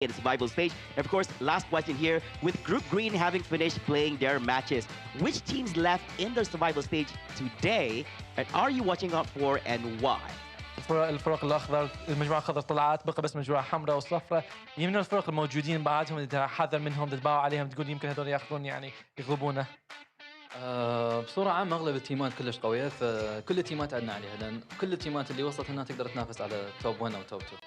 in the survival stage. And of course, last question here, with Group Green having finished playing their matches, which teams left in the survival stage today, and are you watching out for and why? الفرق الاخضر، المجموعه الخضراء طلعت، بقى بس مجموعه حمراء وصفراء. يمكن الفرق الموجودين بعدهم اذا حذر منهم تتباعوا عليهم تقول يمكن هذول ياخذون يعني يغلبونا. بصورة عامة أغلب التيمات كلش قوية، فكل التيمات عدنا عليها، لأن كل التيمات اللي وصلت هنا تقدر تنافس على توب 1 أو توب 2.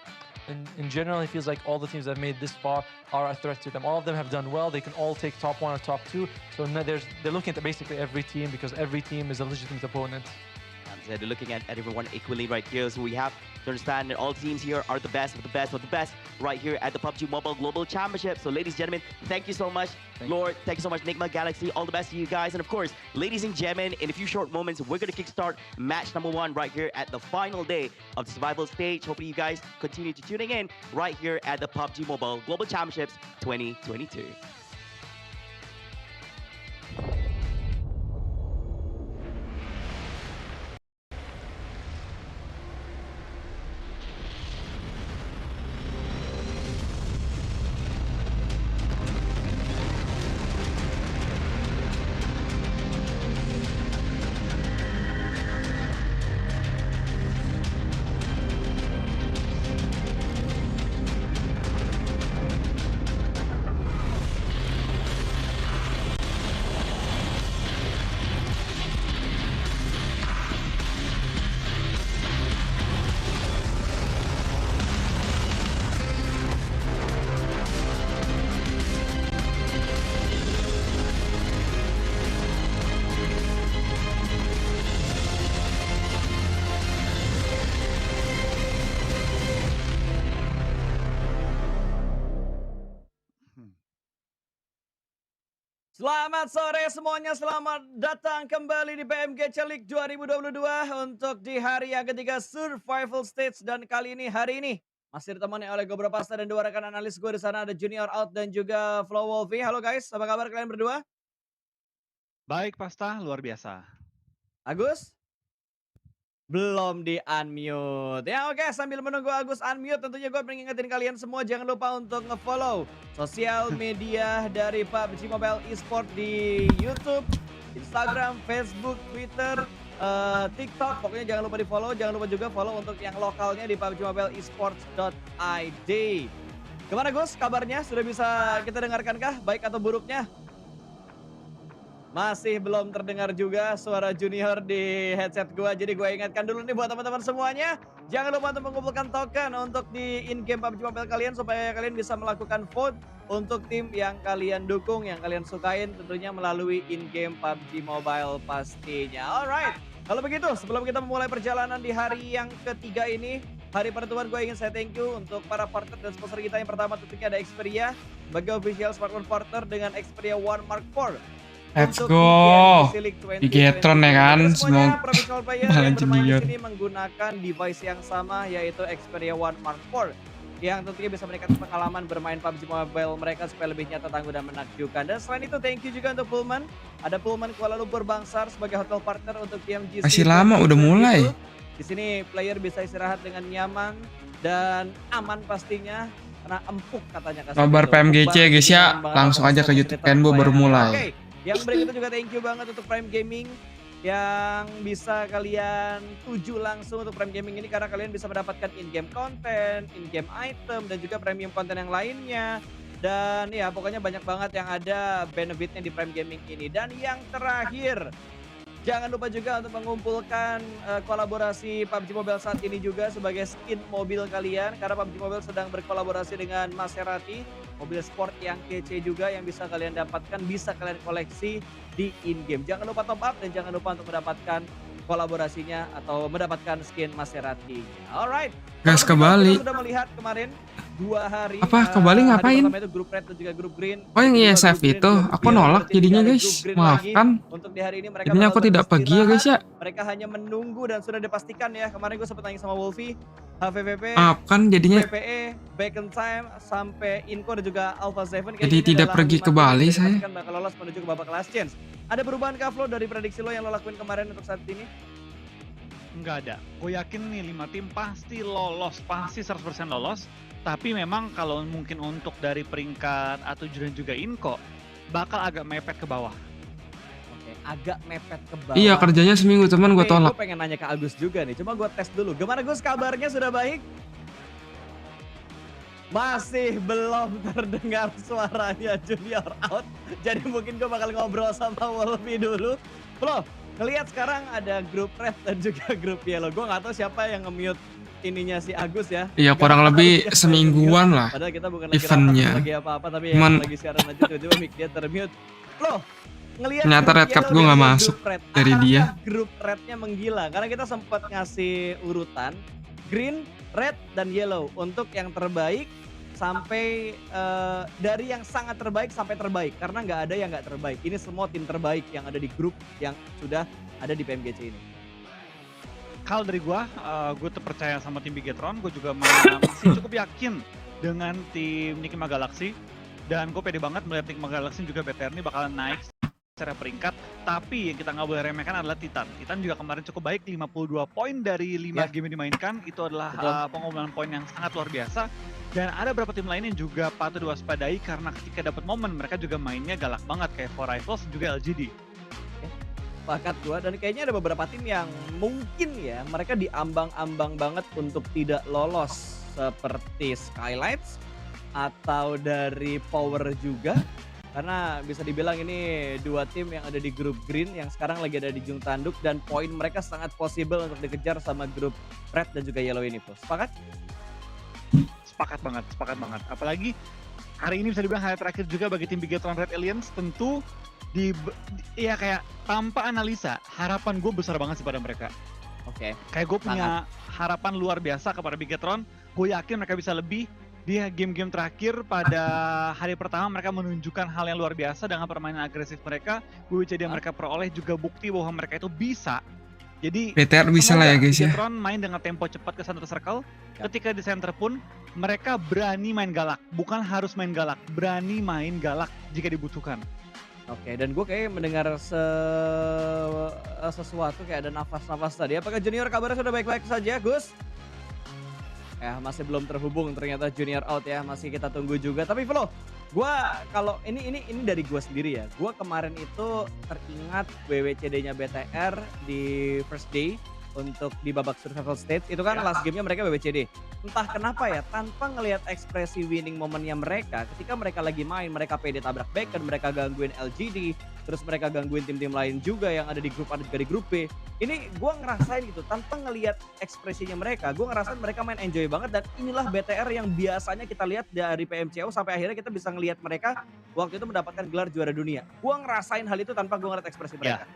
In general, it feels like all the teams that have made this far are a threat to them. All of them have done well. They can all take top 1 or top 2. So they're looking at basically every team because every team is a legitimate opponent. They're looking at everyone equally right here. So we have to understand that all teams here are the best of the best of the best right here at the PUBG Mobile Global Championship. So ladies and gentlemen, thank you so much. Lord, thank you so much, Enigma Galaxy. All the best to you guys. And of course, ladies and gentlemen, in a few short moments, we're going to kickstart match number 1 right here at the final day of the survival stage. Hopefully you guys continue to tuning in right here at the PUBG Mobile Global Championships 2022. Selamat sore semuanya, selamat datang kembali di Pmgc League 2022 untuk di hari yang ketiga Survival Stage, dan kali ini masih ditemani oleh gue Pasta dan dua rekan analis gue di sana, ada Junior Out dan juga Flow Wolfie. Halo guys, apa kabar kalian berdua? Baik Pasta, luar biasa. Agus? Belum di-unmute. Ya oke, sambil menunggu Agus unmute, tentunya gue mengingetin kalian semua jangan lupa untuk nge-follow sosial media dari PUBG Mobile Esport di YouTube, Instagram, Facebook, Twitter, TikTok. Pokoknya jangan lupa di-follow, jangan lupa juga follow untuk yang lokalnya di pubgmobileesports.id. Gimana Gus kabarnya? Sudah bisa kita dengarkankah baik atau buruknya? Masih belum terdengar juga suara Junior di headset gua. Jadi gua ingatkan dulu nih buat teman-teman semuanya, jangan lupa untuk mengumpulkan token untuk di in-game PUBG Mobile kalian supaya kalian bisa melakukan vote untuk tim yang kalian dukung, yang kalian sukain, tentunya melalui in-game PUBG Mobile pastinya. Alright, kalau begitu sebelum kita memulai perjalanan di hari yang ketiga ini, hari pertemuan, gue ingin saya thank you untuk para partner dan sponsor kita. Yang pertama tentunya ada Xperia, sebagai official smartphone partner dengan Xperia One Mark 4. Let's go, Bigetron ya kan, semoga malah junior ini menggunakan device yang sama, yaitu Xperia One Mark 4, yang tentunya bisa meningkatkan pengalaman bermain PUBG Mobile mereka supaya lebih nyata, tangguh, dan menakjubkan. Dan selain itu thank you juga untuk Pullman, ada Pullman Kuala Lumpur Bangsar sebagai hotel partner untuk Pmgc. Masih lama udah mulai. Di sini player bisa istirahat dengan nyaman dan aman pastinya, karena empuk katanya. Nobar Pmgc ya guys ya, langsung aja ke YouTube Kenboo baru mulai. Yang berikutnya juga thank you banget untuk Prime Gaming yang bisa kalian tuju langsung untuk Prime Gaming ini, karena kalian bisa mendapatkan in-game content, in-game item, dan juga premium konten yang lainnya. Dan ya pokoknya banyak banget yang ada benefitnya di Prime Gaming ini. Dan yang terakhir, jangan lupa juga untuk mengumpulkan kolaborasi PUBG Mobile saat ini juga sebagai skin mobil kalian, karena PUBG Mobile sedang berkolaborasi dengan Maserati, mobil sport yang kece juga yang bisa kalian dapatkan, bisa kalian koleksi di in-game. Jangan lupa top up dan jangan lupa untuk mendapatkan kolaborasinya atau mendapatkan skin Maserati. Alright. Gas ke Bali. Kita sudah melihat kemarin 2 hari. Apa ke Bali ngapain? Itu grup red dan juga grup green. Oh yang ISF itu, aku nolak jadinya guys. Maafkan. Untuk di hari ini mereka jadinya aku tidak pergi ya guys ya. Mereka hanya menunggu dan sudah dipastikan ya. Kemarin gue sempat tanya sama Wolfie, HVVP, maafkan jadinya. PPE, Bacon Time sampai Inco dan juga Alpha 7. Jadi tidak pergi ke Bali saya. Bakal lolos menuju ke babak last chance. Ada perubahan kah Flo dari prediksi lo yang lo lakuin kemarin untuk saat ini? nggak ada. Gue yakin nih 5 tim pasti lolos, pasti 100% lolos. Tapi memang kalau mungkin untuk dari peringkat A7 dan juga Inko, bakal agak mepet ke bawah. Oke, agak mepet ke bawah. Iya, kerjanya seminggu, cuman gue Oke, tolak. gue pengen nanya ke Agus juga nih. Coba gue tes dulu. Gimana Gus, kabarnya sudah baik? Masih belum terdengar suaranya Junior out. Jadi mungkin gue bakal ngobrol sama Wolfie dulu. Bro, ngelihat sekarang ada grup red dan juga grup yellow. Gue nggak tahu siapa yang nge-mute ininya si Agus ya. Iya, kurang lebih semingguan lah Padahal kita bukan lagi eventnya. rapat, lagi apa-apa, tapi Cuman- yang lagi siaran aja tiba-tiba mic dia termute. Loh, ngelihat Ternyata grup red card yellow gue dan nggak grup masuk red, dari dia. akankah grup rednya menggila? Karena kita sempat ngasih urutan green, red, dan yellow untuk yang terbaik sampai dari yang sangat terbaik sampai terbaik. Karena nggak ada yang nggak terbaik. Ini semua tim terbaik yang ada di grup yang sudah ada di Pmgc ini. Kalau dari gue terpercaya sama tim Bigetron, gue juga masih cukup yakin dengan tim Nikima Galaxy. Dan gue pede banget melihat Nikima Galaxy juga BTR ini bakalan naik secara peringkat. Tapi yang kita nggak boleh remehkan adalah Titan. Titan juga kemarin cukup baik, 52 poin dari 5 game yang dimainkan. Itu adalah pengumpulan poin yang sangat luar biasa. Dan ada beberapa tim lain yang juga patut diwaspadai karena ketika dapat momen mereka juga mainnya galak banget kayak For Rivals juga LGD. Sepakat gua, dan kayaknya ada beberapa tim yang mungkin ya mereka diambang-ambang banget untuk tidak lolos seperti Skylights atau dari Power juga, karena bisa dibilang ini dua tim yang ada di grup green yang sekarang lagi ada di ujung tanduk dan poin mereka sangat possible untuk dikejar sama grup red dan juga yellow ini, bro. Sepakat? Sepakat banget. Apalagi hari ini bisa dibilang hari terakhir juga bagi tim Bigetron Red Aliens. Tentu ya kayak tanpa analisa, harapan gue besar banget sih pada mereka. Oke. Kayak gue punya harapan luar biasa kepada Bigetron. Gue yakin mereka bisa lebih. Di game-game terakhir pada hari pertama mereka menunjukkan hal yang luar biasa dengan permainan agresif mereka. WWCD yang mereka peroleh juga bukti bahwa mereka itu bisa. Jadi BTR bisa lah ya guys ya. Bigetron main dengan tempo cepat ke center circle. Ketika di center pun mereka berani main galak. Bukan harus main galak, berani main galak jika dibutuhkan. Oke, dan gue kayak mendengar sesuatu kayak ada nafas-nafas tadi. Apakah Junior kabarnya sudah baik-baik saja, Gus? Ya, masih belum terhubung ternyata Junior out ya. Masih kita tunggu juga. Tapi Flo, gue kalau ini dari gue sendiri ya. Gue kemarin itu teringat WWCD-nya BTR di first day untuk di babak survival stage itu kan last gamenya mereka WWCD. Entah kenapa ya, tanpa ngelihat ekspresi winning momennya mereka, ketika mereka lagi main, mereka pede tabrak bacon, mereka gangguin LGD, terus mereka gangguin tim-tim lain juga yang ada di grup A dan juga di grup B. Ini gue ngerasain gitu, tanpa ngelihat ekspresinya mereka, gue ngerasain mereka main enjoy banget. Dan inilah BTR yang biasanya kita lihat dari PMCO sampai akhirnya kita bisa ngelihat mereka waktu itu mendapatkan gelar juara dunia. Gue ngerasain hal itu tanpa gue ngeliat ekspresi mereka.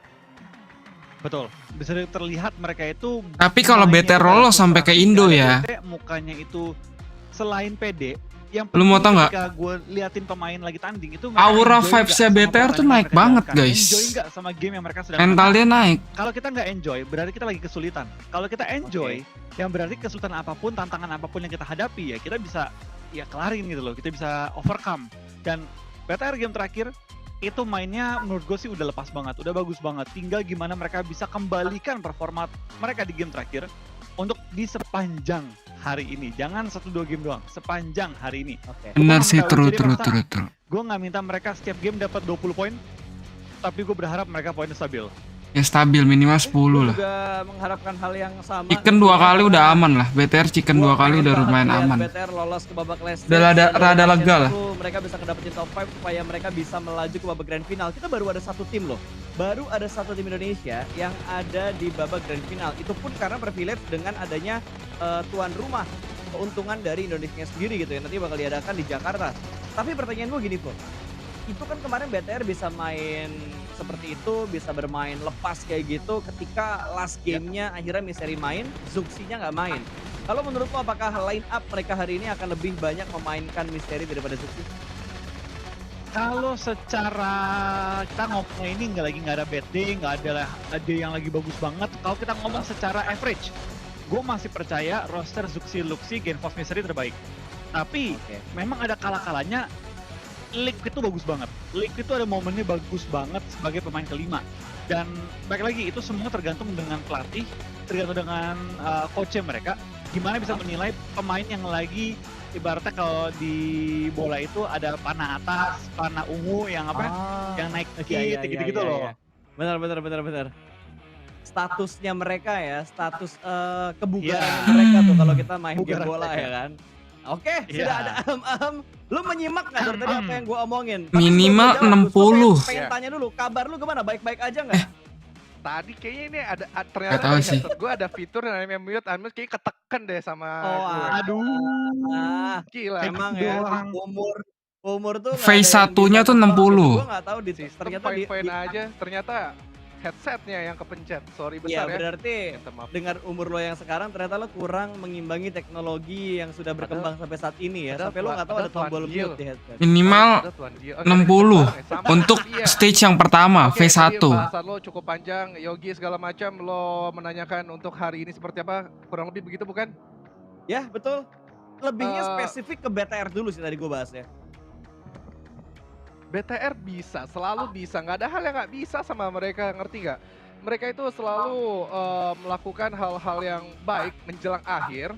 Betul, bisa terlihat mereka itu. Tapi kalau BTR lolos sampai ke Indo ya. Mukanya itu selain pede, yang Lu mau tau nggak? ketika gue liatin pemain lagi tanding itu Aura vibes-nya BTR tuh naik banget guys. Enjoy nggak sama game yang mereka sedang Mental dia naik. Kalau kita nggak enjoy, berarti kita lagi kesulitan. Kalau kita enjoy, yang berarti kesulitan apapun, tantangan apapun yang kita hadapi ya kita bisa ya kelarin gitu loh. Kita bisa overcome. Dan BTR game terakhir itu mainnya menurut gue sih udah lepas banget, udah bagus banget. Tinggal gimana mereka bisa kembalikan performa mereka di game terakhir untuk di sepanjang hari ini. Jangan 1-2 game doang, sepanjang hari ini. Benar sih, true. Gue nggak minta mereka setiap game dapat 20 poin, tapi gue berharap mereka poinnya stabil. Ya stabil minimal 10 lah. Juga mengharapkan hal yang sama. Chicken 2 kali udah aman lah. BTR chicken 2 kali udah lumayan aman. BTR lolos ke babak last Udah rada lega lah. Mereka bisa kedapetin top 5 supaya mereka bisa melaju ke babak grand final. Kita baru ada satu tim loh. Baru ada satu tim Indonesia yang ada di babak grand final. Itu pun karena privilege dengan adanya tuan rumah. Keuntungan dari Indonesia sendiri gitu ya. Nanti bakal diadakan di Jakarta. Tapi pertanyaan gue gini bro. Itu kan kemarin BTR bisa main seperti itu, bisa bermain lepas kayak gitu ketika last gamenya akhirnya Misteri main, Zuxinya nggak main. Kalau menurut lo apakah line up mereka hari ini akan lebih banyak memainkan Misteri daripada Zuxi? Kalau secara kita ngomong ini nggak ada bad day, nggak ada yang lagi bagus banget. Kalau kita ngomong secara average, gue masih percaya roster Zuxi Luxi Genfos Misteri terbaik. Tapi memang ada kala-kalanya Liquid itu bagus banget. Liquid itu ada momennya bagus banget sebagai pemain kelima. Dan baik lagi itu semua tergantung dengan pelatih tergantung dengan coachnya mereka. Gimana bisa menilai pemain yang lagi ibaratnya kalau di bola itu ada panah atas, panah ungu yang apa? Yang naik dikit, gitu-gitu loh. Benar. Statusnya mereka ya, status kebugaran mereka tuh kalau kita main game bola ya kan. Oke, sudah ada lu menyimak nggak dari tadi apa yang gue omongin? Minimal 60. Pengen tanya dulu, kabar lu gimana? Baik-baik aja nggak? Tadi kayaknya ini ada Gak tahu sih. gue ada fitur yang namanya mute unmute kayak ketekan deh sama gue. Aduh. Gila. Emang ya umur tuh Phase satunya tuh 60. Gue nggak tahu Sistem ternyata fine-fine aja, ternyata headsetnya yang kepencet. Sorry besar ya. Berarti dengan umur lo yang sekarang ternyata lo kurang mengimbangi teknologi yang sudah berkembang sampai saat ini ya. Sampai lo nggak tahu ada tombol mute di headset. Minimal 60 untuk stage yang pertama, phase 1. Bahasan lo cukup panjang, Yogi segala macam, lo menanyakan untuk hari ini seperti apa, kurang lebih begitu bukan? Ya betul. Lebihnya spesifik ke BTR dulu sih tadi gue bahas ya. BTR bisa, selalu bisa, nggak ada hal yang nggak bisa sama mereka, ngerti nggak? Mereka itu selalu melakukan hal-hal yang baik menjelang akhir,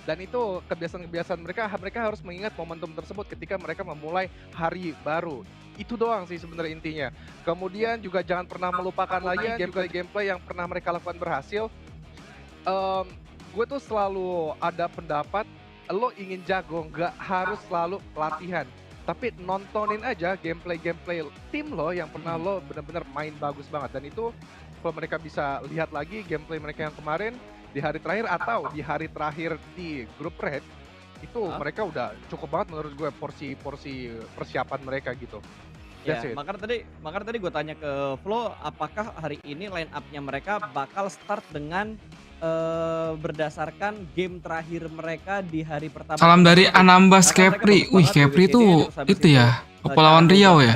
dan itu kebiasaan-kebiasaan mereka harus mengingat momentum tersebut ketika mereka memulai hari baru. Itu doang sih sebenarnya intinya. Kemudian juga jangan pernah melupakan lagi gameplay yang pernah mereka lakukan berhasil. Gue tuh selalu ada pendapat, lo ingin jago nggak harus selalu latihan. Tapi nontonin aja gameplay tim lo yang pernah lo benar-benar main bagus banget. Dan itu kalau mereka bisa lihat lagi gameplay mereka yang kemarin di hari terakhir atau di hari terakhir di grup red, itu mereka udah cukup banget menurut gue porsi persiapan mereka gitu. Ya, makanya tadi gue tanya ke Flo, apakah hari ini line up-nya mereka bakal start dengan berdasarkan game terakhir mereka di hari pertama. Salam dari Anambas Kepri. Wih, Kepri itu ya. Kepulauan Riau ya.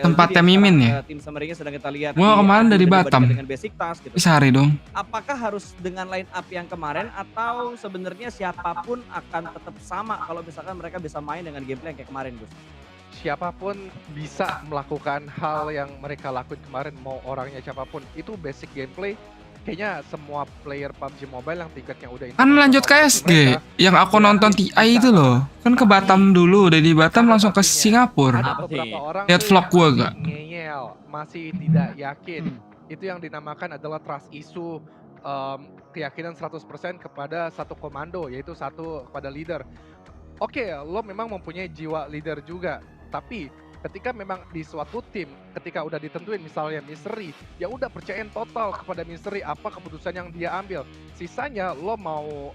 Tempatnya Mimin ya. Tim summary-nya sedang kita lihat. Gua kemarin dari Batam. Dengan basic task gitu. Sehari dong. Apakah harus dengan line up yang kemarin atau sebenarnya siapapun akan tetap sama kalau misalkan mereka bisa main dengan gameplay yang kayak kemarin, Gus? Siapapun bisa melakukan hal yang mereka lakukan kemarin, mau orangnya siapapun. Itu basic gameplay. Kayaknya semua player PUBG Mobile yang tiketnya udah kan lanjut ke SG yang aku nonton TI itu loh, kan ke Batam dulu, dari Batam langsung ke Singapura. Ada beberapa orang lihat vlog gua gak? Ngeyel, masih tidak yakin. Itu yang dinamakan adalah trust issue, keyakinan 100% kepada satu komando, yaitu satu kepada leader. Oke, lo memang mempunyai jiwa leader juga, tapi ketika memang di suatu tim, ketika udah ditentuin misalnya Misery, ya udah percayain total kepada Misery apa keputusan yang dia ambil. Sisanya lo mau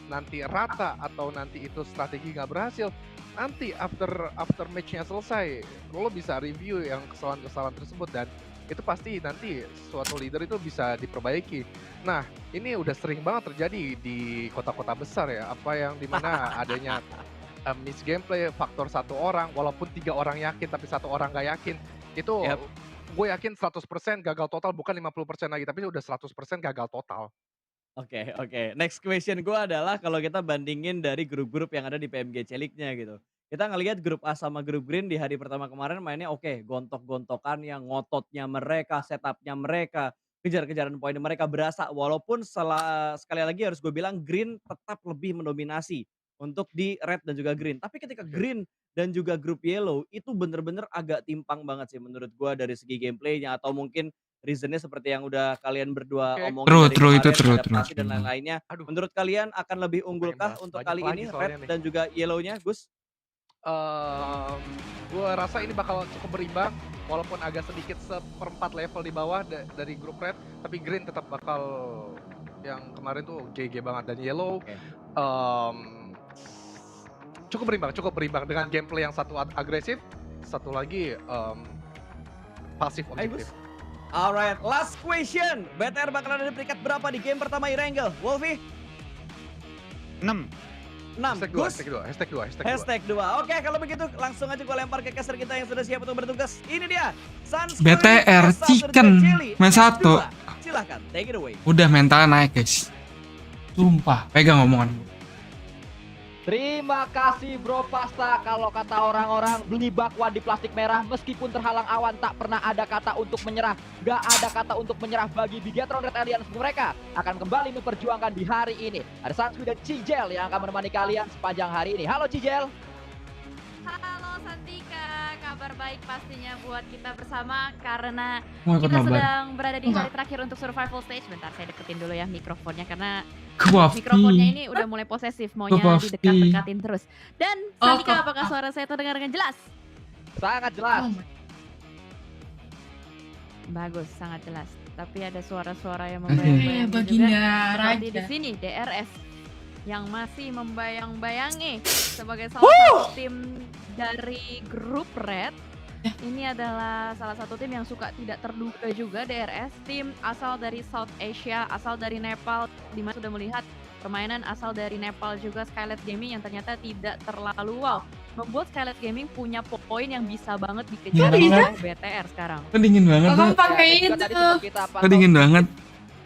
nanti rata atau nanti itu strategi nggak berhasil, nanti after matchnya selesai, lo bisa review yang kesalahan-kesalahan tersebut dan itu pasti nanti suatu leader itu bisa diperbaiki. Nah, ini udah sering banget terjadi di kota-kota besar ya, apa yang dimana adanya miss gameplay faktor satu orang, walaupun 3 orang yakin tapi 1 orang nggak yakin, itu gue yakin 100% gagal total, bukan 50% lagi, tapi udah 100% gagal total. Oke. Next question gue adalah kalau kita bandingin dari grup-grup yang ada di Pmgc League-nya gitu. Kita ngelihat grup A sama grup Green di hari pertama kemarin mainnya oke, gontok-gontokan yang ngototnya mereka, setupnya mereka, kejar-kejaran poin mereka berasa, walaupun sekali lagi harus gue bilang Green tetap lebih mendominasi untuk di red dan juga green. Tapi ketika green dan juga grup yellow itu bener-bener agak timpang banget sih menurut gua dari segi gameplaynya atau mungkin reasonnya seperti yang udah kalian berdua omongin dari kemarin, adaptasi dan lain-lainnya. Menurut kalian akan lebih unggulkah untuk kali ini red dan juga yellownya, Gus? Gue rasa ini bakal cukup berimbang, walaupun agak sedikit seperempat level di bawah dari grup red, tapi green tetap bakal yang kemarin tuh GG banget, dan yellow cukup berimbang dengan gameplay yang satu agresif, satu lagi pasif objektif. Alright, last question. BTR bakal ada di peringkat berapa di game pertama Irangel? Wolfie? 6. Gus? Hashtag 2. Oke, kalau begitu langsung aja gue lempar ke caster kita yang sudah siap untuk bertugas. Ini dia, BTR Chicken main 1. Silahkan, take it away. Udah mentalnya naik guys. Sumpah, pegang omongan. Terima kasih Bro Pasta. Kalau kata orang-orang beli bakwan di plastik merah meskipun terhalang awan tak pernah ada kata untuk menyerah. Gak ada kata untuk menyerah bagi Bigetron Red Alliance. Mereka akan kembali memperjuangkan di hari ini. Ada Sansui dan Cijel yang akan menemani kalian sepanjang hari ini. Halo Cijel. Halo Santika, kabar baik pastinya buat kita bersama karena Wah, kita kabar. sedang berada di hari terakhir untuk survival stage. Bentar saya deketin dulu ya mikrofonnya karena Kewafti. mikrofonnya ini udah mulai posesif, maunya Kewafti. didekat-dekatin terus. Dan Santika, apakah suara saya terdengar dengan jelas? Sangat jelas. Bagus, sangat jelas. Tapi ada suara-suara yang Oke. membayang-bayangi Baginda juga. Seperti di Raja. sini DRS yang masih membayang-bayangi sebagai salah satu tim dari grup Red. Ini adalah salah satu tim yang suka tidak terduga juga DRS, tim asal dari South Asia, asal dari Nepal, di mana sudah melihat permainan asal dari Nepal juga Skylet Gaming yang ternyata tidak terlalu wow. Membuat Skylet Gaming punya poin yang bisa banget dikejar oleh BTR sekarang. Kok dingin banget, Abang Pak? pakai Ya, itu. tadi sempat kita Kok pantau dingin banget?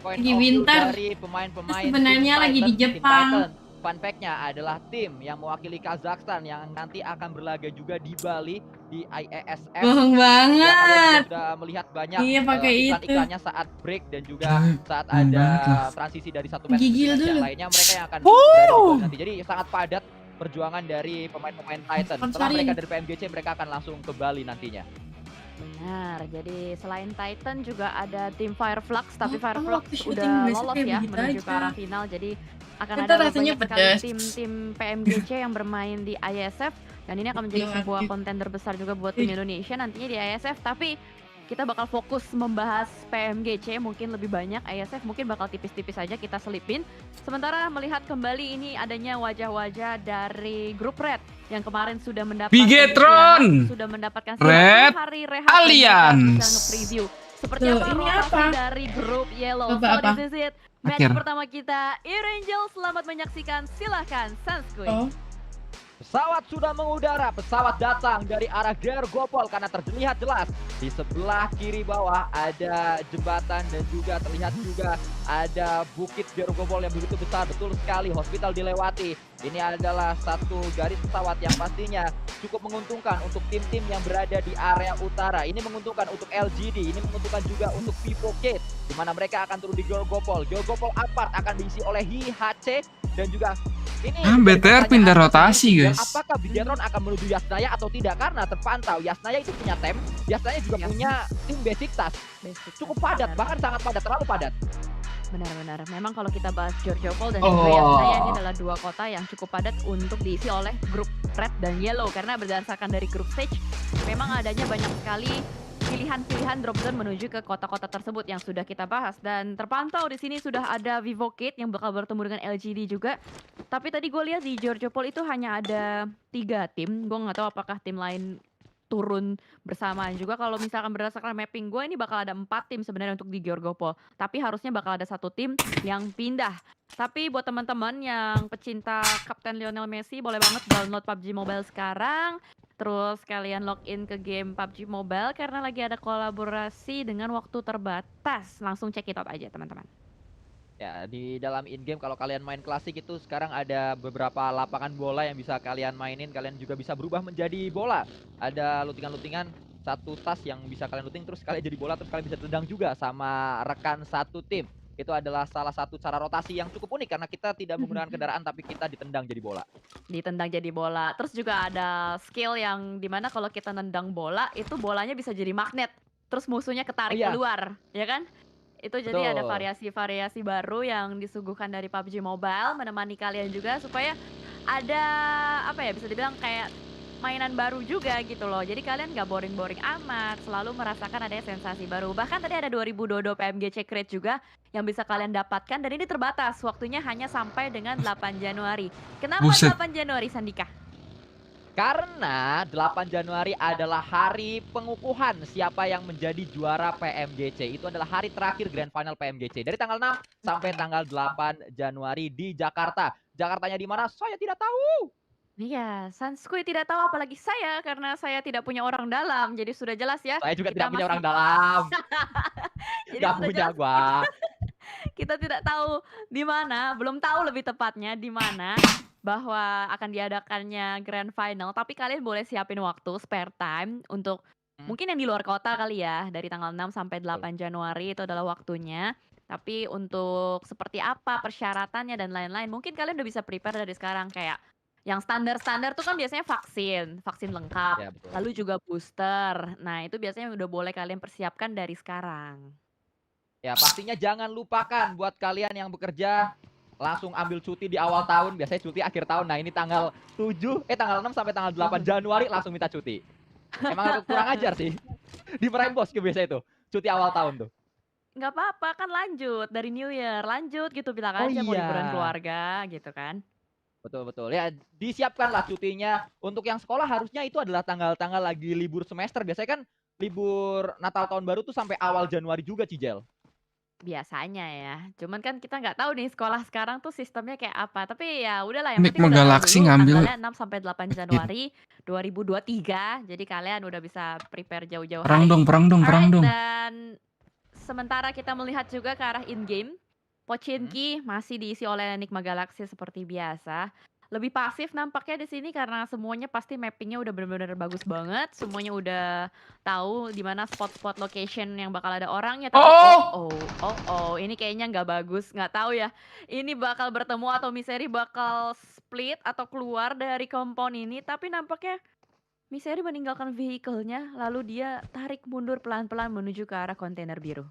point Lagi of view winter. dari pemain-pemain Sebenarnya tim lagi di Titan, tim Jepang. Titan. Fun fact-nya adalah tim yang mewakili Kazakhstan yang nanti akan berlaga juga di Bali di IESF. Bohong Ya, kalian banget. sudah melihat banyak Iya, pakai itu. iklan-iklannya saat break dan juga saat banget ada lah. transisi dari satu match ke Gigil match yang dulu. lainnya. Mereka yang akan berada di Bali nanti. Jadi sangat padat perjuangan dari pemain-pemain Titan. Setelah Sponsorin. mereka dari PMGC, mereka akan langsung ke Bali nantinya. Benar, jadi selain Titan juga ada tim Fireflux, tapi Oh, kamu Fireflux waktu syuting udah biasa lolos kayak ya begitu menuju ke aja. arah final. Jadi akan Itu ada rasanya banyak sekali pedas. tim-tim PMGC yang bermain di ISF dan ini akan menjadi Gila, sebuah Dik. kontender besar juga buat tim Indonesia nantinya di ISF. Tapi kita bakal fokus membahas PMGC, mungkin lebih banyak ISF, mungkin bakal tipis-tipis saja kita selipin. Sementara melihat kembali ini adanya wajah-wajah dari grup Red yang kemarin sudah mendapatkan Bigetron! istirahat, sudah mendapatkan Red 90 hari rehat dan mereka Alliance. bisa nge-preview seperti Tuh, apa ini rotasi apa? dari grup Yellow. Coba So apa? this is it. Match Akhir. pertama kita, Irangel, selamat menyaksikan. Silahkan, Sanskuy. Oh, Pesawat sudah mengudara, pesawat datang dari arah Gergopol karena terlihat jelas di sebelah kiri bawah ada jembatan dan juga terlihat juga ada bukit Gergopol yang begitu besar, betul sekali, hospital dilewati. Ini adalah satu garis pesawat yang pastinya cukup menguntungkan untuk tim-tim yang berada di area utara. Ini menguntungkan untuk LGD, ini menguntungkan juga untuk Pmgc, di mana mereka akan turun di Gergopol. Gergopol apart akan diisi oleh HC dan juga ini BTR pindah rotasi, dan guys. apakah Bigetron akan menuju Yasnaya atau tidak? Karena terpantau Yasnaya itu punya tem, Yasnaya juga punya tim basic task. Basic Cukup task, padat, benar. bahkan sangat padat, terlalu padat. Benar-benar. Memang kalau kita bahas Georgiopol dan juga Yasnaya, ini adalah dua kota yang cukup padat untuk diisi oleh grup Red dan Yellow. Karena berdasarkan dari grup stage, memang adanya banyak sekali pilihan-pilihan drop zone menuju ke kota-kota tersebut yang sudah kita bahas. Dan terpantau di sini sudah ada Vivocate yang bakal bertemu dengan LGD juga. Tapi tadi gue lihat di Georgiopol itu hanya ada 3 tim. Gue nggak tahu apakah tim lain turun bersamaan juga. Kalau misalkan berdasarkan mapping gue, ini bakal ada 4 tim sebenarnya untuk di Georgiopol. Tapi harusnya bakal ada 1 tim yang pindah. Tapi buat teman-teman yang pecinta Kapten Lionel Messi, boleh banget download PUBG Mobile sekarang. Terus kalian login ke game PUBG Mobile karena lagi ada kolaborasi dengan waktu terbatas. Langsung check it out aja teman-teman. Ya, di dalam in-game kalau kalian main klasik itu sekarang ada beberapa lapangan bola yang bisa kalian mainin. Kalian juga bisa berubah menjadi bola. Ada lootingan-lootingan, satu tas yang bisa kalian looting terus kalian jadi bola, terus kalian bisa tendang juga sama rekan satu tim. Itu adalah salah satu cara rotasi yang cukup unik karena kita tidak menggunakan kendaraan tapi kita ditendang jadi bola. Ditendang jadi bola. Terus juga ada skill yang dimana kalau kita nendang bola, itu bolanya bisa jadi magnet. Terus musuhnya ketarik Oh iya. keluar, ya kan? Itu jadi ada Betul. variasi-variasi baru yang disuguhkan dari PUBG Mobile menemani kalian juga supaya ada apa ya, bisa dibilang kayak mainan baru juga gitu loh. Jadi kalian gak boring-boring amat, selalu merasakan adanya sensasi baru. Bahkan tadi ada 2000 dodo PMGC Crate juga yang bisa kalian dapatkan dan ini terbatas. Waktunya hanya sampai dengan 8 Januari. Kenapa Buset. 8 Januari, Sandika? Karena 8 Januari adalah hari pengukuhan siapa yang menjadi juara PMGC. Itu adalah hari terakhir Grand Final PMGC. Dari tanggal 6 sampai tanggal 8 Januari di Jakarta. Jakartanya di mana? Saya tidak tahu. Iya, Sanskuy tidak tahu apalagi saya karena saya tidak punya orang dalam. Jadi sudah jelas ya. Saya juga kita tidak punya masih- orang dalam. Jadi Gak sudah punya jelas gua. kita tidak tahu di mana, belum tahu lebih tepatnya di mana bahwa akan diadakannya Grand Final, tapi kalian boleh siapin waktu spare time untuk mungkin yang di luar kota kali ya, dari tanggal 6 sampai 8 Januari itu adalah waktunya. Tapi untuk seperti apa persyaratannya dan lain-lain, mungkin kalian udah bisa prepare dari sekarang kayak yang standar-standar tuh kan biasanya vaksin lengkap, Ya, betul. lalu juga booster. Nah, itu biasanya udah boleh kalian persiapkan dari sekarang. Ya, pastinya jangan lupakan buat kalian yang bekerja langsung ambil cuti di awal tahun, biasanya cuti akhir tahun. Nah, ini tanggal 6 sampai tanggal 8 Januari langsung minta cuti. Emang kurang ajar sih. Dimarahin bos ke biasa itu, cuti awal tahun tuh. Nggak apa-apa, kan lanjut dari New Year, lanjut gitu bilang Oh aja mau liburan iya. keluarga gitu kan. Betul. Ya, disiapkanlah cutinya. Untuk yang sekolah harusnya itu adalah tanggal-tanggal lagi libur semester. Biasanya kan libur Natal tahun baru tuh sampai awal Januari juga, Cijel. Biasanya ya, cuman kan kita nggak tahu nih sekolah sekarang tuh sistemnya kayak apa. Tapi ya udahlah, yang penting Enigma udah tahu Galaxy dulu ngambil tanggalnya 6 sampai 8 Januari 2023. Jadi kalian udah bisa prepare jauh-jauh perang hari. dong, perang dong, perang Alright, dong. dan sementara kita melihat juga ke arah in-game, Pochinki masih diisi oleh Enigma Galaxy seperti biasa. Lebih pasif nampaknya di sini karena semuanya pasti mappingnya udah benar-benar bagus banget. Semuanya udah tahu di mana spot-spot location yang bakal ada orangnya. Tapi ini kayaknya nggak bagus, nggak tahu ya. Ini bakal bertemu atau Misery bakal split atau keluar dari compound ini. Tapi nampaknya Misery meninggalkan vehicle-nya, lalu dia tarik mundur pelan-pelan menuju ke arah kontainer biru.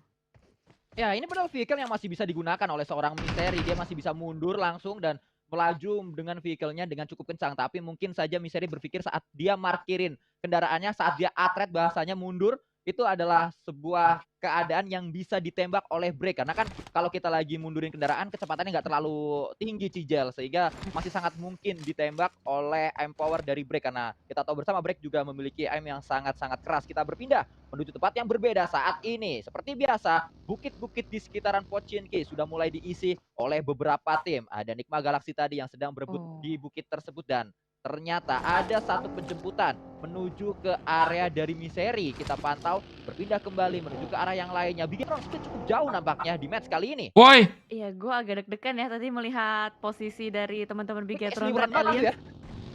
Ya, ini padahal vehicle yang masih bisa digunakan oleh seorang Misery. Dia masih bisa mundur langsung dan melaju dengan vehicle-nya dengan cukup kencang. Tapi mungkin saja Misery berpikir saat dia markirin kendaraannya, saat dia atret bahasanya mundur, itu adalah sebuah keadaan yang bisa ditembak oleh Break. Karena kan kalau kita lagi mundurin kendaraan, kecepatannya nggak terlalu tinggi, Cijel. Sehingga masih sangat mungkin ditembak oleh aim power dari Break. Karena kita tahu bersama Break juga memiliki aim yang sangat-sangat keras. Kita berpindah menuju tempat yang berbeda saat ini. Seperti biasa, bukit-bukit di sekitaran Pochinki sudah mulai diisi oleh beberapa tim. Ada Enigma Galaxy tadi yang sedang berebut di bukit tersebut dan ternyata ada satu penjemputan menuju ke area dari Misery. Kita pantau berpindah kembali menuju ke arah yang lainnya. Bigetron sudah cukup jauh nampaknya di match kali ini. Woi, Iya, gue agak deg-degan ya tadi melihat posisi dari teman-teman Bigetron Seliburan Red banget Alien. ya.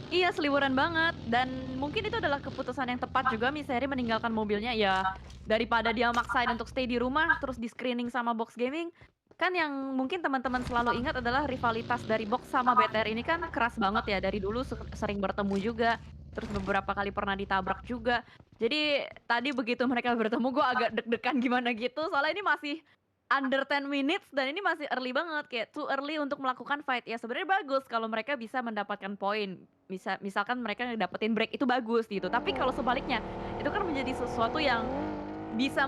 Iya, seliburan banget. Dan mungkin itu adalah keputusan yang tepat juga Misery meninggalkan mobilnya. Ya, daripada dia maksain untuk stay di rumah, terus di screening sama Box Gaming. Kan yang mungkin teman-teman selalu ingat adalah rivalitas dari Box sama BTR ini kan keras banget ya. Dari dulu sering bertemu juga. Terus beberapa kali pernah ditabrak juga. Jadi tadi begitu mereka bertemu, gue agak deg-degan gimana gitu. Soalnya ini masih under 10 minutes dan ini masih early banget, kayak too early untuk melakukan fight. Ya sebenarnya bagus kalau mereka bisa mendapatkan poin. Misalkan mereka dapetin break itu bagus gitu. Tapi kalau sebaliknya itu kan menjadi sesuatu yang bisa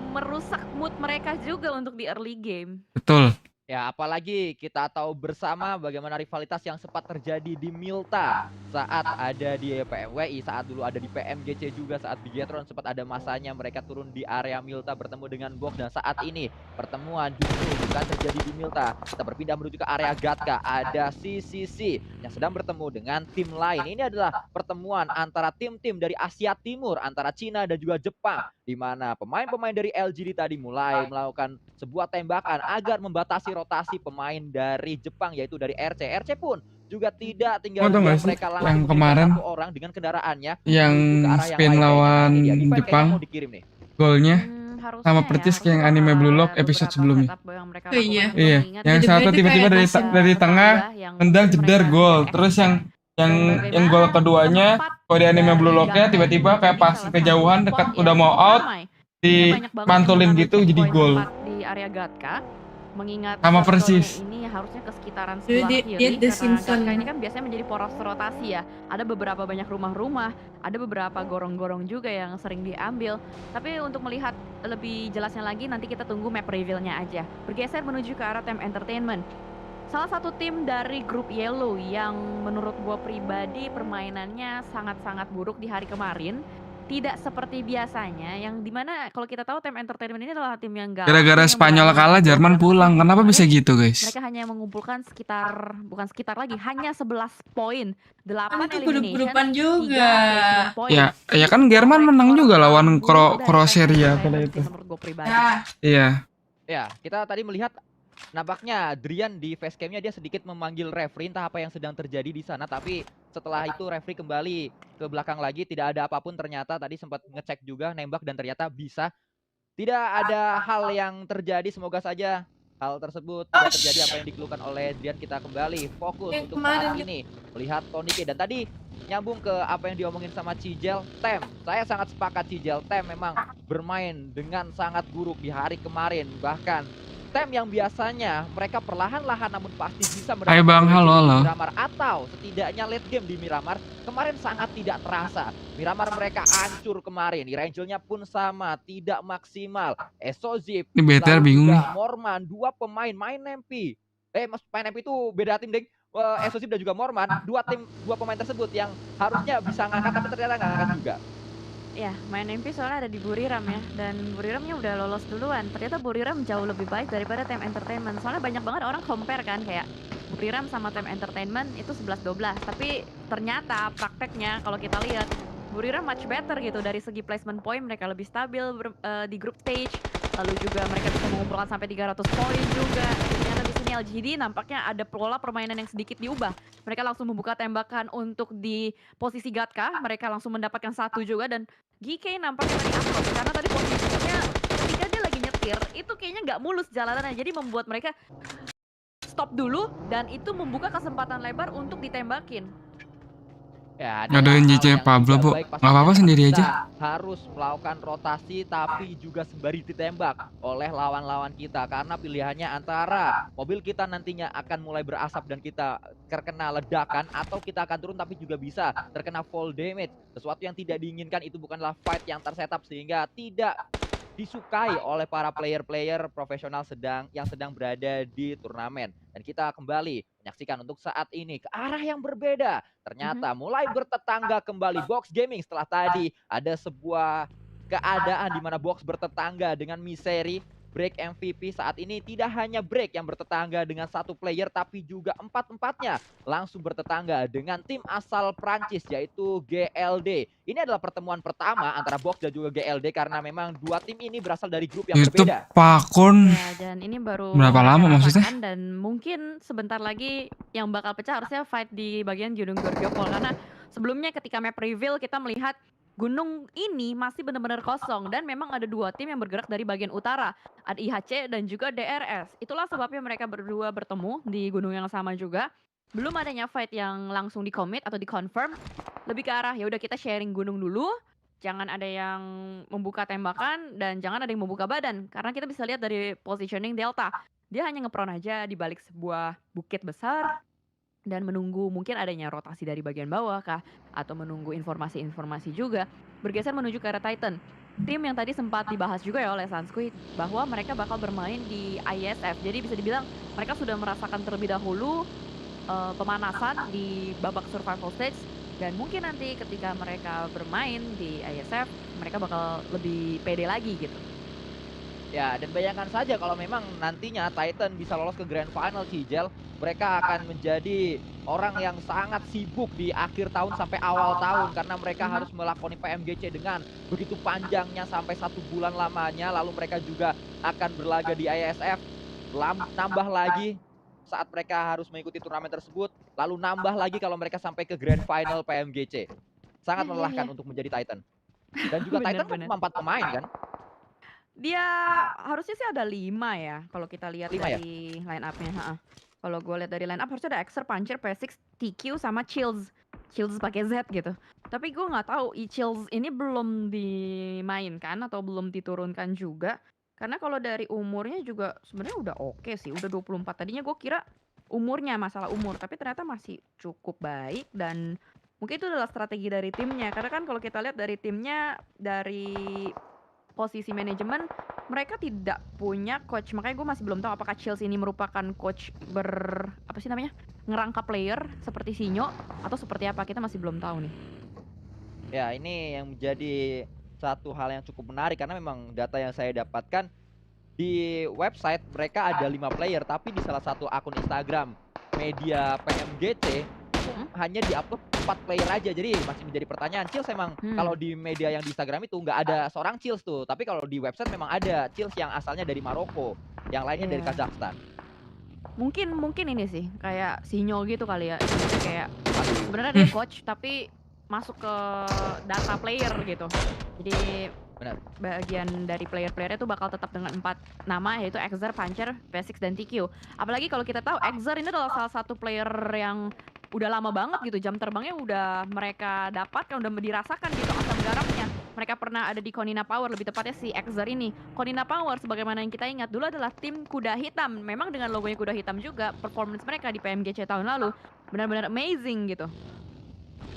merusak mood mereka juga untuk di early game. betul. Ya, apalagi kita tahu bersama bagaimana rivalitas yang sempat terjadi di Milta saat ada di PMWI, saat dulu ada di Pmgc juga, saat Bigetron sempat ada masanya mereka turun di area Milta bertemu dengan Box, dan saat ini pertemuan justru bukan terjadi di Milta. Kita berpindah menuju ke area Gatka, ada CCC yang sedang bertemu dengan tim lain. Ini adalah pertemuan antara tim-tim dari Asia Timur, antara Cina dan juga Jepang, di mana pemain-pemain dari LGD tadi mulai melakukan sebuah tembakan agar membatasi rotasi pemain dari Jepang, yaitu dari RC. RC pun juga tidak tinggal Tau diam, gak sih mereka langsung yang mengirimkan kemarin satu orang dengan kendaraannya yang menuju ke arah yang spin lain. lawan Kayaknya ini dia, Divan Jepang, kayaknya mau dikirim nih. golnya Harusnya sama ya, persis kayak yang harusnya anime bakal Blue ada Lock episode beberapa sebelumnya. setup yang mereka Oh iya. lakukan. Iya, Mengingat yang Jadi satu berarti tiba-tiba kayak dari tengah yang nendang mungkin jeder mereka gol, tidak terus expect. yang Dan gol bagaimana keduanya tempat kalau di anime Blue dari Lock-nya Gatka tiba-tiba ini kayak menjadi pas salah satu kejauhan spot dekat yang udah mau cukup out ramai. Ini banyak banget yang dimantulin mengambil gitu jadi poin gol. tempat di area Gatka. Mengingat Sama circle-nya persis. ini harusnya ke sekitaran Jadi sebelah dia kiri The karena Simpsons. Gatka ini kan biasanya menjadi poros rotasi ya. Ada beberapa banyak rumah-rumah, ada beberapa gorong-gorong juga yang sering diambil. Tapi untuk melihat lebih jelasnya lagi nanti kita tunggu map reveal-nya aja. Bergeser menuju ke arah Tem Entertainment. Salah satu tim dari grup Yellow yang menurut gua pribadi permainannya sangat-sangat buruk di hari kemarin. Tidak seperti biasanya, yang dimana kalau kita tahu Tem Entertainment ini adalah tim yang galak, Gara-gara tim yang Spanyol berani kalah, mengumpulkan Jerman pulang. poin. Kenapa bisa Kemarin gitu, guys? mereka hanya mengumpulkan bukan sekitar lagi, hanya 11 poin. 8 Kan itu elimination, grup-grupan 3 juga. placement poin. Ya kan Jerman menang juga lawan Unggul dari Tem Kroasia pada Entertainment itu. sih menurut gue pribadi. Ya, Iya. Ya, kita tadi melihat nampaknya Drian di facecamnya dia sedikit memanggil referee, entah apa yang sedang terjadi di sana, tapi setelah itu referee kembali ke belakang lagi, tidak ada apapun ternyata. Tadi sempat ngecek juga nembak dan ternyata bisa. Tidak ada hal yang terjadi, semoga saja hal tersebut tidak terjadi apa yang dikeluhkan oleh Drian. Kita kembali fokus untuk saat ini melihat Tony K. Dan tadi nyambung ke apa yang diomongin sama Cijel, Tem. Saya sangat sepakat Cijel, Tem memang bermain dengan sangat buruk di hari kemarin. Bahkan Tem yang biasanya mereka perlahan-lahan namun pasti bisa Hai Bang, mendapatkan halo poin di halo. Miramar atau setidaknya late game di Miramar kemarin sangat tidak terasa. Miramar mereka hancur kemarin, Rangelnya pun sama, tidak maksimal. Esozip, Ini BTR lalu bingung nih. juga Morman, dua pemain main MP. Main MP itu beda tim, deng. Esozip dan juga Morman, dua pemain tersebut yang harusnya bisa ngangkat tapi ternyata nggak ngangkat juga. Ya, main MP soalnya ada di Buriram ya, dan Buriramnya udah lolos duluan. Ternyata Buriram jauh lebih baik daripada Time Entertainment. Soalnya banyak banget orang compare kan, kayak Buriram sama Time Entertainment itu 11-12. Tapi ternyata prakteknya kalau kita lihat, Buriram much better gitu. Dari segi placement point mereka lebih stabil di group stage. Lalu juga mereka bisa mengumpulkan sampai 300 poin juga. Ternyata di sini LGD nampaknya ada pola permainan yang sedikit diubah. Mereka langsung membuka tembakan untuk di posisi Gatka. Mereka langsung mendapatkan satu juga, dan GK nampaknya tadi upload karena tadi posisinya ketika dia lagi nyetir itu kayaknya nggak mulus jalanannya, jadi membuat mereka stop dulu dan itu membuka kesempatan lebar untuk ditembakin. Ya, Ngadoin JC Pablo, Bu. Nggak apa-apa sendiri aja. Harus melakukan rotasi tapi juga sembari ditembak oleh lawan-lawan kita karena pilihannya antara mobil kita nantinya akan mulai berasap dan kita terkena ledakan atau kita akan turun tapi juga bisa terkena fall damage. Sesuatu yang tidak diinginkan, itu bukanlah fight yang tersetup sehingga tidak disukai oleh para player-player profesional yang sedang berada di turnamen. Dan kita kembali menyaksikan untuk saat ini ke arah yang berbeda. Ternyata mulai bertetangga kembali Box Gaming setelah tadi ada sebuah keadaan di mana Box bertetangga dengan Misery. Break MVP saat ini tidak hanya Break yang bertetangga dengan satu player, tapi juga empat-empatnya langsung bertetangga dengan tim asal Prancis yaitu GLD. Ini adalah pertemuan pertama antara Box dan juga GLD karena memang dua tim ini berasal dari grup yang Itu berbeda. Pakon Ya, dan ini baru berapa lama maksudnya? dan mungkin sebentar lagi yang bakal pecah harusnya fight di bagian Gunung Gorgiopol, karena sebelumnya ketika map reveal kita melihat gunung ini masih benar-benar kosong dan memang ada dua tim yang bergerak dari bagian utara, ada IHC dan juga DRS. Itulah sebabnya mereka berdua bertemu di gunung yang sama juga. Belum adanya fight yang langsung di commit atau di confirm, lebih ke arah ya udah kita sharing gunung dulu. Jangan ada yang membuka tembakan dan jangan ada yang membuka badan, karena kita bisa lihat dari positioning Delta. Dia hanya ngepron aja di balik sebuah bukit besar dan menunggu mungkin adanya rotasi dari bagian bawah kah, atau menunggu informasi-informasi juga bergeser menuju ke arah Titan. Tim yang tadi sempat dibahas juga ya oleh Sanskuit bahwa mereka bakal bermain di ISF. Jadi bisa dibilang mereka sudah merasakan terlebih dahulu pemanasan di babak survival stage, dan mungkin nanti ketika mereka bermain di ISF mereka bakal lebih pede lagi gitu. Ya, dan bayangkan saja kalau memang nantinya Titan bisa lolos ke Grand Final, Cijel, mereka akan menjadi orang yang sangat sibuk di akhir tahun sampai awal tahun karena mereka harus melakoni Pmgc dengan begitu panjangnya sampai 1 bulan lamanya, lalu mereka juga akan berlaga di ISF, nambah lagi saat mereka harus mengikuti turnamen tersebut, lalu nambah lagi kalau mereka sampai ke Grand Final Pmgc. Sangat melelahkan untuk menjadi Titan. Dan juga Titan kan cuma 4 pemain kan? Dia harusnya sih ada 5 ya kalau kita lihat dari line up-nya. Kalau gue lihat dari line up harusnya ada Exer, Puncher, P6, TQ sama Chills. Chills pakai Z gitu. Tapi gue nggak tahu Chills ini belum dimainkan atau belum diturunkan juga. Karena kalau dari umurnya juga sebenarnya udah oke sih, udah 24. Tadinya gue kira umurnya masalah umur, tapi ternyata masih cukup baik dan mungkin itu adalah strategi dari timnya. Karena kan kalau kita lihat dari timnya, dari posisi manajemen mereka tidak punya coach, makanya gue masih belum tahu apakah Chills ini merupakan coach ngerangkap player seperti Sinyo atau seperti apa, kita masih belum tahu nih. Ya, ini yang menjadi satu hal yang cukup menarik karena memang data yang saya dapatkan di website mereka ada 5 player, tapi di salah satu akun Instagram media PMGC hanya diupload 4 player aja. Jadi masih menjadi pertanyaan, Chills emang kalau di media yang di Instagram itu nggak ada seorang Chills tuh, tapi kalau di website memang ada Chills yang asalnya dari Maroko, yang lainnya dari Kazakhstan. Mungkin ini sih kayak sinyal gitu kali ya. Maksudnya kayak sebenarnya dia coach tapi masuk ke data player gitu. Jadi Benar. bagian dari player-playernya tuh bakal tetap dengan 4 nama yaitu Exer, Puncher, V6 dan TQ. Apalagi kalau kita tahu Exer ini adalah salah satu player yang udah lama banget gitu, jam terbangnya udah mereka dapatkan, udah dirasakan gitu asam garamnya. Mereka pernah ada di Konina Power, lebih tepatnya si Exer ini. Konina Power sebagaimana yang kita ingat dulu adalah tim kuda hitam. Memang dengan logonya kuda hitam juga, performance mereka di PMGC tahun lalu benar-benar amazing gitu.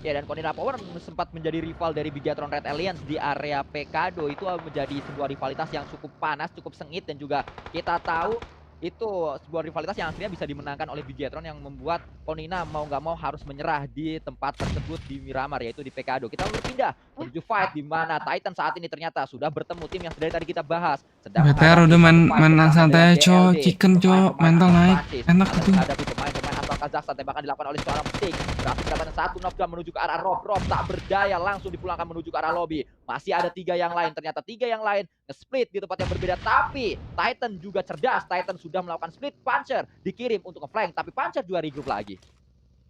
Ya, dan Konina Power sempat menjadi rival dari Bigetron Red Alliance di area Pekado. Itu menjadi sebuah rivalitas yang cukup panas, cukup sengit, dan juga kita tahu itu sebuah rivalitas yang akhirnya bisa dimenangkan oleh Bigetron yang membuat Konina mau nggak mau harus menyerah di tempat tersebut di Miramar, yaitu di Pekado. Kita berpindah menuju fight di mana Titan saat ini ternyata sudah bertemu tim yang dari tadi kita bahas. Sedang BTR udah main santai aja, GLD. chicken cok, mental naik, enak gitu. Menghadapi pemain-pemain asal Kazakhstan, tembakan dilakukan oleh seorang stick. Berhasil mendapatkan satu knockdown menuju ke arah Rob. Rob tak berdaya, langsung dipulangkan menuju ke arah lobby. Masih ada 3 yang lain, ternyata 3 yang lain nge-split di tempat yang berbeda. Tapi Titan juga cerdas, Titan sudah melakukan split. Puncher dikirim untuk nge-flank, tapi Puncher juga regroup lagi.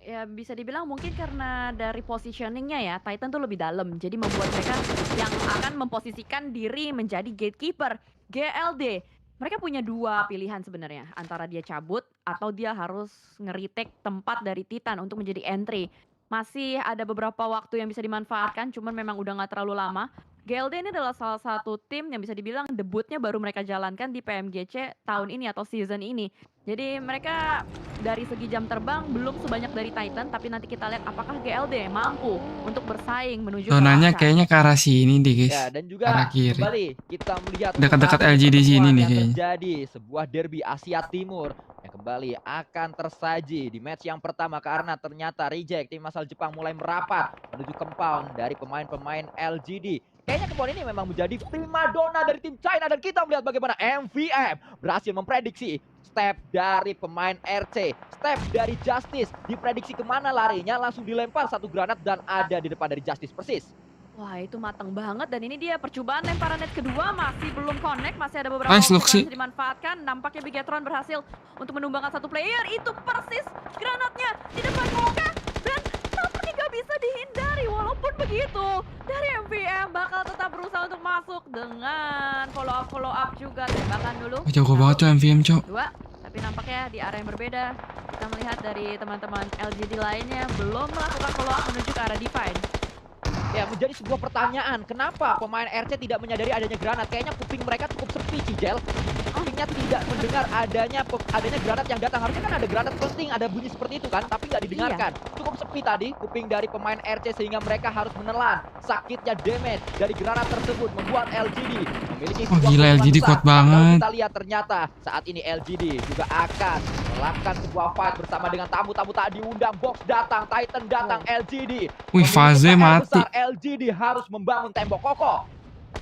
Ya bisa dibilang mungkin karena dari positioningnya ya, Titan tuh lebih dalam. Jadi membuat mereka yang akan memposisikan diri menjadi gatekeeper. GLD, mereka punya 2 pilihan sebenarnya. Antara dia cabut atau dia harus nge-retake tempat dari Titan untuk menjadi entry. Masih ada beberapa waktu yang bisa dimanfaatkan, cuman memang udah gak terlalu lama. GLD ini adalah salah satu tim yang bisa dibilang debutnya baru mereka jalankan di PMGC tahun ini atau season ini. Jadi mereka dari segi jam terbang belum sebanyak dari Titan, tapi nanti kita lihat apakah GLD mampu untuk bersaing menuju ke Zonanya Laksa. kayaknya ke arah sini deh guys. Ya, dan juga Arah kiri. kembali kita melihat Dekat-dekat satu LG di sini pertemuan nih yang kayaknya. terjadi, sebuah derby Asia Timur yang kembali akan tersaji di match yang pertama karena ternyata Reject tim asal Jepang mulai merapat menuju compound dari pemain-pemain LGD. Kayaknya kemarin ini memang menjadi primadona dari tim China, dan kita melihat bagaimana MVM berhasil memprediksi step dari pemain RC, step dari Justice, diprediksi kemana larinya, langsung dilempar satu granat dan ada di depan dari Justice persis. Wah itu matang banget, dan ini dia percobaan lemparan net kedua masih belum connect, masih ada beberapa Nice, opsi Luxi. yang bisa dimanfaatkan. Nampaknya Bigetron berhasil untuk menumbangkan satu player, itu persis granatnya di depan muka dan tampaknya gak bisa dihindari. Walaupun begitu, dari MVM bakal tetap berusaha untuk masuk dengan follow up juga. Tembakan dulu. Jago banget tuh MVM cok. 2, tapi nampaknya di area yang berbeda. Kita melihat dari teman-teman LGD lainnya belum melakukan follow up menuju ke arah Divine. Ya, menjadi sebuah pertanyaan, kenapa pemain RC tidak menyadari adanya granat? Kayaknya kuping mereka cukup sepi, Cijel. Kupingnya tidak mendengar adanya granat yang datang. Harusnya kan ada granat penting, ada bunyi seperti itu kan, tapi nggak didengarkan. Cukup sepi tadi kuping dari pemain RC sehingga mereka harus menelan sakitnya damage dari granat tersebut, membuat LGD memiliki Wah, sebuah gila, keuntungan LGD besar. kuat Kalau banget. kita lihat ternyata saat ini LGD juga akan melakukan sebuah fight bersama dengan tamu-tamu tak diundang. Box datang, Titan datang, LGD. Wih, memiliki Faze PR mati. besar. LGD harus membangun tembok kokoh.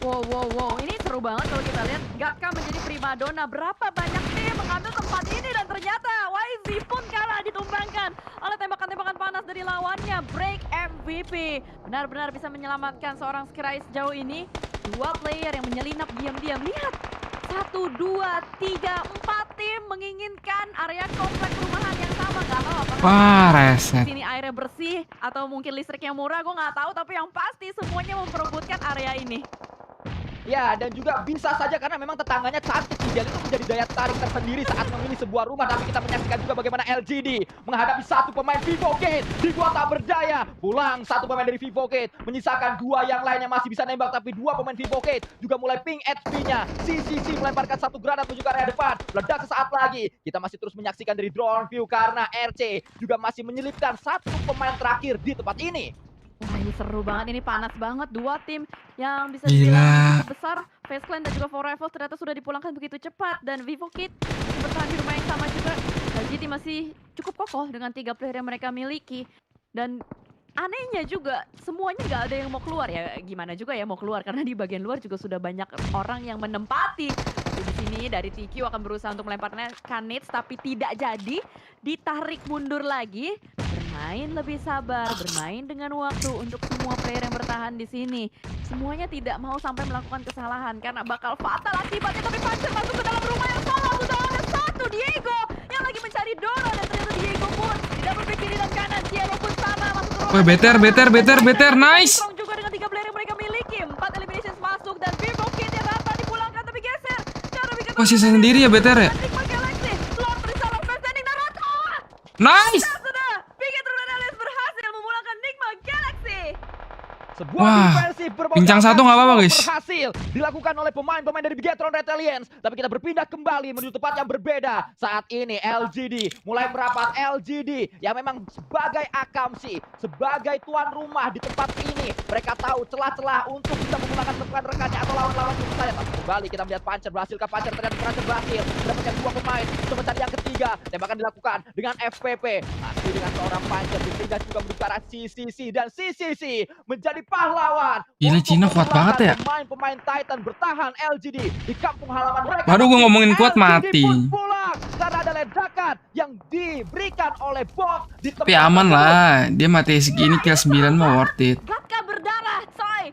Wow, ini seru banget kalau kita lihat Gatka menjadi primadona. Berapa banyak tim mengambil tempat ini dan ternyata YZ pun kalah ditumbangkan oleh tembakan-tembakan panas dari lawannya. Break MVP benar-benar bisa menyelamatkan seorang Skirai sejauh ini. 2 player yang menyelinap diam-diam. Lihat, 1, 2, 3, 4 tim menginginkan area komplek perumahan yang sama. Gak tahu apakah Wah, reset. sini airnya bersih atau mungkin listriknya murah, gue nggak tahu, tapi yang pasti semuanya memperebutkan area ini. Ya, dan juga bisa saja karena memang tetangganya cantik. Jadi itu menjadi daya tarik tersendiri saat memilih sebuah rumah. Tapi kita menyaksikan juga bagaimana LGD menghadapi satu pemain Vivo Gate. Di gua tak berdaya. Pulang satu pemain dari Vivo Gate. Menyisakan 2 yang lainnya masih bisa nembak. Tapi 2 pemain Vivo Gate juga mulai ping HP-nya. CCC melemparkan satu granat menuju ke area depan. Meledak sesaat lagi. Kita masih terus menyaksikan dari drone view karena RC juga masih menyelipkan satu pemain terakhir di tempat ini. Wah ini seru banget, ini panas banget. 2 tim yang bisa Gila. dibilang cukup besar. Face Clan dan juga Forever ternyata sudah dipulangkan begitu cepat. Dan Vivo Kid bertahan di rumah yang sama juga. LGD masih cukup kokoh dengan 3 player yang mereka miliki. Dan anehnya juga semuanya nggak ada yang mau keluar. Ya gimana juga ya mau keluar, karena di bagian luar juga sudah banyak orang yang menempati. Di sini dari TQ akan berusaha untuk melemparkan nades tapi tidak jadi. Ditarik mundur lagi. Bermain lebih sabar, bermain dengan waktu untuk semua player yang bertahan di sini. Semuanya tidak mau sampai melakukan kesalahan karena bakal fatal akibatnya. Tapi Puncher masuk ke dalam rumah yang salah. Sudah ada 1 Diego yang lagi mencari Dora dan ternyata Diego pun tidak berpikir kiri dan kanan. Cielo pun sama masuk ke ruang. Woi, beter, nice. Strong juga dengan 3 player yang mereka miliki. 4 eliminations masuk dan Vivo Kid yang dapat dipulangkan tapi geser. Cara Bigetron Oh, sisa sendiri ya beter ya. Enigma Galaxy. Lord bersama first standing Naruto. Nice. Sudah, Bigetron dan Alice berhasil memulangkan Enigma Galaxy. Sebuah Wah, defensif berbau pincang satu nggak apa-apa, guys. berhasil dilakukan oleh pemain-pemain dari Bigetron Red Alliance. Tapi kita berpindah kembali menuju tempat yang berbeda. Saat ini LGD mulai merapat. LGD yang memang sebagai akamsi, sebagai tuan rumah di tempat ini, mereka tahu celah-celah untuk bisa memulangkan rekan-rekannya atau lawan-lawan yang saya. Tapi kembali kita melihat Puncher berhasilkah Puncher, ternyata Puncher berhasil mendapatkan 2 pemain untuk mencari yang ketiga. Tembakan dilakukan dengan FPP. Masih dengan seorang Puncher dipindah juga menuju ke arah CCC dan CCC menjadi pahlawan. Gila, Cina kuat banget ya. Pemain-pemain Titan bertahan LGD di kampung halaman mereka. Baru gue ngomongin kuat LGD mati. pun pulang karena ada ledakan yang diberikan oleh bom di tempat Tapi aman tersebut. lah, dia mati segini kill 9 mah worth it. Gatka berdarah, coy.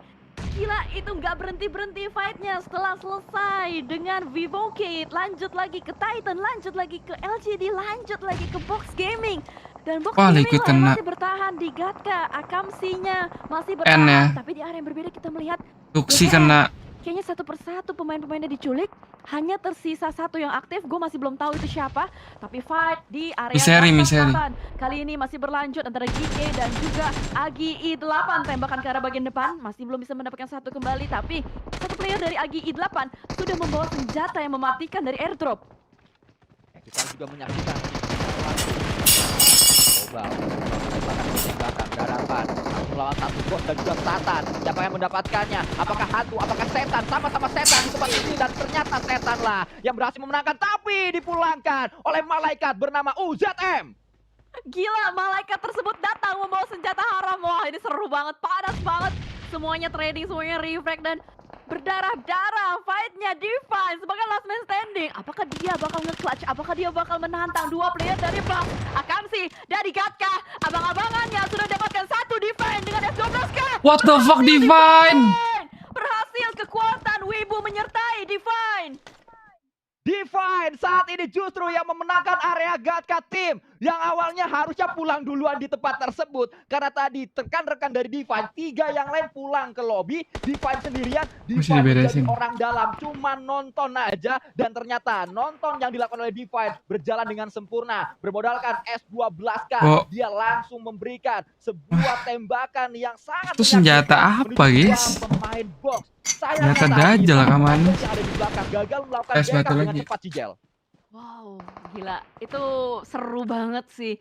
Gila, itu nggak berhenti-berhenti fightnya. Setelah selesai dengan Vivo Kid, lanjut lagi ke Titan, lanjut lagi ke LGD, lanjut lagi ke Box Gaming. Dan Box Wah, Gaming liquid lah yang kena. masih bertahan di Gatka. Akamsinya masih N bertahan. ya. Tapi di area yang berbeda kita melihat Tuksi kena. kayaknya satu persatu pemain-pemainnya diculik. Hanya tersisa satu yang aktif. Gue masih belum tahu itu siapa. Tapi fight di area Miseri. selatan kali ini masih berlanjut antara GK dan juga Agi I8. Tembakan ke arah bagian depan. Masih belum bisa mendapatkan satu kembali. Tapi satu player dari Agi I8 sudah membawa senjata yang mematikan dari airdrop. Kita juga menyaksikan tembakan daratan melawan satu bot dan juga Satan. Siapa yang mendapatkannya? Apakah hantu? Apakah setan? Sama-sama setan di tempat ini dan ternyata setan lah yang berhasil memenangkan tapi dipulangkan oleh malaikat bernama UZM. Gila, malaikat tersebut datang membawa senjata haram. Wah, ini seru banget, panas banget. Semuanya trading, semuanya refrag dan berdarah-darah. Fightnya Divine sebagai last man standing. Apakah dia bakal nge-clutch? Apakah dia bakal menantang 2 player dari Box? Akamsi dari Gatka. Abang-abangannya sudah dapatkan 1 Divine dengan F12K. What the fuck, Divine? Berhasil, kekuatan Wibu menyertai Divine. Divine saat ini justru yang memenangkan area Gatka Team yang awalnya harusnya pulang duluan di tempat tersebut karena tadi rekan-rekan dari Divine 3 yang lain pulang ke lobby, Divine sendirian. Divine menjadi orang dalam cuma nonton aja dan ternyata nonton yang dilakukan oleh Divine berjalan dengan sempurna. Bermodalkan S12K, dia langsung memberikan sebuah tembakan yang sangat itu senjata apa, guys? pemain Box. Senjata dajal rekaman. Gagal melakukan Satu backup dengan lagi. cepat Cijel. Wow, gila. Itu seru banget sih.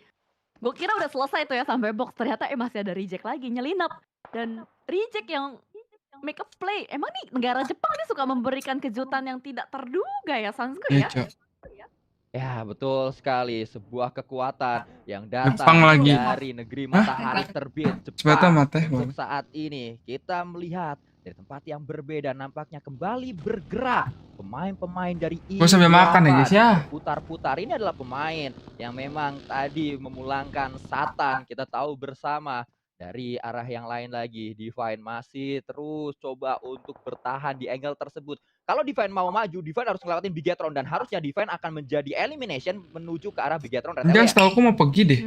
Gue kira udah selesai tuh ya sampai Box. Ternyata masih ada reject lagi, nyelinap. Dan reject yang make a play. Emang nih negara Jepang nih suka memberikan kejutan yang tidak terduga ya, Sansku ya? Ya, betul sekali. Sebuah kekuatan yang datang Jepang lagi. dari negeri matahari terbit Sepeda Jepang. mata, Untuk saat ini kita melihat dari tempat yang berbeda nampaknya kembali bergerak pemain-pemain dari Gue sambil makan ya guys ya. Putar-putar ini adalah pemain yang memang tadi memulangkan Satan. Kita tahu bersama dari arah yang lain lagi. Divine masih terus coba untuk bertahan di angle tersebut. Kalau Divine mau maju, Divine harus ngelewatin Bigetron dan harusnya Divine akan menjadi elimination menuju ke arah Bigetron. Enggak, setahu aku mau pergi deh.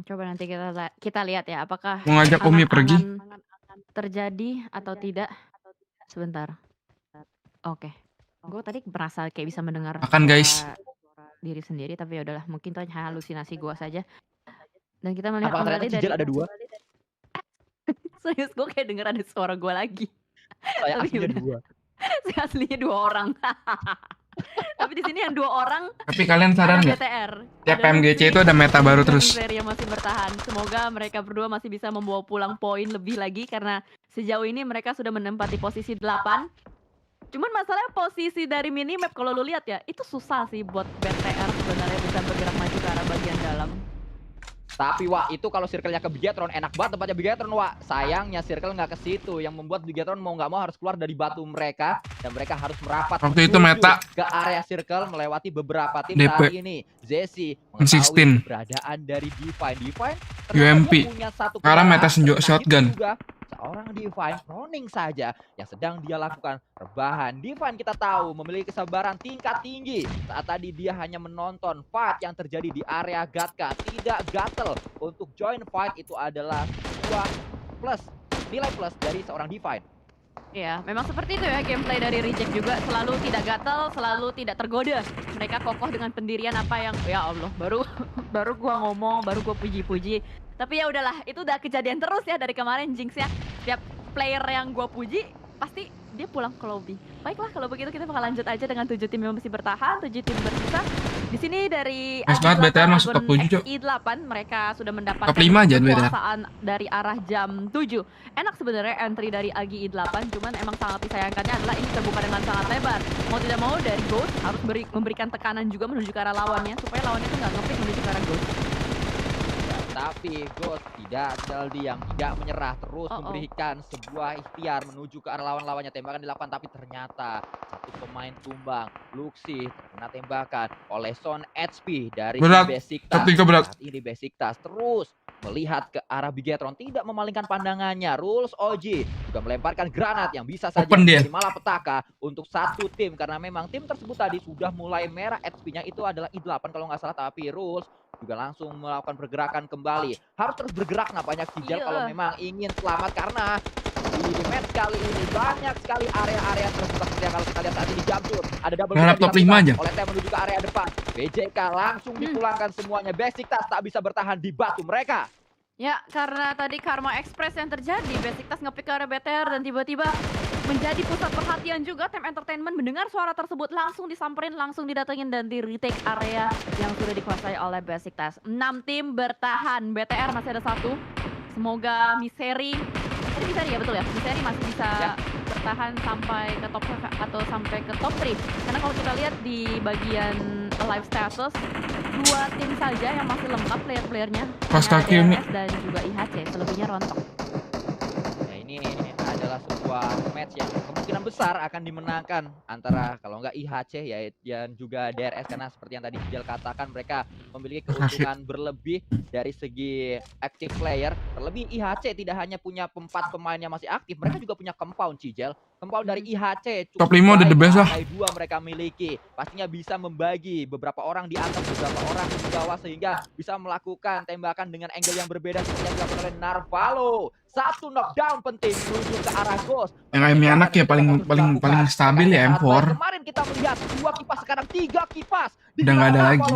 Coba nanti kita lihat ya apakah Mau ngajak Umi pergi. terjadi atau tidak. Sebentar. Oke. Gue tadi merasa kayak bisa mendengar Makan, guys. diri sendiri, tapi ya udahlah, mungkin itu hanya halusinasi gue saja. Dan kita melihat Apa ternyata kembali Cijel ada 2? Serius, gue kayak denger ada suara gue lagi. Saya Tapi aslinya udah. 2. Saya aslinya 2 orang. Tapi di sini yang 2 orang Tapi kalian sadar nggak? BTR. Tiap Pmgc itu ada meta baru terus. Yang masih bertahan. Semoga mereka berdua masih bisa membawa pulang poin lebih lagi karena sejauh ini mereka sudah menempati posisi 8. Cuman masalahnya posisi dari minimap kalau lu lihat ya, itu susah sih buat BTR sebenarnya bisa bergerak maju ke arah bagian dalam. Tapi Wak, itu kalau circle-nya ke Bigetron enak banget tempatnya Bigetron, Wak. Sayangnya circle nggak ke situ, yang membuat Bigetron mau nggak mau harus keluar dari batu mereka dan mereka harus merapat Waktu itu menuju meta ke area circle melewati beberapa tim DP. saat ini. Zesi 16. keberadaan dari Divine. Divine UMP. punya satu Sekarang meta kendaraan, nah, shotgun. itu juga seorang Divine Roning saja yang sedang dia lakukan rebahan. Divine kita tahu memiliki kesabaran tingkat tinggi. Saat tadi dia hanya menonton fight yang terjadi di area Gatka, tidak gatel untuk join fight, itu adalah sebuah plus, nilai plus dari seorang Divine. Ya, memang seperti itu ya gameplay dari Reject juga, selalu tidak gatel, selalu tidak tergoda. Mereka kokoh dengan pendirian apa yang ya Allah, baru gua ngomong, baru gua puji-puji. Tapi ya udahlah, itu udah kejadian terus ya dari kemarin Jinx ya. Setiap player yang gua puji pasti dia pulang ke lobby. Baiklah, kalau begitu kita bakal lanjut aja dengan 7 tim yang masih bertahan, 7 tim bersisa. Di sini dari Nice banget, BTR masuk top 7, Cok. I8 mereka sudah mendapatkan Top 5 aja, BTR. kekuasaan dari arah jam 7. Enak sebenarnya entry dari Agi I8, cuman emang sangat disayangkannya adalah ini terbuka dengan sangat lebar. Mau tidak mau dari Ghost harus memberikan tekanan juga menuju ke arah lawannya supaya lawannya itu nggak nge-pick menuju ke arah Ghost. Tapi Ghost tidak diam, tidak menyerah, terus memberikan sebuah ikhtiar menuju ke arah lawan-lawannya. Tembakan dilakukan tapi ternyata satu pemain tumbang, Luxi terkena tembakan oleh Son HP dari Basic Tas. Saat ini Basic Tas terus melihat ke arah Bigetron, tidak memalingkan pandangannya. Rules OG juga melemparkan granat yang bisa saja menjadi malapetaka untuk satu tim, karena memang tim tersebut tadi sudah mulai merah HP-nya, itu adalah I8 kalau nggak salah, tapi Rules juga langsung melakukan pergerakan kembali. Harus terus bergerak nampaknya Kijal kalau memang ingin selamat, karena di match kali ini banyak sekali area-area terbuka seperti yang kalau kita lihat saat ini. Jamsur ada double top 5 aja. oleh Tem menuju ke area depan. BJK langsung dipulangkan semuanya. Basic Tas tak bisa bertahan di batu mereka. Ya, karena tadi Karma Express yang terjadi, Basic Tas nge-pick ke arah BTR dan tiba-tiba menjadi pusat perhatian juga. Tem Entertainment mendengar suara tersebut, langsung disamperin, langsung didatengin dan di retake area yang sudah dikuasai oleh Basic Tas. 6 tim bertahan, BTR masih ada 1. Semoga Miseri, Miseri ya betul ya, Miseri masih bisa bertahan sampai ke top atau sampai ke top 3. Karena kalau kita lihat di bagian live status, 2 tim saja yang masih lengkap player-playernya, DRS dan juga IHC, selebihnya rontok. Ya, ini adalah sebuah match yang kemungkinan besar akan dimenangkan antara kalau nggak IHC ya dan juga DRS, karena seperti yang tadi Kijal katakan, mereka memiliki keuntungan berlebih dari segi active player. Terlebih IHC tidak hanya punya 4 pemain yang masih aktif, mereka juga punya compound Kijal. Compound dari IHC top 5 udah the best lah. 2 mereka miliki. Pastinya bisa membagi beberapa orang di atas, beberapa orang di bawah, sehingga bisa melakukan tembakan dengan angle yang berbeda seperti yang dilakukan oleh Narvalo. 1 knockdown penting menuju ke arah Ghost. Yang aimnya anak ya, paling stabil ya M4. Kemarin kita melihat 2 kipas, sekarang 3 kipas. Udah nggak ada lagi.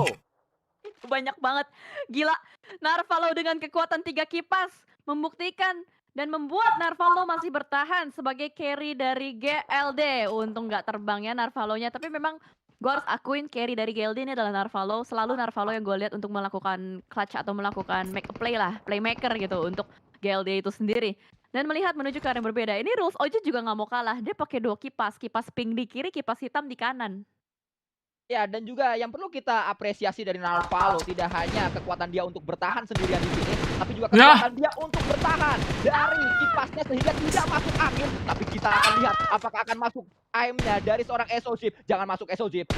Banyak banget. Gila. Narvalo dengan kekuatan 3 kipas membuktikan dan membuat Narvalo masih bertahan sebagai carry dari GLD. Untung nggak terbang ya Narvalonya, tapi memang gue harus akuin carry dari GLD ini adalah Narvalo. Selalu Narvalo yang gue lihat untuk melakukan clutch atau melakukan make a play lah, playmaker gitu untuk GLD itu sendiri. Dan melihat menuju ke arah yang berbeda, ini Rules Oji juga nggak mau kalah. Dia pakai 2 kipas, kipas pink di kiri, kipas hitam di kanan. Ya, dan juga yang perlu kita apresiasi dari Narvalo tidak hanya kekuatan dia untuk bertahan sendirian di sini, tapi juga kekuatan dia untuk bertahan dari kipasnya sehingga tidak masuk angin. Tapi kita akan lihat apakah akan masuk aimnya dari seorang Exojip. Jangan masuk Exojip.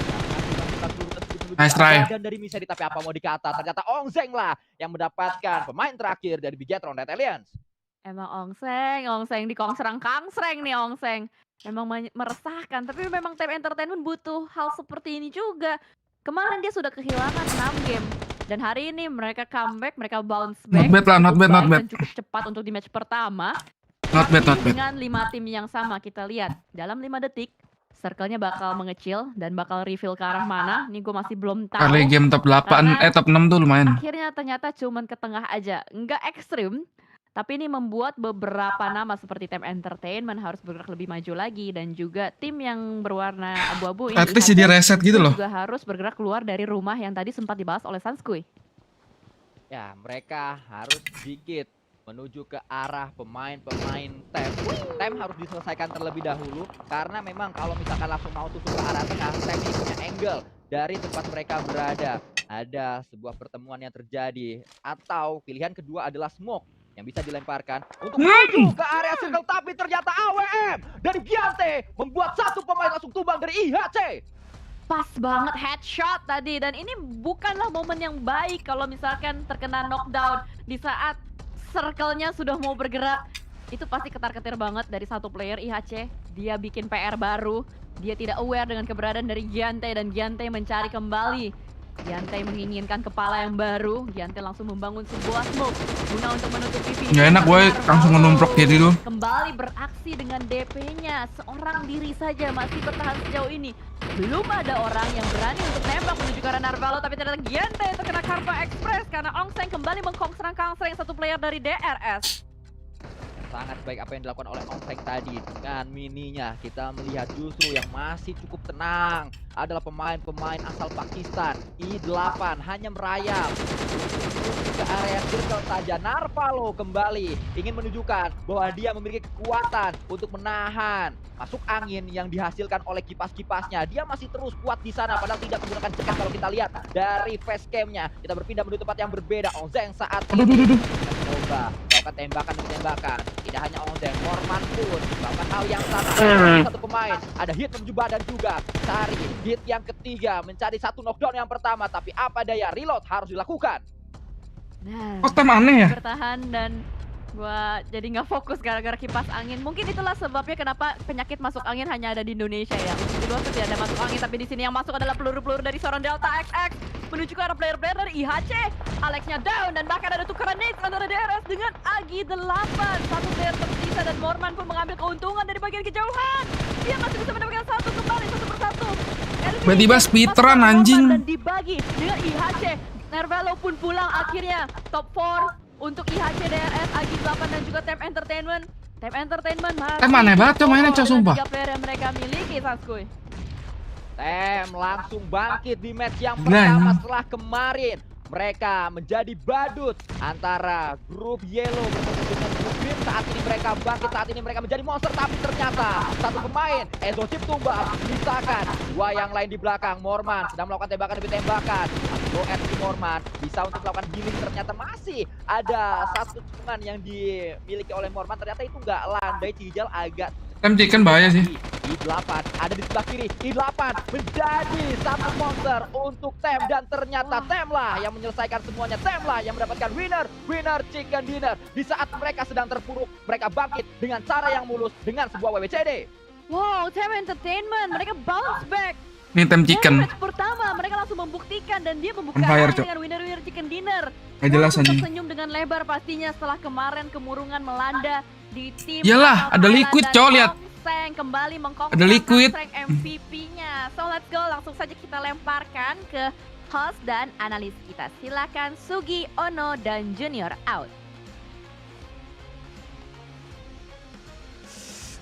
Nice try. Dan dari Miseri, tapi apa mau dikata, ternyata Ongzeng lah yang mendapatkan pemain terakhir dari Bigetron Red Alliance. Emang Ongseng di kangsreng nih Ongseng. Memang meresahkan, tapi memang Tem Entertainment butuh hal seperti ini juga. Kemarin dia sudah kehilangan 6 game. Dan hari ini mereka comeback, mereka bounce back. Not bad. Dan cukup cepat untuk di match pertama. Not bad. Dengan 5 tim yang sama, kita lihat dalam 5 detik circle-nya bakal mengecil dan bakal reveal ke arah mana. Ini gue masih belum tahu. Kali game top 8, top 6 tuh lumayan. Akhirnya ternyata cuman ke tengah aja. Nggak ekstrim, tapi ini membuat beberapa nama seperti Tem Entertainment harus bergerak lebih maju lagi. Dan juga tim yang berwarna abu-abu ini at least jadi reset gitu loh. juga harus bergerak keluar dari rumah yang tadi sempat dibahas oleh Sanskuy. Ya, mereka harus sedikit menuju ke arah pemain-pemain Tem. Tem harus diselesaikan terlebih dahulu, karena memang kalau misalkan langsung mau tusuk ke arah tengah, Tem ini punya angle dari tempat mereka berada. Ada sebuah pertemuan yang terjadi, atau pilihan kedua adalah smoke yang bisa dilemparkan untuk menuju ke area circle, tapi ternyata AWM dari Giante membuat 1 pemain langsung tumbang dari IHC. Pas banget headshot tadi, dan ini bukanlah momen yang baik kalau misalkan terkena knockdown di saat circle-nya sudah mau bergerak. itu pasti ketar-ketir banget dari satu player IHC. Dia bikin PR baru, dia tidak aware dengan keberadaan dari Giante dan Giante mencari kembali. Giante menginginkan kepala yang baru, Giante langsung membangun sebuah smoke guna untuk menutupi video. Nggak enak gue langsung ngenumprok jadi tuh. Kembali beraksi dengan DP-nya, seorang diri saja masih bertahan sejauh ini. Belum ada orang yang berani untuk nembak menuju ke arah Narvalo, tapi ternyata Giante terkena Karma Express karena Ongseng kembali mengkongsrang-kongsreng satu player dari DRS. Sangat baik apa yang dilakukan oleh Ongseng tadi dengan mininya. Kita melihat justru yang masih cukup tenang adalah pemain-pemain asal Pakistan. I8 hanya merayap ke area circle saja. Narvalo kembali ingin menunjukkan bahwa dia memiliki kekuatan untuk menahan masuk angin yang dihasilkan oleh kipas-kipasnya. Dia masih terus kuat di sana padahal tidak menggunakan cekat kalau kita lihat dari facecam-nya. Kita berpindah menuju tempat yang berbeda. Ongseng saat ini coba melakukan tembakan demi tembakan. Tidak hanya Ongseng, Norman pun melakukan hal yang sama. Satu pemain ada hit menuju badan juga. Cari hit yang ketiga, mencari satu knockdown yang pertama, tapi apa daya, reload harus dilakukan. Nah, Kok tem aneh ya? bertahan dan gua jadi nggak fokus gara-gara kipas angin. Mungkin itulah sebabnya kenapa penyakit masuk angin hanya ada di Indonesia ya. Di luar tuh tidak ada masuk angin, tapi di sini yang masuk adalah peluru-peluru dari seorang Delta XX menuju ke arah player-player dari IHC. Alexnya down dan bahkan ada tukeran nades antara DRS dengan Agi 8. Satu player tersisa dan Morman pun mengambil keuntungan dari bagian kejauhan. Dia masih bisa mendapatkan satu kembali satu persatu. Tiba-tiba speedrun anjing. Dan dibagi dengan IHC. Narvalo pun pulang akhirnya. Top 4 untuk IHC, DRS, Agi 8 dan juga Tem Entertainment. Tem Entertainment Tem aneh banget tuh mainnya, Cok, sumpah. 3 player yang mereka miliki, Sanskuy. Tem langsung bangkit di match yang pertama setelah kemarin mereka menjadi badut antara grup Yellow bertemu dengan grup Green. Saat ini mereka bangkit, saat ini mereka menjadi monster, tapi ternyata satu pemain Ezo Chip tumbang, misalkan dua yang lain di belakang. Morman sedang melakukan tembakan demi tembakan. Go RC Morman bisa untuk melakukan healing, ternyata masih ada satu cekungan yang dimiliki oleh Morman, ternyata itu nggak landai. Cijal agak Tem chicken bahaya sih. I8 ada di sebelah kiri. I8 menjadi satu monster untuk Tem dan ternyata Tem lah yang menyelesaikan semuanya. Tem lah yang mendapatkan winner chicken dinner. Di saat mereka sedang terpuruk, mereka bangkit dengan cara yang mulus dengan sebuah WWCD. Wow, Tem Entertainment, mereka bounce back. Ini Tem chicken. Match pertama mereka langsung membuktikan dan dia membuka Fire, dengan winner chicken dinner. Gak jelas Langsung anjing. tersenyum dengan lebar pastinya setelah kemarin kemurungan melanda di tim. Iyalah, ada liquid, Cok, lihat. Ongseng kembali mengkongsi Ada liquid. MVP-nya. So let's go, langsung saja kita lemparkan ke host dan analis kita. Silakan Sugi, Ono, dan Junior out.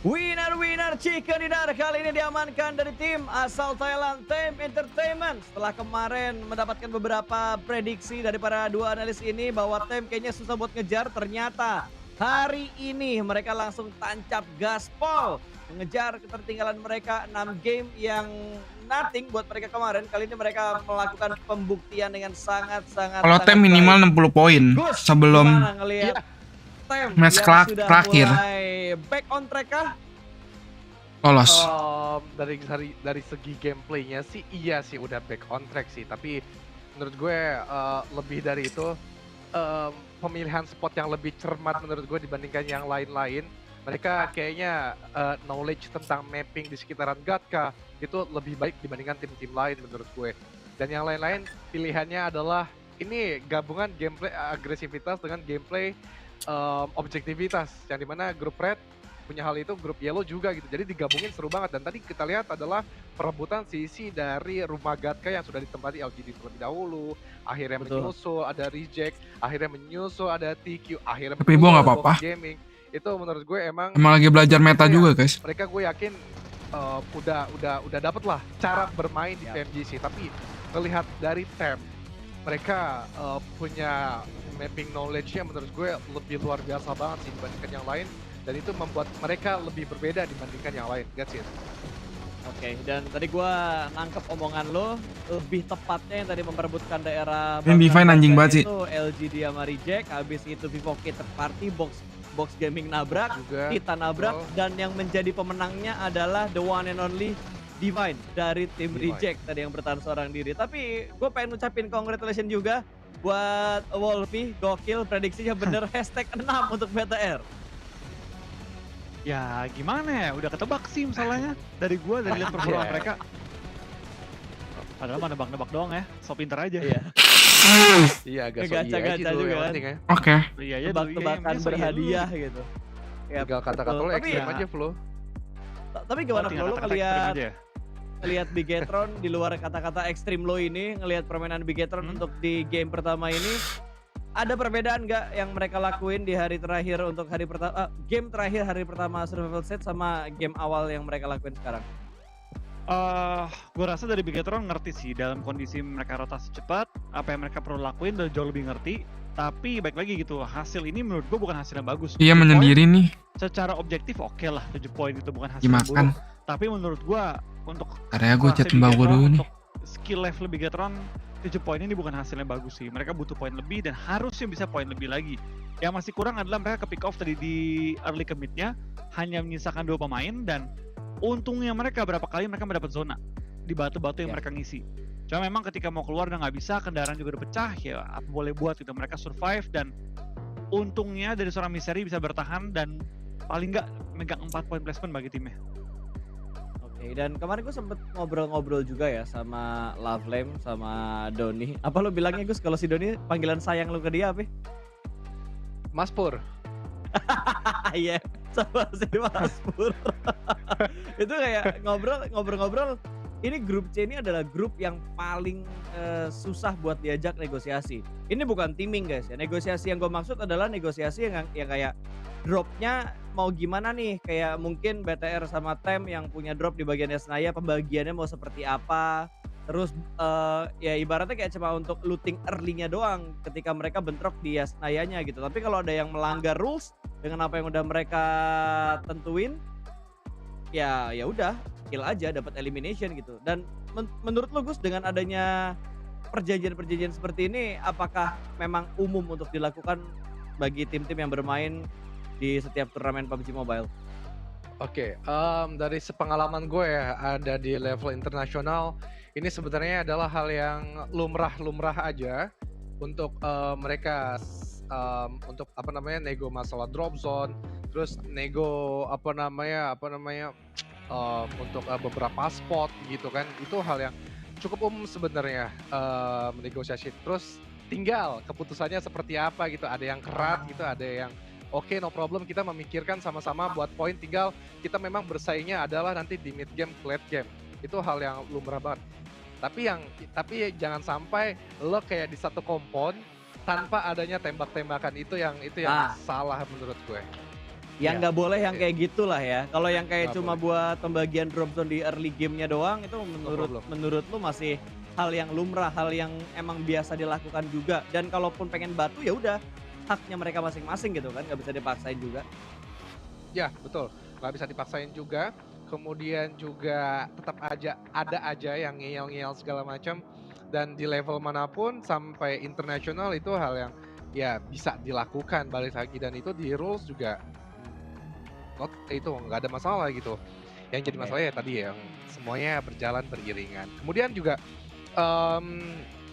Winner chicken dinner kali ini diamankan dari tim asal Thailand, Tem Entertainment. Setelah kemarin mendapatkan beberapa prediksi dari para dua analis ini bahwa Tem kayaknya susah buat ngejar, ternyata hari ini mereka langsung tancap gaspol mengejar ketertinggalan mereka 6 game yang nothing buat mereka kemarin. Kali ini mereka melakukan pembuktian dengan sangat-sangat. Kalau Tem minimal 60 poin sebelum Tem match yang terakhir. sudah mulai back on track kah? Lolos. Dari segi gameplaynya sih iya sih udah back on track sih, tapi menurut gue lebih dari itu pemilihan spot yang lebih cermat menurut gue dibandingkan yang lain-lain. Mereka kayaknya knowledge tentang mapping di sekitaran Gatka itu lebih baik dibandingkan tim-tim lain menurut gue. Dan yang lain-lain pilihannya adalah ini gabungan gameplay agresivitas dengan gameplay objektivitas, yang dimana grup Red punya hal itu, grup Yellow juga gitu. Jadi digabungin seru banget. Dan tadi kita lihat adalah perebutan sisi dari rumah Gatka yang sudah ditempati LGD terlebih dahulu. Akhirnya menyusul ada Reject, akhirnya menyusul ada TQ, akhirnya tapi Bo nggak apa-apa. Gaming. Itu menurut gue emang lagi belajar meta juga guys. Mereka gue yakin udah dapet lah cara bermain di Pmgc. Tapi melihat dari Tem, mereka punya mapping knowledge-nya menurut gue lebih luar biasa banget sih dibandingkan yang lain. Dan itu membuat mereka lebih berbeda dibandingkan yang lain. That's it. Oke, dan tadi gua nangkep omongan lo, lebih tepatnya yang tadi memperebutkan daerah Yang Divine anjing banget sih. itu LGD sama Reject, habis itu Vivo Third Party, Box Gaming nabrak, Juga, kita nabrak, dan yang menjadi pemenangnya adalah the one and only Divine dari tim Reject tadi yang bertahan seorang diri. Tapi gue pengen ngucapin congratulations juga buat Wolfie, gokil, prediksinya bener, #6 untuk BTR. Ya gimana ya, udah ketebak sih masalahnya dari lihat performa mereka. Padahal mah nebak-nebak doang ya, so pinter aja. Iya, agak so Ngegaca-gaca iya aja dulu juga yang kan. penting ya. Oke. Iya ya, Tebak-tebakan berhadiah gitu. Ya, Tinggal kata-kata betul. lo Tapi ekstrim ya- aja, Flo. Tapi gimana tinggal Flo, lu kata-kata ekstrim ngelihat aja ya? Bigetron di luar kata-kata ekstrim lo ini, ngelihat permainan Bigetron untuk di game pertama ini, ada perbedaan nggak yang mereka lakuin di hari terakhir untuk hari pertama, game terakhir hari pertama survival set sama game awal yang mereka lakuin sekarang? Gue rasa dari Bigetron ngerti sih dalam kondisi mereka rotasi cepat, apa yang mereka perlu lakuin udah jauh lebih ngerti. Tapi baik lagi gitu, hasil ini menurut gue bukan hasil yang bagus. Iya 7 poin, menyendiri nih. secara objektif oke lah 7 poin itu bukan hasil yang Dimakan. buruk. Tapi menurut gue untuk Karena gue kelasnya chat mbak gue Bigetron, dulu nih. untuk skill level Bigetron 7 poin ini bukan hasil yang bagus sih. Mereka butuh poin lebih dan harusnya bisa poin lebih lagi. Yang masih kurang adalah mereka ke pick off tadi di early commit-nya hanya menyisakan 2 pemain dan untungnya mereka berapa kali mereka mendapat zona di batu-batu yang mereka ngisi. Cuma memang ketika mau keluar udah nggak bisa, kendaraan juga udah pecah, ya apa boleh buat gitu. Mereka survive dan untungnya dari seorang Misery bisa bertahan dan paling nggak megang 4 poin placement bagi timnya. Oke, dan kemarin gue sempet ngobrol-ngobrol juga ya sama Lovelame sama Doni. Apa lo bilangnya Gus kalau si Doni panggilan sayang lo ke dia apa? Mas Pur. Iya, sama si Mas Pur. Itu kayak ngobrol-ngobrol. Ini grup C ini adalah grup yang paling susah buat diajak negosiasi. Ini bukan teaming guys ya. Negosiasi yang gue maksud adalah negosiasi yang kayak dropnya mau gimana nih. Kayak mungkin BTR sama Tem yang punya drop di bagian Yasnaya, pembagiannya mau seperti apa. Terus ya ibaratnya kayak cuma untuk looting early-nya doang ketika mereka bentrok di Yasnayanya gitu. Tapi kalau ada yang melanggar rules dengan apa yang udah mereka tentuin, ya udah kill aja, dapat elimination gitu. Dan menurut lo Gus, dengan adanya perjanjian-perjanjian seperti ini, apakah memang umum untuk dilakukan bagi tim-tim yang bermain di setiap turnamen PUBG Mobile? Oke, dari sepengalaman gue ya, ada di level internasional, ini sebenarnya adalah hal yang lumrah-lumrah aja untuk mereka untuk nego masalah drop zone, terus nego untuk beberapa spot gitu kan. Itu hal yang cukup umum sebenarnya negosiasi. Terus tinggal keputusannya seperti apa gitu. Ada yang kerat gitu, ada yang oke, no problem, kita memikirkan sama-sama buat poin. Tinggal kita memang bersaingnya adalah nanti di mid game, late game. Itu hal yang lumrah banget. Tapi jangan sampai lo kayak di satu kompon tanpa adanya tembak-tembakan. Itu yang salah menurut gue. Yang nggak boleh yang kayak gitulah ya. Kalau yang kayak Nggak cuma buat pembagian drop zone di early game-nya doang, itu menurut lu masih hal yang lumrah, hal yang emang biasa dilakukan juga. Dan kalaupun pengen batu ya udah, haknya mereka masing-masing gitu kan, nggak bisa dipaksain juga. Ya betul, nggak bisa dipaksain juga. Kemudian juga tetap ada aja yang ngeyel-ngeyel segala macam. Dan di level manapun sampai internasional itu hal yang ya bisa dilakukan balik lagi, dan itu di rules juga itu nggak ada masalah gitu. Yang jadi masalah ya tadi yang semuanya berjalan beriringan. Kemudian juga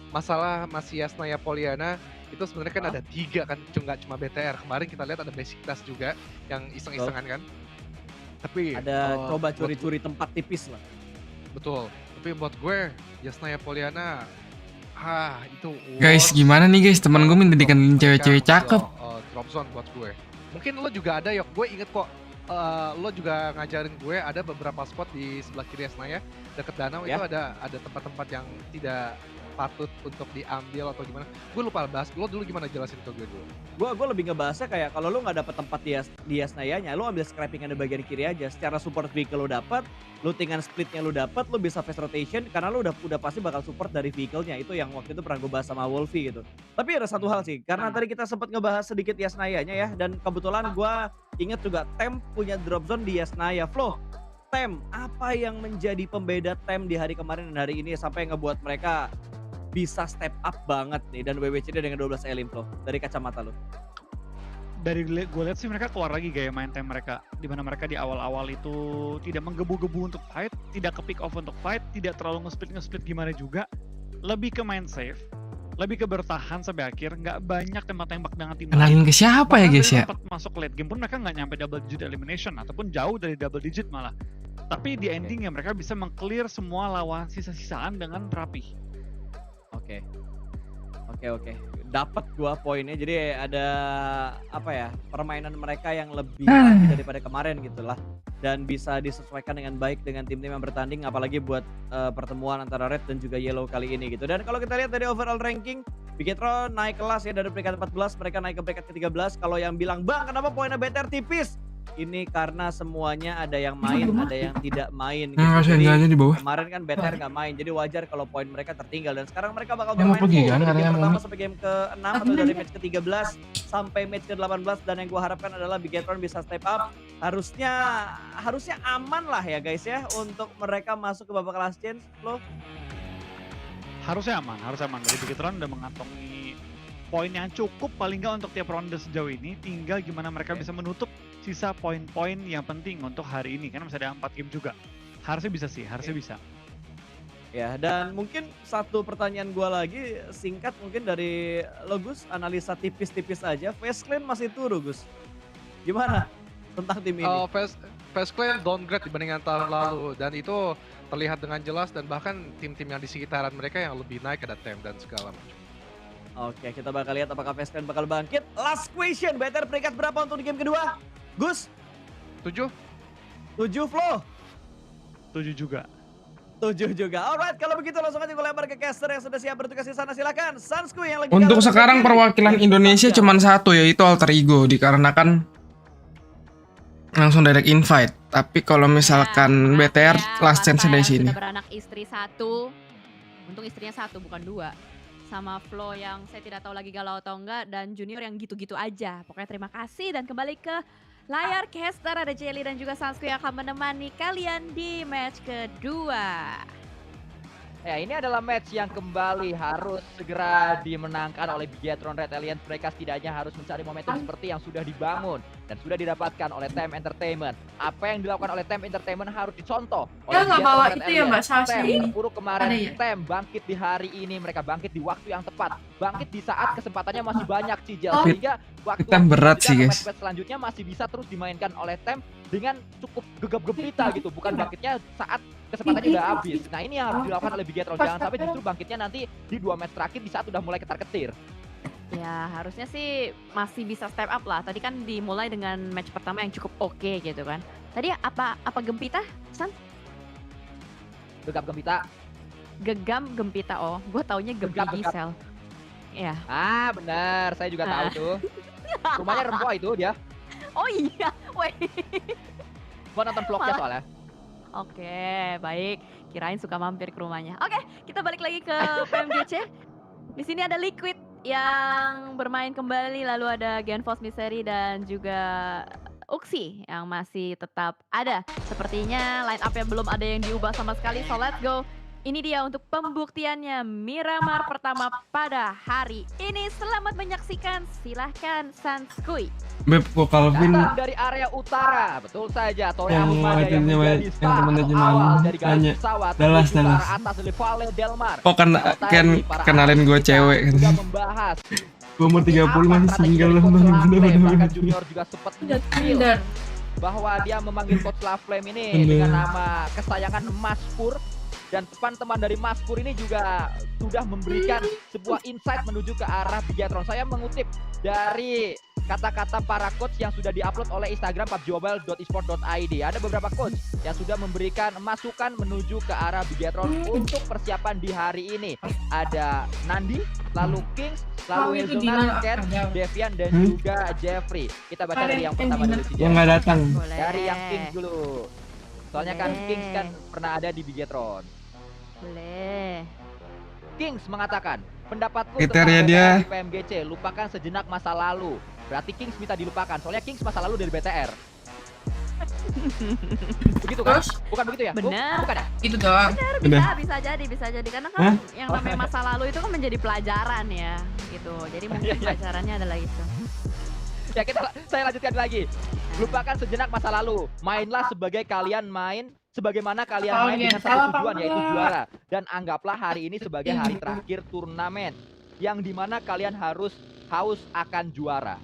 masalah masih Yasnaya Poliana itu sebenarnya kan ada 3 kan, nggak cuma BTR. Kemarin kita lihat ada Basic Class juga yang iseng-isengan kan. Tapi ada coba curi-curi tempat tipis lah. Betul. Tapi buat gue Yasnaya Poliana itu Guys, gimana nih guys? Teman gue minta dikenalin cewek-cewek cakep. Drop zone buat gue. Mungkin lo juga ada, Yok. Gue inget kok. Lo juga ngajarin gue ada beberapa spot di sebelah kiri Yasnaya deket danau. Itu ada tempat-tempat yang tidak patut untuk diambil atau gimana. Gue lupa bahas. Lo dulu gimana jelasin ke gue dulu? Gue lebih ngebahasnya kayak kalau lo nggak dapet tempat di Yasnayanya, lo ambil scrapping di bagian kiri aja. Secara support vehicle lo dapet, lootingan splitnya lo dapet, lo bisa fast rotation karena lo udah pasti bakal support dari vehicle-nya. Itu yang waktu itu pernah gue bahas sama Wolfie gitu. Tapi ada satu hal sih, karena tadi kita sempat ngebahas sedikit Yasnayanya ya, dan kebetulan gue inget juga Tem punya drop zone di Yasnaya. Flo, Tem, apa yang menjadi pembeda Tem di hari kemarin dan hari ini sampai ngebuat mereka bisa step up banget nih dan WWCD dengan 12 elim Flo dari kacamata lo? Dari gue lihat sih mereka keluar lagi gaya main time mereka, di mana mereka di awal-awal itu tidak menggebu-gebu untuk fight, tidak ke pick off untuk fight, tidak terlalu nge-split gimana juga, lebih ke main safe, lebih ke bertahan sampai akhir, nggak banyak tembak-tembak dengan tim Kenalin ke siapa ya Bahkan guys dari ya? tempat masuk late game pun mereka nggak nyampe double digit elimination ataupun jauh dari double digit malah. Tapi di endingnya mereka bisa meng-clear semua lawan sisa-sisaan dengan rapi. Oke. Oke. Dapat gua poinnya. Jadi ada apa ya? Permainan mereka yang lebih rapi daripada kemarin gitulah. Dan bisa disesuaikan dengan baik dengan tim-tim yang bertanding apalagi buat pertemuan antara Red dan juga Yellow kali ini gitu. Dan kalau kita lihat dari overall ranking, Bigetron naik kelas ya dari peringkat 14 mereka naik ke peringkat ke-13. Kalau yang bilang, "Bang, kenapa poinnya BTR tipis?" Ini karena semuanya ada yang main, ada yang tidak main gitu. Jadi Enggaknya di bawah. kemarin kan BTR nggak main, jadi wajar kalau poin mereka tertinggal. Dan sekarang mereka bakal Yang mau bermain pergi full kan, dari katanya game mau pertama nih. sampai game ke-6 atau dari match ke-13 sampai match ke-18. Dan yang gue harapkan adalah Bigetron bisa step up. Harusnya aman lah ya guys ya untuk mereka masuk ke babak last chance loh. Harusnya aman. Dari Bigetron udah mengantongi poin yang cukup paling nggak untuk tiap ronde sejauh ini. Tinggal gimana mereka bisa menutup sisa poin-poin yang penting untuk hari ini. Karena masih ada 4 game juga. Harusnya bisa sih, bisa. Ya, dan mungkin satu pertanyaan gue lagi singkat mungkin dari lo Gus, analisa tipis-tipis aja. Face Clan masih turun Gus. Gimana tentang tim ini? Fast Clan downgrade dibandingkan tahun lalu dan itu terlihat dengan jelas dan bahkan tim-tim yang di sekitaran mereka yang lebih naik ada tem dan segala macam. Oke, kita bakal lihat apakah Face Clan bakal bangkit. Last question, BTR peringkat berapa untuk di game kedua? Gus? 7? 7 Flo? 7 juga. 7 juga. Alright, kalau begitu langsung aja gue lempar ke caster yang sudah siap bertugas di sana. Silakan, Sansku yang lagi. Untuk kalah sekarang sendiri. perwakilan Indonesia cuma satu, yaitu Alter Ego, dikarenakan langsung direct invite. Tapi kalau misalkan BTR last chance dari sini. Sudah beranak istri 1. Untung istrinya 1 bukan 2. Sama Flo yang saya tidak tahu lagi galau atau enggak, dan Junior yang gitu-gitu aja. Pokoknya terima kasih dan kembali ke layar caster, ada Jelly dan juga Sansku yang akan menemani kalian di match kedua. Ya, ini adalah match yang kembali harus segera dimenangkan oleh Bigetron Red Alliance. Mereka setidaknya harus mencari momentum seperti yang sudah dibangun dan sudah didapatkan oleh Tem Entertainment. Apa yang dilakukan oleh Tem Entertainment harus dicontoh oleh nggak bawa Red itu ya Mbak Sasi Tem ini. terpuruk kemarin, Ada ya? Tem bangkit di hari ini. Mereka bangkit di waktu yang tepat. Bangkit di saat kesempatannya masih banyak, Cijel. Oh. Sehingga waktu Tem berat sih, guys. match selanjutnya masih bisa terus dimainkan oleh Tem dengan cukup gegap gempita gitu. Bukan bangkitnya saat kesempatannya udah habis. Nah, ini yang harus dilakukan oleh Bigetron. Jangan sampai justru bangkitnya nanti di 2 match terakhir di saat udah mulai ketar-ketir. Ya harusnya sih masih bisa step up lah. Tadi kan dimulai dengan match pertama yang cukup oke gitu kan. Tadi apa gempita, San? Gegap gempita. Gegam gempita, oh gue taunya gempi Gegap. gisel. Ya. Ah, benar. Saya juga tahu tuh. Rumahnya Rempoa itu dia. Oh iya, woi. Gua nonton vlognya soalnya. Oke, baik. Kirain suka mampir ke rumahnya. Oke, kita balik lagi ke Pmgc. Di sini ada Liquid yang bermain kembali, lalu ada Genfos Misery dan juga Uxi yang masih tetap ada. Sepertinya line up-nya belum ada yang diubah sama sekali, so let's go. Ini dia untuk pembuktiannya Miramar pertama pada hari ini. Selamat menyaksikan, silahkan Sanskui. Beb, kok Calvin Datang dari area utara, betul saja. Toya Yang Ahmad yang akhirnya menjadi yang star temennya atau Jemaah awal dari garis tanya, pesawat Dallas, menuju ke Dallas. arah atas dari Valle Del Mar. kok kan kenalin gue cewek kan. Sudah membahas Gue umur 30 masih strategi single dari loh. Coach Laflame. Bener-bener. Bahkan Junior juga sempat menyindir Tinder. bahwa dia memanggil Coach Laflame ini Bener. dengan nama kesayangan Mas Pur. Dan teman-teman dari Mas Pur ini juga sudah memberikan sebuah insight menuju ke arah Bigetron. Saya mengutip dari kata-kata para coach yang sudah diupload oleh Instagram pubgmobile.esport.id. Ada beberapa coach yang sudah memberikan masukan menuju ke arah Bigetron untuk persiapan di hari ini. Ada Nandi, lalu Kings, lalu itu Hazelnut, Dinan Ken, akan jawab. Devian, dan juga Jeffrey. Kita baca dari yang pertama dulu sih. Gue nggak datang. Boleh. Dari yang Kings dulu. Soalnya kan Boleh. Kings kan pernah ada di Bigetron. Boleh. Kings mengatakan, pendapatku Kriteria tentang dia. BTR di PMGC, lupakan sejenak masa lalu. Berarti Kings minta dilupakan, soalnya Kings masa lalu dari BTR. Begitu kan? Terus? Bukan begitu ya? Benar. Bukan ya? Gitu doang. Bisa jadi karena kan yang namanya masa lalu itu kan menjadi pelajaran ya gitu. Jadi mungkin pelajarannya adalah itu. Ya saya lanjutkan lagi. Lupakan sejenak masa lalu. Mainlah sebagai kalian main, sebagaimana kalian main dengan satu tujuan yaitu juara. Dan anggaplah hari ini sebagai hari terakhir turnamen. yang dimana kalian harus haus akan juara.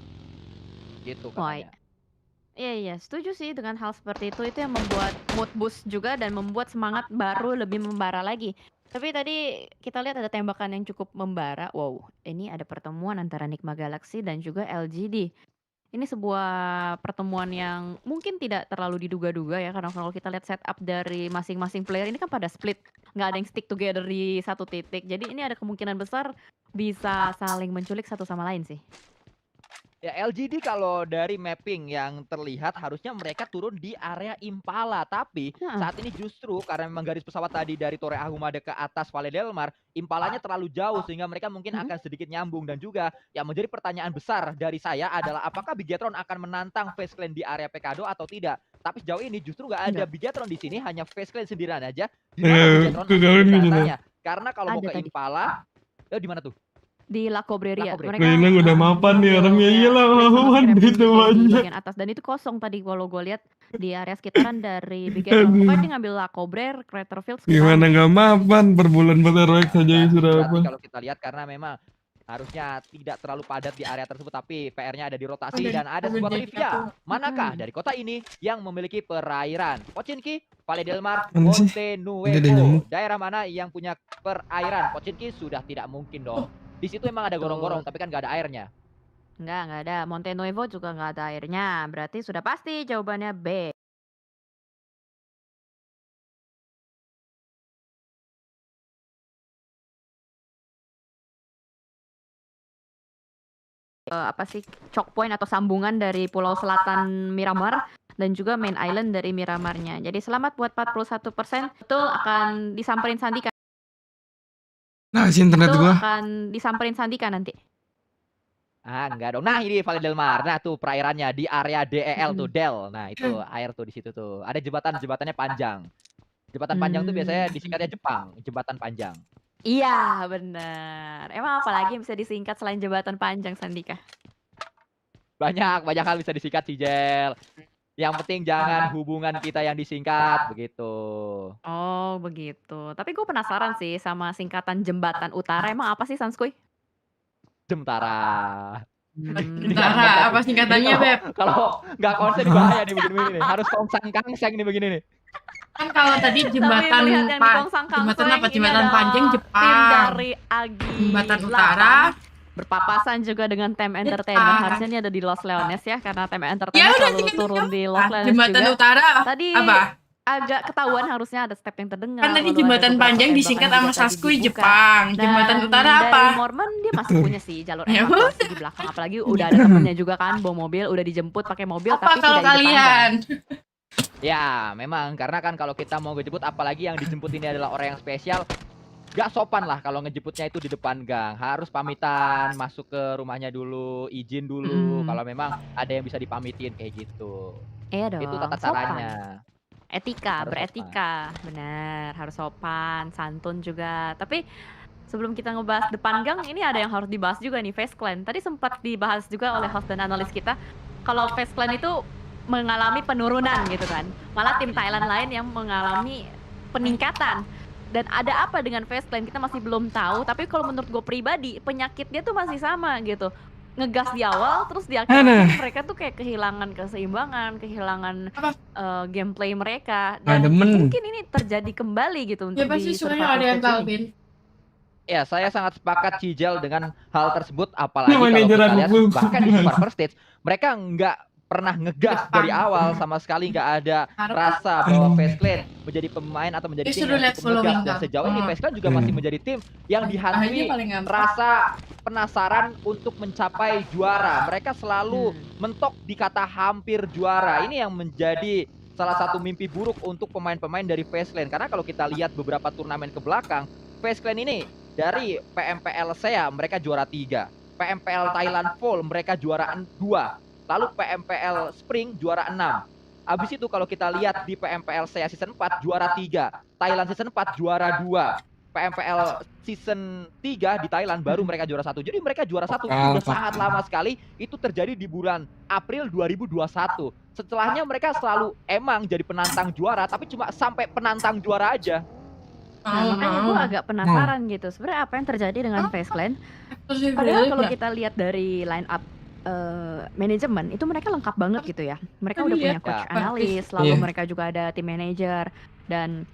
Gitu katanya. Iya, setuju sih dengan hal seperti itu yang membuat mood boost juga dan membuat semangat baru lebih membara lagi. Tapi tadi kita lihat ada tembakan yang cukup membara. Wow, ini ada pertemuan antara Nigma Galaxy dan juga LGD. Ini sebuah pertemuan yang mungkin tidak terlalu diduga-duga ya, karena kalau kita lihat setup dari masing-masing player ini kan pada split, nggak ada yang stick together di satu titik. Jadi ini ada kemungkinan besar bisa saling menculik satu sama lain sih. Ya LGD kalau dari mapping yang terlihat harusnya mereka turun di area Impala. Tapi saat ini justru karena memang garis pesawat tadi dari Torre Ahumada ke atas Valle del Mar, Impalanya terlalu jauh sehingga mereka mungkin akan sedikit nyambung. Dan juga yang menjadi pertanyaan besar dari saya adalah apakah Bigetron akan menantang Face Clan di area Pekado atau tidak. Tapi sejauh ini justru nggak ada Bigetron di sini, hanya Face Clan sendirian aja. Di mana Bigetron karena kalau mau ke Impala, di mana tuh? Di La Cobreria. Mereka bilang udah mapan nih orangnya, iyalah mapan itu banyak. Bagian atas dan itu kosong tadi kalau gue lihat di area sekitaran dari Bigetron. Pokoknya dia ngambil La Cobre, Craterfield. Gimana nggak mapan per bulan ROX saja sudah apa? Kalau kita lihat karena memang harusnya tidak terlalu padat di area tersebut, tapi PR-nya ada di rotasi dan ada sebuah trivia. Manakah dari kota ini yang memiliki perairan? Pochinki, Valle del Mar, Monte Nuevo. Daerah mana yang punya perairan? Pochinki sudah tidak mungkin dong. Di situ emang ada gorong-gorong, tapi kan nggak ada airnya. Nggak ada. Monte Nuevo juga nggak ada airnya. Berarti sudah pasti jawabannya B. Apa sih choke point atau sambungan dari Pulau Selatan Miramar dan juga main island dari Miramarnya. Jadi selamat buat 41%. Betul akan disamperin Sandika. Nah, internet itu gua akan disamperin Sandika nanti. Enggak dong. Nah, ini Valle del Mar. Nah, tuh perairannya di area DEL tuh, Del. Nah, itu air tuh di situ tuh. Ada jembatannya panjang. Jembatan panjang tuh biasanya disingkatnya Jepang, jembatan panjang. Iya, benar. Emang apa lagi yang bisa disingkat selain jembatan panjang, Sandika? Banyak hal bisa disingkat sih, Jel. Yang penting jangan hubungan kita yang disingkat, begitu. Oh, begitu. Tapi gue penasaran sih sama singkatan jembatan utara. Emang apa sih, Sanskuy? Jemtara. Jemtara, apa singkatannya, Beb? Kalau nggak konsen bahaya nih begini nih. Harus kongsang-kangseng nih begini nih. Kan kalau tadi jembatan jembatan panjang Jepang. Tim dari Agi jembatan utara berpapasan juga dengan Tem Entertainment. Harusnya ini ada di Los Leones ya, karena Tem Entertainment selalu turun di Los Leones jembatan juga. Utara Tadi apa? Agak ketahuan harusnya ada step yang terdengar. Kan tadi jembatan panjang disingkat sama Saskui Jepang. Jembatan utara apa? Dari Mormon dia masih punya sih jalur evakuasi di belakang. Apalagi udah ada temennya juga kan, bawa mobil, udah dijemput pakai mobil. Apa tapi kalau tidak kalian? Ya, memang karena kan kalau kita mau ngejemput, apalagi yang dijemput ini adalah orang yang spesial, gak sopan lah kalau ngejemputnya itu di depan gang. Harus pamitan, masuk ke rumahnya dulu, izin dulu. Kalau memang ada yang bisa dipamitin kayak gitu. Iya dong. Itu tata caranya. Etika, beretika, benar. Harus sopan, santun juga. Tapi sebelum kita ngebahas depan gang, ini ada yang harus dibahas juga nih, Face Clan. Tadi sempat dibahas juga oleh host dan analis kita. Kalau Face Clan itu mengalami penurunan gitu kan. Malah tim Thailand lain yang mengalami peningkatan. Dan ada apa dengan Face Clan kita masih belum tahu. Tapi kalau menurut gue pribadi, penyakitnya tuh masih sama gitu. Ngegas di awal, terus di akhir mereka tuh kayak kehilangan keseimbangan, kehilangan gameplay mereka. Dan mungkin ini terjadi kembali gitu untuk pasti sebenarnya ada yang tahu, Bin. Ya, saya sangat sepakat Cijel dengan hal tersebut. Apalagi kalau kita lihat bahkan di Super Stage, mereka nggak pernah ngegas dari awal, sama sekali nggak ada rasa bahwa Face Clan menjadi pemain atau menjadi tim yang cukup ngegas. Dan sejauh ini Face Clan juga masih menjadi tim yang dihantui rasa penasaran untuk mencapai juara. Mereka selalu mentok di kata hampir juara. Ini yang menjadi salah satu mimpi buruk untuk pemain-pemain dari Face Clan. Karena kalau kita lihat beberapa turnamen ke belakang, Face Clan ini dari PMPL SEA mereka juara 3, PMPL Thailand Fall mereka juara 2. Lalu PMPL Spring juara 6. Abis itu kalau kita lihat di PMPL SEA Season 4 juara 3. Thailand Season 4 juara 2. PMPL Season 3 di Thailand baru mereka juara 1. Jadi mereka juara 1 sudah sangat lama sekali. Itu terjadi di bulan April 2021. Setelahnya mereka selalu emang jadi penantang juara, tapi cuma sampai penantang juara aja. makanya gue agak penasaran gitu. Sebenarnya apa yang terjadi dengan Face Clan? Padahal kalau kita lihat dari line up manajemen itu mereka lengkap banget gitu ya. Mereka udah punya coach analis, lalu mereka juga ada tim manager, dan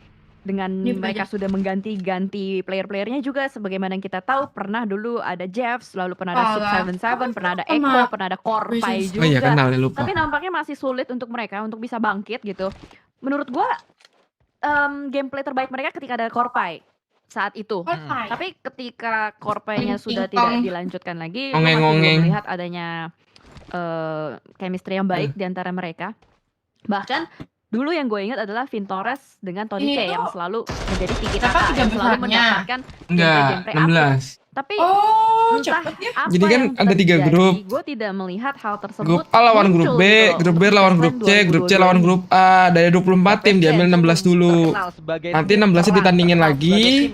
dengan mereka sudah mengganti-ganti player-playernya juga sebagaimana yang kita tahu, pernah dulu ada Jeffs, lalu pernah ada Sub77, pernah ada Eko, pernah ada Korpai juga. Oh iya, kenal ya, lupa. Tapi nampaknya masih sulit untuk mereka untuk bisa bangkit gitu. Menurut gua gameplay terbaik mereka ketika ada Korpai saat itu. Tapi ketika Korpainya sudah tidak dilanjutkan lagi, gua masih belum melihat adanya chemistry yang baik di antara mereka. Bahkan dulu yang gue ingat adalah Vintores dengan Tony K yang selalu menjadi tiki taka, yang selalu mendapatkan gameplay apik. Tapi entah apa jadi kan yang ada 3 grup. gue tidak melihat hal tersebut. Grup A lawan grup B, grup B lawan grup C, grup C lawan grup A. Dari 24 tim diambil 16 dulu. Nanti 16-nya ditandingin lagi,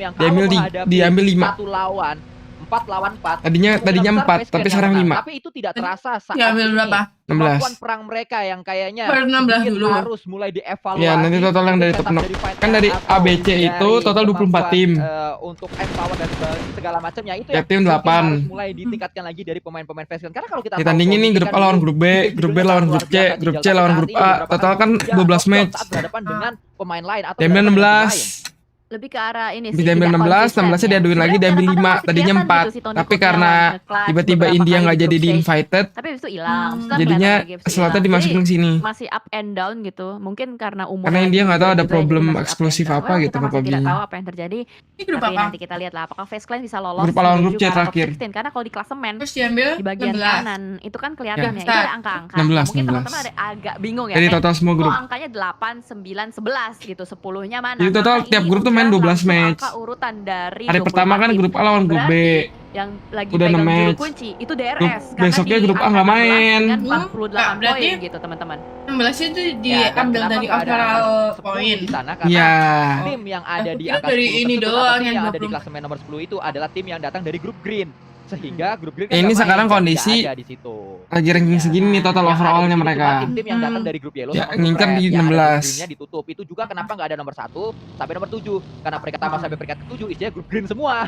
diambil 5. 4 lawan 4. Tadinya 4, tapi sekarang 5. Tapi itu tidak terasa saat diambil berapa? 16. Kemampuan perang mereka yang kayaknya baru 16 dulu harus mulai dievaluasi. Ya, nanti total yang dari top 6. Kan dari A, B, C itu total 24 tim. Untuk empower dan segala macamnya itu ya, tim 8. harus mulai ditingkatkan lagi dari pemain-pemain Face Clan. Karena kalau kita ditandingin nih grup A lawan grup B, grup B lawan grup C, grup C lawan grup A. Total kan 12 match. Berhadapan dengan pemain lain atau diambil 16. Lebih ke arah ini sih. Diambil 16-nya diaduin lagi, diambil 5. Tadinya 4. Tapi karena tiba-tiba India nggak jadi di-invited. Tapi habis itu hilang. Jadinya slotnya dimasukin ke sini. Masih up and down gitu. Mungkin karena umur. Karena India nggak tahu ada problem eksklusif apa gitu ke PUBG. Kita tahu apa yang terjadi. Tapi nanti kita lihat lah apakah Face Clan bisa lolos. Grup lawan grup C terakhir. Karena kalau di klasemen di bagian kanan itu kan kelihatan ya. Itu ada angka-angka. Mungkin teman-teman ada agak bingung ya. Jadi total semua grup. Angkanya 8, 9, 11 gitu. 10-nya mana? Jadi total tiap grup tuh main 12 match. Urutan dari hari pertama kan grup A lawan grup B. Yang lagi udah pegang juru match. kunci itu DRS. Besoknya grup A nggak main. Dengan 48 poin gitu teman-teman. 16 itu diambil dari overall poin di sana karena tim yang ada di angka 10 dari ini doang yang ada di klasemen nomor 10 itu adalah tim yang datang dari grup green. Sehingga grup green ini sekarang kondisi di situ. Lagi ranking segini nih total overallnya mereka. Tim yang datang dari grup yellow ngincer di 16. Ditutup. Itu juga kenapa nggak ada nomor 1 sampai nomor 7. Karena peringkat pertama sampai peringkat ke-7 isinya grup green semua.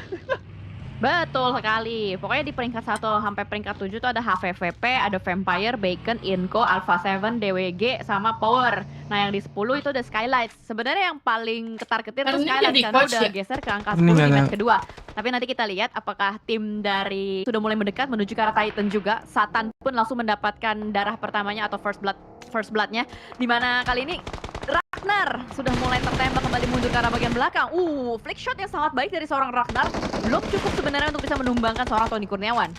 Betul sekali. Pokoknya di peringkat 1 sampai peringkat 7 itu ada HVVP, ada Vampire, Bacon, Inco, Alpha 7, DWG, sama Power. Nah yang di 10 itu ada Skylights. Sebenarnya yang paling ketar-ketir itu Skylights karena udah geser ke angka 10 di match kedua. Tapi nanti kita lihat apakah tim dari sudah mulai mendekat menuju ke arah Titan juga. Satan pun langsung mendapatkan darah pertamanya atau first blood-nya. Dimana kali ini Ragnar sudah mulai tertembak kembali mundur ke arah bagian belakang. Flick shot yang sangat baik dari seorang Ragnar. Belum cukup sebenarnya untuk bisa menumbangkan seorang Tony Kurniawan.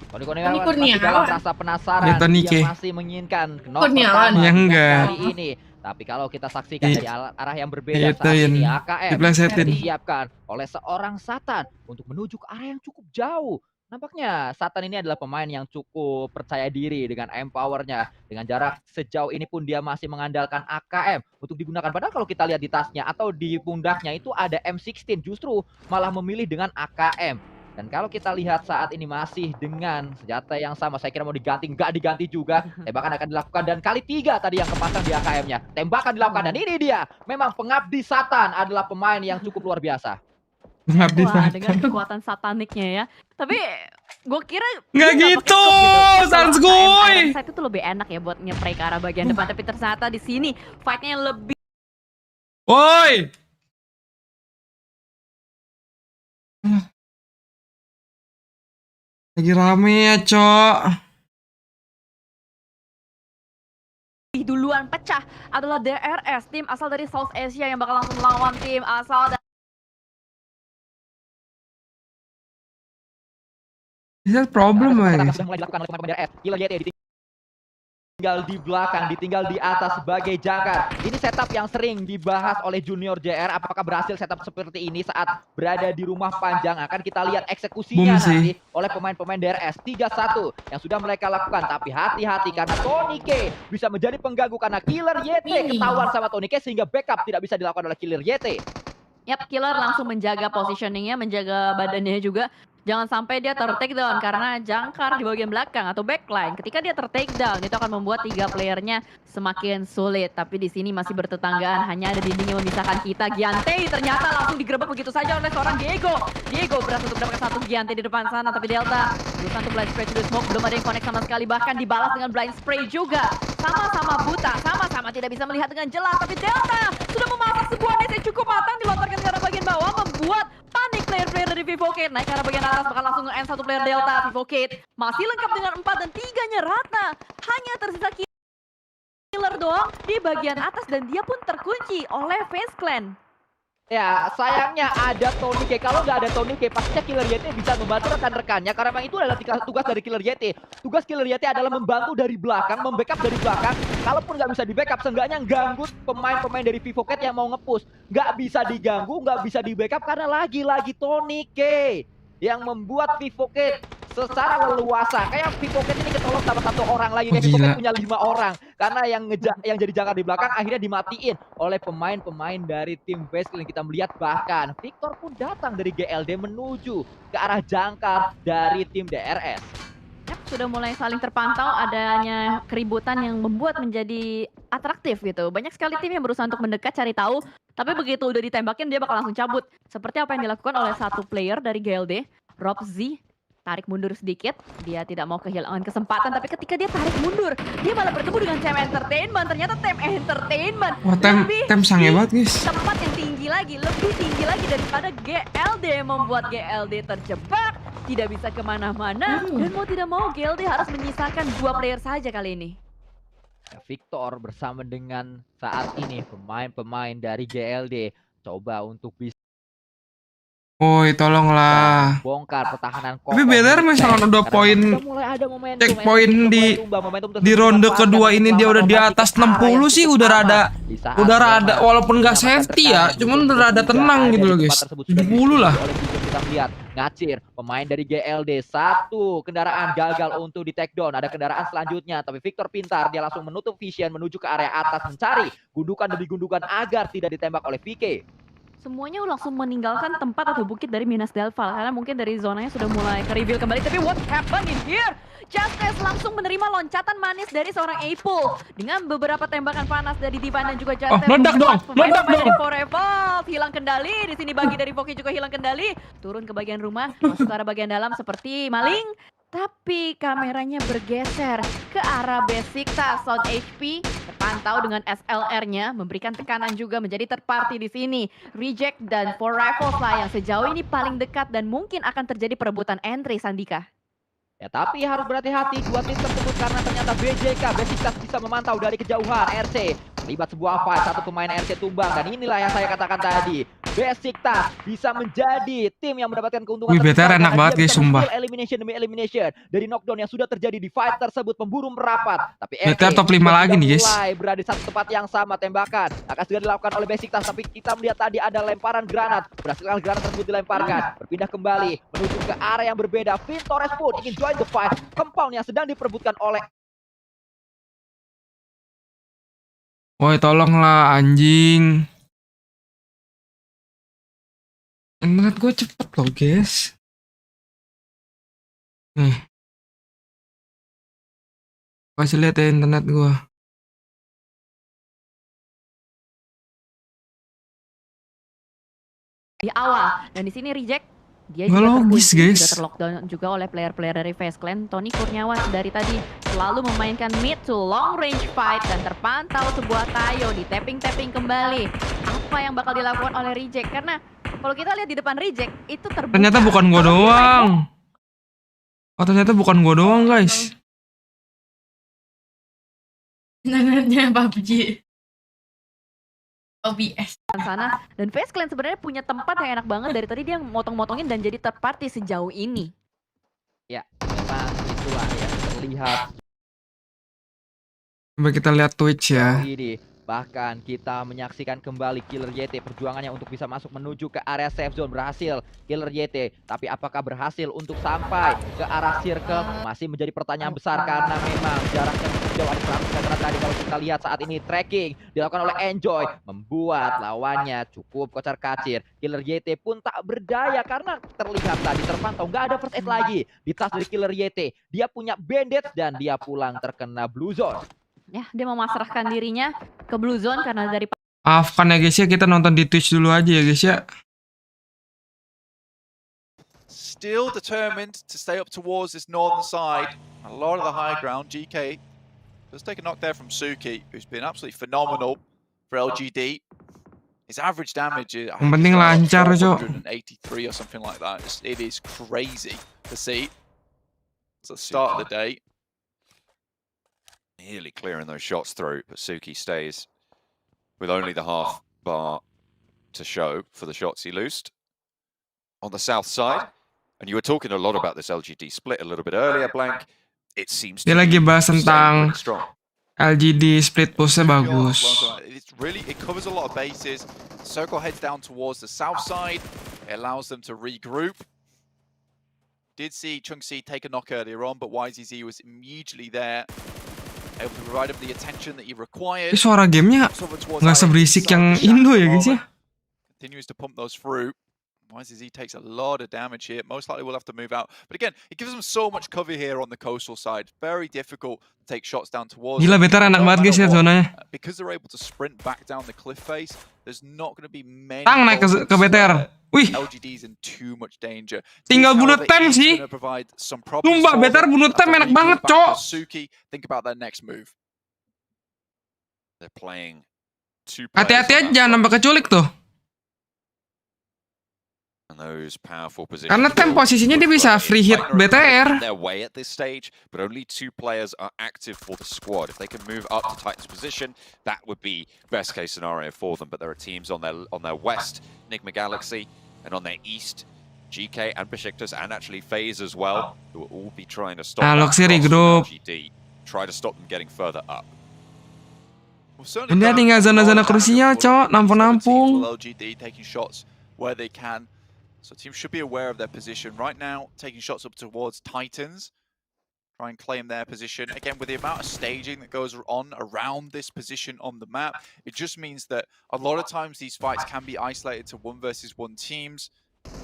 Tony Kurniawan masih dalam rasa penasaran. Dia masih menginginkan Kurniawan yang enggak kali ini. Tapi kalau kita saksikan dari arah yang berbeda saat ini, AKM disiapkan oleh seorang Satan untuk menuju ke arah yang cukup jauh. Nampaknya Satan ini adalah pemain yang cukup percaya diri dengan empowernya. Dengan jarak sejauh ini pun dia masih mengandalkan AKM untuk digunakan. Padahal kalau kita lihat di tasnya atau di pundaknya itu ada M16, justru malah memilih dengan AKM. Dan kalau kita lihat saat ini masih dengan senjata yang sama, saya kira mau diganti, nggak diganti juga. Tembakan akan dilakukan dan kali 3 tadi yang kepasang di AKM-nya. Tembakan dilakukan dan ini dia. Memang pengabdi Satan adalah pemain yang cukup luar biasa. Wah, dengan kekuatan sataniknya ya. Tapi gue kira nggak gitu, Sansgoy. Saat itu lebih enak ya buat nge-spray ke arah bagian depan. Tapi ternyata di sini fight-nya lebih. Woi. Lagi rame ya, Cok. Duluan pecah adalah DRS, tim asal dari South Asia yang bakal langsung melawan tim asal dari Is that problem, guys? Sudah mulai dilakukan oleh pemain DRS. Killer YT ditinggal di belakang, ditinggal di atas sebagai jangkar. Ini setup yang sering dibahas oleh Junior JR. Apakah berhasil setup seperti ini saat berada di rumah panjang? Akan kita lihat eksekusinya nanti oleh pemain-pemain DRS. 3-1 yang sudah mereka lakukan. Tapi hati-hati karena Tony K bisa menjadi pengganggu karena Killer YT ketahuan sama Tony K sehingga backup tidak bisa dilakukan oleh Killer YT. Killer langsung menjaga positioningnya, menjaga badannya juga. jangan sampai dia ter-takedown karena jangkar di bagian belakang atau backline. Ketika dia ter-takedown, itu akan membuat 3 playernya semakin sulit. Tapi di sini masih bertetanggaan, hanya ada dinding yang memisahkan kita. Giante ternyata langsung digerebek begitu saja oleh seorang Diego. Diego berhasil untuk mendapatkan 1 Giante di depan sana, tapi Delta berusaha untuk blind spray to the smoke, belum ada yang connect sama sekali, bahkan dibalas dengan blind spray juga. Sama-sama buta, sama-sama tidak bisa melihat dengan jelas, tapi Delta sudah memasak sebuah nest yang cukup matang, dilontarkan ke arah bagian bawah, membuat panik player-player dari Vivocade. Naik ke arah bagian atas, bakal langsung nge-end 1 player Delta. Vivocade masih lengkap dengan 4 dan 3-nya rata. Hanya tersisa killer doang di bagian atas dan dia pun terkunci oleh Face Clan. Ya, sayangnya ada Tony K. Kalau nggak ada Tony K, pastinya Killer YT bisa membantu rekan-rekannya. Karena memang itu adalah tugas dari Killer YT. Tugas Killer YT adalah membantu dari belakang, membackup dari belakang. Kalaupun nggak bisa di-backup, seenggaknya ganggu pemain-pemain dari Vivocade yang mau nge-push. Nggak bisa diganggu, nggak bisa di-backup karena lagi-lagi Tony K yang membuat Vivocade secara leluasa. Kayak Vivocade ini ketolong sama 1 orang lagi. Kayak Vivocade punya 5 orang. Karena yang jadi jangkar di belakang akhirnya dimatiin oleh pemain-pemain dari tim Baseclan. Kita melihat bahkan Victor pun datang dari GLD menuju ke arah jangkar dari tim DRS. Sudah mulai saling terpantau, adanya keributan yang membuat menjadi atraktif gitu. Banyak sekali tim yang berusaha untuk mendekat cari tahu, tapi begitu udah ditembakin dia bakal langsung cabut. Seperti apa yang dilakukan oleh 1 player dari GLD, Rob Z. Tarik mundur sedikit, dia tidak mau kehilangan kesempatan, tapi ketika dia tarik mundur, dia malah bertemu dengan Tem Entertainment. Ternyata Tem Entertainment Tem sange banget guys. tempat yang tinggi lagi, lebih tinggi lagi daripada GLD, membuat GLD terjebak, tidak bisa kemana-mana, dan mau tidak mau GLD harus menyisakan 2 player saja kali ini. Victor bersama dengan saat ini pemain-pemain dari GLD coba untuk bisa Woi, tolonglah. bongkar pertahanan kokoh. Tapi better misalkan udah poin checkpoint di ronde kedua ini dia udah di atas 60 sih udah rada walaupun nggak safety ya, cuman udah rada tenang gitu loh guys. 70 lah. Kita lihat ngacir pemain dari GLD, 1 kendaraan gagal untuk di take down. Ada kendaraan selanjutnya, tapi Victor pintar, dia langsung menutup vision menuju ke area atas mencari gundukan demi gundukan agar tidak ditembak oleh VK. Semuanya langsung meninggalkan tempat atau bukit dari Minas Delval karena mungkin dari zonanya sudah mulai ke-reveal kembali. Tapi what happened in here? Justice langsung menerima loncatan manis dari seorang Apple dengan beberapa tembakan panas dari Divan dan juga Justice. Meledak dong, meledak dong. Forever hilang kendali. Di sini bagi dari Voki juga hilang kendali. Turun ke bagian rumah, masuk ke arah bagian dalam seperti maling. Tapi kameranya bergeser ke arah basic tas. Sound HP terpantau dengan SLR-nya memberikan tekanan juga menjadi third party di sini. Reject dan For Rifles lah yang sejauh ini paling dekat dan mungkin akan terjadi perebutan entry, Sandika. Ya, tapi harus berhati-hati 2 tim tersebut karena ternyata BJK Basic Tas bisa memantau dari kejauhan. RC terlibat sebuah fight, 1 pemain RC tumbang, dan inilah yang saya katakan tadi, Basic Tas bisa menjadi tim yang mendapatkan keuntungan. Wih, BTR enak banget guys, sumpah. Elimination demi elimination dari knockdown yang sudah terjadi di fight tersebut, pemburu merapat, tapi BTR top 5 lagi nih guys. mulai berada di satu tempat yang sama. Tembakan akan segera dilakukan oleh Basic Tas, tapi kita melihat tadi ada lemparan granat. Berhasil granat tersebut dilemparkan, berpindah kembali menuju ke area yang berbeda. Vintores pun ingin join the fight. Compound yang sedang diperebutkan oleh Woi, tolonglah anjing. Internet gue cepet loh guys. Nih, kasih lihat ya internet gue. Di awal, dan di sini Reject dia Nggak juga logis, terkunci, guys. juga terlockdown juga oleh player-player dari Face Clan. Tony Kurniawan dari tadi selalu memainkan mid to long range fight dan terpantau sebuah tayo di tapping-tapping kembali. Apa yang bakal dilakukan oleh Reject? Karena kalau kita lihat di depan Reject itu terbuka. Ternyata bukan gua doang. Oh, ternyata bukan gua doang guys. Namanya PUBG. OBS. Sana dan Face Clan sebenarnya punya tempat yang enak banget, dari tadi dia motong-motongin dan jadi third party sejauh ini. ya, memang itulah yang terlihat Coba kita lihat Twitch ya. ini. Bahkan kita menyaksikan kembali Killer YT perjuangannya untuk bisa masuk menuju ke area safe zone. Berhasil Killer YT, tapi apakah berhasil untuk sampai ke arah circle? Masih menjadi pertanyaan besar karena memang jaraknya cukup jauh, ada 100 meter tadi. Kalau kita lihat saat ini tracking dilakukan oleh Enjoy membuat lawannya cukup kocar-kacir. Killer YT pun tak berdaya karena terlihat tadi terpantau nggak ada first aid lagi di tas dari Killer YT. Dia punya bandage dan dia pulang terkena blue zone. Ya, dia memasrahkan dirinya ke blue zone karena dari Maafkan ya guys ya, kita nonton di Twitch dulu aja ya guys ya. Still determined to stay up towards this northern side. A lot of the high ground. GK does take a knock there from Suki, who's been absolutely phenomenal for LGD. His average damage is Yang penting lancar, Cok. 483 or something like that. It is crazy to see. It's the start of the day. Nearly clearing those shots through, but Suki stays with only the half bar to show for the shots he loosed. On the south side, and you were talking a lot about this LGD split a little bit earlier, Blank. It seems to Dia lagi bahas be tentang pretty strong. LGD split push-nya bagus. It covers a lot of bases. Circle heads down towards the south side. It allows them to regroup. Did see Pmgc take a knock earlier on, but YZZ was immediately there, able to provide him the attention that he required. Ini suara gamenya nggak seberisik yang Indo ya guys ya. Continues to pump those through. YZZ takes a lot of damage here. Most likely will have to move out. But again, it gives them so much cover here on the coastal side. Very difficult to take shots down towards. Gila, better enak banget guys ya zonanya. Because they're able to sprint back down the cliff face, there's not going to be many. Tang naik ke BTR. Wih. LGD's in too much danger. Tinggal bunuh tem sih. Sumpah, BTR bunuh tem enak banget, Cok. Suki, think about their next move. They're playing two. Hati-hati aja nambah keculik tuh. Karena tem posisinya dia bisa free hit BTR. Their way at this stage, but only 2 players are active for the squad. If they can move up to Titan's position, that would be best case scenario for them. But there are teams on their west, Enigma Galaxy, and on their east, GK and Besiktas, and actually FaZe as well, who will all be trying to stop LGD, try to stop them getting further up. Dia tinggal zona-zona krusial, Cok, nampung-nampung. LGD taking shots where they can. So teams should be aware of their position. Right now, taking shots up towards Titans. Try and claim their position. Again, with the amount of staging that goes on around this position on the map, it just means that a lot of times these fights can be isolated to 1 versus 1 teams.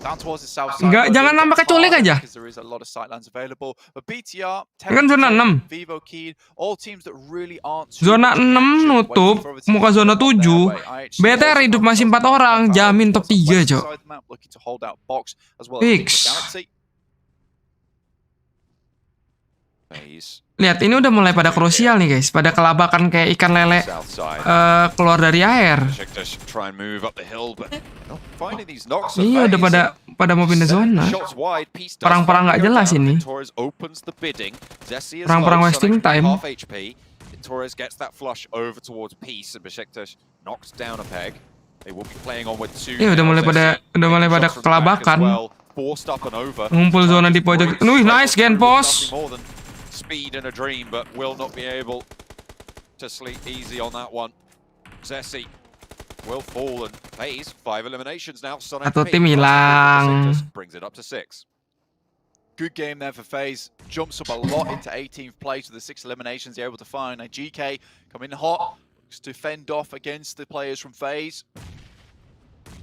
Down towards the south side. Enggak, jangan nambah keculik aja. Because there is a lot of sightlines available. But BTR, Kan zona 6. Vivo Keen, all teams that really aren't. Zona 6 nutup, muka zona 7. BTR hidup masih 4 orang, jamin top 3, Cok. Fix. Lihat, ini udah mulai pada krusial nih guys, pada kelabakan kayak ikan lele keluar dari air. Iya, udah pada mau pindah zona. Perang-perang nggak jelas ini. Perang-perang wasting time. Iya, udah mulai pada kelabakan. Ngumpul zona di pojok. Wih, nice gen pos. Speed in a dream, but will not be able to sleep easy on that one. Zessi will fall and FaZe 5 eliminations now. Satu tim hilang. Brings it up to 6. Good game there for FaZe. Jumps up a lot into 18th place with the 6 eliminations they're able to find. Now GK come in hot, looks to fend off against the players from FaZe.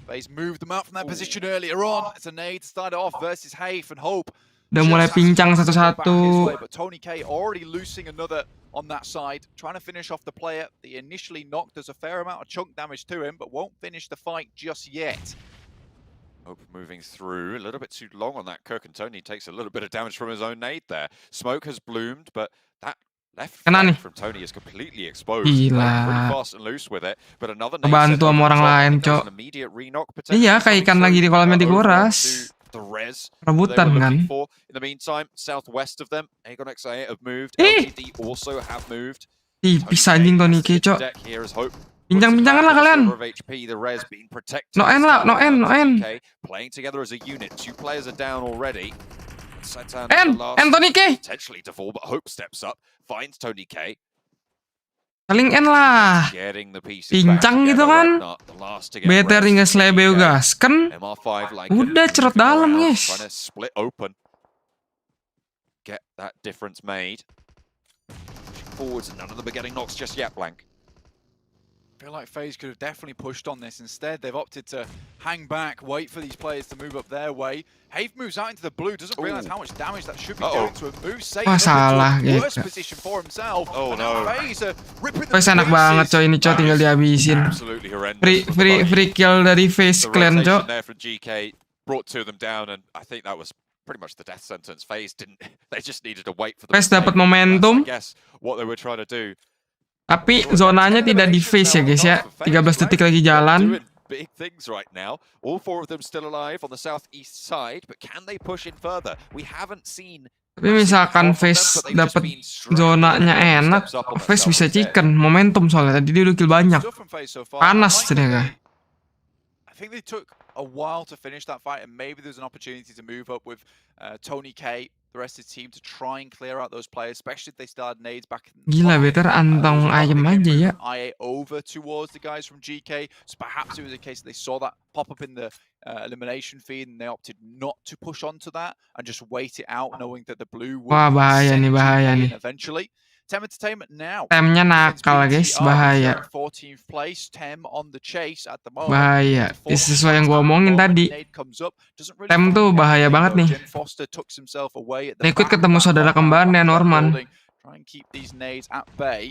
FaZe moved them out from that position earlier on. It's a nade to start it off versus Hafe and Hope. Udah mulai pincang satu-satu. But Tony K already loosing another on that side, trying to finish off the player. They initially knocked. There's a fair amount of chunk damage to him, but won't finish the fight just yet. Hope moving through a little bit too long on that. Kirk and Tony takes a little bit of damage from his own nade there. Smoke has bloomed, but that left flank from Tony is completely exposed. Gila. Fast and loose with it, but another Bantu sama orang lain, Cok. Iya, kayak ikan lagi di kolamnya dikuras. Rebutan kan. In the meantime, southwest of them, Aegon XA have moved. LGD also have moved. Tipis anjing Tony K, Cok. Bincang-bincangan lah kalian. No end lah, no end. Playing together as a unit. 2 players are down already. Tony K. Potentially to fall, but Hope steps up, finds Tony K. Paling N lah. Pincang gitu kan. BTR tinggal selebeu gasken. Udah cerot dalam, guys. Get that difference made. Forwards, and none of them are getting knocks just yet, Blank. I feel like FaZe could have definitely pushed on this. Instead, they've opted to hang back, wait for these players to move up their way. Have moves out into the blue, doesn't realize how much damage that should be doing to him. Moves safe into a worse position for himself. Oh no. FaZe are ripping the enak banget coy, ini coy tinggal dihabisin. Free kill dari FaZe clan coy. There from GK brought two of them down, and I think that was pretty much the death sentence. FaZe didn't. They just needed to wait for the. FaZe dapat momentum. I guess what they were trying to do. Tapi zonanya tidak di FaZe ya guys ya. 13 detik lagi jalan. Big things right now. All four of them still alive on the southeast side, but can they push in further? We haven't seen. Tapi misalkan FaZe dapat zonanya enak, FaZe bisa chicken momentum soalnya tadi dia udah kill banyak. Panas ternyata. I think they took a while to finish that fight, and maybe there's an opportunity to move up with Tony K, the rest of the team, to try and clear out those players, especially if they started nades back in the Gila, better antong ayam aja ya. IA over towards the guys from GK, so perhaps it was a case that they saw that pop up in the elimination feed and they opted not to push onto that and just wait it out, knowing that the blue would bahaya nih. eventually. Tem Entertainment now. Temnya nakal guys, bahaya. 14th place, Tem on the chase at the moment. Bahaya. Sesuai yang gua omongin tadi. Tem tuh bahaya banget nih. Liquid ketemu saudara kembarnya Norman.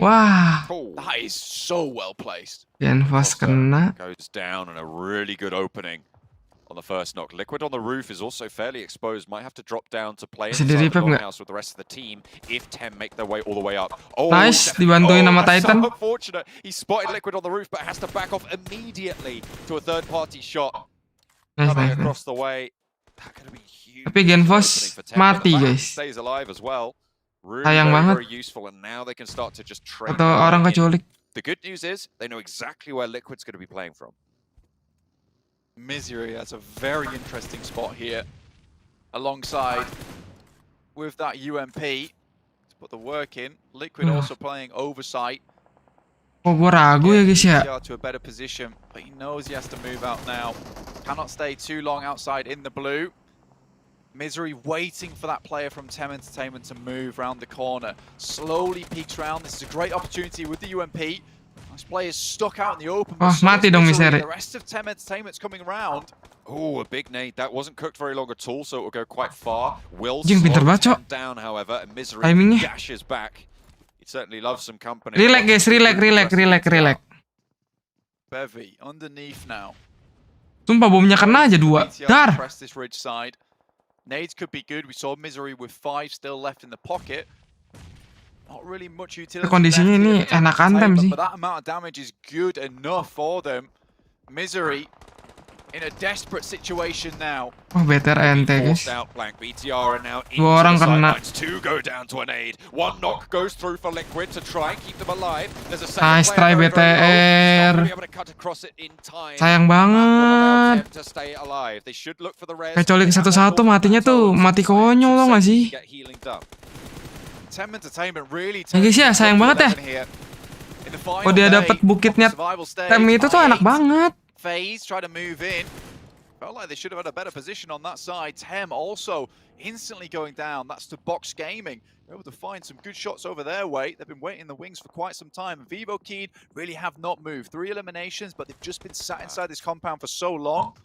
Wah. That is so well placed. Genfos kena. Goes down and a really good opening. On the first knock. Liquid on the roof is also fairly exposed. Might have to drop down to play inside the longhouse with the rest of the team if Tem make their way all the way up. Oh, nice, dibantuin sama Titan. So unfortunate. He spotted Liquid on the roof, but has to back off immediately to a third-party shot. Coming across the way. That could be huge. Tapi Genfos mati guys. Stays alive as well. Really Sayang banget. Very useful, and now they can start to just trade. Atau orang keculik. The good news is they know exactly where Liquid's going to be playing from. Misery has a very interesting spot here, alongside with that UMP to put the work in. Liquid also playing oversight. Oh, gua ragu ya guys ya. To a better position, but he knows he has to move out now. Cannot stay too long outside in the blue. Misery waiting for that player from Tem Entertainment to move round the corner. Slowly peeks round. This is a great opportunity with the UMP. This player is stuck out in the open. Oh, mati dong Misery. The rest of Tem Entertainment's coming around. Oh, a big nade. That wasn't cooked very long at all, so it will go quite far. Will pinter banget, slow down, however, and Misery dashes back. He certainly loves some company. Relax guys, relax. Bevy underneath now. Sumpah bomnya kena aja 2. Dar. Press this ridge side. Nades could be good. We saw Misery with 5 still left in the pocket. Not really much utility. Kondisinya ini enak antem sih. But that amount of damage is good enough for them. Misery in a desperate situation now. Oh, better ente guys. 2 orang kena. Nice try BTR. Sayang banget. Kecuali satu-satu matinya tuh mati konyol loh nggak sih? Ya guys ya, sayang banget ya. Oh, dia dapat bukitnya Tem itu tuh enak banget. FaZe try to move in. Felt like they should have had a better position on that side. Tem also instantly going down. That's to Box Gaming. They're able to find some good shots over their way. They've been waiting in the wings for quite some time. Vivo Keen really have not moved. 3 eliminations, but they've just been sat inside this compound for so long.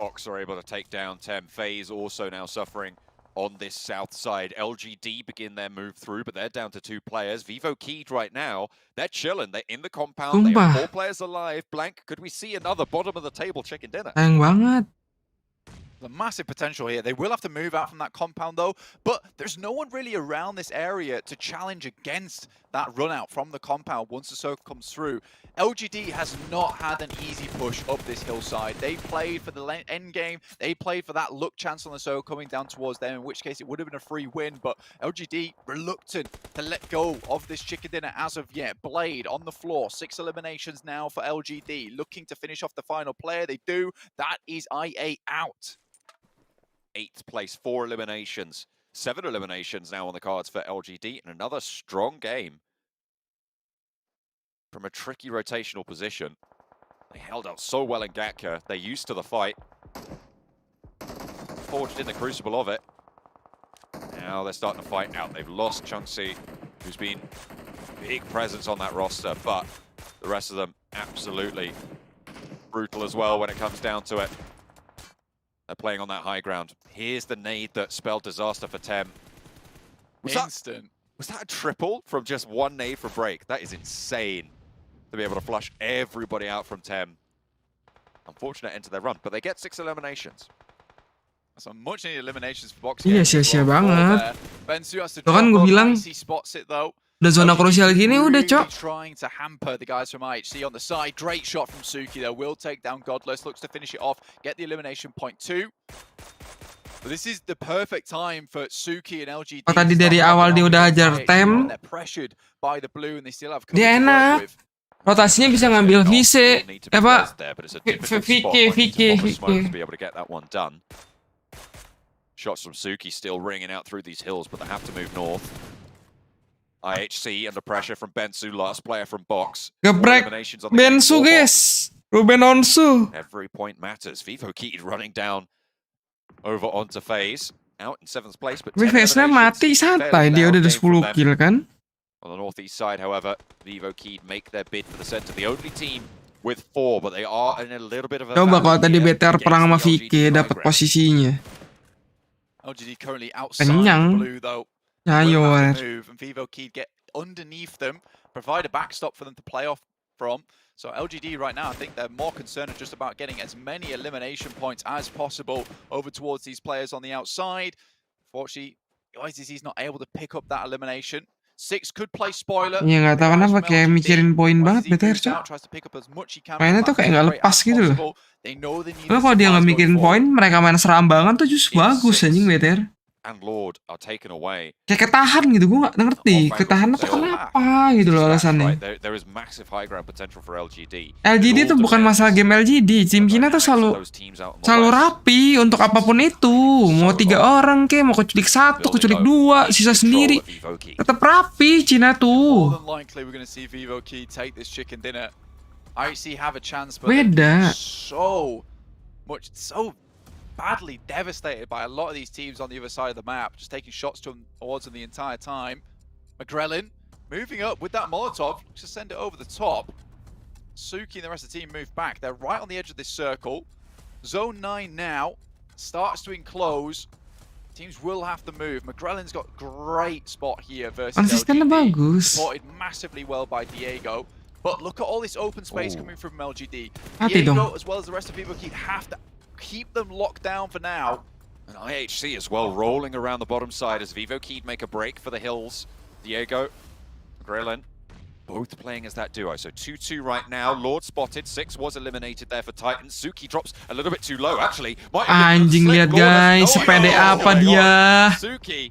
Box are able to take down Tem. FaZe also now suffering on this south side. LGD begin their move through, but they're down to 2 players. Vivo keyed right now. They're chilling. They're in the compound. They have 4 players alive. Blank, could we see another bottom of the table chicken dinner? Sayang banget. The massive potential here. They will have to move out from that compound though, but there's no one really around this area to challenge against that run out from the compound once the circle comes through. LGD has not had an easy push up this hillside. They played for the end game. They played for that luck chance on the circle coming down towards them, in which case it would have been a free win, but LGD reluctant to let go of this chicken dinner as of yet. Blade on the floor. 6 eliminations now for LGD. Looking to finish off the final player. They do. That is IA out. 8th place, 4 eliminations. 7 eliminations now on the cards for LGD, and another strong game from a tricky rotational position. They held out so well in Gatka. They're used to the fight. Forged in the crucible of it. Now they're starting to fight out. They've lost Pmgc, who's been a big presence on that roster, but the rest of them absolutely brutal as well when it comes down to it. They're playing on that high ground. Here's the nade that spelled disaster for Tem. Was that a triple from just one nade from Break? That is insane to be able to flush everybody out from Tem. Unfortunate end to their run, but they get 6 eliminations. Some much needed eliminations for Box. Iya sia-sia banget. Lo kan gue bilang udah zona krusial gini udah cok. Trying to hamper the guys from IHC on the side. Great shot from Suki there. Will take down Godless. Looks to finish it off. Get the elimination point 2. But this is the perfect time for Suki and LGD. Oh, tadi dari awal dia udah hajar Tem. Dia enak. Rotasinya bisa ngambil VC. Apa? VK. Shots from Suki still ringing out through these hills, but they have to move north. IHC under pressure from Bensu, last player from Box. Gebrek Bensu guys. Ruben Onsu. Every point matters. Vivo Kid running down over onto FaZe. Out in 7th place, but FaZe-nya mati santai. Dia udah 10 kill kan. On the northeast side, however, Vivo Kid make their bid for the center. The only team with 4, but they are in a little bit of a... Coba kalau tadi BTR perang sama VK dapat posisinya. LGD currently outside the blue though. Ayo, move and Vivo Kid get underneath them, provide a backstop for them to play off from. So LGD right now, I think they're more concerned just about getting as many elimination points as possible over towards these players on the outside. Fortunately, IZZ's not able to pick up that elimination. 6 could play spoiler. Ya nggak tahu kenapa kayak mikirin poin banget BTR cok. Mainnya tuh kayak nggak lepas gitu loh. Kalau dia nggak mikirin poin, mereka main serambangan tuh justru bagus anjing BTR. Kayak ketahan gitu, gue nggak ngerti. Ketahan atau kenapa gitu loh alasannya. LGD tuh bukan masalah game LGD. Tim Cina tuh selalu rapi untuk apapun itu. Mau 3 orang kek, mau keculik 1, keculik 2, sisa sendiri. Tetap rapi Cina tuh. Beda. So badly devastated by a lot of these teams on the other side of the map, just taking shots towards them the entire time. Magrelin moving up with that Molotov, looks to send it over the top. Suki and the rest of the team move back. They're right on the edge of this circle. Zone 9 now starts to enclose. Teams will have to move. Magrelin's got great spot here versus LGD. Supported massively well by Diego. But look at all this open space coming from LGD. Diego, as well as the rest of Vivo Kid, have to keep them locked down for now. And IHC as well, rolling around the bottom side as Vivo Kid make a break for the hills. Diego, Grillin, both playing as that duo. So 2-2 right now. Lord spotted. 6 was eliminated there for Titans. Suki drops a little bit too low, actually. Anjing, lihat guys, sepede apa dia. Suki,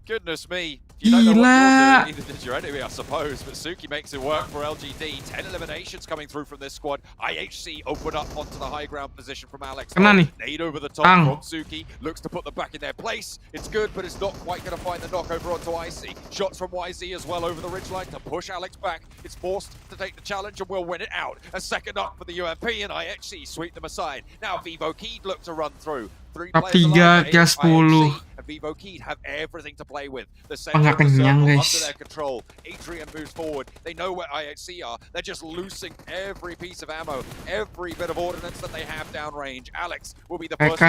goodness me. You don't know what you're doing, neither did your enemy, I suppose, but Suki makes it work for LGD. 10 eliminations coming through from this squad. IHC open up onto the high ground position from Alex. Nade over the top from Suki. Looks to put them back in their place. It's good, but it's not quite going to find the knock over onto IC. Shots from YZ as well over the ridgeline to push Alex back. It's forced to take the challenge and will win it out. A second up for the UMP and IHC sweep them aside. Now Vivo Kid look to run through. 3 players alive, IHC and Vivo Kid have everything to play with. The center of the circle under their control. Adrian moves forward. They know where IHC are. They're just loosing every piece of ammo, every bit of ordnance that they have downrange. Alex will be the first.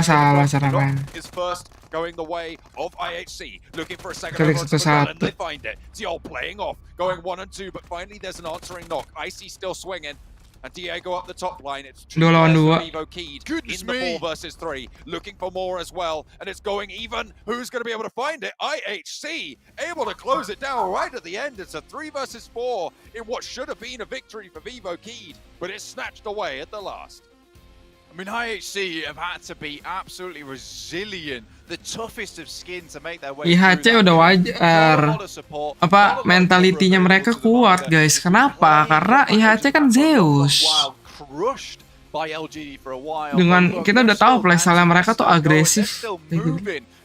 Is first going the way of IHC. Looking for a second over and they find it. Ziol playing off, going 1 and 2, but finally there's an answering knock. IC still swinging. And Diego up the top line. It's Vivo Kid in the 4 versus 3. Looking for more as well. And it's going even. Who's going to be able to find it? IHC able to close it down right at the end. It's a 3 versus 4 in what should have been a victory for Vivo Kid. But it's snatched away at the last. I mean, IHC have had to be absolutely resilient. The toughest of skin to make their way IHC udah wajar. Apa mentalitinya mereka kuat, guys. Kenapa? Karena IHC kan Zeus. Dengan kita udah tahu playstyle mereka tuh agresif.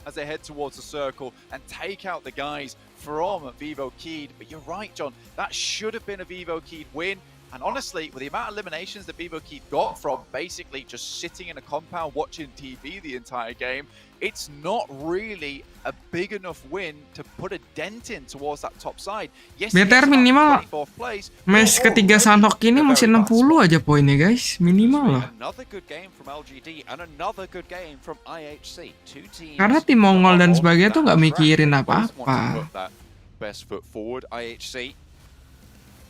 As they head towards the circle and take out the guys from Vivo Keyed. But you're right, John, that should have been a Vivo Keyed win. And honestly, with the amount of eliminations that Vivo Keyed got from basically just sitting in a compound watching TV the entire game, it's not really a big enough win to put a dent in towards that top side. Yes, BTR minimal match ketiga Sunhawk ini masih 60 aja poinnya guys, minimal loh. Another good game from LGD and another good game from IHC. Two teams. Karena tim Mongol dan sebagainya tuh nggak mikirin apa-apa. Best foot forward, IHC.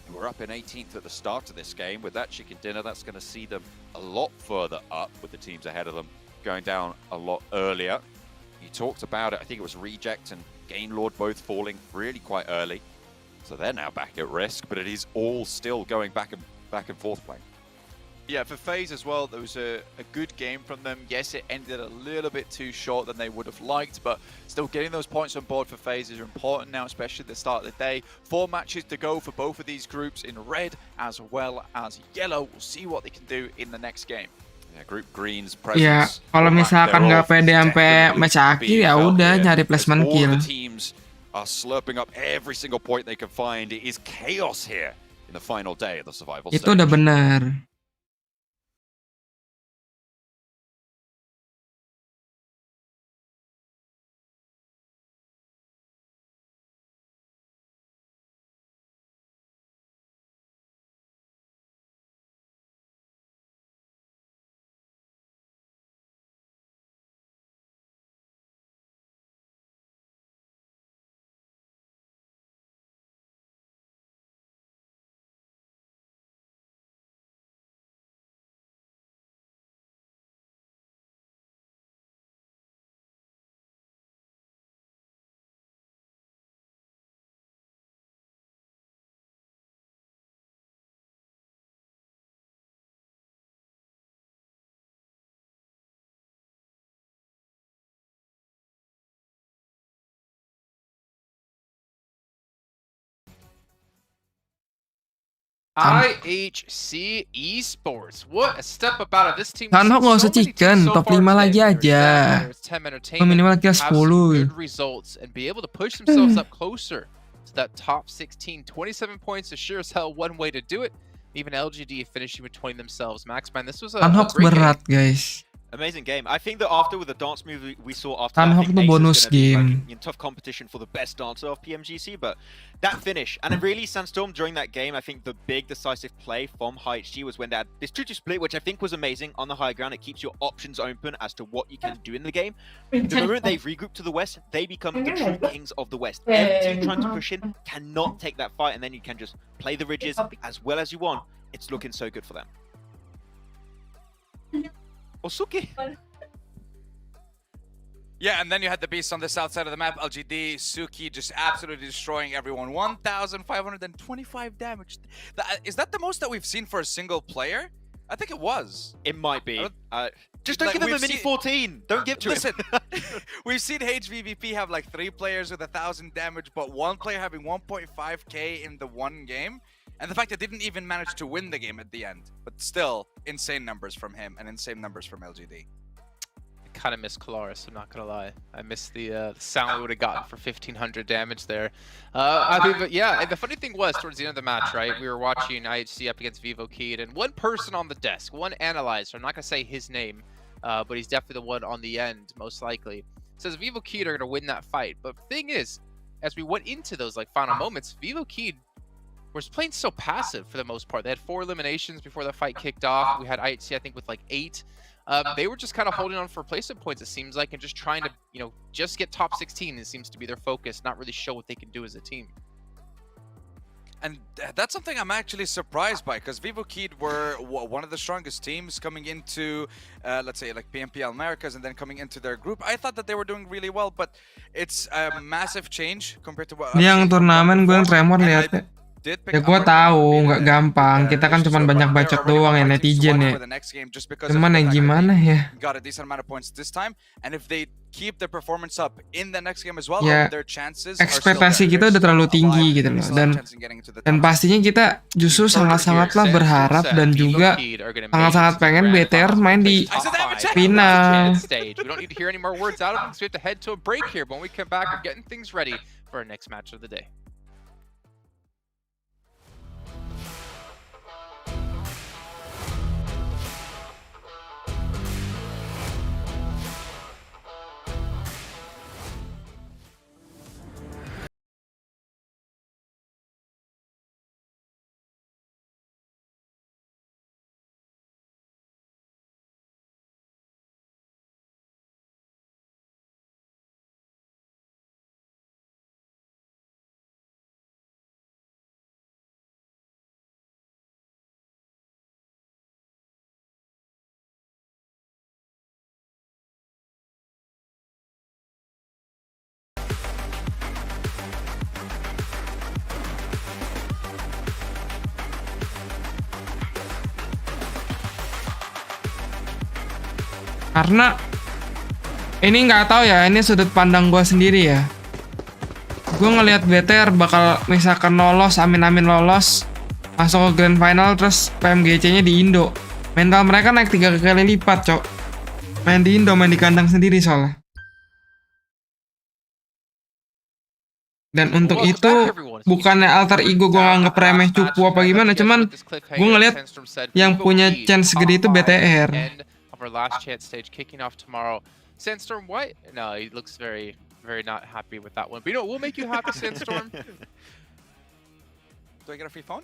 We're up in 18th at the start of this game. With that chicken dinner, that's going to see them a lot further up with the teams ahead of them going down a lot earlier. You talked about it. I think it was Reject and Gainlord both falling really quite early. So they're now back at risk, but it is all still going back and forth playing. Yeah, for FaZe as well, there was a good game from them. Yes, it ended a little bit too short than they would have liked, but still getting those points on board for FaZe is important now, especially at the start of the day. 4 matches to go for both of these groups in red as well as yellow. We'll see what they can do in the next game. Yeah, Group Green's presence. Ya, kalau misalkan nggak pede sampai match akhir ya udah nyari placement kill. All the teams are slurping up every single point they can find. It is chaos here in the final day of the survival stage. Itu udah benar. IHC Esports. What a step up out of this team. Sunhawk nggak usah chicken, top 5 lagi aja. Minimal kita 10. Results and be able to push themselves up closer to that top 16. 27 points is sure as hell one way to do it. Even LGD finishing with 20 themselves. Maxman, this was a Sunhawk great berat game. guys. Amazing game. I think that after with the dance move we saw after Sunhawk that, tuh bonus game. Like, tough competition for the best dancer of Pmgc, but that finish and it really Sandstorm during that game. I think the big decisive play from HG was when they had this 2-2 split, which I think was amazing on the high ground. It keeps your options open as to what you can do in the game. The moment they regroup to the west, they become the true kings of the west. Every team trying to push in cannot take that fight, and then you can just play the ridges as well as you want. It's looking so good for them. Osuke. Yeah, and then you had the beast on the south side of the map, LGD, Suki just absolutely destroying everyone. 1,525 damage. Is that the most that we've seen for a single player? I think it was. It might be. Just don't give him a mini 14. Don't give to Listen, him. we've seen HVVP have like 3 players with 1,000 damage, but 1 player having 1.5k in the one game. And the fact that they didn't even manage to win the game at the end. But still, insane numbers from him and insane numbers from LGD. Kind of miss Kalaris, I'm not gonna lie. I missed the sound we would have gotten for 1,500 damage there. But yeah, and the funny thing was towards the end of the match, right? We were watching IHC up against Vivo Keyed, and one person on the desk, one analyzer, I'm not gonna say his name, but he's definitely the one on the end, most likely, says Vivo Keyed are gonna win that fight. But the thing is, as we went into those like final moments, Vivo Keyed was playing so passive for the most part. They had 4 eliminations before the fight kicked off. We had IHC, I think, with like 8. They were just kind of holding on for placement points, it seems like, and just trying to, you know, just get top 16. It seems to be their focus, not really show what they can do as a team. And that's something I'm actually surprised by, because Vivo Keyed were one of the strongest teams coming into, let's say, like PMPL Americas, and then coming into their group. I thought that they were doing really well, but it's a massive change compared to what Ini yang turnamen gue yang tremor liatnya. Ya gue tahu nggak gampang, kita kan cuma banyak bacot doang ya netizen ya. Cuman ya gimana ya? Ya ekspektasi kita udah terlalu tinggi gitu loh, dan pastinya kita justru sangat-sangatlah berharap dan juga sangat-sangat pengen BTR main di final. for our next match of the day. Karena ini nggak tahu ya, ini sudut pandang gue sendiri ya. Gue ngelihat BTR bakal misalkan lolos, amin-amin lolos, masuk ke grand final, terus PMGC-nya di Indo. Mental mereka naik 3 kali lipat, cok. Main di Indo, main di kandang sendiri soalnya. Dan untuk itu bukannya alter ego gue nganggep remeh cupu apa gimana, cuman gue ngelihat yang punya chance gede itu BTR. Our last chance stage kicking off tomorrow. Sandstorm White? No, he looks very not happy with that one. But you know, we'll make you happy, Sandstorm. Do I get a free phone?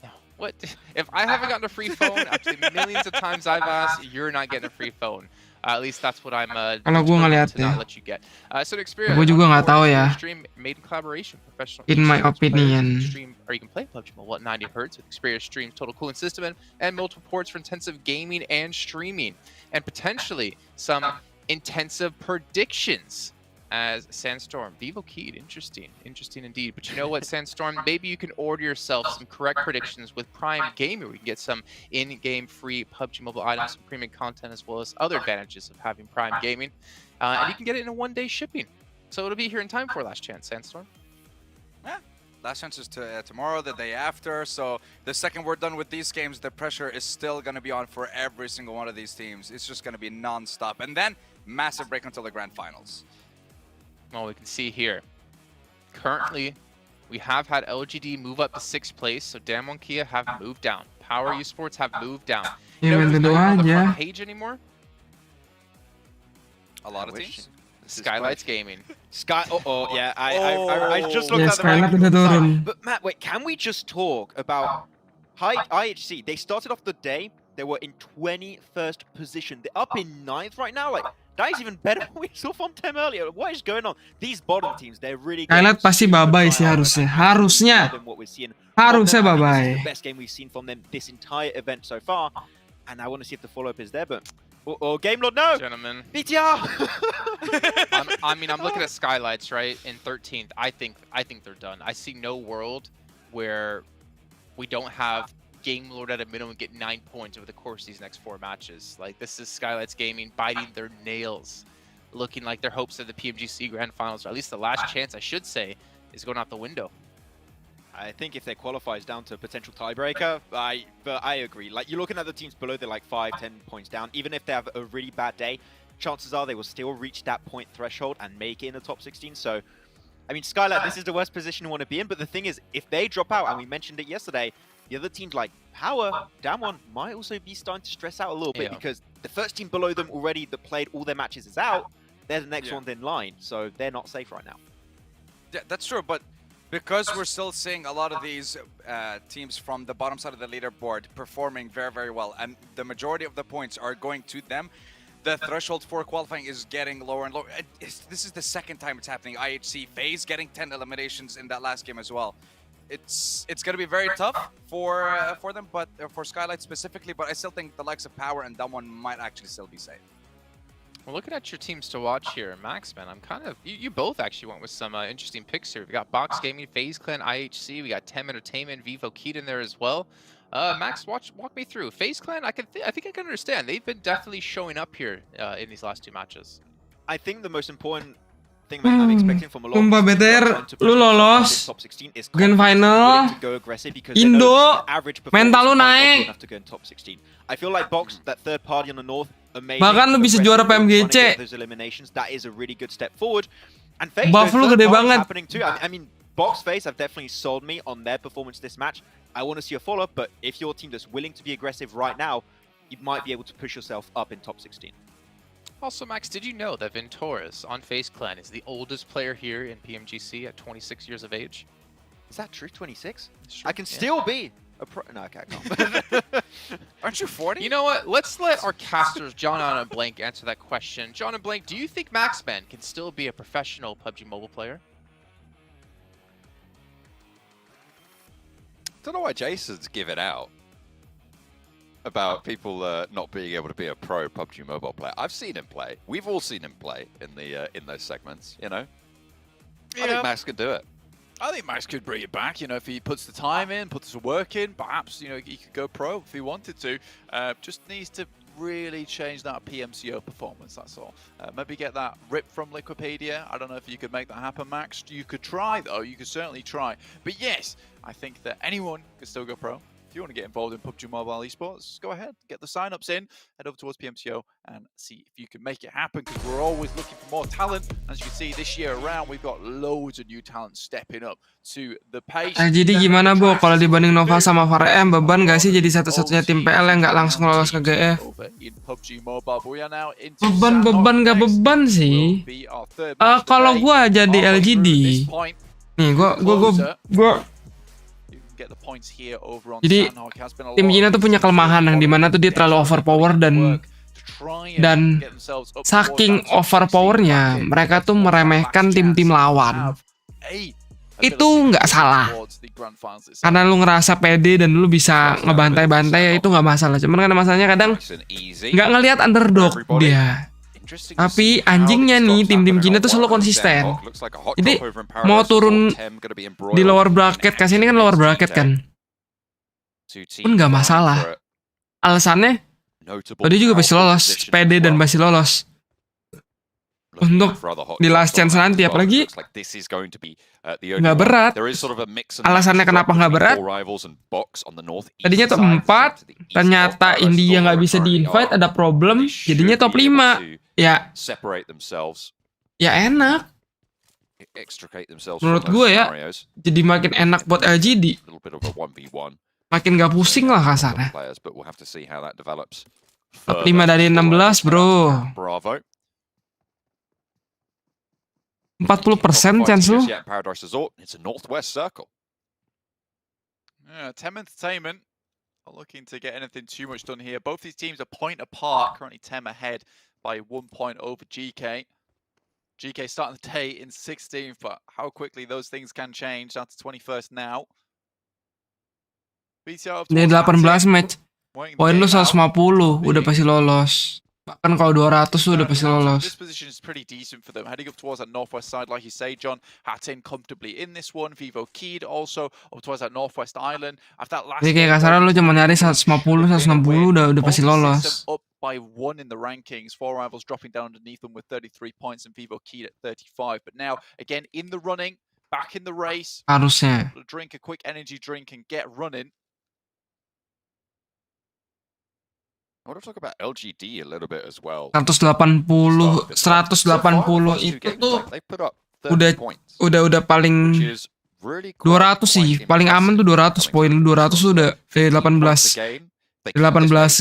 No. What? If I haven't gotten a free phone after the millions of times I've asked, you're not getting a free phone. At least that's what I'm kalau gue ngeliat to not let you get. So experience. Gue juga nggak tahu ya. Made in collaboration, professional. In my opinion. Or you can play PUBG Mobile at 90 Hz with Xperia Stream total cooling system and multiple ports for intensive gaming and streaming, and potentially some intensive predictions. As Sandstorm, Vivo Keyed, interesting indeed. But you know what, Sandstorm, maybe you can order yourself some correct predictions with Prime Gaming. We can get some in-game free PUBG Mobile items, some premium content, as well as other advantages of having Prime Gaming. And you can get it in a one-day shipping. So it'll be here in time for Last Chance, Sandstorm. Yeah, Last Chance is tomorrow, the day after. So the second we're done with these games, the pressure is still going to be on for every single one of these teams. It's just going to be non-stop. And then massive break until the grand finals. Well, we can see here, currently, we have had LGD move up to 6th place, so Damwon Kia have moved down. Power Esports have moved down. You know who's not on the front page anymore? A lot of teams. Skylights Gaming. Yeah, I just looked at the ranking. But Matt, wait, can we just talk about IHC? They started off the day, they were in 21st position. They're up in 9th right now, like, that is even better than we saw from Tem earlier. What is going on? These bottom teams, they're really good. Skylight pasti babai sih harusnya. Harusnya babai. The best game we've seen from them this entire event so far. And I want to see if the follow-up is there, but... Oh, Game Lord, no! Gentlemen. BTR! I'm looking at Skylights, right, in 13th. I think they're done. I see no world where we don't have Game Lord at a minimum get 9 points over the course of these next 4 matches. Like, this is Skylights Gaming biting their nails, looking like their hopes of the Pmgc Grand Finals, or at least the last chance, I should say, is going out the window. I think if they qualify down to a potential tiebreaker, but I agree. Like, you're looking at the teams below, they're like 5-10 points down. Even if they have a really bad day, chances are they will still reach that point threshold and make it in the top 16. So, I mean, Skylight, this is the worst position you want to be in. But the thing is, if they drop out, and we mentioned it yesterday, the other teams like Power, Damwon might also be starting to stress out a little bit because the first team below them already that played all their matches is out. They're the next ones in line, so they're not safe right now. Yeah, that's true, but because we're still seeing a lot of these teams from the bottom side of the leaderboard performing very, very well, and the majority of the points are going to them, the threshold for qualifying is getting lower and lower. This is the second time it's happening. IHC FaZe getting 10 eliminations in that last game as well. It's going to be very tough for them, but for Skylight specifically. But I still think the likes of Power and Damwon might actually still be safe. Well, looking at your teams to watch here, Max, man, I'm kind of... You both actually went with some interesting picks here. We got Box Gaming, FaZe Clan, IHC. We got Tem Entertainment, Vivo Keyed in there as well. Max, walk me through. FaZe Clan, I think I can understand. They've been definitely showing up here in these last 2 matches. I think the most important thing that I'm expecting from a lot of BTR, lu lolos Grand Final, Indo, mental lu naik. I feel like Box, that third party on the north, bahkan lu bisa juara PMGC. Those eliminations, that is a really good step forward. And FaZe, Buff lu third gede party's banget. happening too. I mean, Box FaZe have definitely sold me on their performance this match. I want to see a follow-up, but if your team is willing to be aggressive right now, you might be able to push yourself up in top 16. Also, Max, did you know that Ventoras on FaZe Clan is the oldest player here in PMGC at 26 years of age? Is that true? 26? True, I can yeah. still be a pro. No, okay, I can't. Aren't you 40? You know what? Let's let our casters, John and Blank, answer that question. John and Blank, do you think Maxman can still be a professional PUBG Mobile player? Don't know why Jason's given out about people not being able to be a pro PUBG Mobile player. I've seen him play. We've all seen him play in those segments. You know, I think Max could do it. I think Max could bring it back. You know, if he puts the time in, puts the work in, perhaps he could go pro if he wanted to. Just needs to really change that PMCO performance. That's all. Maybe get that rip from Liquipedia. I don't know if you could make that happen, Max. You could try though. You could certainly try. But yes, I think that anyone could still go pro. If you want to get involved in PUBG Mobile esports, go ahead, get the sign-ups in, head over towards PMCO and see if you can make it happen, because we're always looking for more talent. As you can see, this year around, we've got loads of new talent stepping up to the pace. Jadi gimana Bu, kalau dibanding Nova sama VRM, beban gak sih jadi satu-satunya tim PL yang gak langsung lolos ke GF? Beban gak beban sih. Kalau gua jadi LGD, nih gua jadi tim Cina tuh punya kelemahan yang dimana tuh dia terlalu overpower dan saking overpowernya mereka tuh meremehkan tim-tim lawan. Itu nggak salah, karena lu ngerasa pede dan lu bisa ngebantai-bantai ya itu nggak masalah. Cuman kan masalahnya kadang nggak ngelihat underdog dia. Tapi anjingnya nih tim-tim Cina tuh selalu konsisten. Jadi mau turun di lower bracket, kasih ini kan lower bracket kan, pun nggak masalah. Alasannya tadi juga pasti lolos, pede dan pasti lolos untuk di last chance nanti, apalagi nggak berat. Alasannya kenapa nggak berat? Tadinya top 4, ternyata India nggak bisa di-invite, ada problem, jadinya top 5. Ya enak. Menurut gue ya, jadi makin enak buat LGD. Makin gak pusing lah kasarnya. Top 5 dari 16 bro. 40% chance lu. Tem Entertainment not looking to get anything too much done here. Both these teams are point apart. Currently Tem ahead by 1 point over GK. GK starting the day in 16th, but how quickly those things can change. Down to 21st now. Ini 18 match. Poin lu 150, udah pasti lolos. Bahkan kalau 200 tuh udah pasti lolos. This position is pretty decent for them. Heading up towards that northwest side, like you say, John. Hatin comfortably in this one. Vivo Keyed also up towards that northwest island. After that last. Jadi kayak kasarnya lu cuma nyari 150, 160 udah pasti lolos. Up by 1 in the rankings. 4 rivals dropping down underneath them with 33 points and Vivo Keyed at 35. But now again in the running, back in the race. Harusnya. Drink a quick energy drink and get running. I want to talk about LGD a little bit as well. 180 itu tuh udah paling 200 sih, paling aman tuh 200 poin. 200 tuh udah 18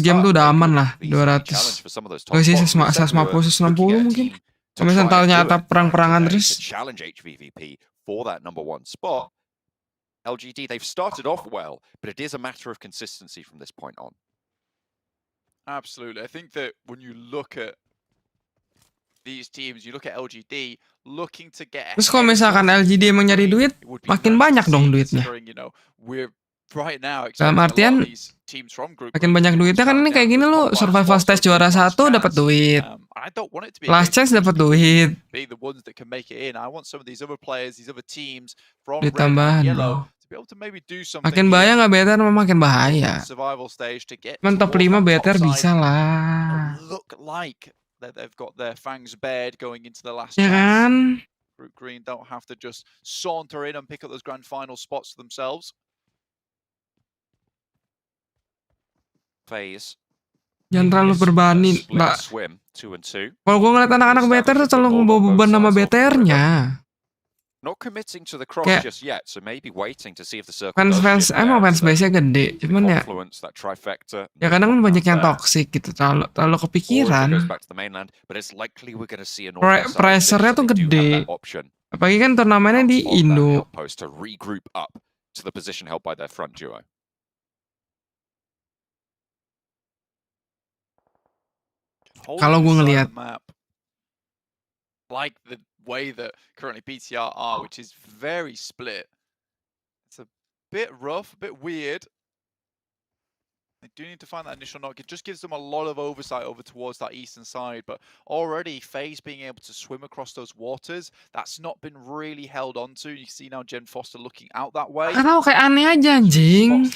game tuh udah aman lah 200. Gak sih 150 160 mungkin. Kalau misalnya atap perang-perangan terus. LGD they've started off well, but it is a matter of consistency from this point on. Absolutely. I think that when you look at these teams, you look at LGD looking to get. Terus kalau misalkan LGD emang nyari duit, makin banyak dong duitnya. Dalam artian, makin banyak duitnya kan ini kayak gini lo, survival stage juara 1 dapat duit. Last chance dapat duit. Ditambahan loh. Makin bahaya nggak better, makin bahaya. Cuman top 5 better bisa lah. Ya kan? Group Green don't have to just saunter in and pick up those grand final spots themselves. FaZe Jangan terlalu berbani, Mbak. Kalau gue ngeliat anak-anak BTR tuh selalu bawa beban sama BTR-nya. Not committing to the cross just yet, so maybe waiting to see if the circle Fans emang fans base-nya gede, cuman ya kadang kan banyak yang toxic gitu, terlalu kepikiran. Pressure-nya tuh gede. Apalagi kan turnamennya di Indo. Kalau gue ngelihat like the way that currently BTR are, which is very split. It's a bit rough, a bit weird. They do need to find that initial knock. It just gives them a lot of oversight over towards that eastern side, but already FaZe being able to swim across those waters, that's not been really held on to. You see now Jen Foster looking out that way. Karena kayak aneh aja anjing.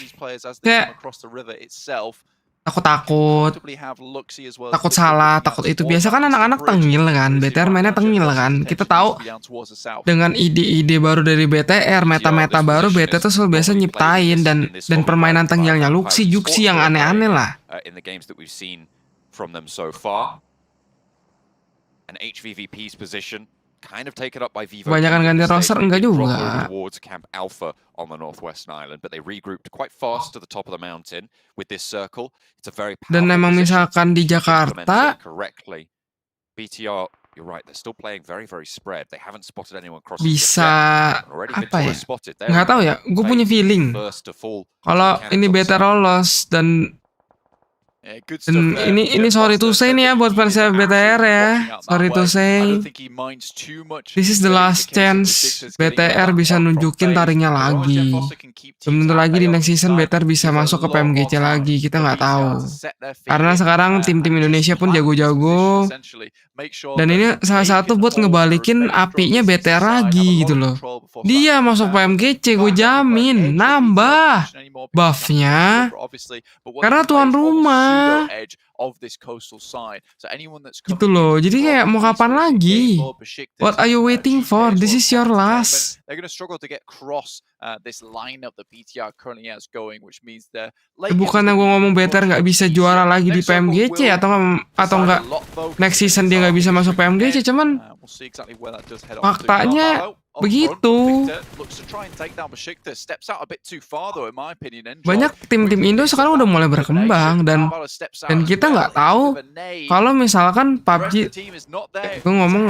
Kayak across the river itself. Takut salah, takut itu. Biasa kan anak-anak tengil kan, BTR mainnya tengil kan. Kita tahu dengan ide-ide baru dari BTR, meta-meta baru BTR tuh selalu biasa nyiptain dan permainan tengilnya Luxi, Juxi yang aneh-aneh lah. Kebanyakan ganti roster enggak juga. Dan memang misalkan di Jakarta bisa apa ya? Nggak tahu ya. Gue punya feeling kalau ini beta lolos dan ini sorry to say nih ya buat fans BTR ya. Sorry to say. This is the last chance BTR bisa nunjukin taringnya lagi. Sebentar lagi di next season BTR bisa masuk ke Pmgc lagi. Kita nggak tahu. Karena sekarang tim-tim Indonesia pun jago-jago. Dan ini salah satu buat ngebalikin apinya BTR lagi gitu loh. Dia masuk Pmgc, gue jamin nambah buffnya. Karena tuan rumah. Gitu loh. Jadi kayak mau kapan lagi? What are you waiting for? This is your last. Bukannya gue ngomong BTR nggak bisa juara lagi di Pmgc atau nggak next season dia nggak bisa masuk Pmgc, cuman faktanya begitu. Banyak tim-tim Indo sekarang udah mulai berkembang dan kita nggak tahu kalau misalkan PUBG, gue ngomong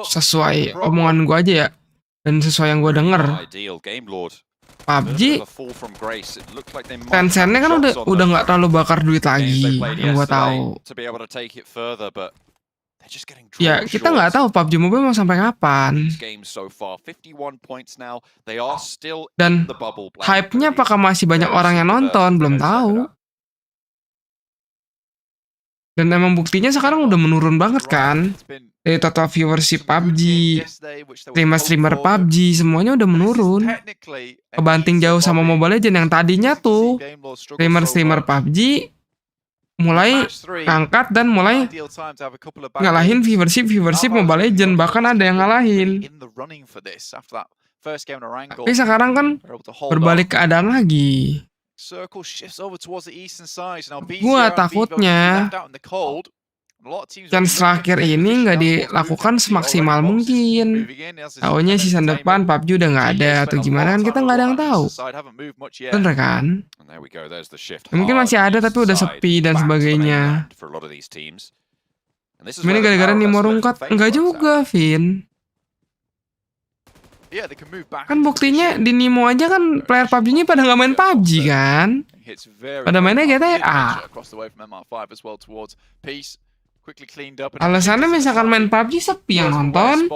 sesuai omongan gue aja ya dan sesuai yang gue denger. PUBG Tencent-nya kan udah nggak terlalu bakar duit lagi yang gue tahu. Ya kita nggak tahu PUBG Mobile mau sampai kapan. Dan hype-nya apakah masih banyak orang yang nonton, belum tahu. Dan emang buktinya sekarang udah menurun banget kan. Dari total viewership PUBG, streamer-streamer PUBG, semuanya udah menurun. Kebanting jauh sama Mobile Legends yang tadinya tuh streamer-streamer PUBG mulai angkat dan mulai ngalahin viewership Mobile Legends, bahkan ada yang ngalahin. Tapi sekarang kan berbalik keadaan lagi. Gua takutnya chance terakhir ini nggak dilakukan semaksimal mungkin. Taunya season depan PUBG udah nggak ada atau gimana kan, kita nggak ada yang tahu. Bener kan? Mungkin masih ada tapi udah sepi dan sebagainya. Ini gara-gara Nimo rungkat? Enggak juga, Vin. Kan buktinya di Nimo aja kan player PUBG-nya pada nggak main PUBG kan? Pada mainnya GTA. Alasannya misalkan main PUBG sepi yang nonton.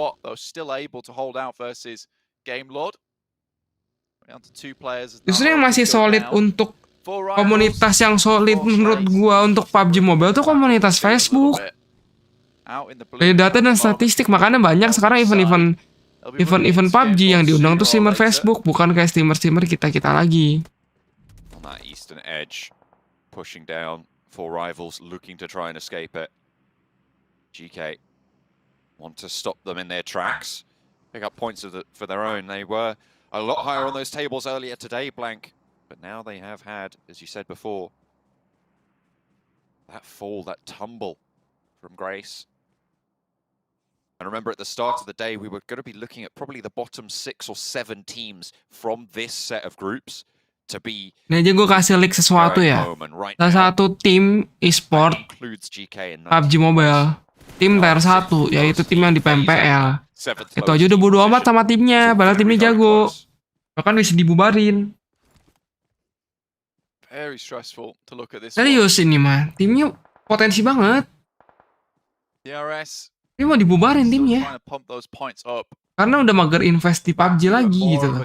Justru yang masih solid untuk komunitas yang solid menurut gua untuk PUBG Mobile tuh komunitas Facebook. Dari data dan statistik, makanya banyak sekarang event PUBG yang diundang tuh streamer Facebook, bukan kayak streamer kita lagi. GK want to stop them in their tracks, pick up points for their own. They were a lot higher on those tables earlier today, Blank, but now they have had, as you said before, That fall, that tumble from Grace. And remember, at the start of the day, we were going to be looking at probably the bottom 6 or 7 teams from this set of groups to be. Ini aja gue kasih link sesuatu ya. Salah satu tim e-sport PUBG Mobile, tim tier 1, yaitu tim yang di PMPL. Itu aja udah bodo amat sama timnya, padahal timnya jago. Bahkan bisa dibubarin. Serius ini mah, timnya potensi banget. Ini mau dibubarin timnya. Karena udah mager invest di PUBG lagi gitu loh.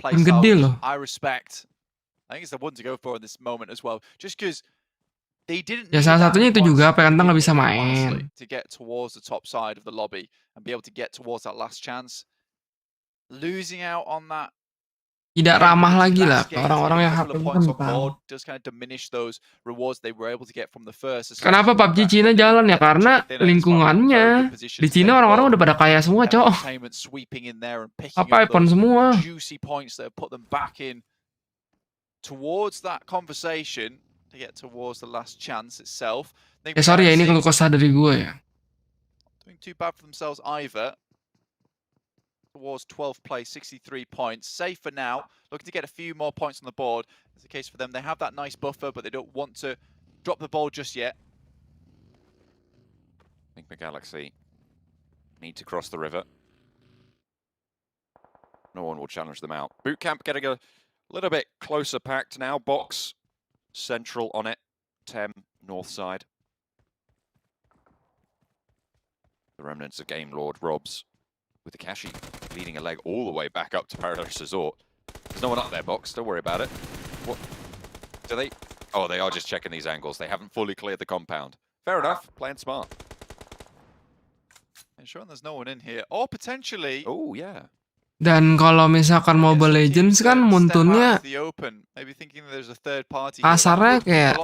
Tim gede loh. Ya salah satunya itu juga Penta nggak bisa main. Tidak ramah lagi lah ke orang-orang yang HP kentang. Kenapa PUBG Cina jalan ya? Karena lingkungannya di Cina orang-orang udah pada kaya semua, cok. Apa iPhone semua. Ya sorry ya, ini kalau kesah dari gue ya. Towards 12th place, 63 points. Safe for now. Looking to get a few more points on the board. It's the case for them. They have that nice buffer, but they don't want to drop the ball just yet. I think the Galaxy need to cross the river. No one will challenge them out. Bootcamp getting a little bit closer packed now. Box central on it. Tem north side. The remnants of Game Lord Robs. With the Kashi leading a leg all the way back up to Paradise Resort. There's no one up there, Box. Don't worry about it. What? Do they? Oh, they are just checking these angles. They haven't fully cleared the compound. Fair enough. Playing smart. Ensuring there's no one in here. Or potentially... Oh, yeah. Dan kalau misalkan Mobile Legends kan muntunnya kasarnya kayak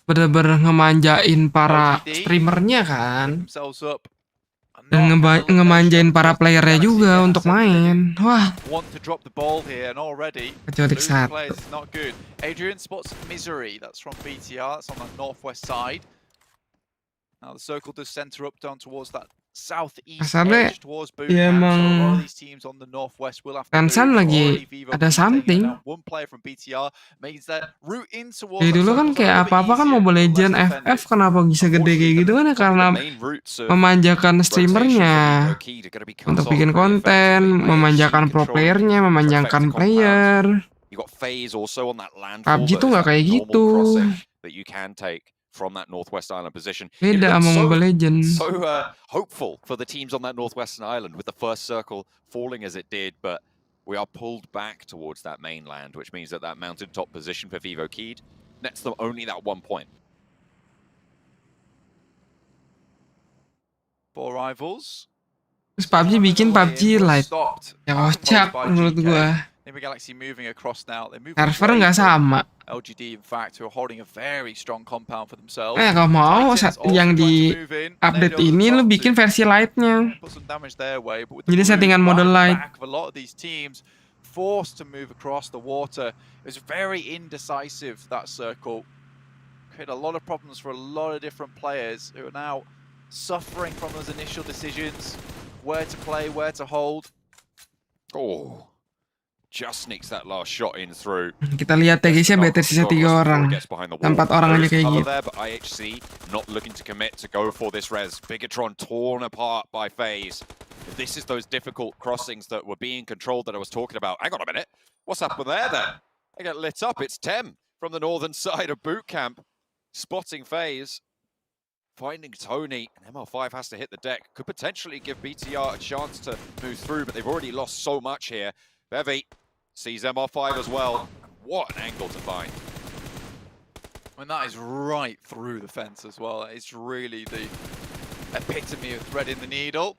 bener-bener ngemanjain para streamernya kan. Dan ngemanjain para playernya juga untuk main. Wah. Kecuali saat. Adrian spots Misery. That's from BTR. That's on the northwest side. Now the circle does center up down towards that southeast edge towards Bootcamp. Ya emang So a lot of these teams on the northwest will have to Tensan lagi ada something. One player from BTR makes that route in towards. Dari dulu kan kayak apa-apa kan Mobile Legends FF kenapa bisa gede kayak gitu kan ya karena memanjakan streamernya untuk bikin konten, memanjakan pro playernya, memanjakan player. PUBG tuh nggak kayak gitu. From that northwest island position. Beda sama Mobile Legends. So hopeful for the teams on that northwestern island with the first circle falling as it did, but we are pulled back towards that mainland, which means that that mountaintop position for Vivo Keyed nets them only that 1 point. 4 rivals. Terus PUBG bikin PUBG Lite. Ya kocak menurut gua. Server nggak sama. LGD, in fact, who are holding a very strong compound for themselves. Kalau mau yang di update ini lu bikin versi light-nya. Jadi settingan mode light. A lot of these teams forced to move across the water. It was very indecisive, that circle. Created a lot of problems for a lot of different players who are now suffering from those initial decisions. Where to play, where to hold. Oh. Just sneaks that last shot in through. Kita lihat ya guys ya, better sisa 3 orang. 4 orang aja kayak gitu. There, but IHC not looking to commit to go for this res. Bigetron torn apart by FaZe. This is those difficult crossings that were being controlled that I was talking about. Hang on a minute. What's happened there then? They get lit up. It's Tem from the northern side of Bootcamp. Spotting FaZe. Finding Tony. And ML5 has to hit the deck. Could potentially give BTR a chance to move through, but they've already lost so much here. Bevy sees MR5 as well. What an angle to find. I mean, that is right through the fence as well. It's really the epitome of threading the needle.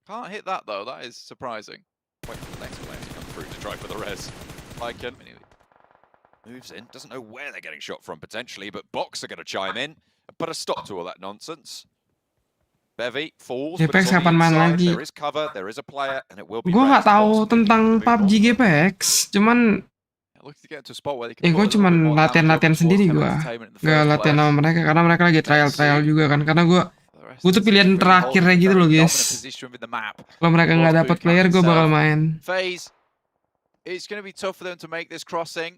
Can't hit that though, that is surprising. Wait for the next player to come through to try for the res. Lycan moves in, doesn't know where they're getting shot from potentially, but Box are going to chime in and put a stop to all that nonsense. Bevy falls, but it's on the inside. There is cover, there is a player, and it will be. Gue nggak tahu tentang PUBG GPX, cuman Gue cuman latihan-latihan sendiri gue, gak latihan sama mereka karena mereka lagi trial juga kan. Karena gue tuh pilihan terakhirnya gitu loh guys. Kalau mereka nggak dapat player, gue bakal main. FaZe, it's going to be tough for them to make this crossing.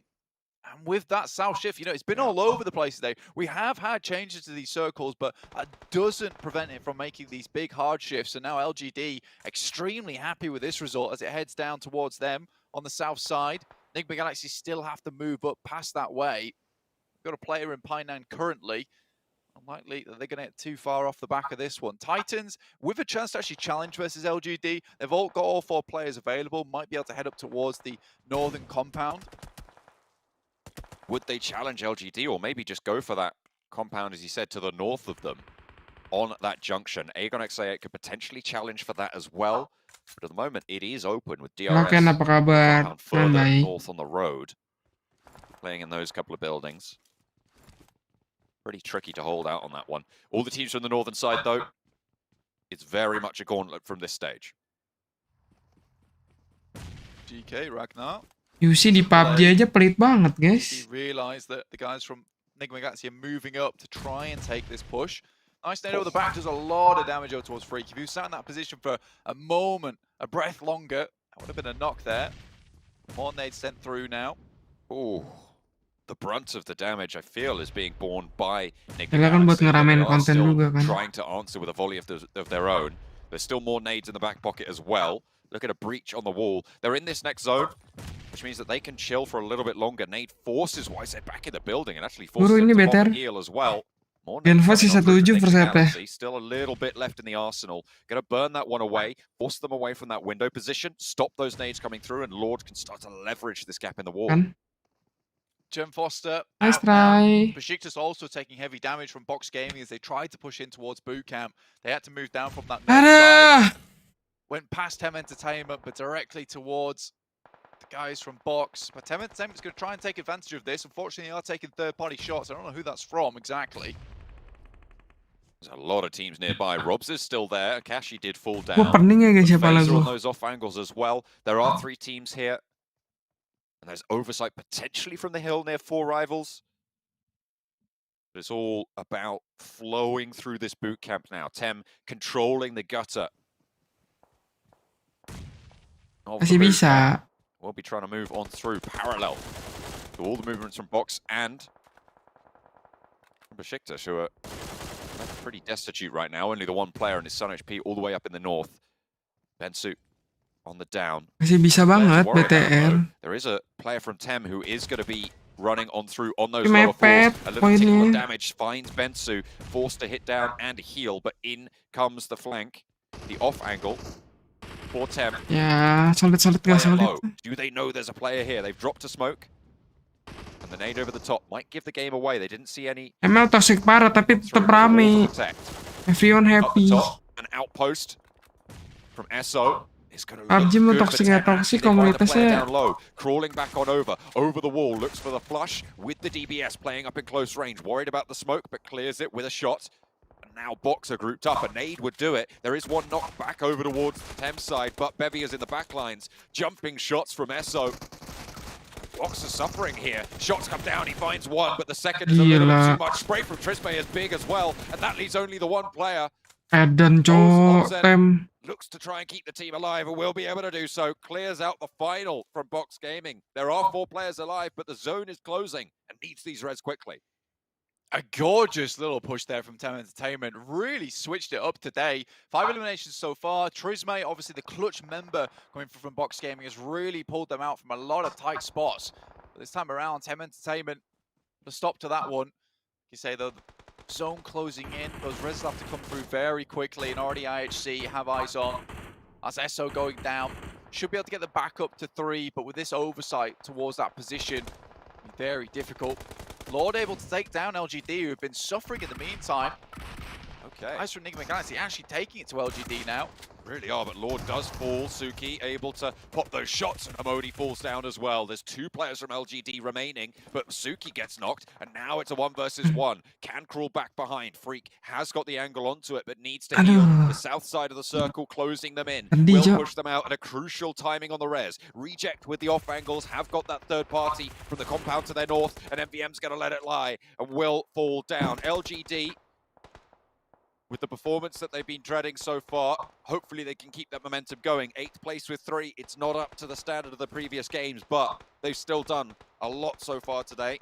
And with that south shift, you know, it's been all over the place today. We have had changes to these circles, but that doesn't prevent it from making these big hard shifts. And now LGD extremely happy with this result as it heads down towards them on the south side. Enigma Galaxy still have to move up past that way. We've got a player in Painan currently. Unlikely that they're going to get too far off the back of this one. Titans, with a chance to actually challenge versus LGD, they've all got all 4 players available, might be able to head up towards the northern compound. Would they challenge LGD or maybe just go for that compound, as he said, to the north of them on that junction? Aegon XA8 could potentially challenge for that as well. But at the moment, it is open with DRS apa kabar? compound further north on the road, playing in those couple of buildings. Pretty tricky to hold out on that one. All the teams from the northern side, though, it's very much a gauntlet from this stage. GK, Ragnar. UC di PUBG aja pelit banget, guys. He realized that the guys from Enigma Galaxy are moving up to try and take this push. Nice nade over the back, does a lot of damage over towards Freak. If he sat in that position for a moment, a breath longer, that would have been a knock there. More nades sent through now. Oh, the brunt of the damage, I feel, is being borne by Enigma Kan buat Galaxy. ngeramein konten juga kan. Trying to answer with a volley of their own. There's still more nades in the back pocket as well. Look at a breach on the wall. They're in this next zone, which means that they can chill for a little bit longer. Nade forces Wisehead back in the building and actually forces him to pop and heal as well. Genva sisa 7 persetnya. Still a little bit left in the arsenal. Gonna burn that one away, force them away from that window position, stop those nades coming through, and Lord can start to leverage this gap in the wall. Jem Foster. Nice try. Besiktas also taking heavy damage from Box Gaming as they tried to push in towards boot camp. They had to move down from that north side. Went past Tem Entertainment, but directly towards the guys from Box. But Tem Entertainment's going to try and take advantage of this. Unfortunately, they are taking third-party shots. I don't know who that's from exactly. There's a lot of teams nearby. Robs is still there. Akashi did fall down. Pening ya guys siapa Phaser lagu. on those off angles as well. There are 3 teams here. And there's oversight potentially from the hill near 4 rivals. It's all about flowing through this boot camp now. Tem controlling the gutter. Masih bisa. We'll be trying to move on through parallel to all the movements from Box and Besiktas, who are pretty destitute right now. Only the one player and his Sun HP all the way up in the north. Bensu on the down. Masih bisa banget BTR. There is a player from Tem who is going to be running on through on those lower floors. A little tickle of damage finds Bensu, forced to hit down and heal, but in comes the flank, the off angle. For Tem. Ya, solid gak solid. Do they know there's a player here? They've dropped a smoke. And the nade over the top might give the game away. They didn't see any. Emang toxic parah tapi tetap rame. Everyone happy. An outpost from SO. PUBG mau toxic ya toxic komunitasnya. Crawling back on over the wall, looks for the flush with the DBS playing up in close range. Worried about the smoke, but clears it with a shot. Now Box are grouped up. A nade would do it. There is one knock back over towards the Tem side, but Bevy is in the back lines. Jumping shots from SO. Box is suffering here. Shots come down, he finds one, but the second is a little bit too much. Spray from Trisme is big as well, and that leaves only the one player. Edan cok, Tem. Looks to try and keep the team alive and will be able to do so. Clears out the final from Box Gaming. There are 4 players alive, but the zone is closing and needs these res quickly. A gorgeous little push there from Tem Entertainment. Really switched it up today. 5 eliminations so far. Trisme, obviously the clutch member coming from Box Gaming, has really pulled them out from a lot of tight spots. But this time around, Tem Entertainment, the stop to that one. You say the zone closing in. Those reses have to come through very quickly. And already IHC have eyes on. As SO going down. Should be able to get the back up to 3. But with this oversight towards that position, very difficult. Lord able to take down LGD, who have been suffering in the meantime. Okay. Nice from Enigma Galaxy, actually taking it to LGD now. Really are, but Lord does fall. Suki able to pop those shots, and Amodi falls down as well. There's 2 players from LGD remaining, but Suki gets knocked, and now it's a 1 versus 1. Can crawl back behind. Freak has got the angle onto it, but needs to heal. The south side of the circle closing them in. Will push them out at a crucial timing on the res. Reject with the off angles, have got that third party from the compound to their north, and MVM's going to let it lie, and will fall down. LGD, with the performance that they've been dreading so far, hopefully they can keep that momentum going. 8th place with 3. It's not up to the standard of the previous games, but they've still done a lot so far today.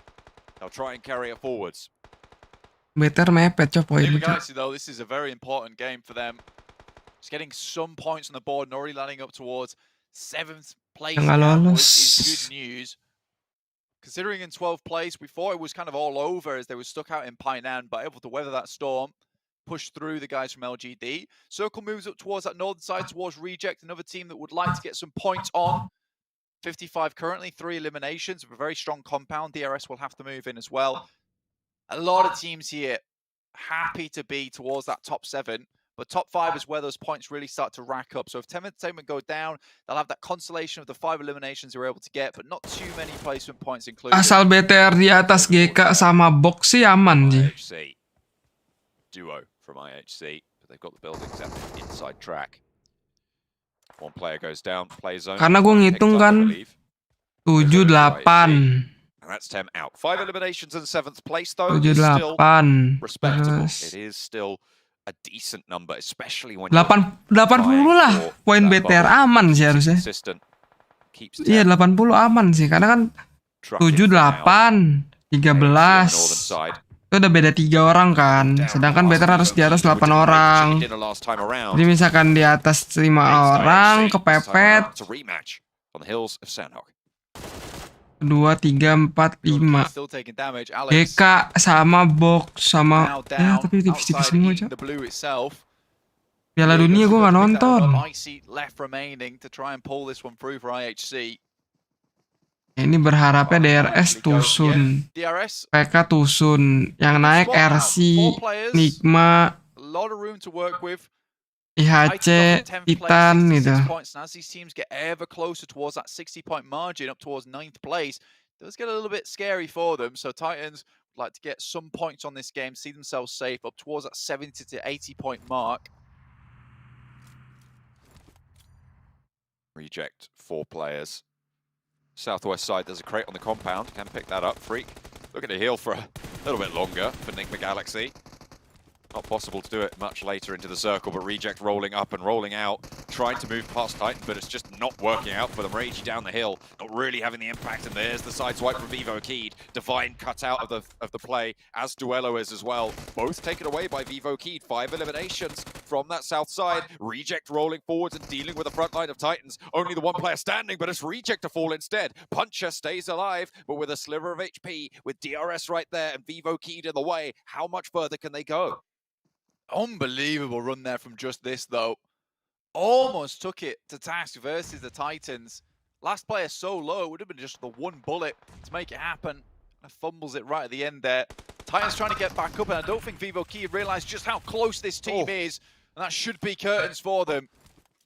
They'll try and carry it forwards. Better mepet coy poin. Bigetron, though, this is a very important game for them. Just getting some points on the board and already landing up towards 7th place now is good news. Considering in 12th place, we thought it was kind of all over as they were stuck out in Painan, but able to weather that storm. Push through the guys from LGD. Circle moves up towards that northern side, towards Reject, another team that would like to get some points on. 55 currently, 3 eliminations of a very strong compound. DRS will have to move in as well. A lot of teams here happy to be towards that top 7, but top 5 is where those points really start to rack up. So if 10 Entertainment go down, they'll have that consolation of the 5 eliminations they were able to get, but not too many placement points included. Asal BTR di atas GK sama box sih aman sih. Duo from IHC, but they've got the buildings at the inside track. 1 player goes down, play zone. Karena gue ngitung kan 7, 8. And that's 10 out. 5 eliminations in 7th place though. 7, 8. Respectable. It is still a decent number, especially when 80 lah poin BTR aman sih harusnya. Iya 80 aman sih karena kan 7, 8, 13. Itu udah beda 3 orang kan, sedangkan BTR harus di atas 8 orang. Jadi misalkan di atas 5 orang kepepet 2, 3, 4, 5 GK sama box sama ya tapi tipis-tipis semua aja. Piala Dunia gue gak nonton. Ini berharapnya DRS Tusun, PK Tusun, yang naik RC, Nigma, IHC, Titan gitu. As these teams get ever closer towards that 60-point margin up towards 9th place, it does get a little bit scary for them. So Titans would like to get some points on this game, see themselves safe up towards that 70 to 80-point mark. Reject 4 players. Southwest side, there's a crate on the compound. Can pick that up. Freak looking to heal for a little bit longer for Enigma Galaxy. Not possible to do it much later into the circle, but Reject rolling up and rolling out, trying to move past Titan, but it's just not working out for them. Ragey down the hill, not really having the impact, and there's the side swipe from Vivo Keyed. Divine cut out of the play, as Duello is as well. Both taken away by Vivo Keyed. 5 eliminations from that south side. Reject rolling forwards and dealing with the front line of Titans. Only the 1 player standing, but it's Reject to fall instead. Puncher stays alive, but with a sliver of HP, with DRS right there and Vivo Keyed in the way. How much further can they go? Unbelievable run there from just this, though. Almost took it to task versus the Titans. Last player so low, it would have been just the 1 bullet to make it happen. And fumbles it right at the end there. Titans trying to get back up, and I don't think Vivo Key realised just how close this team is. And that should be curtains for them.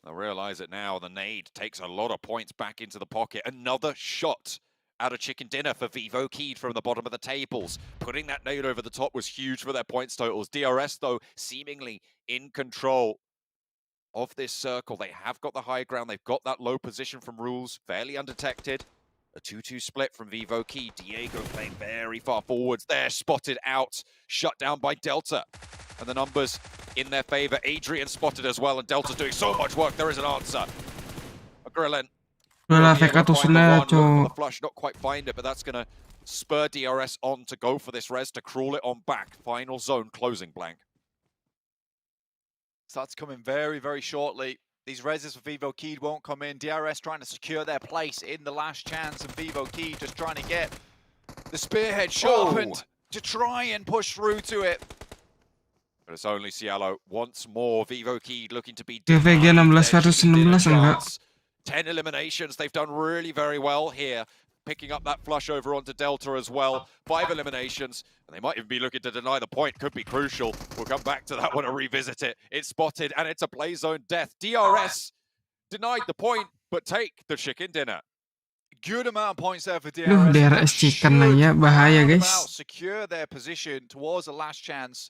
They'll realise it now. The nade takes a lot of points back into the pocket. Another shot out of chicken dinner for Vivo Keyed from the bottom of the tables. Putting that nade over the top was huge for their points totals. DRS, though, seemingly in control of this circle. They have got the high ground. They've got that low position from Rules, fairly undetected. A 2-2 split from Vivo Key. Diego playing very far forwards there, spotted out, shut down by Delta. And the numbers in their favor. Adrian spotted as well, and Delta's doing so much work. There is an answer. Grillin. The flush, not quite find it, but that's going to spur DRS on to go for this res, to crawl it on back. Final zone closing blank. Starts coming very, very shortly. These reses for Vivo Keyed won't come in. DRS trying to secure their place in the last chance, and Vivo Keyed just trying to get the spearhead sharpened to try and push through to it. But it's only Cielo once more. Vivo Keyed looking to be 16 versus 16 enggak? 10 eliminations. They've done really very well here. picking up that flush over onto Delta as well. 5 eliminations, and they might even be looking to deny the point. Could be crucial. We'll come back to that one and revisit it. It's spotted, and it's a play zone death. DRS denied the point, but take the chicken dinner. Good amount of points there for Duh, DRS. DRS chicken aja bahaya guys. Secure their position towards the last chance.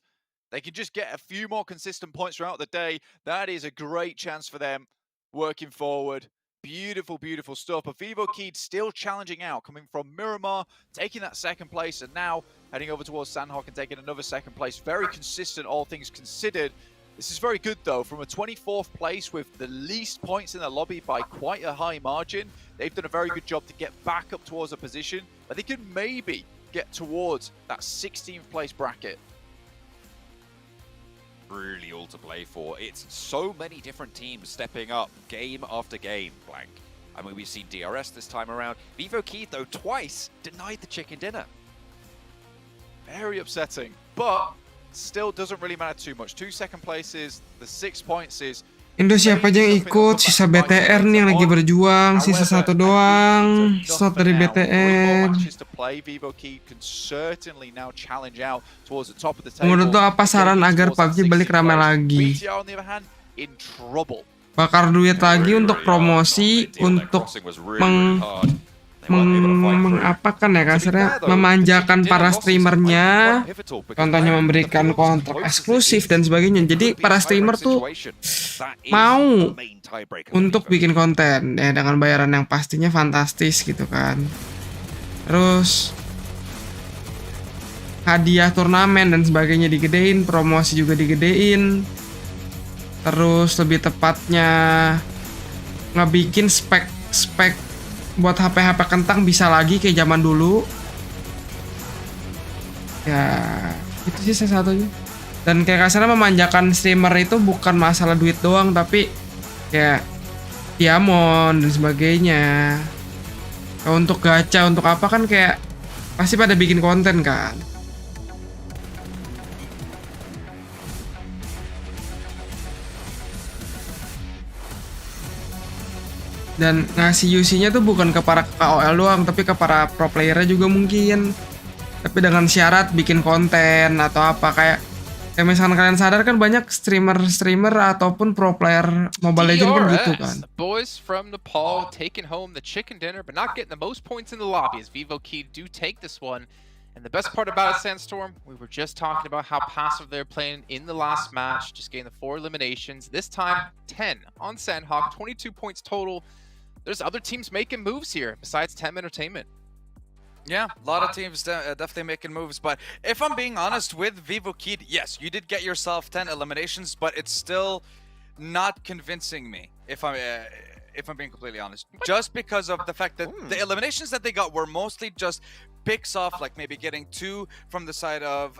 They can just get a few more consistent points throughout the day. That is a great chance for them working forward. Beautiful, beautiful stuff. But Vivokid still challenging out, coming from Miramar, taking that second place, and now heading over towards Sandhawk and taking another second place. Very consistent, all things considered. This is very good, though. From a 24th place with the least points in the lobby by quite a high margin, they've done a very good job to get back up towards a position where they could maybe get towards that 16th place bracket. Really all to play for. It's so many different teams stepping up game after game, Blank. I mean, we've seen DRS this time around. Vivokid, though, twice denied the chicken dinner. Very upsetting, but still doesn't really matter too much. 2 second places, the 6 points is... Indo siapa aja yang ikut? Sisa BTR nih yang lagi berjuang. Sisa 1 doang. Slot dari BTR. Menurut lo apa saran agar PUBG balik ramai lagi? Bakar duit lagi untuk promosi, untuk mengapakan ya kasarnya, memanjakan para streamernya, contohnya memberikan kontrak eksklusif dan sebagainya. Jadi para streamer tuh mau untuk bikin konten ya dengan bayaran yang pastinya fantastis gitu kan. Terus hadiah turnamen dan sebagainya digedein, promosi juga digedein. Terus lebih tepatnya ngebikin spek buat HP-HP kentang bisa lagi kayak zaman dulu. Ya, itu sih salah satunya. Dan kayak kasarnya memanjakan streamer itu bukan masalah duit doang, tapi kayak diamond dan sebagainya. Kalau untuk gacha, untuk apa kan kayak pasti pada bikin konten kan. Dan ngasih UC-nya tuh bukan ke para KOL doang, tapi ke para pro player-nya juga mungkin. Tapi dengan syarat bikin konten atau apa, kayak misalkan kalian sadar kan banyak streamer ataupun pro player Mobile Legends kan gitu kan. Boys from Nepal taking home the chicken dinner, but not getting the most points in the lobby as Vivokid do take this one. And the best part about it, Sandstorm, we were just talking about how passive they're playing in the last match, just getting the 4 eliminations. This time, 10 on Sandhawk, 22 points total. There's other teams making moves here besides Tem Entertainment. Yeah, a lot of teams definitely making moves, but if I'm being honest with Vivokid, yes, you did get yourself 10 eliminations, but it's still not convincing me, if I'm being completely honest. Just because of the fact that the eliminations that they got were mostly just picks off, like maybe getting 2 from the side of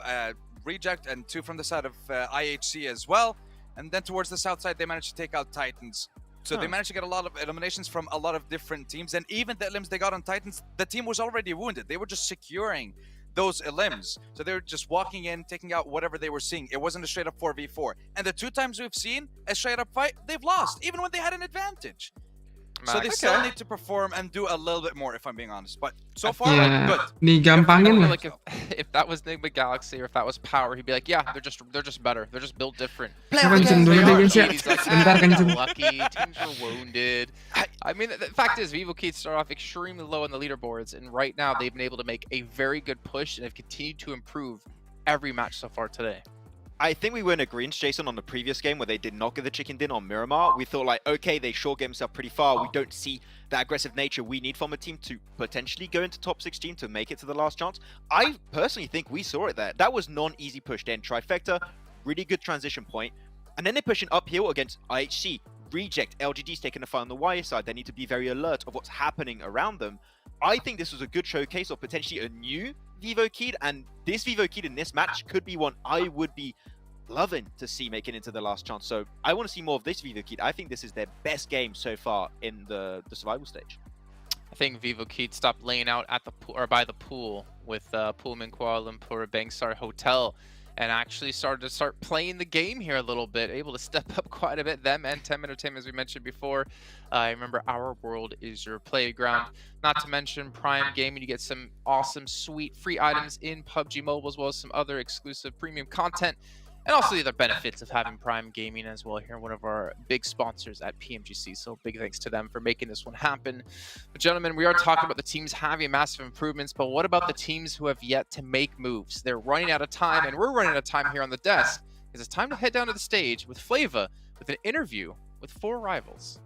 Reject and 2 from the side of IHC as well, and then towards the south side they managed to take out Titans. So they managed to get a lot of eliminations from a lot of different teams. And even the elims they got on Titans, the team was already wounded. They were just securing those elims. So they were just walking in, taking out whatever they were seeing. It wasn't a straight up 4v4. And the 2 times we've seen a straight up fight, they've lost, even when they had an advantage. So they still need to perform and do a little bit more, if I'm being honest. But so far, good. Digampangin lah. Like if that was Nigma Galaxy or if that was Power, he'd be like, yeah, they're just better. They're just built different. Kenceng dulu deh guys ya. Bentar kenceng. Lucky, teams were wounded. I mean, the fact is, Vivokid started off extremely low on the leaderboards, and right now they've been able to make a very good push and have continued to improve every match so far today. I think we were in agreement, Jason, on the previous game where they did not get the chicken dinner on Miramar. We thought like, okay, they sure get themselves pretty far. We don't see the aggressive nature we need from a team to potentially go into top 16 to make it to the last chance. I personally think we saw it there. That was non-easy push. Then Trifecta, really good transition point. And then they're pushing uphill against IHC. Reject, LGD's taking the fight on the wire side. They need to be very alert of what's happening around them. I think this was a good showcase of potentially a new Vivokid, and this Vivokid in this match could be one I would be loving to see making into the last chance. So I want to see more of this Vivokid. I think this is their best game so far in the survival stage. I think Vivokid stopped laying out at the pool or by the pool with Pullman Kuala Lumpur Bangsar Hotel and actually started to playing the game here a little bit, able to step up quite a bit. Them and 10 Entertainment, as we mentioned before. I remember Our World is your playground. Not to mention Prime Gaming, you get some awesome, sweet free items in PUBG Mobile, as well as some other exclusive premium content. And also the other benefits of having Prime Gaming as well here, one of our big sponsors at Pmgc. So big thanks to them for making this one happen. But gentlemen, we are talking about the teams having massive improvements, but what about the teams who have yet to make moves? They're running out of time, and we're running out of time here on the desk. It's time to head down to the stage with Flava with an interview with 4 rivals.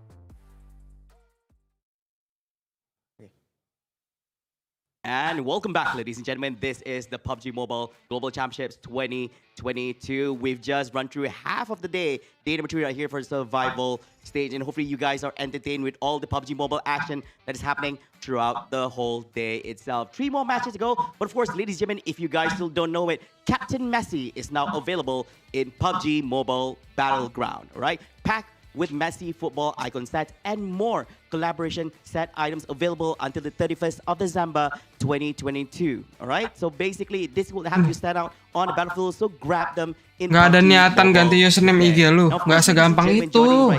And welcome back, ladies and gentlemen. This is the PUBG Mobile Global Championships 2022. We've just run through half of the day number 3 right here for the survival stage, and hopefully you guys are entertained with all the PUBG Mobile action that is happening throughout the whole day itself. 3 more matches to go, but of course, ladies and gentlemen, if you guys still don't know it, Captain Messi is now available in PUBG Mobile Battleground, all right? Pack with Messi football icon set and more collaboration set items available until the 31st of December 2022. Alright, so basically this will have you stand out on the battlefield, so grab them in. Nggak ada niatan ganti username IG lu, nggak segampang itu.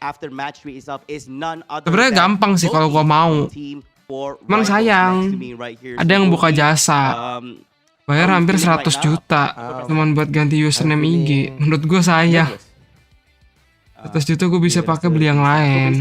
After match 3 itself is none other. Sebenarnya gampang sih kalau gua mau. Cuman sayang, ada yang buka jasa. Bayar hampir 100 juta cuman buat ganti username IG. Menurut gua sayang. 100 juta gue bisa pakai beli yang lain.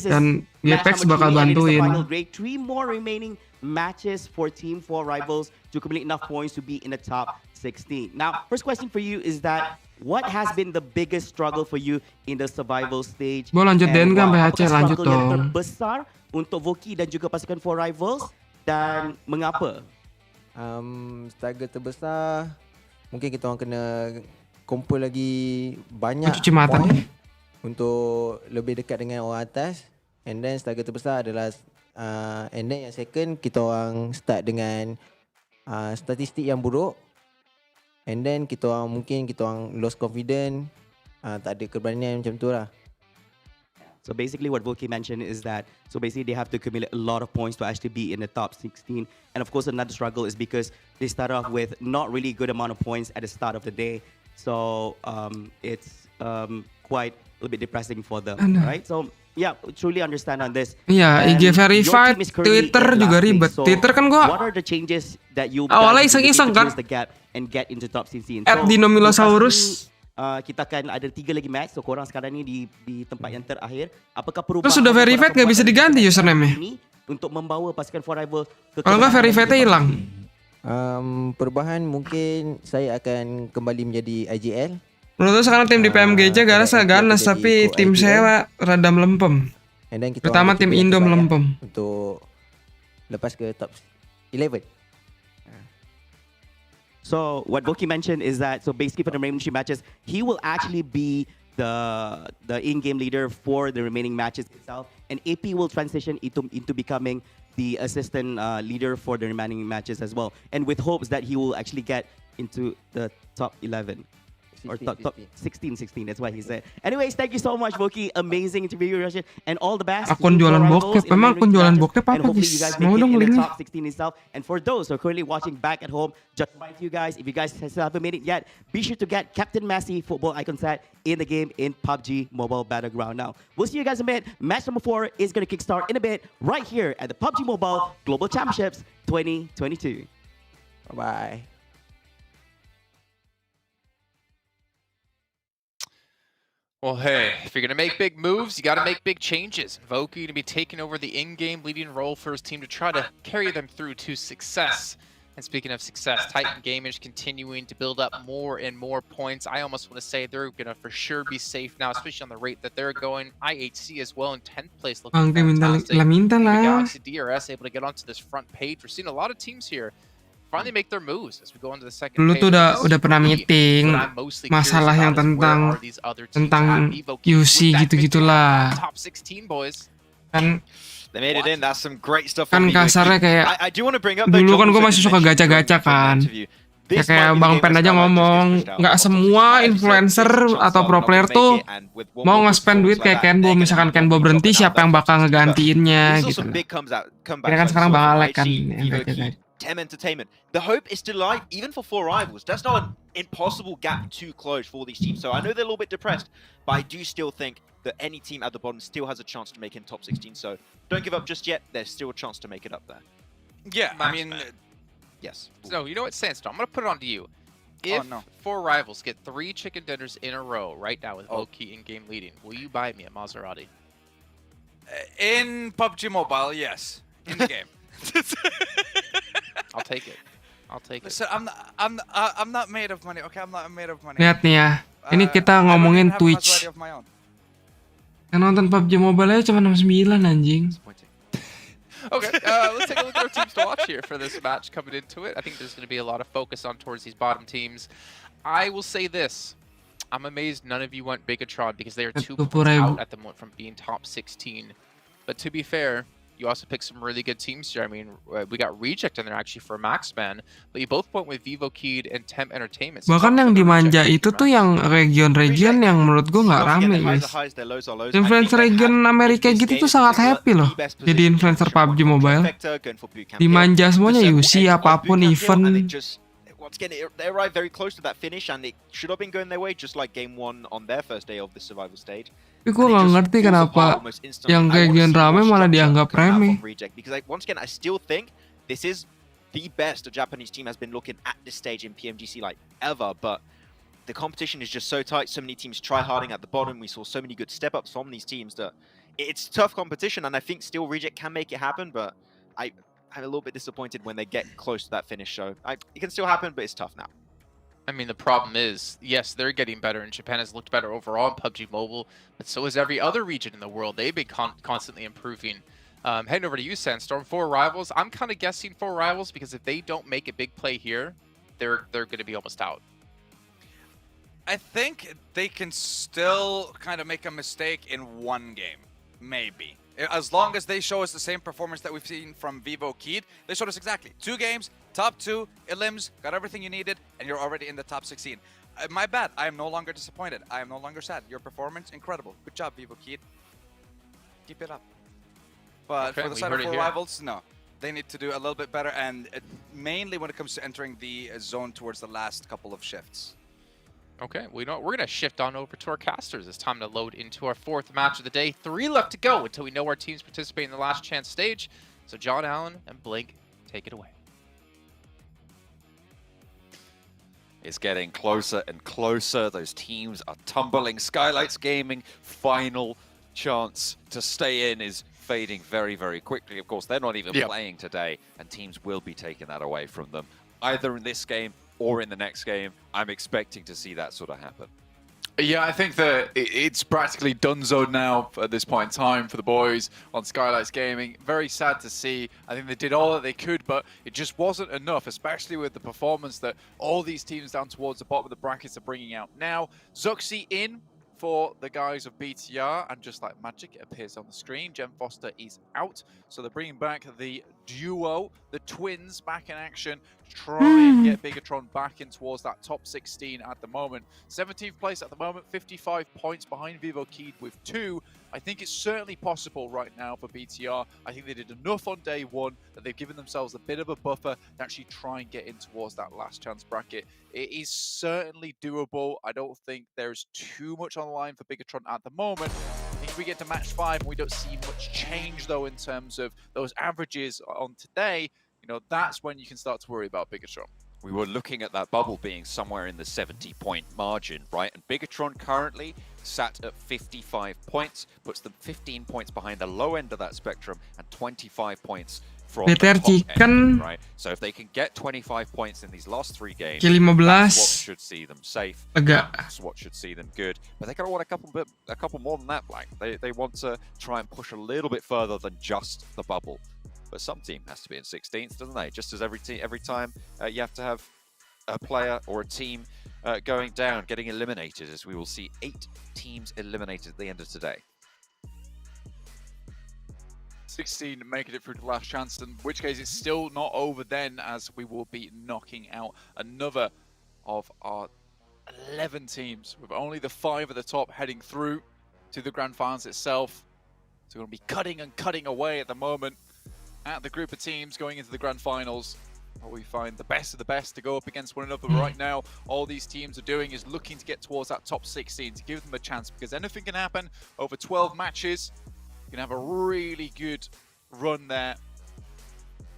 Dan Apex bakal bantuin. 3 more remaining matches for Team 4 rivals to complete enough points to be in the top 16. Now, first question for you is that what has been the biggest struggle for you in the survival stage? Gue lanjut den kan PHC, lanjut dong. Terbesar untuk Voki dan juga pasukan 4 rivals, dan mengapa? Struggle terbesar mungkin kita orang kena kumpul lagi banyak poin untuk lebih dekat dengan orang atas, and then struggle terbesar adalah and then yang second kita orang start dengan statistik yang buruk, and then kita orang lost confidence, tak ada keberanian macam tu lah. So basically what Volky mentioned is that, so basically they have to accumulate a lot of points to actually be in the top 16. And of course another struggle is because they start off with not really good amount of points at the start of the day. So it's quite a little bit depressing for them, right? So yeah, truly understand on this. Iya, IG verified, Twitter juga ribet. Twitter kan gua awalnya iseng-iseng kan. @dinomilosaurus. Kita akan ada 3 lagi match, so korang sekarang ni di tempat yang terakhir. Apakah perubahan? Terus sudah verified nggak bisa diganti username-nya? Untuk membawa pasukan 4 rival ke kalau nggak verified-nya hilang. Perubahan mungkin saya akan kembali menjadi IGL. Menurut sekarang tim di Pmgc ganas tapi tim saya rada melempem. Terutama tim Indo melempem. Untuk lepas ke top 11. So what Voki mentioned is that, so basically for the remaining 3 matches, he will actually be the in-game leader for the remaining matches itself, and AP will transition into becoming the assistant leader for the remaining matches as well, and with hopes that he will actually get into the top 11 or top 16. That's what he said. Anyways, thank you so much, Voki. Amazing interview, Russian, and all the best. Akun jualan bokep, memang akun jualan bokep apa guys? Mau dong linknya. Top 16 itself. And for those who are currently watching back at home, just remind you guys, if you guys still haven't made it yet, be sure to get Captain Messi football icon set in the game in PUBG Mobile Battleground. Now, we'll see you guys in a bit. Match number 4 is going to kickstart in a bit right here at the PUBG Mobile Global Championships 2022. Bye-bye. Well, hey, if you're going to make big moves, you got to make big changes. Voki to be taking over the in-game leading role for his team to try to carry them through to success. And speaking of success, Titan Gaming is continuing to build up more and more points. I almost want to say they're going to for sure be safe now, especially on the rate that they're going. IHC as well in 10th place, looking fantastic. Galaxy DRS able to get onto this front page. We're seeing a lot of teams here finally make their moves as we go into the second Dulu tuh udah pernah meeting masalah yang tentang UC gitu-gitulah. Kan kasarnya kayak dulu kan gue masih suka gacha-gacha kan. Ya kayak Bang Pen aja ngomong, nggak semua influencer atau pro player tuh mau nge-spend duit kayak Kenboo. Misalkan Kenboo berhenti, siapa yang bakal ngegantiinnya gitu. Kira kan sekarang Bang Alek kan. Tem Entertainment. The hope is still alive, even for 4 rivals. That's not an impossible gap to close for these teams. So I know they're a little bit depressed, but I do still think that any team at the bottom still has a chance to make it in top 16. So don't give up just yet. There's still a chance to make it up there. Yeah, I mean, yes. So you know what, Sandstorm? I'm gonna put it on to you. If 4 rivals get 3 chicken dinners in a row right now with Loki in game leading, will you buy me a Maserati? In PUBG Mobile, yes. In the game. I'll take it. I'll take Listen, I'm not made of money. Okay, I'm not made of money. Lihat nih ya. Ini kita ngomongin Twitch. Yang nonton PUBG Mobile aja cuma 69 anjing. Okay, let's take a look at our teams to watch here for this match coming into it. I think there's going to be a lot of focus on towards these bottom teams. I will say this. I'm amazed none of you went Bigetron because they are 2 points out at the moment from being top 16. But to be fair, you also picked some really good teams here. I mean, we got Reject in there actually for Maxman, but you both went with Vivo Keyed and Temp Entertainment. Bahkan yang dimanja itu tuh yang region-region yang menurut gue nggak rame guys. Influencer region Amerika gitu tuh sangat happy loh. Jadi influencer PUBG Mobile. Dimanja semuanya UC apapun event. Once again, they arrived very close to that finish, and it should have been going their way, just like Game 1 on their first day of the survival stage. Tapi gue nggak ngerti kenapa yang region rame malah dianggap remeh. Because once again, I still think this is the best a Japanese team has been looking at this stage in PMGC like ever, but the competition is just so tight. So many teams try-harding at the bottom. We saw so many good step-ups from these teams that it's tough competition, and I think still Reject can make it happen, but I'm a little bit disappointed when they get close to that finish. So it can still happen, but it's tough now. I mean, the problem is, yes, they're getting better, and Japan has looked better overall in PUBG Mobile, but so is every other region in the world. They've been constantly improving. Heading over to you, Sandstorm. 4 rivals. I'm kind of guessing 4 rivals because if they don't make a big play here, they're going to be almost out. I think they can still kind of make a mistake in 1 game, maybe. As long as they show us the same performance that we've seen from Vivo Keyed, they showed us exactly 2 games, top 2, elims, got everything you needed, and you're already in the top 16. My bad. I am no longer disappointed. I am no longer sad. Your performance, incredible. Good job, Vivo Keyed. Keep it up. But for the side of 4 rivals, no. They need to do a little bit better, and mainly when it comes to entering the zone towards the last couple of shifts. Okay, we're going to shift on over to our casters. It's time to load into our 4th match of the day. 3 left to go until we know our teams participate in the last chance stage. So John Allen and Blake, take it away. It's getting closer and closer. Those teams are tumbling. Skylights Gaming, final chance to stay in is fading very, very quickly. Of course, they're not even playing today, and teams will be taking that away from them, either in this game or in the next game. I'm expecting to see that sort of happen. Yeah, I think that it's practically donezo now at this point in time for the boys on Skylights Gaming. Very sad to see. I think they did all that they could, but it just wasn't enough, especially with the performance that all these teams down towards the bottom of the brackets are bringing out. Now, Zuxi in for the guys of BTR, and just like magic, it appears on the screen. Jem Foster is out, so they're bringing back the duo, the twins, back in action to try and get Bigetron back in towards that top 16 at the moment. 17th place at the moment, 55 points behind Vivo Keyed with 2. I think it's certainly possible right now for BTR. I think they did enough on day 1 that they've given themselves a bit of a buffer to actually try and get in towards that last chance bracket. It is certainly doable. I don't think there's too much on the line for Bigetron at the moment. I think if we get to match 5 and we don't see much change though in terms of those averages on today, you know, that's when you can start to worry about Bigetron. We were looking at that bubble being somewhere in the 70-point margin, right? And Bigetron currently sat at 55 points, puts them 15 points behind the low end of that spectrum and 25 points from the top end, right? So if they can get 25 points in these last 3 games, that's what should see them safe. That's what should see them good. But they gotta want a couple more than that, Black. They want to try and push a little bit further than just the bubble. But some team has to be in 16th, doesn't they? Just as every time you have to have a player or a team going down, getting eliminated, as we will see 8 teams eliminated at the end of today. 16 making it through the last chance, in which case it's still not over then, as we will be knocking out another of our 11 teams, with only the 5 at the top heading through to the grand finals itself. So we're going to be cutting and cutting away at the moment at the group of teams going into the grand finals. we find the best of the best to go up against one another. Right now, all these teams are doing is looking to get towards that top 16 to give them a chance, because anything can happen over 12 matches. You can have a really good run there.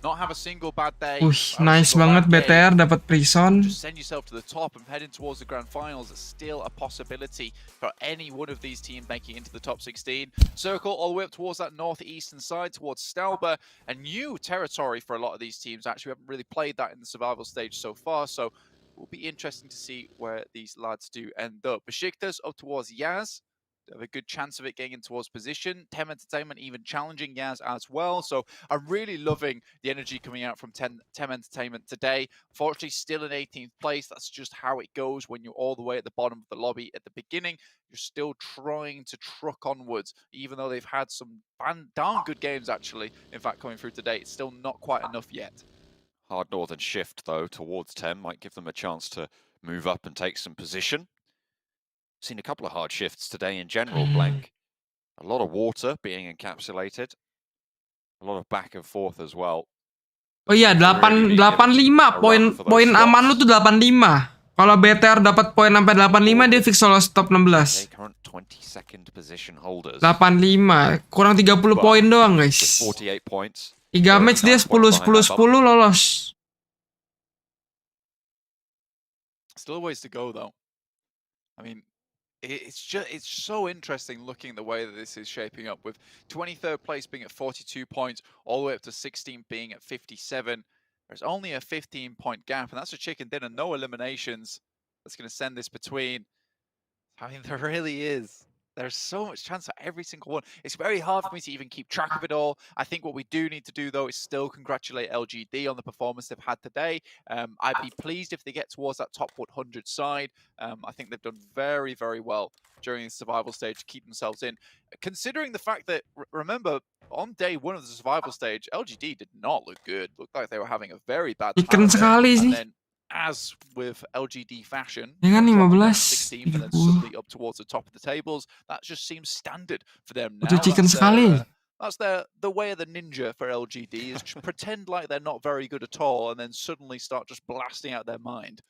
Not have a single bad day. Nice banget BTR dapat prison. Just send yourself to the top and heading towards the grand finals. It's still a possibility for any one of these teams making it into the top 16. Circle all the way up towards that northeastern side, towards Stelba. A new territory for a lot of these teams. Actually, we haven't really played that in the survival stage so far, so it will be interesting to see where these lads do end up. Besiktas up towards Yaz. Have a good chance of it getting in towards position. Tem Entertainment even challenging Yaz as well. So I'm really loving the energy coming out from Tem Entertainment today. Unfortunately, still in 18th place. That's just how it goes when you're all the way at the bottom of the lobby at the beginning. You're still trying to truck onwards, even though they've had some darn good games, actually. In fact, coming through today, it's still not quite enough yet. Hard northern shift, though, towards Tem might give them a chance to move up and take some position. Seen a couple of hard shifts today in general, Blank. A lot of water being encapsulated. A lot of back and forth as well. Oh iya, 85 poin aman lu tuh 85. Kalau BTR dapat poin sampai 85 dia fix lolos top 16. 85, kurang 30 poin doang, guys. 3 match dia 10 lolos. Still a ways to go, though. I mean, it's so interesting looking at the way that this is shaping up, with 23rd place being at 42 points, all the way up to 16 being at 57. There's only a 15-point gap, and that's a chicken dinner. No eliminations. That's going to send this between. I mean, there really is. There's so much chance for every single one. It's very hard for me to even keep track of it all. I think what we do need to do, though, is still congratulate LGD on the performance they've had today. I'd be pleased if they get towards that top 100 side. I think they've done very, very well during the survival stage to keep themselves in. Considering the fact that, remember, on day one of the survival stage, LGD did not look good. Looked like they were having a very bad time. And then, as with LGD fashion, 16 and then suddenly up towards the top of the tables, that just seems standard for them now. That's the way of the ninja for LGD, is just pretend like they're not very good at all and then suddenly start just blasting out their mind.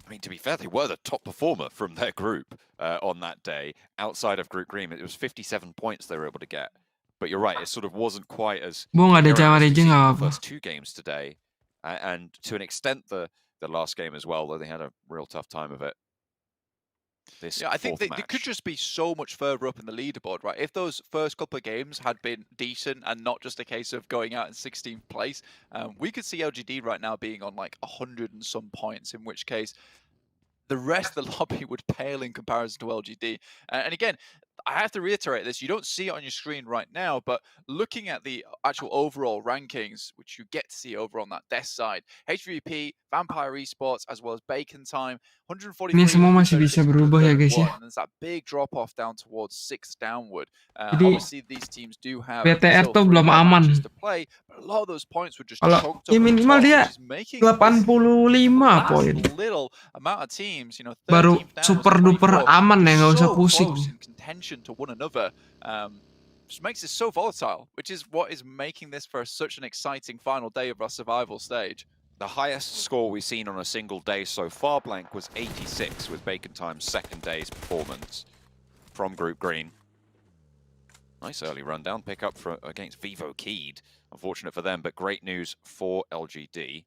I mean, to be fair, they were the top performer from their group on that day. Outside of Group Green, it was 57 points they were able to get. But you're right, it sort of wasn't quite as the first 2 games today. And to an extent, the last game as well, though they had a real tough time of it. Yeah, I think they could just be so much further up in the leaderboard, right? If those first couple of games had been decent and not just a case of going out in 16th place, we could see LGD right now being on like 100 and some points, in which case the rest of the lobby would pale in comparison to LGD. And again, I have to reiterate this, you don't see it on your screen right now, but looking at the actual overall rankings, which you get to see over on that desk side, HVP, Vampire Esports, as well as Bacon Time, 143. Ini semua masih bisa berubah ya, guys, ya. And there's that big drop off down towards 6 downward. Jadi, obviously these teams do have BTR tuh belum aman. to play, but a lot of those points were just Kalau ya minimal dia 85 poin. Little amount of teams, you know, Baru super duper aman ya, nggak usah pusing. Contention to one another, just makes it so volatile, which is what is making this for such an exciting final day of our survival stage. The highest score we've seen on a single day so far, Blank, was 86 with Bacon Time's second day's performance from Group Green. Nice early rundown pickup against Vivo Keyed. Unfortunate for them, but great news for LGD.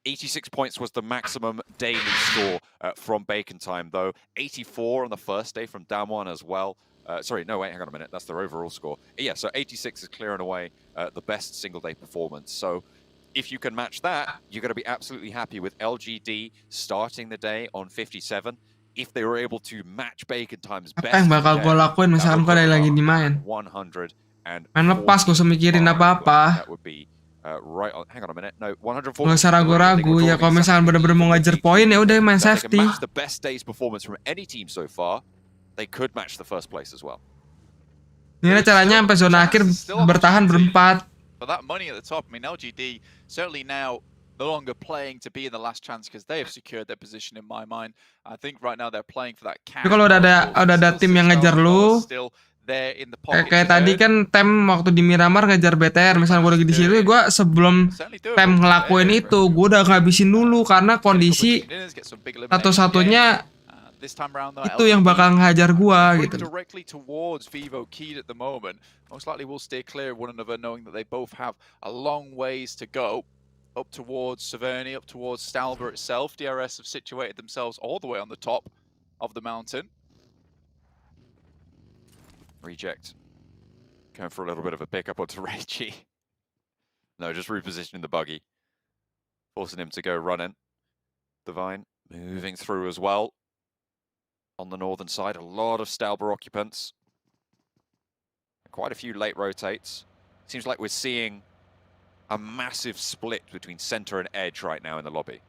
86 points was the maximum daily score from Bacon Time, though. 84 on the first day from Damwon as well. Sorry, no, wait, hang on a minute. That's their overall score. Yeah, so 86 is clearing away the best single-day performance. So if you can match that, you're going to be absolutely happy with LGD starting the day on 57. If they were able to match Bacon Time's best, apa yang bakal gue lakuin misalkan gue lagi di main? Main lepas, gak usah mikirin apa-apa. That would be right on. Hang on a minute. No, 140. Nggak usah ragu-ragu ya. Kalau misalkan bener-bener mau ngajar poin, ya udah main safety. The best day's performance from any team so far, they could match the first place as well. Ini caranya sampai zona akhir bertahan berempat. For that money at the top, I mean, LGD certainly now no longer playing to be in the last chance because they have secured their position in my mind. I think right now they're playing for that cash. Kalau udah ada tim yang ngejar lu, there in the pocket. Kayak tadi kan Tem waktu di Miramar ngejar BTR, misalnya gue lagi di situ, gue sebelum Tem ngelakuin itu, gue udah ngabisin dulu karena kondisi satu-satunya itu yang bakal ngehajar gue gitu. Directly towards Vivo Keyed at the moment. Most likely will stay clear of one another, knowing that they both have a long ways to go up towards Severny, up towards Stalber itself. DRS have situated themselves all the way on the top of the mountain. Reject. Going for a little bit of a pickup onto Reggie. No, just repositioning the buggy. Forcing him to go running. Divine moving through as well. On the northern side, a lot of Stalber occupants. Quite a few late rotates. Seems like we're seeing a massive split between center and edge right now in the lobby.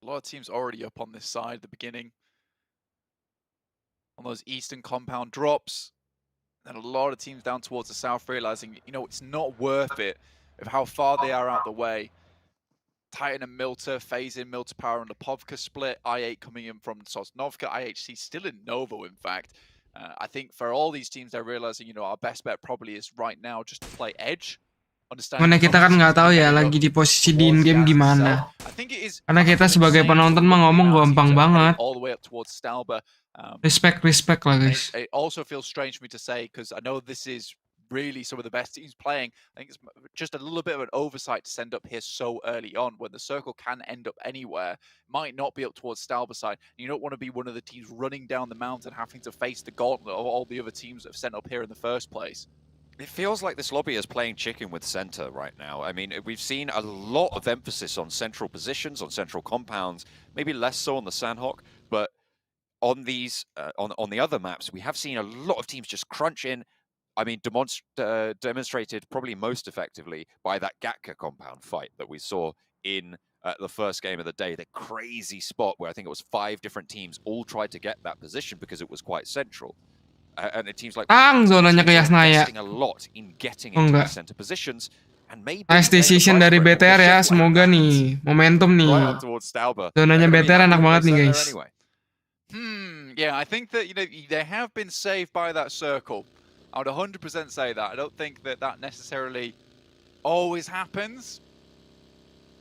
A lot of teams already up on this side at the beginning. On those eastern compound drops, and a lot of teams down towards the south realizing, you know, it's not worth it of how far they are out the way. Titan and Milta phase in Milta Power and the Povka split. I8 coming in from Sosnovka. IHC still in Novo, in fact. I think for all these teams, they're realizing, you know, our best bet probably is right now just to play edge. Mana kita kan nggak tahu ya lagi di posisi di in-game gimana. Karena kita sebagai penonton mah ngomong gampang banget. Respect lah guys. It also feels strange for me to say because I know this is really some of the best teams playing. I think it's just a little bit of an oversight to send up here so early on when the circle can end up anywhere. Might not be up towards Stalber side. You don't want to be one of the teams running down the mountain having to face the gauntlet of all the other teams that have sent up here in the first place. It feels like this lobby is playing chicken with center right now. I mean, we've seen a lot of emphasis on central positions, on central compounds, maybe less so on the Sandhawk, but on these, on the other maps, we have seen a lot of teams just crunch in. I mean, demonstrated probably most effectively by that Gatka compound fight that we saw in the first game of the day. The crazy spot where I think it was 5 different teams all tried to get that position because it was quite central. And it seems like zonanya ke Yasnaya. a lot in getting into the center positions. And maybe Nice decision dari BTR ya, semoga nih momentum nih. Zonanya BTR enak banget nih guys. Yeah, I think that, you know, they have been saved by that circle. I would 100% say that. I don't think that that necessarily always happens.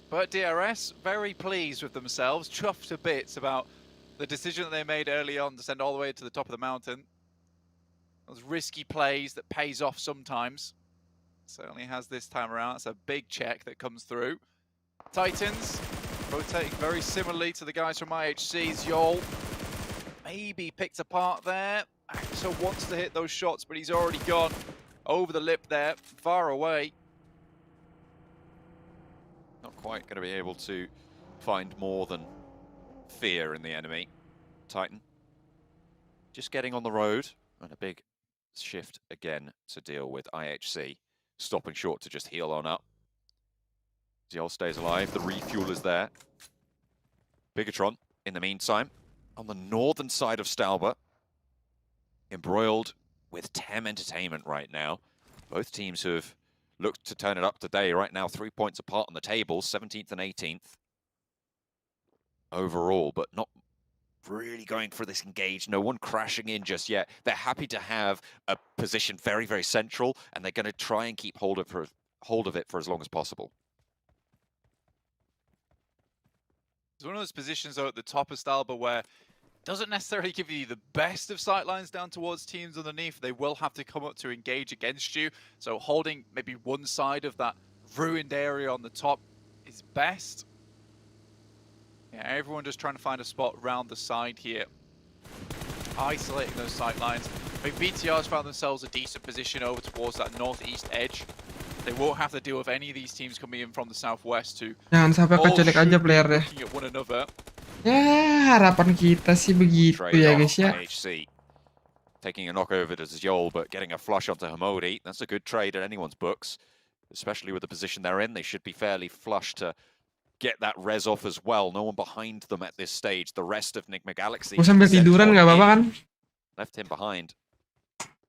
But DRS, very pleased with themselves, chuffed to bits about the decision that they made early on to send all the way to the top of the mountain. Those risky plays that pays off sometimes. Certainly has this time around. It's a big check that comes through. Titans rotating very similarly to the guys from IHC's Yol. Maybe picked apart there. Axel wants to hit those shots, but he's already gone over the lip there, far away. Not quite going to be able to find more than fear in the enemy. Titan just getting on the road, and a big shift again to deal with IHC. Stopping short to just heal on up. Ziol stays alive, the refuel is there. Bigetron, in the meantime, on the northern side of Stalber, embroiled with Tem Entertainment right now. Both teams have looked to turn it up today. Right now, 3 points apart on the table, 17th and 18th overall, but not really going for this engage. No one crashing in just yet. They're happy to have a position very, very central, and they're going to try and keep hold of it for as long as possible. It's one of those positions, though, at the top of Stalber where it doesn't necessarily give you the best of sightlines down towards teams underneath. They will have to come up to engage against you. So holding maybe one side of that ruined area on the top is best. Yeah, everyone just trying to find a spot around the side here. Isolating those sightlines. I think BTR's found themselves a decent position over towards that northeast edge. They won't have to deal with any of these teams coming in from the southwest who Jangan sampai all kecolek should aja be player deh. looking at one another. Ya, harapan kita sih begitu ya guys ya. IHC taking a knock over to Ziol, but getting a flush onto Hamodi. That's a good trade in anyone's books, especially with the position they're in. They should be fairly flush to get that res off as well. No one behind them at this stage. The rest of Enigma Galaxy Gue sampai tiduran nggak apa-apa kan? left him behind.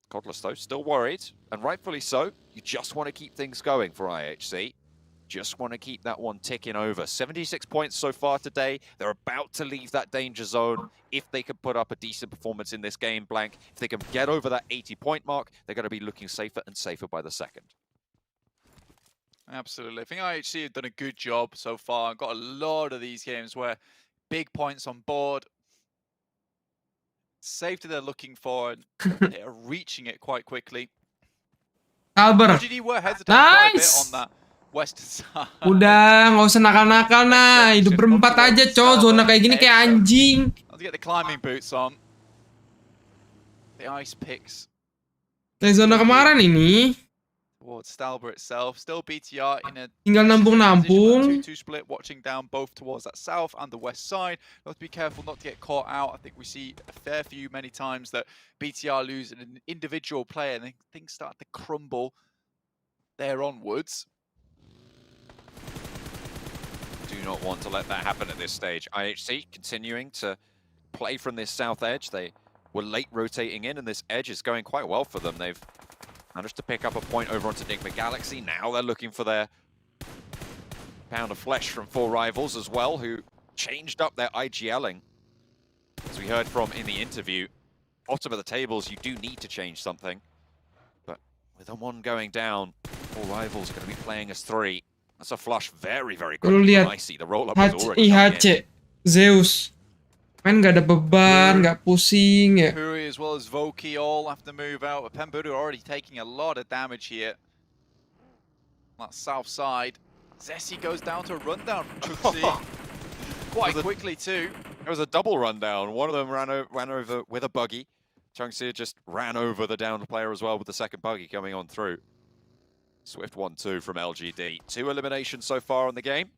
Godless though, still worried, and rightfully so. You just want to keep things going for IHC. just want to keep that one ticking over. 76 points so far today. They're about to leave that danger zone. If they can put up a decent performance in this game, Blank, if they can get over that 80-point mark, they're going to be looking safer and safer by the second. Absolutely. I think IHC have done a good job so far. Got a lot of these games where big points on board. Safety they're looking for, and they are reaching it quite quickly. Albert. LGD were hesitant quite a bit on that western side. Udah, nggak usah nakal-nakal nah. Hidup berempat aja, cow. Zona kayak gini kayak anjing. I'll get the climbing boots on. The ice picks. Kayak zona kemarin ini. Towards Stalber itself. Still BTR in a tinggal nampung-nampung. 2-2 split, watching down both towards that south and the west side. You have to be careful not to get caught out. I think we see a fair few many times that BTR lose an individual player and then things start to crumble there onwards. Do not want to let that happen at this stage. IHC continuing to play from this south edge. They were late rotating in, and this edge is going quite well for them. They've managed to pick up a point over onto Pmgc. Now they're looking for their pound of flesh from 4 rivals as well, who changed up their IGLing. As we heard from in the interview, bottom of the tables, you do need to change something. But with a 1 going down, 4 rivals are going to be playing as 3. That's a flush very, very quickly from Icy. The roll-up was already coming in. Zeus. Main nggak ada beban, nggak pusing ya. Puri as well as Voki all have to move out. But Pmgc already taking a lot of damage here. That south side. Zessi goes down to a rundown from Chuxi. Quite quickly too. It was a double rundown. One of them ran over with a buggy. Chungsi just ran over the downed player as well with the second buggy coming on through. Swift 1-2 from LGD. 2 eliminations so far in the game.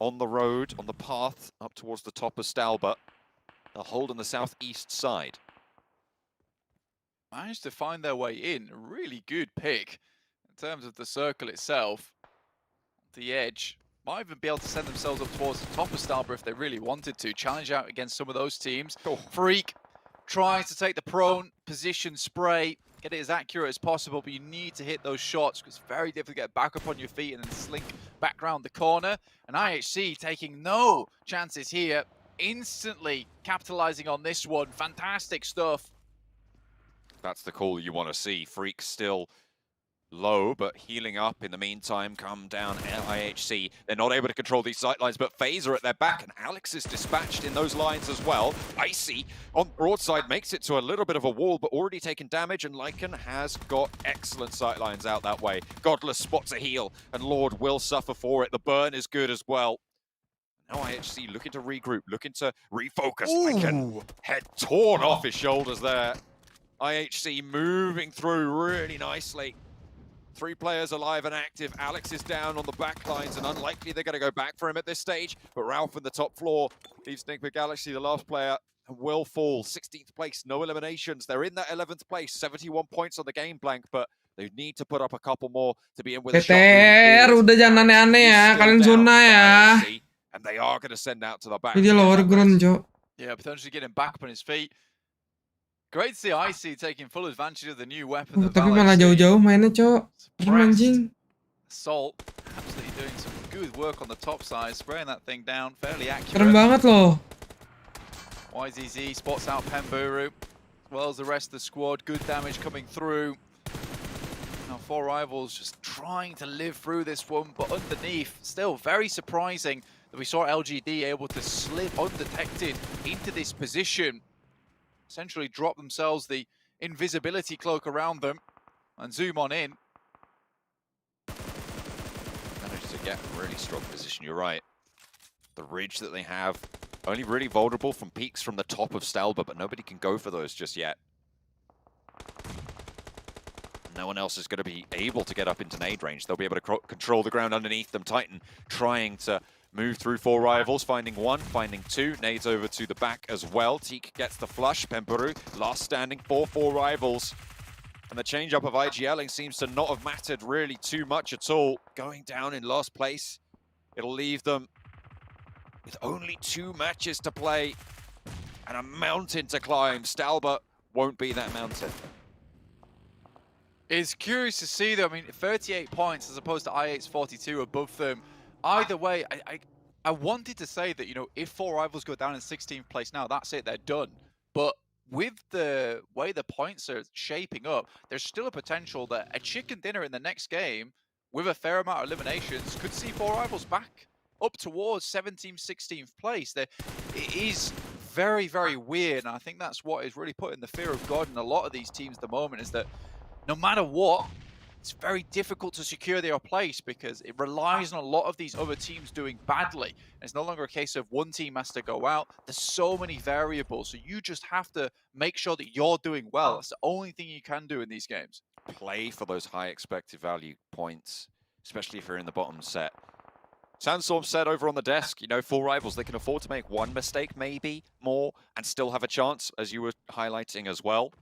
On the road, on the path, up towards the top of Stalber. They'll hold on the southeast side. Managed to find their way in. A really good pick in terms of the circle itself. The edge. Might even be able to send themselves up towards the top of Stalber if they really wanted to. Challenge out against some of those teams. Freak tries to take the prone position spray. Get it as accurate as possible, but you need to hit those shots because it's very difficult to get back up on your feet and then slink back round the corner. And IHC taking no chances here, instantly capitalizing on this one. Fantastic stuff. That's the call you want to see. Freak still low, but healing up in the meantime. Come down IHC. They're not able to control these sight lines, but FaZe are at their back, and Alex is dispatched in those lines as well. Icy on broadside makes it to a little bit of a wall, but already taken damage, and Lycan has got excellent sight lines out that way. Godless spots a heal, and Lord will suffer for it. The burn is good as well. Now IHC looking to regroup, looking to refocus. Lycan head torn off his shoulders there. IHC moving through really nicely. 3 players alive and active. Alex is down on the back lines, and unlikely they're going to go back for him at this stage. But Ralph in the top floor leaves Pmgc, the last player, and will fall. 16th place, no eliminations. They're in that 11th place, 71 points on the game blank, but they need to put up a couple more to be in with a shot. Udah jangan aneh-aneh ya, kalian zona ya. And they are going to send out to the back. Dia lower ground, Jo. Yeah, potentially getting back up on his feet. Great to see Icy taking full advantage of the new weapon. Tapi malah jauh-jauh mainnya, Cok. Anjing. Salt absolutely doing some good work on the top side, spraying that thing down fairly accurate. Keren banget loh. YZZ spots out Kenboo, as well as the rest of the squad. Good damage coming through. Now 4 rivals just trying to live through this one, but underneath, still very surprising that we saw LGD able to slip undetected into this position. Essentially drop themselves the invisibility cloak around them and zoom on in. Managed to get a really strong position, you're right. The ridge that they have, only really vulnerable from peaks from the top of Stalber, but nobody can go for those just yet. No one else is going to be able to get up into nade range. They'll be able to control the ground underneath them. Titan trying to move through 4 rivals, finding 1, finding 2. Nades over to the back as well. Teak gets the flush. Pmgc, last standing for 4 rivals. And the change-up of IGLing seems to not have mattered really too much at all. Going down in last place, it'll leave them with only 2 matches to play and a mountain to climb. Stalber won't be that mountain. It's curious to see, though. I mean, 38 points as opposed to i8's 42 above them. Either way, I wanted to say that, you know, if 4 rivals go down in 16th place now, that's it, they're done. But with the way the points are shaping up, there's still a potential that a chicken dinner in the next game, with a fair amount of eliminations, could see 4 rivals back up towards 17th, 16th place. It is very, very weird, and I think that's what is really putting the fear of God in a lot of these teams at the moment, is that no matter what, it's very difficult to secure their place because it relies on a lot of these other teams doing badly. And it's no longer a case of one team has to go out. There's so many variables, so you just have to make sure that you're doing well. That's the only thing you can do in these games. Play for those high expected value points, especially if you're in the bottom set. Sandstorm said over on the desk, you know, 4 rivals, they can afford to make one mistake, maybe more, and still have a chance, as you were highlighting as well.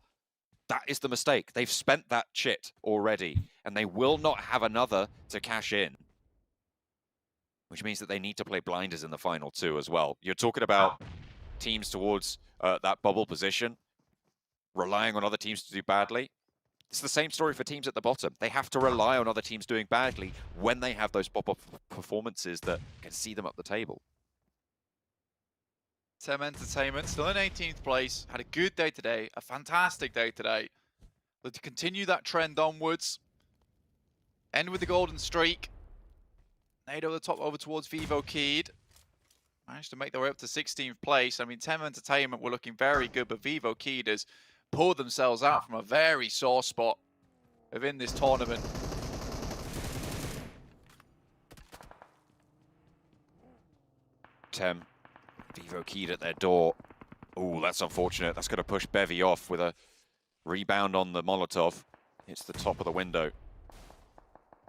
That is the mistake. They've spent that chit already, and they will not have another to cash in. Which means that they need to play blinders in the final too as well. You're talking about teams towards that bubble position, relying on other teams to do badly. It's the same story for teams at the bottom. They have to rely on other teams doing badly when they have those pop-up performances that can see them up the table. Tem Entertainment, still in 18th place, had a good day today, a fantastic day today. But to continue that trend onwards, end with the golden streak. Nade over the top over towards Vivo Keyed. Managed to make their way up to 16th place. I mean, Tem Entertainment were looking very good, but Vivo Keyed has pulled themselves out from a very sore spot within this tournament. Tem. Vivo Keyed at their door. Oh, that's unfortunate. That's going to push Bevy off with a rebound on the Molotov. Hits the top of the window.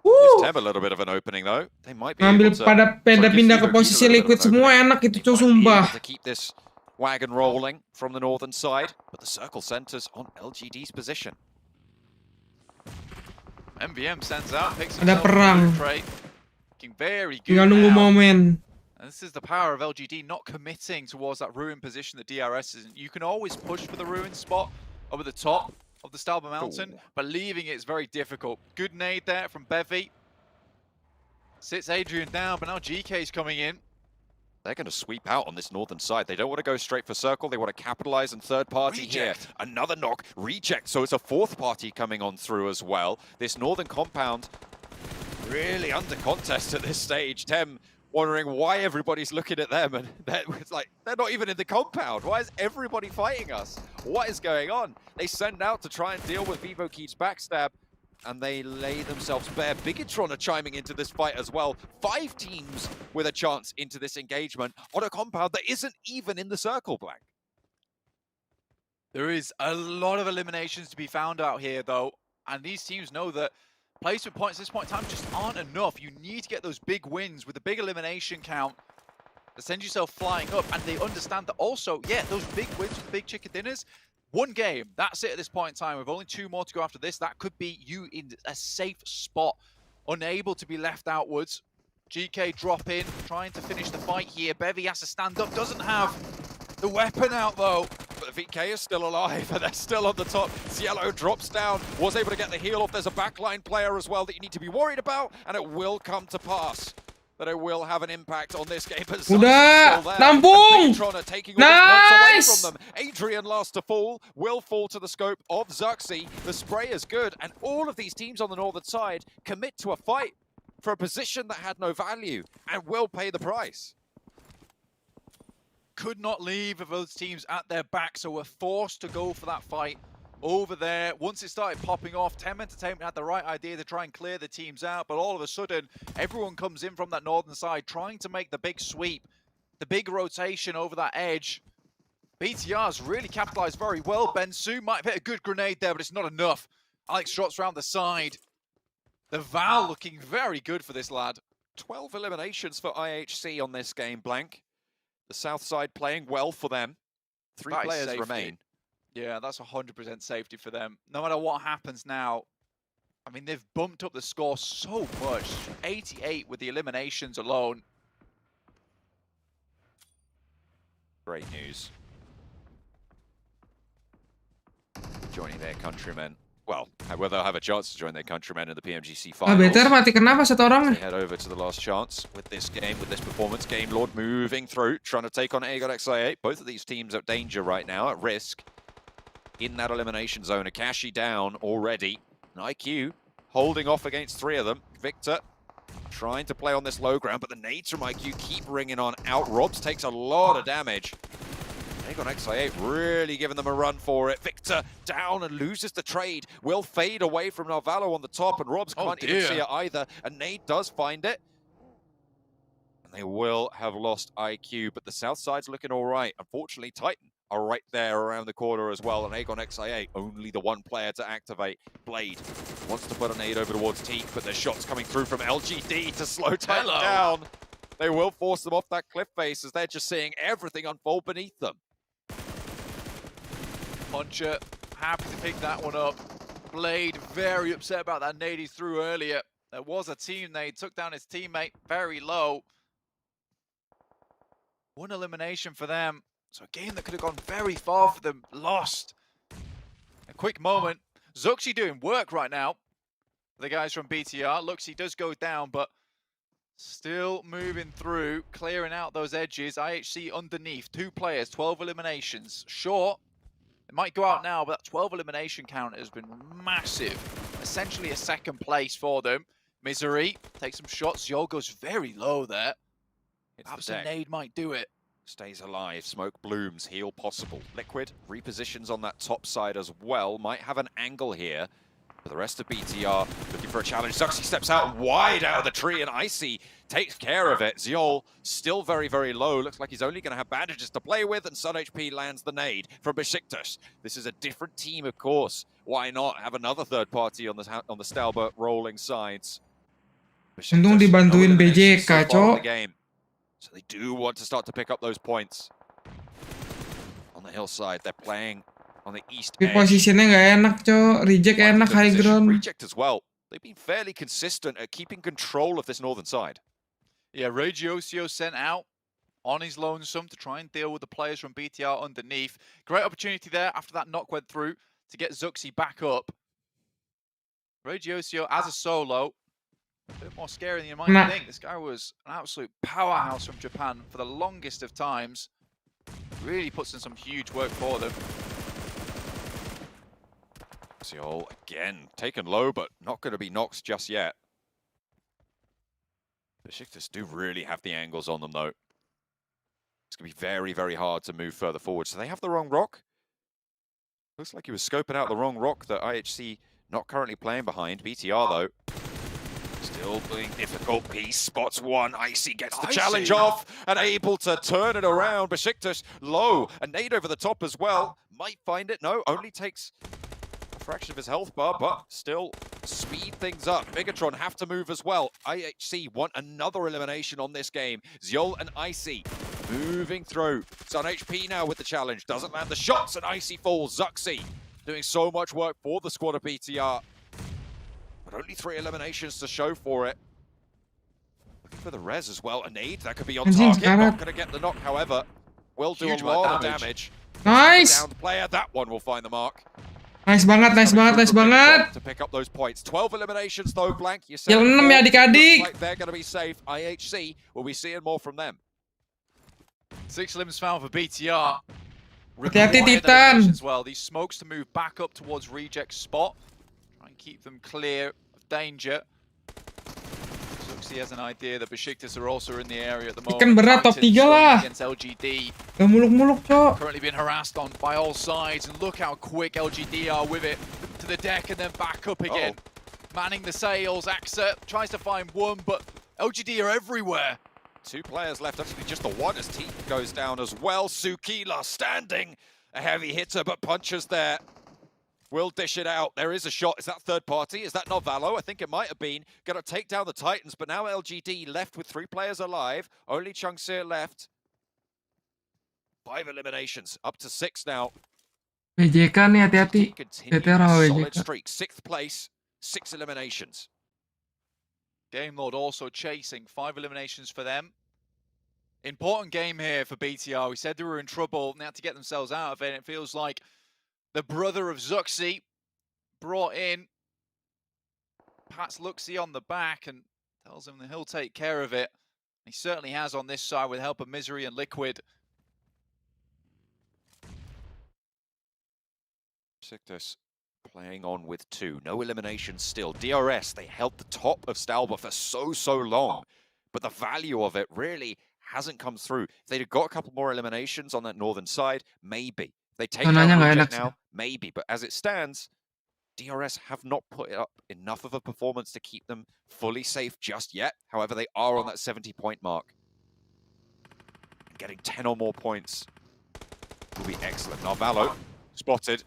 Gives Tem a little bit of an opening though. They might be able to pindah ke posisi liquid semua enak itu cok sumpah. to keep this wagon rolling from the northern side, but the circle centers on LGD's position. MVM sends out, picks Ada himself perang. a trade. Looking very good Tinggal nunggu now. momen. And this is the power of LGD not committing towards that ruin position that DRS is in. You can always push for the ruin spot over the top of the Stalber Mountain, but leaving it is very difficult. Good nade there from Bevy. Sits Adrian down, but now GK's coming in. They're going to sweep out on this northern side. They don't want to go straight for circle. They want to capitalize on third party here. Another knock, reject. So it's a fourth party coming on through as well. This northern compound really under contest at this stage. Tem wondering why everybody's looking at them, and it's like, they're not even in the compound. Why is everybody fighting us? What is going on? They send out to try and deal with Vivo Keyed's backstab, and they lay themselves bare. Bigetron are chiming into this fight as well. 5 teams with a chance into this engagement on a compound that isn't even in the circle, Blank. There is a lot of eliminations to be found out here, though, and these teams know that placement points at this point in time just aren't enough. You need to get those big wins with the big elimination count to send yourself flying up, and they understand that also, yeah, those big wins with the big chicken dinners, one game, that's it at this point in time. With only 2 more to go after this, that could be you in a safe spot, unable to be left outwards. GK drop in, trying to finish the fight here. Bevy has to stand up, doesn't have the weapon out though. But the VK is still alive, and they're still on the top. Cielo drops down, was able to get the heal off. There's a backline player as well that you need to be worried about, and it will come to pass. That it will have an impact on this game. But Udah, nampung. Nice. From them. Adrian last to fall, will fall to the scope of Zuxi. The spray is good, and all of these teams on the northern side commit to a fight for a position that had no value and will pay the price. Could not leave with those teams at their back, so we're forced to go for that fight over there. Once it started popping off, Tem Entertainment had the right idea to try and clear the teams out, but all of a sudden, everyone comes in from that northern side trying to make the big sweep, the big rotation over that edge. BTR's really capitalized very well. Bensu might have hit a good grenade there, but it's not enough. Alex drops around the side. The Val looking very good for this lad. 12 eliminations for IHC on this game, Blank. The south side playing well for them. 3 players remain. Yeah, that's 100% safety for them. No matter what happens now, I mean, they've bumped up the score so much. 88 with the eliminations alone. Great news. Joining their countrymen well, whether they'll have a chance to join their countrymen in the Pmgc Ah, finals. better mati kenapa satu orang? They head over to the last chance with this game, with this performance. Game Lord moving through, trying to take on Aegon XIA. Both of these teams at danger right now, at risk. In that elimination zone, Akashi down already. And IQ holding off against 3 of them. Victor trying to play on this low ground, but the nades from IQ keep ringing on out. Robs takes a lot of damage. Aegon XIA really giving them a run for it. Victor down and loses the trade. Will fade away from Narvalo on the top, and Robs can't even see it either. And Nade does find it. And they will have lost IQ, but the south side's looking all right. Unfortunately, Titan are right there around the corner as well, and Aegon XIA, only the one player to activate. Blade wants to put a nade over towards Teak, but there's shots coming through from LGD to slow Titan down. They will force them off that cliff face as they're just seeing everything unfold beneath them. Puncher happy to pick that one up. Blade very upset about that nade he threw earlier. There was a team nade, took down his teammate very low. One elimination for them. So a game that could have gone very far for them, lost. A quick moment. Zuxi doing work right now. The guys from BTR. Luxi does go down, but still moving through, clearing out those edges. IHC underneath, 2 players, 12 eliminations. Sure, it might go out now, but that 12 elimination count has been massive. Essentially a second place for them. Misery takes some shots. Yol goes very low there. Perhaps a nade might do it. Stays alive, smoke blooms, heal possible. Liquid repositions on that top side as well. Might have an angle here. For the rest of BTR, looking for a challenge. Zuxi steps out wide out of the tree, and Icy takes care of it. Ziol still very, very low. Looks like he's only going to have bandages to play with, and Sun HP lands the nade from Besiktas. This is a different team, of course. Why not have another third party on the Stalbert rolling sides? Untung dibantuin BJK, cok. So they do want to start to pick up those points. On the hillside, they're playing on the east edge. Posisinya nggak enak, cok. Reject enak, high ground. Reject as well. They've been fairly consistent at keeping control of this northern side. Yeah, Regiosio sent out on his lonesome to try and deal with the players from BTR underneath. Great opportunity there after that knock went through to get Zuxi back up. Regiosio as a solo. A bit more scary than you might think. This guy was an absolute powerhouse from Japan for the longest of times. Really puts in some huge work for them. Ziol again taken low, but not going to be knocked just yet. Besiktas do really have the angles on them though. It's going to be very, very hard to move further forward. So they have the wrong rock. Looks like he was scoping out the wrong rock that IHC not currently playing behind. BTR though. Still being difficult. He spots one. Icy gets the challenge off and able to turn it around. Besiktas low. A nade over the top as well. Might find it. No, only takes a fraction of his health bar, but still speed things up. Bigetron have to move as well. IHC want another elimination on this game. Ziol and Icy moving through. Sun HP now with the challenge. Doesn't land the shots and Icy falls. Zuxi doing so much work for the squad of BTR. But only 3 eliminations to show for it. Looking for the res as well. A nade that could be on target. Not going to get the knock, however. Will do a lot of damage. Nice. Down player. That one will find the mark. Nice banget, nice banget, nice banget. To pick up those points. 12 eliminations though, Blank. You said yang 6 ya adik-adik. Like they're going to be safe. IHC will be seeing more from them. 6 limbs found for BTR. Hati-hati Titan. As well. These smokes to move back up towards reject spot. Try and keep them clear of danger. Zuxi has an idea that Besiktas are also in the area at the moment. Ikan berat top 3 lah. Against LGD. Gak muluk-muluk, cok. Currently being harassed on by all sides, and look how quick LGD are with it to the deck and then back up again. Manning the sails. Axa tries to find one, but LGD are everywhere. 2 players left, actually just the one as Teak goes down as well. Sukila standing, a heavy hitter, but Puncher's there. Will dish it out. There is a shot. Is that third party? Is that Narvalo? I think it might have been. Gonna take down the Titans, but now LGD left with 3 players alive. Only Chungsir left. 5 eliminations, up to 6 now. BJK nih hati-hati. Solid streak, 6th place, 6 eliminations. Game Lord also chasing 5 eliminations for them. Important game here for BTR. We said they were in trouble and they had to get themselves out of it. It feels like the brother of Zuxi, brought in. Pats Luxie on the back and tells him that he'll take care of it. He certainly has on this side with help of Misery and Liquid. Sictus playing on with 2. No eliminations still. DRS, they held the top of Stalba for so long. But the value of it really hasn't come through. If they'd have got a couple more eliminations on that northern side, maybe. They take down Reject now, maybe. But as it stands, DRS have not put up enough of a performance to keep them fully safe just yet. However, they are on that 70-point mark. Getting 10 or more points will be excellent. Narvalo spotted.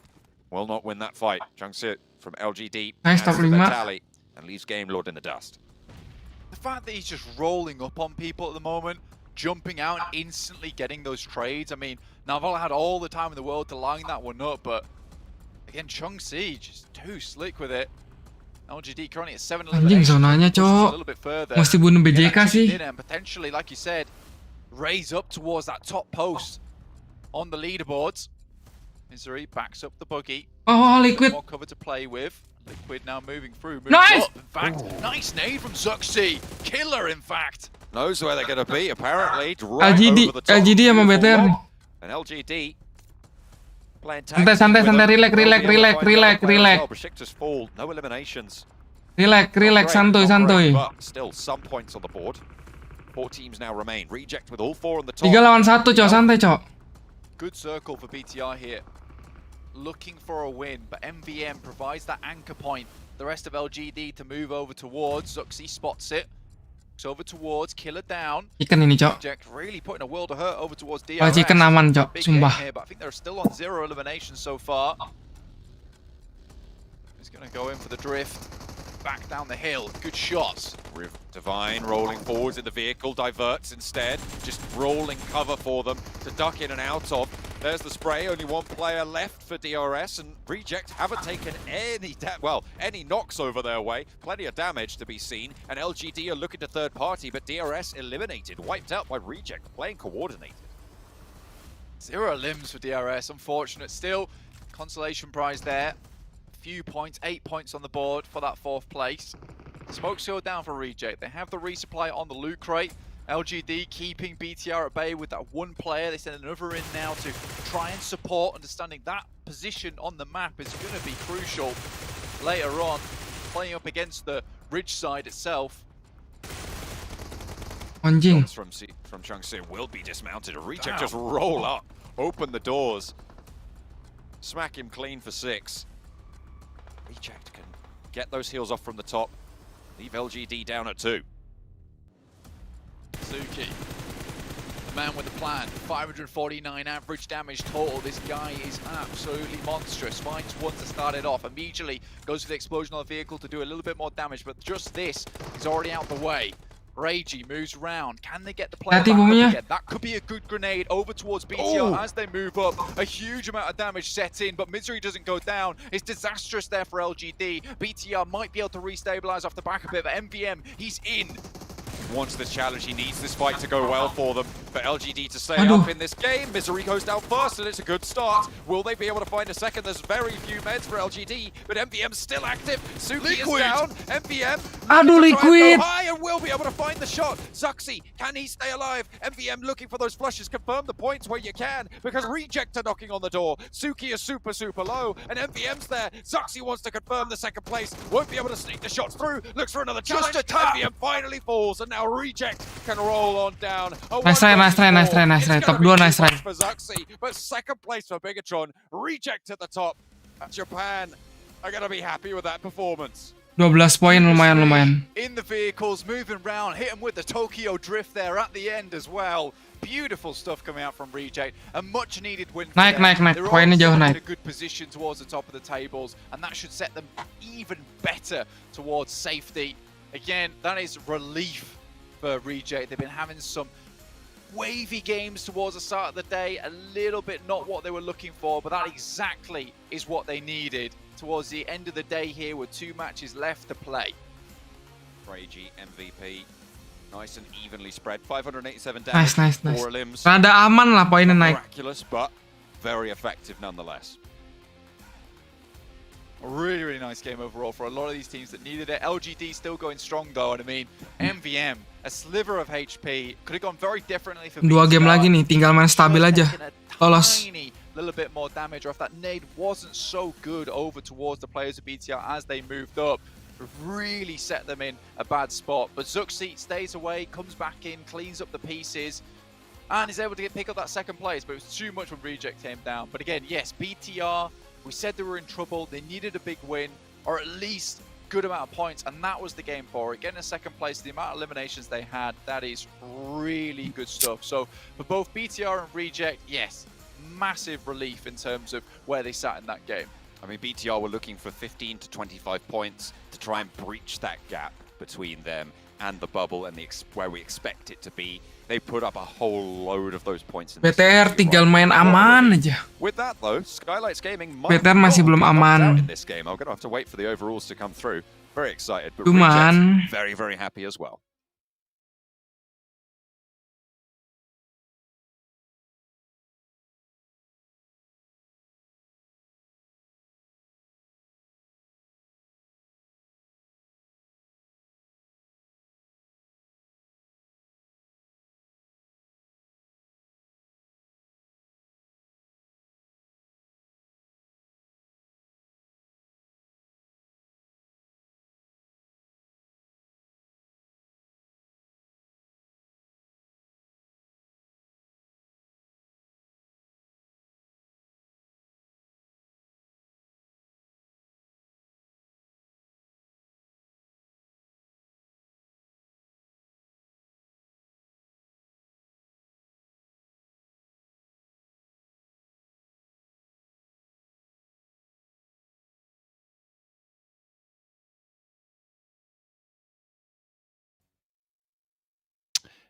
Will not win that fight. Jungsit from LGD adds to their tally and leaves Game Lord in the dust. The fact that he's just rolling up on people at the moment, jumping out and instantly getting those trades. I mean, Narvalo had all the time in the world to line that one up, but again, Chungsi just too slick with it. LGD currently at 7 Anjing zonanya, Cok. Mesti bunuh BJK sih. And potentially, like you said, raise up towards that top post on the leaderboards. Misery backs up the buggy. Oh, Liquid. More cover to play with. Liquid now moving through. Nice! Up. In fact, nice nade from Zuxi. Killer, in fact. Knows where they're going to be, apparently. Right over the top. LGD sama BTR nih. And LGD playing santai, relax. Besiktas fall, no eliminations. Relax, santuy. But still some points on the board. 4 teams now remain. Reject with all 4 on the top. 3 lawan 1, Cok. Santai, Cok. Good circle for BTR here. Looking for a win, but MVM provides that anchor point. The rest of LGD to move over towards. Zuxi spots it. Looks over towards, Killer down. Chicken ini, Cok. Reject really putting a world of hurt over towards DRS. Kalau Chicken aman, Cok. Big Sumpah. game here, but I think they're still on 0 eliminations so far. He's going to go in for the drift. Back down the hill. Good shots. Divine rolling forwards in the vehicle, diverts instead. Just rolling cover for them to duck in and out of. There's the spray, only 1 player left for DRS, and Reject haven't taken any knocks over their way. Plenty of damage to be seen, and LGD are looking to third party, but DRS eliminated, wiped out by Reject, playing coordinated. 0 limbs for DRS, unfortunate still. Consolation prize there. Few points, 8 points on the board for that 4th place. Smoke shield down for Reject. They have the resupply on the loot crate. LGD keeping BTR at bay with that 1 player. They send another in now to try and support. Understanding that position on the map is going to be crucial later on, playing up against the ridge side itself. Anjing. Shots from Chungsi will be dismounted. Reject just roll up, open the doors, smack him clean for 6. Reject can get those heals off from the top, leave LGD down at 2. Suki, the man with the plan. 549 average damage total. This guy is absolutely monstrous. Finds 1 to start it off. Immediately goes for the explosion on the vehicle to do a little bit more damage, but just this is already out the way. Ragey moves around. Can they get the player back up again? That could be a good grenade over towards BTR as they move up. A huge amount of damage set in, but Misery doesn't go down. It's disastrous there for LGD. BTR might be able to restabilize off the back of it, but MVM, he's in. He wants this challenge, he needs this fight to go well for them. For LGD to stay up in this game, Misery goes down first and it's a good start. Will they be able to find a second? There's very few meds for LGD, but MVM's still active. Suki is down, MVM Liquid high and will be able to find the shot. Zuxi, can he stay alive? MVM looking for those flushes, confirm the points where you can, because Reject are knocking on the door. Suki is super low, and MVM's there. Zuxi wants to confirm the 2nd place, won't be able to sneak the shots through, looks for another challenge. MVM finally falls, and now Reject can roll on down. Nice try. Top 2, nice try. For Zuxi, but 2nd place for Bigetron. Reject at the top. Japan are going to be happy with that performance. 12 poin, lumayan. In the vehicles, moving around, hit him with the Tokyo drift there at the end as well. Beautiful stuff coming out from Reject. A much needed win for them. Naik. They're Poinnya jauh in naik. a good position towards the top of the tables, and that should set them even better towards safety. Again, that is relief for Reject. They've been having some wavy games towards the start of the day, a little bit not what they were looking for, but that exactly is what they needed towards the end of the day here with 2 matches left to play. Ragey, MVP, nice and evenly spread, 587 damage, Nice. 4 limbs. Rada aman lah poinnya naik. Miraculous, but very effective nonetheless. A really, really nice game overall for a lot of these teams that needed it. LGD still going strong though, and I mean, MVM, a sliver of HP, could have gone very differently for 2 game lagi nih, tinggal main stabil aja. Lolos. Little bit more damage, or if that nade wasn't so good over towards the players of BTR as they moved up, really set them in a bad spot. But Zuxi stays away, comes back in, cleans up the pieces, and is able to pick up that second place, but it was too much when Reject came down. But again, yes, BTR, we said they were in trouble, they needed a big win, or at least good amount of points, and that was the game for it. Getting a second place, the amount of eliminations they had, that is really good stuff. So for both BTR and Reject, yes, massive relief in terms of where they sat in that game. I mean, BTR were looking for 15 to 25 points to try and breach that gap between them and the bubble and where we expect it to be. They put up a whole load of those points. BTR tinggal main aman aja. With that though, Skylights Gaming might BTR masih belum aman. in this game. I'm gonna have to wait for the overalls to come through. Very excited, but Cuman very, very happy as well.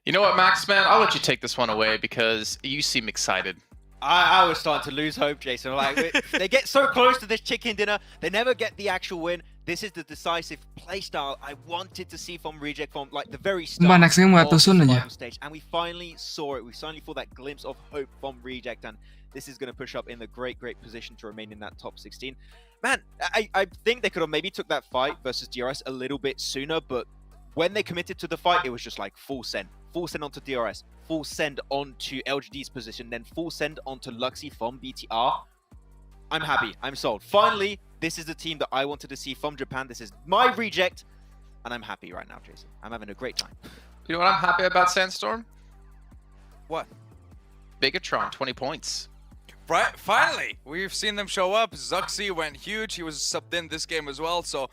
You know what, Max, man? I'll let you take this one away because you seem excited. I was starting to lose hope, Jason. Like, they get so close to this chicken dinner, they never get the actual win. This is the decisive playstyle I wanted to see from Reject from like the very start of the final stage, and we finally saw it. We finally saw that glimpse of hope from Reject, and this is going to push up in the great position to remain in that top 16. Man, I think they could have maybe took that fight versus DRS a little bit sooner, but when they committed to the fight, it was just like full send onto DRS, full send onto LGD's position, then full send onto Luxy from BTR. I'm happy. I'm sold. Finally, this is the team that I wanted to see from Japan. This is my Reject, and I'm happy right now, Jason. I'm having a great time. You know what I'm happy about, Sandstorm? What? Bigetron, 20 points. Right, finally, we've seen them show up. Zuxi went huge. He was subbed in this game as well, so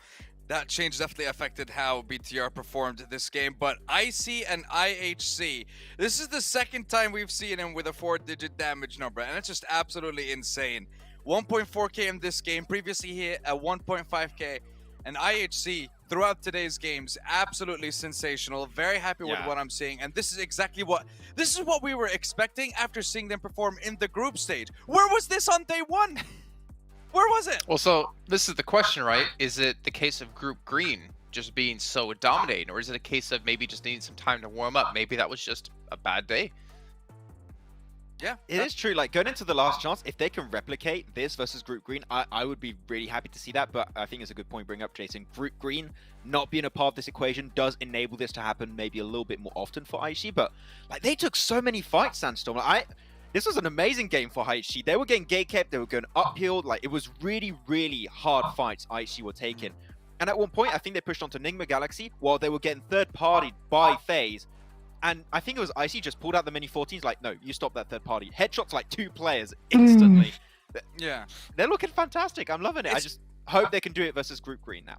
that change definitely affected how BTR performed this game. But IC and IHC, this is the second time we've seen him with a 4-digit damage number, and it's just absolutely insane. 1.4k in this game, previously hit at 1.5k, and IHC throughout today's games, absolutely sensational. Very happy with what I'm seeing, and this is exactly what we were expecting after seeing them perform in the group stage. Where was this on day one? Where was it? Well, so this is the question, right? Is it the case of Group Green just being so dominating, or is it a case of maybe just needing some time to warm up? Maybe that was just a bad day. Yeah, it is true. Like, going into the last chance, if they can replicate this versus Group Green, I would be really happy to see that. But I think it's a good point to bring up, Jason. Group Green not being a part of this equation does enable this to happen maybe a little bit more often for IHC. But like, they took so many fights, Sandstorm. This was an amazing game for IHC. They were getting gate-kept, they were going uphill. Like, it was really, really hard fights IHC were taking. And at one point, I think they pushed onto Enigma Galaxy while they were getting third-partied by FaZe. And I think it was IC just pulled out the mini 14s, like, no, you stop that third party. Headshots like 2 players instantly. Yeah. They're looking fantastic. I'm loving it. I just hope they can do it versus Group Green now.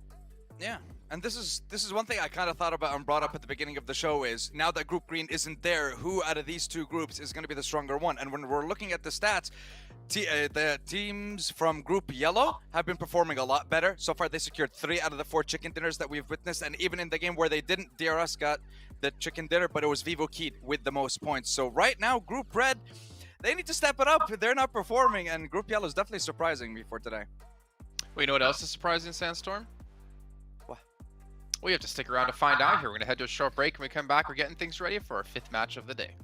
Yeah. And this is one thing I kind of thought about and brought up at the beginning of the show is, now that Group Green isn't there, who out of these two groups is going to be the stronger one? And when we're looking at the stats, the teams from Group Yellow have been performing a lot better. So far, they secured 3 out of the 4 chicken dinners that we've witnessed. And even in the game where they didn't, DRS got the chicken dinner, but it was Vivo Keed with the most points. So right now, Group Red, they need to step it up. They're not performing, and Group Yellow is definitely surprising me for today. Well, you know what else is surprising, Sandstorm? We have to stick around to find out here. We're going to head to a short break. When we come back, we're getting things ready for our 5th match of the day.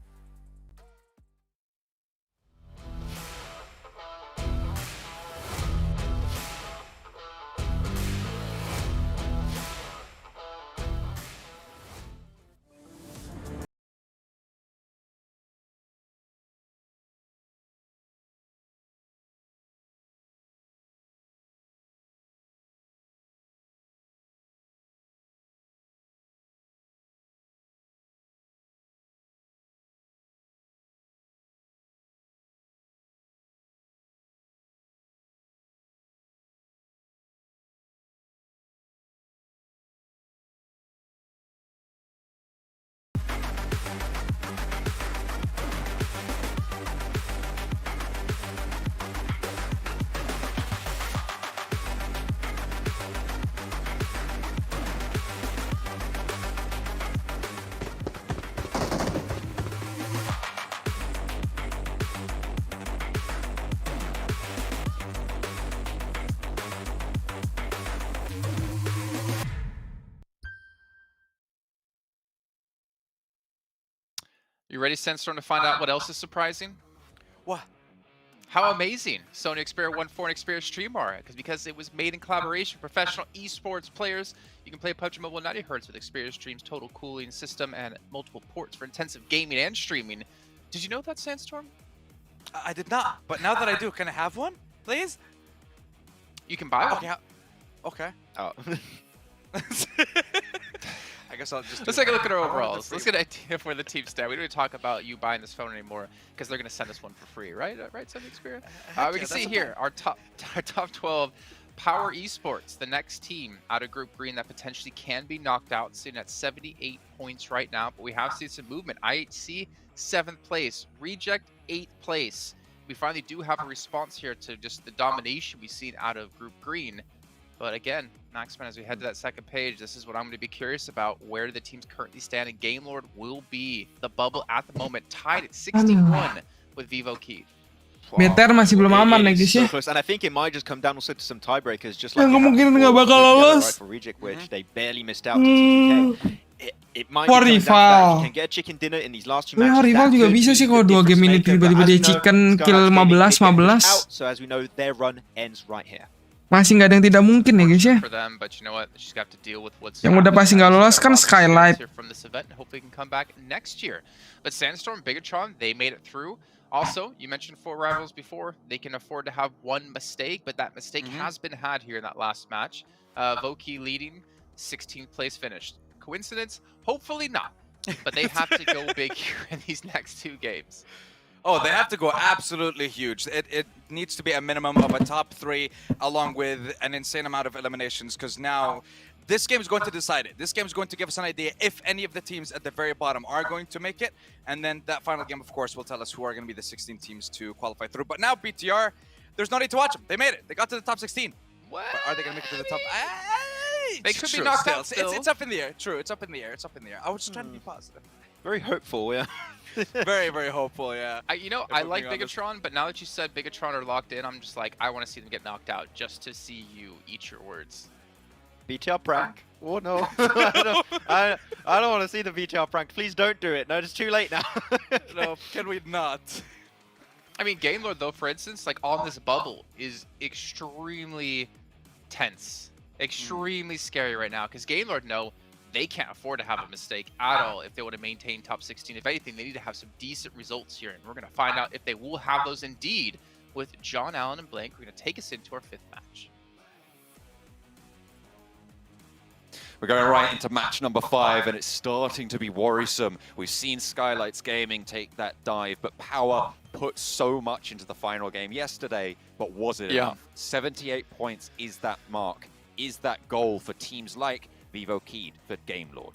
You ready, Sandstorm, to find out what else is surprising? What? How amazing Sony Xperia 1.4 and Xperia Stream are, because it was made in collaboration with professional esports players. You can play PUBG Mobile 90 Hz with Xperia Stream's total cooling system and multiple ports for intensive gaming and streaming. Did you know that, Sandstorm? I did not, but now that I do, can I have one, please? You can buy one. Okay. Okay. Oh. I guess I'll just. Let's take a look at our overalls. Let's get an idea for the team stat. We don't talk about you buying this phone anymore because they're going to send us one for free, right? Right, Sony Xperia? We can see here our top 12 Power Esports, the next team out of Group Green that potentially can be knocked out, sitting at 78 points right now. But we have seen some movement. IHC 7th place, Reject 8th place. We finally do have a response here to just the domination we've seen out of Group Green. But again, Maxman, as we head to that second page, this is what I'm going to be curious about. Where do the teams currently stand? And Game Lord will be the bubble at the moment, tied at 61 with Vivo Key. BTR masih belum aman ya guys ya. And I think it might just come down also to some tiebreakers, just like kemungkinan nggak bakal lolos. for Reject, which they barely missed out to TTK. It might For be rival. can get a chicken dinner in these last two matches. Rival juga bisa sih kalau 2 game ini tiba-tiba dia chicken kill 15. So as we know, their run ends right here. Masih nggak ada yang tidak mungkin ya guys ya. Yang udah pasti nggak lolos kan Skylight. From this event, hopefully can come back next year. But Sandstorm, Bigetron, they made it through. Also, you mentioned 4 rivals before. They can afford to have one mistake, but that mistake has been had here in that last match. Voki leading, 16th place finished. Coincidence? Hopefully not. But they have to go big here in these next 2 games. Oh, they have to go absolutely huge. It needs to be a minimum of a top 3 along with an insane amount of eliminations, because now this game is going to decide it. This game is going to give us an idea if any of the teams at the very bottom are going to make it. And then that final game, of course, will tell us who are going to be the 16 teams to qualify through. But now BTR, there's no need to watch them. They made it. They got to the top 16. What? But are they going to make it to the top? They could be knocked out still. It's up in the air. True, it's up in the air. It's up in the air. I was just trying to be positive. Very hopeful, yeah. Very, very hopeful, yeah. I like Bigetron, but now that you said Bigetron are locked in, I'm just like, I want to see them get knocked out just to see you eat your words. BTR prank? Oh no. I don't want to see the BTR prank. Please don't do it. No, it's too late now. No, can we not? I mean, Game Lord, though, for instance, like on this bubble, is extremely tense. Extremely scary right now, because Game Lord know they can't afford to have a mistake at all if they want to maintain top 16. If anything, they need to have some decent results here, and we're going to find out if they will have those indeed with John Allen and Blank. We're going to take us into our 5th match. We're going right into match number 5, and it's starting to be worrisome. We've seen Skylights Gaming take that dive, but Power put so much into the final game yesterday, but was it enough? 78 points is that mark. Is that goal for teams like Vivo Keyed for Game Lord?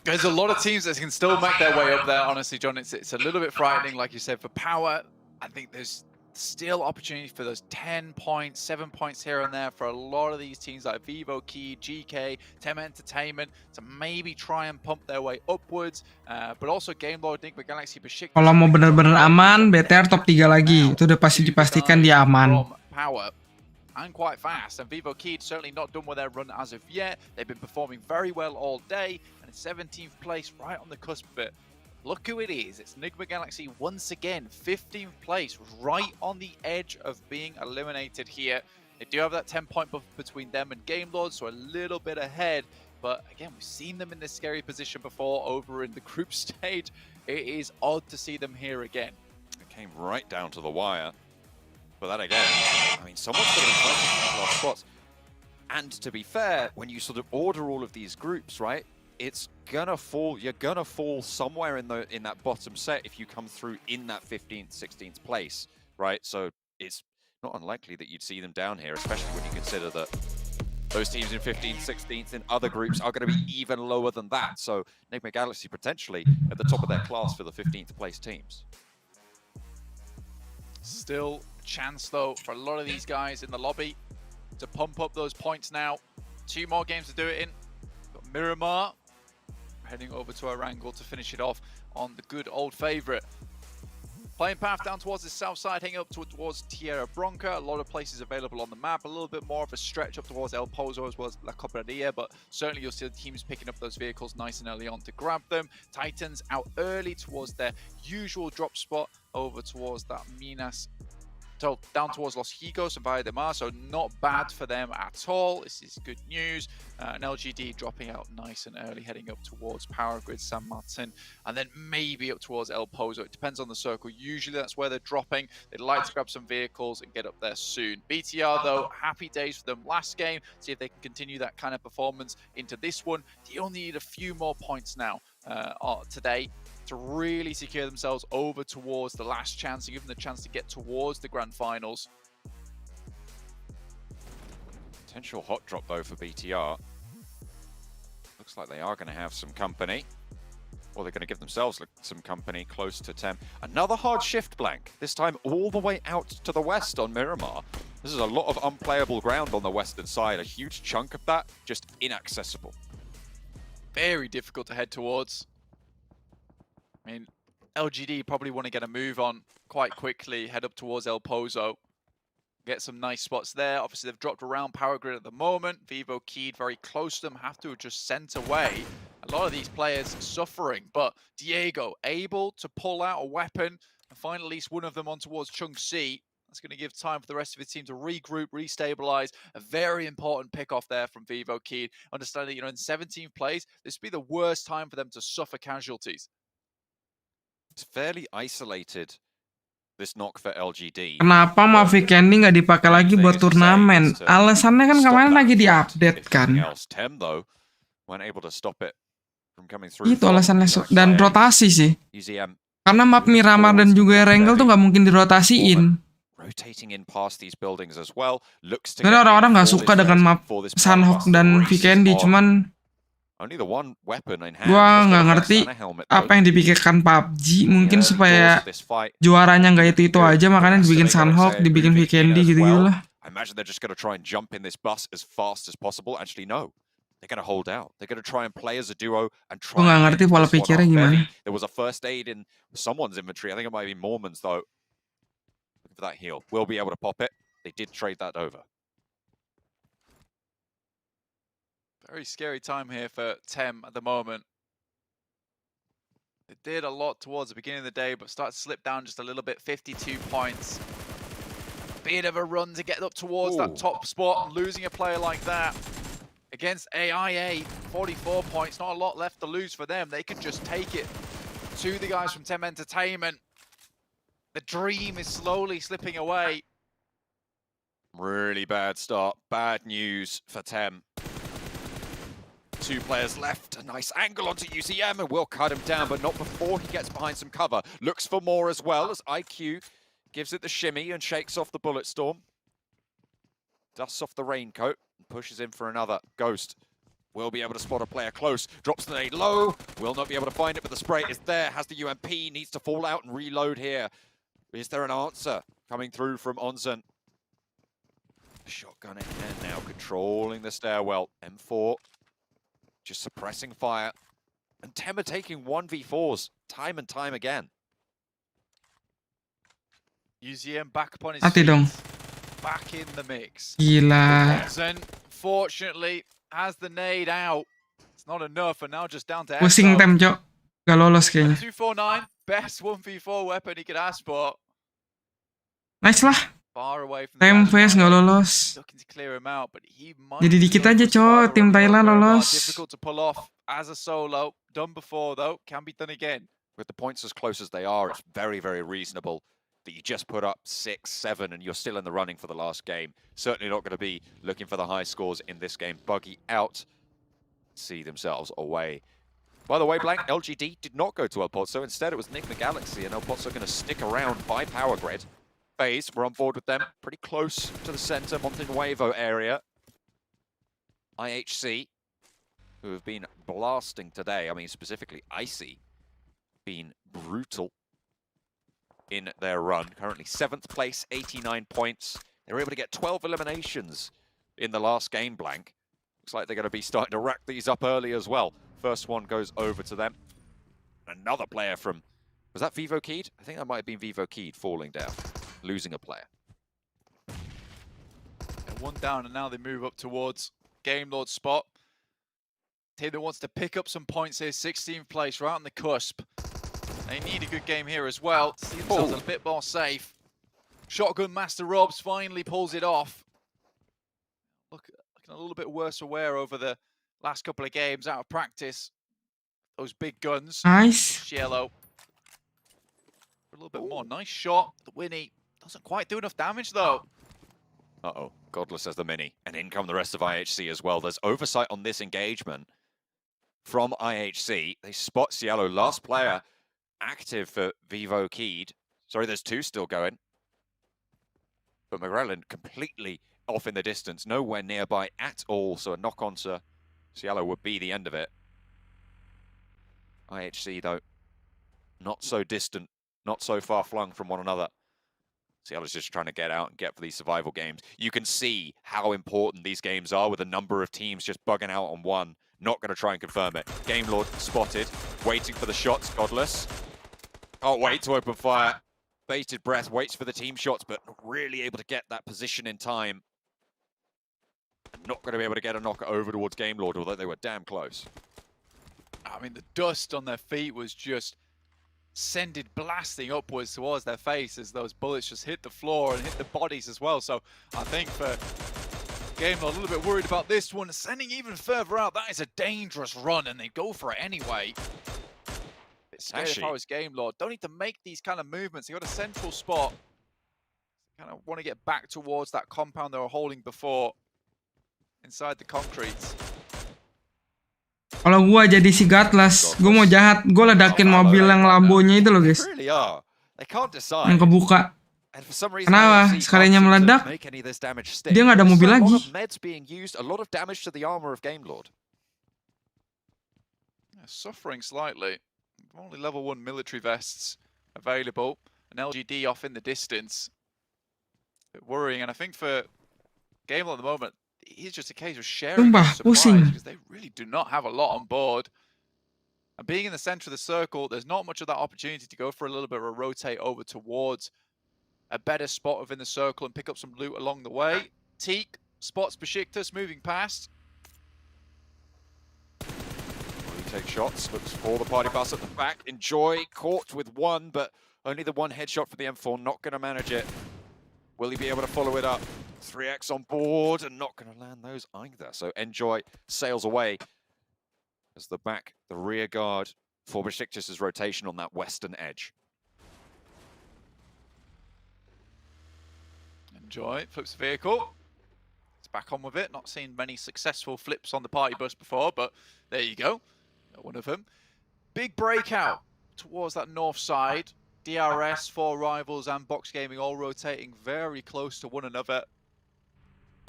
There's a lot of teams that can still make their way up there, honestly, John. It's a little bit frightening, like you said, for Power. I think there's still opportunity for those 10 points, 7 points here and there for a lot of these teams like Vivo Key, GK, Tem Entertainment to maybe try and pump their way upwards. But also Game Lord, Enigma Galaxy, Besiktas. Kalau mau benar-benar aman, BTR top 3 lagi. Itu udah pasti dipastikan dia aman. Power. And quite fast, and Vivo Key certainly not done with their run as of yet. They've been performing very well all day, and in 17th place, right on the cusp of it. Look who it is, it's Enigma Galaxy once again, 15th place, right on the edge of being eliminated here. They do have that 10-point buff between them and Game Lord, so a little bit ahead, but again, we've seen them in this scary position before over in the group stage. It is odd to see them here again. It came right down to the wire. But that again, I mean, someone's going to be fighting for last spots. And to be fair, when you sort of order all of these groups, right, it's gonna fall. You're gonna fall somewhere in that bottom set if you come through in that 15th, 16th place, right? So it's not unlikely that you'd see them down here, especially when you consider that those teams in 15th, 16th in other groups are going to be even lower than that. So Enigma Galaxy potentially at the top of their class for the 15th place teams. Still chance though for a lot of these guys in the lobby to pump up those points now. 2 more games to do it in. Got Miramar heading over to Erangel to finish it off on the good old favorite. Playing path down towards the south side, heading up towards Tierra Bronca. A lot of places available on the map. A little bit more of a stretch up towards El Pozo as well as La Cobradilla, but certainly you'll see the teams picking up those vehicles nice and early on to grab them. Titans out early towards their usual drop spot over towards that Minas. So down towards Los Higos and Valle de Mar, so not bad for them at all. This is good news. An LGD dropping out nice and early, heading up towards Power Grid, San Martin, and then maybe up towards El Pozo. It depends on the circle. Usually that's where they're dropping. They'd like to grab some vehicles and get up there soon. BTR, though, happy days for them last game. See if they can continue that kind of performance into this one. They only need a few more points now today to really secure themselves over towards the last chance and give them the chance to get towards the grand finals. Potential hot drop though for BTR. Looks like they are going to have some company, or they're going to give themselves some company close to 10. Another hard shift blank, this time all the way out to the west on Miramar. This is a lot of unplayable ground on the western side. A huge chunk of that just inaccessible. Very difficult to head towards. I mean, LGD probably want to get a move on quite quickly, head up towards El Pozo, get some nice spots there. Obviously, they've dropped around Power Grid at the moment. Vivo keyed very close to them, have to just sent away. A lot of these players suffering, but Diego able to pull out a weapon and find at least one of them on towards Pmgc. That's going to give time for the rest of his team to regroup, restabilize. A very important pick off there from Vivo keyed. Understanding, in 17th place, this would be the worst time for them to suffer casualties. It's fairly isolated, this knock for LGD. Kenapa Mavic Candy nggak dipakai lagi buat turnamen? Alasannya kan kemarin lagi diupdate kan. Tem though weren't able to stop it from coming through. Itu alasannya dan rotasi sih. UZM Karena map Miramar dan juga Erangel tuh nggak mungkin dirotasiin. Rotating in past these buildings as well. Looks to Karena orang-orang nggak suka dengan map Sunhawk dan Vikendi, cuman gua nggak ngerti apa yang dipikirkan PUBG, mungkin supaya juaranya nggak itu aja, makanya dibikin Sunhawk, dibikin Vikendi gitu-gitulah. I imagine they're just going to try and jump in this bus as fast as possible. Actually, no. They're going to hold out. They're going to try and play as a duo and try. Gua nggak ngerti pola pikirnya gimana. There was a first aid in someone's inventory. I think it might be Mormon's though. Looking for that heal. We'll be able to pop it. They did trade that over. Very scary time here for Tem at the moment. They did a lot towards the beginning of the day, but start to slip down just a little bit. 52 points. Bit of a run to get up towards that top spot. Losing a player like that against AIA, 44 points. Not a lot left to lose for them. They could just take it to the guys from Tem Entertainment. The dream is slowly slipping away. Really bad start. Bad news for Tem. 2 players left. A nice angle onto UZM and will cut him down, but not before he gets behind some cover. Looks for more as well as IQ gives it the shimmy and shakes off the bullet storm. Dusts off the raincoat and pushes in for another. Ghost will be able to spot a player close. Drops the nade low. Will not be able to find it, but the spray is there. Has the UMP. Needs to fall out and reload here. Is there an answer coming through from Onzen? Shotgun in hand now, controlling the stairwell. M4. Just suppressing fire. And Tem are taking 1v4s time and time again. UZM back upon his Hati dong. back in the mix. Gila. Zen, fortunately, has the nade out. It's not enough, and now just down to Pusing Tem, Cok. Gak lolos kayaknya. 249, best 1v4 weapon he could ask for. Nice lah. Far away from Tem VS nggak lolos. looking to clear him out, but he might Jadi dikit aja, Cok. Tim Thailand lolos. difficult to pull off as a solo. Done before though, can be done again. With the points as close as they are, it's very, very reasonable that you just put up 6, 7, and you're still in the running for the last game. Certainly not going to be looking for the high scores in this game. Buggy out, see themselves away. By the way, Blank, LGD did not go to El Pozo. Instead, it was Enigma Galaxy, and El Pozo going to stick around by Power Grid. FaZe, we're on board with them. Pretty close to the center, Montenuevo area. IHC, who have been blasting today. I mean, specifically Icy, been brutal in their run. Currently 7th place, 89 points. They were able to get 12 eliminations in the last game, Blank. Looks like they're going to be starting to rack these up early as well. First one goes over to them. Another player from Was that Vivo Keyed? I think that might have been Vivo Keyed falling down, losing a player. And one down, and now they move up towards Game Lord's spot. Team that wants to pick up some points here, 16th place, right on the cusp. They need a good game here as well. See themselves a bit more safe. Shotgun Master Robs finally pulls it off. Looking a little bit worse aware over the last couple of games, out of practice. Those big guns. Nice. Yellow. A little bit more. Nice shot. The Winnie doesn't quite do enough damage though. Uh-oh, Godless has the mini, and in come the rest of IHC as well. There's oversight on this engagement from IHC. They spot Cielo, last player active for Vivo Keyed. Sorry, there's two still going. But McGrellan completely off in the distance, nowhere nearby at all, so a knock on to Cielo would be the end of it. IHC, though, not so distant, not so far flung from one another. Cielo's just trying to get out and get for these survival games. You can see how important these games are with a number of teams just bugging out on one. Not going to try and confirm it. Game Lord spotted, waiting for the shots, Godless. Can't wait to open fire. Bated breath, waits for the team shots, but not really able to get that position in time. Not going to be able to get a knocker over towards Game Lord, although they were damn close. I mean, the dust on their feet was just sended blasting upwards towards their face as those bullets just hit the floor and hit the bodies as well. So I think for Game Lord, a little bit worried about this one. Sending even further out, that is a dangerous run, and they go for it anyway. Bit scared if I was Game Lord. Don't need to make these kind of movements. They got a central spot. Kind of want to get back towards that compound they were holding before, inside the concretes. Kalau gua jadi si Godless, gua mau jahat, gua ledakin mobil yang Lambonya itu loh guys, yang kebuka. Kenapa? Sekalinya meledak, dia nggak ada mobil lagi. Suffering slightly. Only level 1 military vests available. An LGD off in the distance. Bit worrying, and I think for Game Lord at the moment, it's just a case of sharing supplies because they really do not have a lot on board. And being in the center of the circle, there's not much of that opportunity to go for a little bit of a rotate over towards a better spot within the circle and pick up some loot along the way. Teak spots Besiktas moving past. Take shots, looks for the party bus at the back. Enjoy caught with one, but only the one headshot for the M4, not going to manage it. Will he be able to follow it up? 3x on board and not going to land those either. So Enjoy sails away as the rear guard for Besiktas' rotation on that western edge. Enjoy flips the vehicle. It's back on with it. Not seen many successful flips on the party bus before, but there you go. One of them. Big breakout towards that north side. DRS, 4 Rivals and Box Gaming all rotating very close to one another.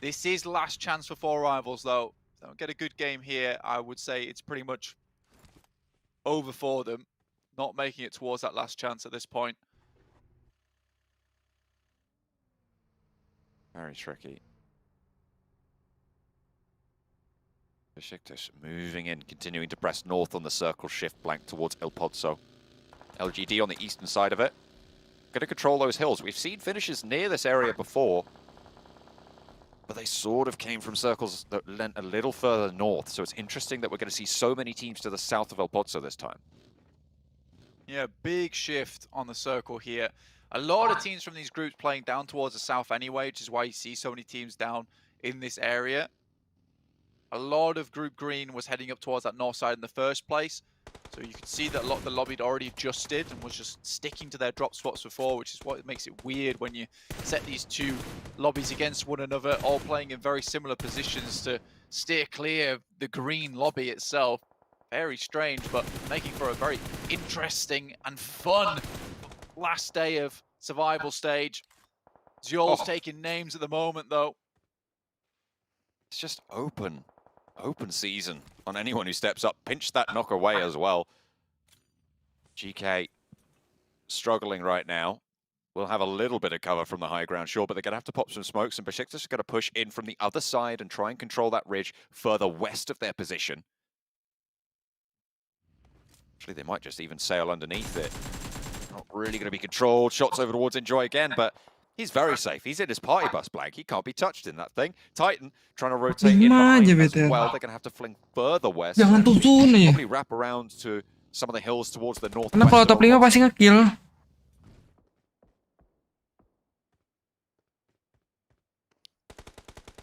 This is last chance for 4 Rivals though. If they don't get a good game here, I would say it's pretty much over for them. Not making it towards that last chance at this point. Very tricky. Besiktas moving in, continuing to press north on the circle, shift blank towards El Pozo. LGD on the eastern side of it. Going to control those hills. We've seen finishes near this area before, but they sort of came from circles that lent a little further north, so it's interesting that we're going to see so many teams to the south of El Pozo this time. Yeah, big shift on the circle here. A lot of teams from these groups playing down towards the south anyway, which is why you see so many teams down in this area. A lot of Group Green was heading up towards that north side in the first place. So you can see that a lot of the lobby had already adjusted and was just sticking to their drop spots before, which is what makes it weird when you set these two lobbies against one another, all playing in very similar positions to steer clear of the green lobby itself. Very strange, but making for a very interesting and fun last day of survival stage. Zjol's taking names at the moment, though. It's just open season on anyone who steps up. Pinch that knock away as well. GK struggling right now. We'll have a little bit of cover from the high ground, sure, but they're going to have to pop some smokes, and Besiktas are going to push in from the other side and try and control that ridge further west of their position. Actually, they might just even sail underneath it. Not really going to be controlled. Shots over towards Enjoy again, but he's very safe. He's in his party bus blank. He can't be touched in that thing. Titan trying to rotate in behind as well. They're going to have to fling further west. Jangan tusun aja. Probably wrap around to some of the hills towards the northwest. Karena kalau top 5 pasti nge-kill.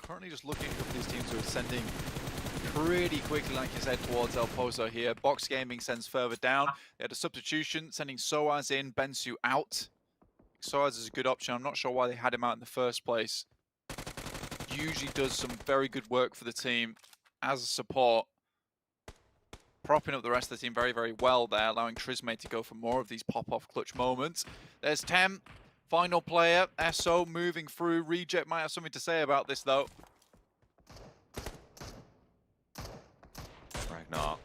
Currently just looking at these teams who are sending pretty quickly, like you said, towards El Pozo here. Box Gaming sends further down. They had a substitution, sending Soaz in, Bensu out. Soaz is a good option. I'm not sure why they had him out in the first place. Usually does some very good work for the team as a support. Propping up the rest of the team very, very well there, allowing Trismay to go for more of these pop-off clutch moments. There's Tem, final player. SO moving through. Reject might have something to say about this, though. Ragnar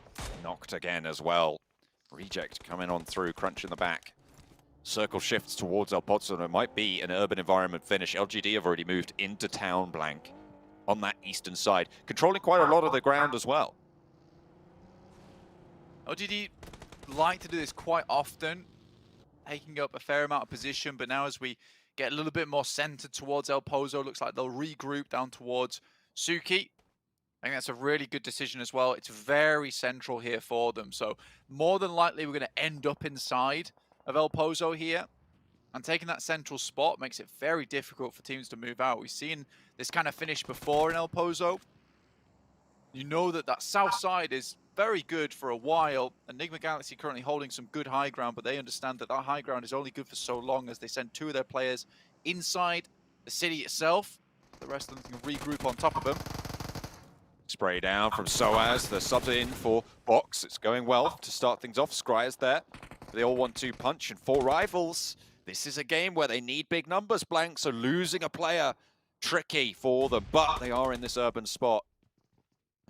knocked again as well. Reject coming on through, crunch in the back. Circle shifts towards El Pozo, and it might be an urban environment finish. LGD have already moved into town blank on that eastern side, controlling quite a lot of the ground as well. LGD like to do this quite often, taking up a fair amount of position, but now as we get a little bit more centered towards El Pozo, looks like they'll regroup down towards Suki. I think that's a really good decision as well. It's very central here for them, so more than likely we're going to end up inside of El Pozo here, and taking that central spot makes it very difficult for teams to move out. We've seen this kind of finish before in El Pozo. You know that that south side is very good for a while. Enigma Galaxy currently holding some good high ground, but they understand that that high ground is only good for so long as they send 2 of their players inside the city itself. The rest of them can regroup on top of them. Spray down from Soaz, the subs in for Box. It's going well to start things off. Scryer's there. They all want to punch, and 4 rivals. This is a game where they need big numbers, blank, so losing a player, tricky for them, but they are in this urban spot.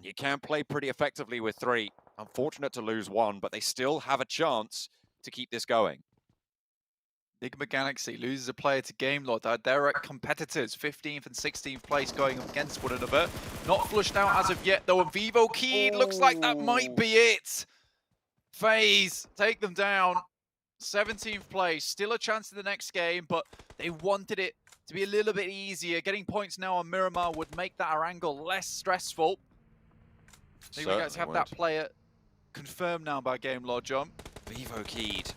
You can play pretty effectively with 3. Unfortunate to lose 1, but they still have a chance to keep this going. Enigma Galaxy loses a player to Gamelord. They're direct competitors, 15th and 16th place going up against one another. Not flushed out as of yet, though, and Vivo Keyed looks like that might be it. FaZe take them down, 17th place, still a chance in the next game, but they wanted it to be a little bit easier. Getting points now on Miramar would make that angle less stressful. I think we guys have that player confirmed now by Gamelord, John. Vivo Keyed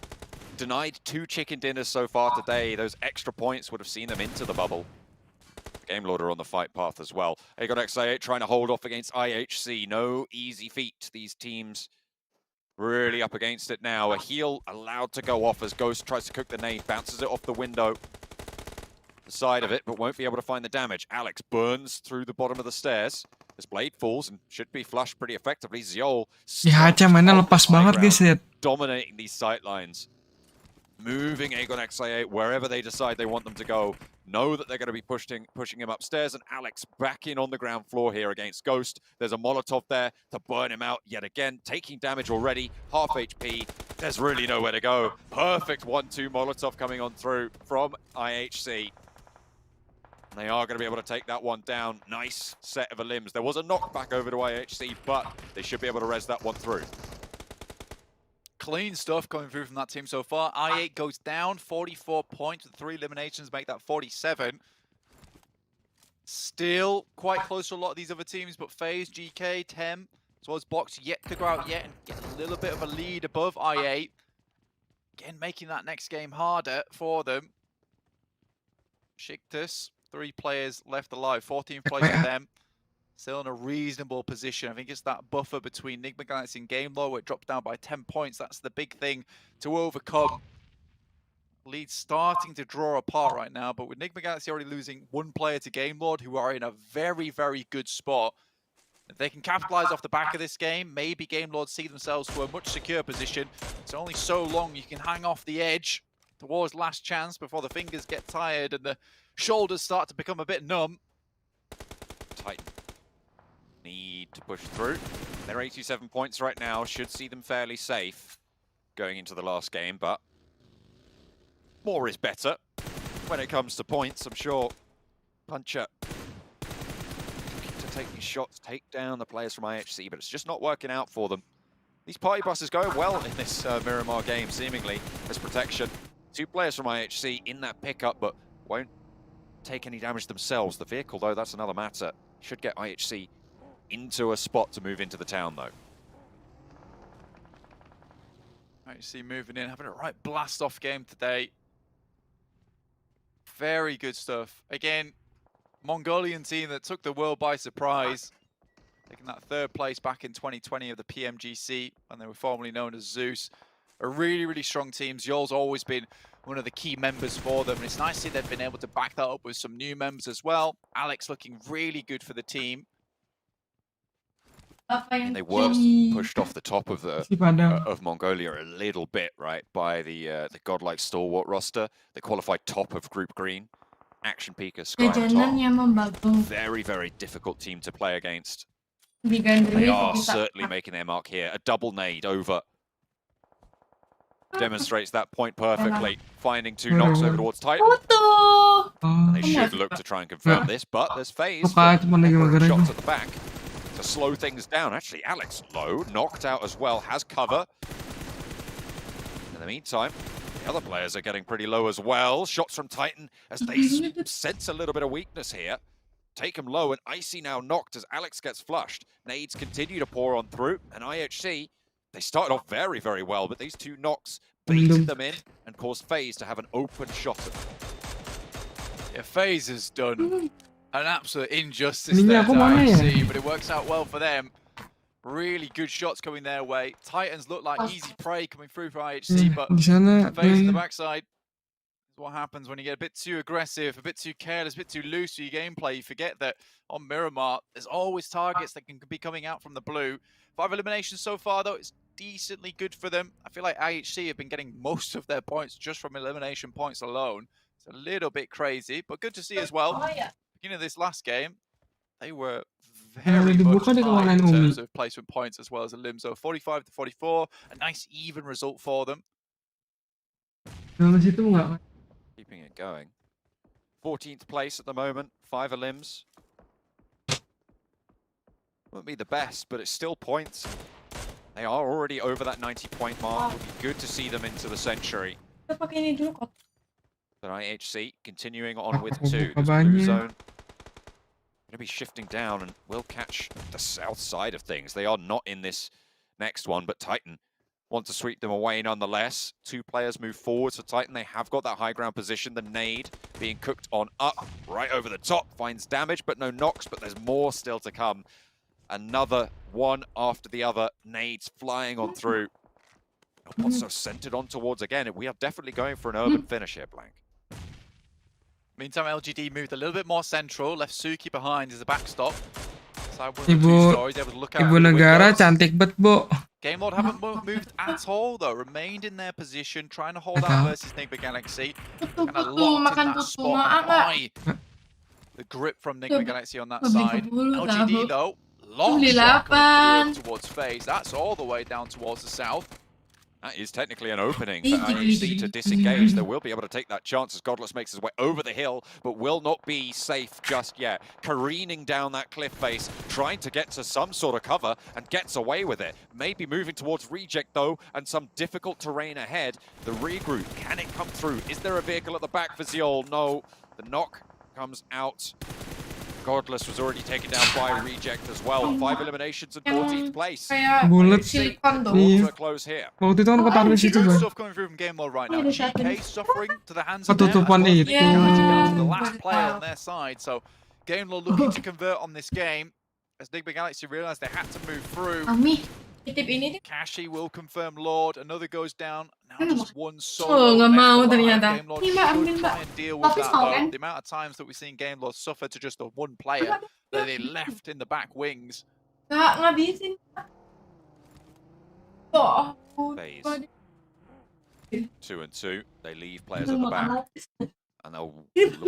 denied 2 chicken dinners so far today. Those extra points would have seen them into the bubble. Gamelord are on the fight path as well. Aegon XA8 trying to hold off against IHC. No easy feat. These teams really up against it now. A heal allowed to go off as Ghost tries to cook the nade, bounces it off the window. The side of it, but won't be able to find the damage. Alex burns through the bottom of the stairs. This blade falls and should be flushed pretty effectively. Ziol Ya, mainnya lepas banget guys, lihat. dominating these sightlines. Moving Aegon XA8 wherever they decide they want them to go. Know that they're going to be pushing him upstairs, and Alex back in on the ground floor here against Ghost. There's a Molotov there to burn him out yet again, taking damage already, half HP. There's really nowhere to go. Perfect 1-2 Molotov coming on through from IHC. They are going to be able to take that one down. Nice set of limbs. There was a knockback over to IHC, but they should be able to res that one through. Clean stuff coming through from that team so far. I8 goes down, 44 points with 3 eliminations, make that 47. Still quite close to a lot of these other teams, but FaZe, GK, Tem, as well as Box yet to go out yet and get a little bit of a lead above I8. Again, making that next game harder for them. Shiktus, 3 players left alive, 14th place for them. Still in a reasonable position. I think it's that buffer between Enigma Galaxy and Gamelord where it dropped down by 10 points. That's the big thing to overcome. Lead starting to draw apart right now, but with Enigma Galaxy already losing 1 player to Gamelord, who are in a very, very good spot. If they can capitalize off the back of this game, maybe Gamelord see themselves to a much secure position. It's only so long you can hang off the edge towards last chance before the fingers get tired and the shoulders start to become a bit numb. Titan need to push through. They're 87 points right now, should see them fairly safe going into the last game, but more is better when it comes to points, I'm sure. Puncher looking to take these shots, take down the players from IHC, but it's just not working out for them. These party buses going well in this Miramar game, seemingly, as protection. 2 players from IHC in that pickup, but won't take any damage themselves. The vehicle, though, that's another matter. Should get IHC into a spot to move into the town, though. IHC moving in, having a right blast-off game today. Very good stuff. Again, Mongolian team that took the world by surprise. Taking that 3rd place back in 2020 of the Pmgc, when they were formerly known as Zeus. A really, really strong team. Yol's always been one of the key members for them. And it's nice to see they've been able to back that up with some new members as well. Alex looking really good for the team. And they were pushed off the top of the of Mongolia a little bit, right, by the godlike stalwart roster. They qualified top of Group Green. Action Pika, Sky on top. Very, very difficult team to play against. They are certainly making their mark here. A double nade over. Demonstrates that point perfectly. Finding 2 knocks over towards Titan. And they should look to try and confirm this, but there's phase. Shots at the back to slow things down. Actually, Alex low, knocked out as well, has cover. In the meantime, the other players are getting pretty low as well. Shots from Titan as they sense a little bit of weakness here. Take him low, and Icy now knocked as Alex gets flushed. Nades continue to pour on through, and IHC, they started off very, very well, but these 2 knocks baited them in and caused FaZe to have an open shot at them. Yeah, FaZe has done an absolute injustice there to IHC, but it works out well for them. Really good shots coming their way. Titans look like easy prey coming through for IHC, but FaZe in the backside. What happens when you get a bit too aggressive, a bit too careless, a bit too loose with your gameplay. You forget that on Miramar, there's always targets that can be coming out from the blue. 5 eliminations so far, though. It's decently good for them. I feel like IHC have been getting most of their points just from elimination points alone. It's a little bit crazy, but good to see as well. Beginning of this last game, they were very much high in terms of placement points as well as a limb. So 45 to 44, a nice even result for them. Keeping it going. 14th place at the moment, 5 limbs. Won't be the best, but it's still points. They are already over that 90-point mark. It would be good to see them into the century. But IHC continuing on with 2. This blue zone going to be shifting down and will catch the south side of things. They are not in this next one, but Titan want to sweep them away nonetheless. 2 players move forward, so Titan, they have got that high ground position. The nade being cooked on up, right over the top, finds damage, but no knocks, but there's more still to come. Another one after the other, nades flying on through. Also centered on towards again. We are definitely going for an urban finish here, Blank. Meantime, LGD moved a little bit more central, left Suki behind as a backstop. Ibu negara cantik bet, Bu. Game Lord haven't moved at all, though. Remained in their position, trying to hold out versus Nigma Galaxy. Kind of locked in that spot by the grip from Nigma Galaxy on that side. LGD, though, long shot coming through towards FaZe. That's all the way down towards the south. That is technically an opening for IHC to disengage. They will be able to take that chance as Godless makes his way over the hill, but will not be safe just yet. Careening down that cliff face, trying to get to some sort of cover, and gets away with it. Maybe moving towards Reject, though, and some difficult terrain ahead. The regroup, can it come through? Is there a vehicle at the back for Zeol? No. The knock comes out. Godless was already taken down by Reject as well. 5 eliminations and 14th place. Bulat close here. Waktu itu kan kota di situ, Bang. Stuff coming through from Game Mode right now. GK suffering to the hands of Ketutupan itu. The last player on their side. So Game Lord looking to convert on this game as Nigma Galaxy realized they had to move through. Kashi will confirm Lord. Another goes down. Now just one solo. Nggak mau ternyata. Game Lord should try and deal with that, though. The amount of times that we've seen Game Lord suffer to just a one player that they left in the back wings. Nggak ngabisin. FaZe 2 and 2. They leave players at the back, and they'll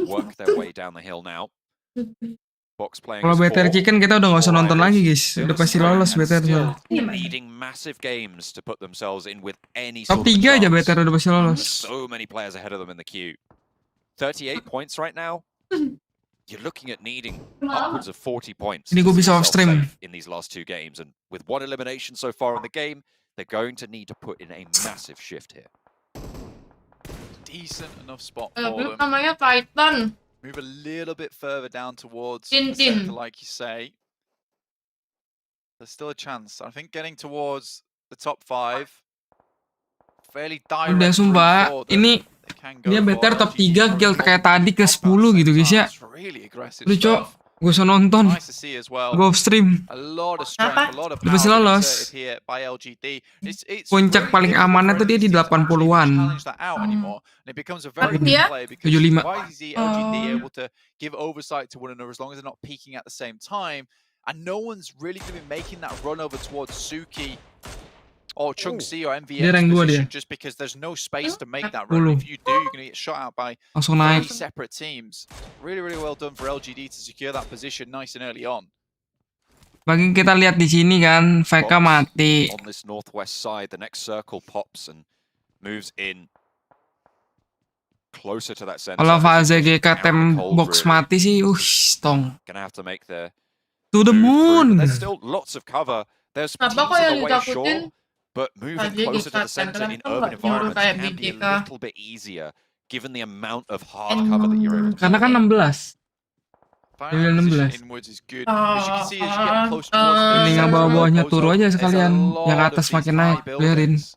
work their way down the hill now. Kalau BTR Chicken kita udah nggak usah nonton lagi, guys. Udah pasti lolos BTR. Needing massive games to put themselves in with any top sort of 3 aja BTR udah pasti lolos. So many players ahead of them in the queue. 38 points right now. You're looking at needing upwards of 40 points. Ini gue bisa off stream in these last 2 games, and with 1 elimination so far in the game, they're going to need to put in a massive shift here. decent enough spot Belum for them. namanya Titan. Move a little bit further down towards Tin, the sector, tin. like you say. There's still a chance. I think getting towards the top 5, fairly Udah direct route sumpah, for them. ini They can dia go BTR for top 3 kill kayak tadi ke 10 gitu guys ya. It's really aggressive Udah cok, stuff. gue usah nonton. Nice to see as well. Gue off stream. A lot of strength, a lot of Udah pasti power lolos. exerted here by LGD. It's Puncak really paling difficult amannya for tuh dia di LGD to actually 80-an. challenge that out anymore. And it becomes a very Tapi good dia play because 75. why is the LGD able to give oversight to one another as long as they're not peaking at the same time? And no one's really going to be making that run over towards Suki or Chunxi or Dia MVM's rank 2 dia. position just because there's no space to make that run. If you do, you're going to get shot out by Langsung 3 naik. separate teams. Really, really well done for LGD to secure that position nice and early on. Bagi kita lihat di sini kan, VK mati. On this northwest side, the next circle pops and moves in closer to that center. Kalau fase GK tem box mati sih, stong. Gonna have to make the To the moon. There's still lots of cover. There's teams Kenapa kok yang in the way ditakutin? shore, but moving Fase closer to the GK center in kenapa urban nggak nyuruh environments kayak can be a BGK? little bit easier, given the amount of hard cover that you're able to Karena kan 16. Level 16. Inwards is good. As you can see, as you get close towards the Mending yang center, bawah-bawahnya Bozo, turu aja there's a sekalian. lot Yang of atas these makin high naik, clearin. buildings.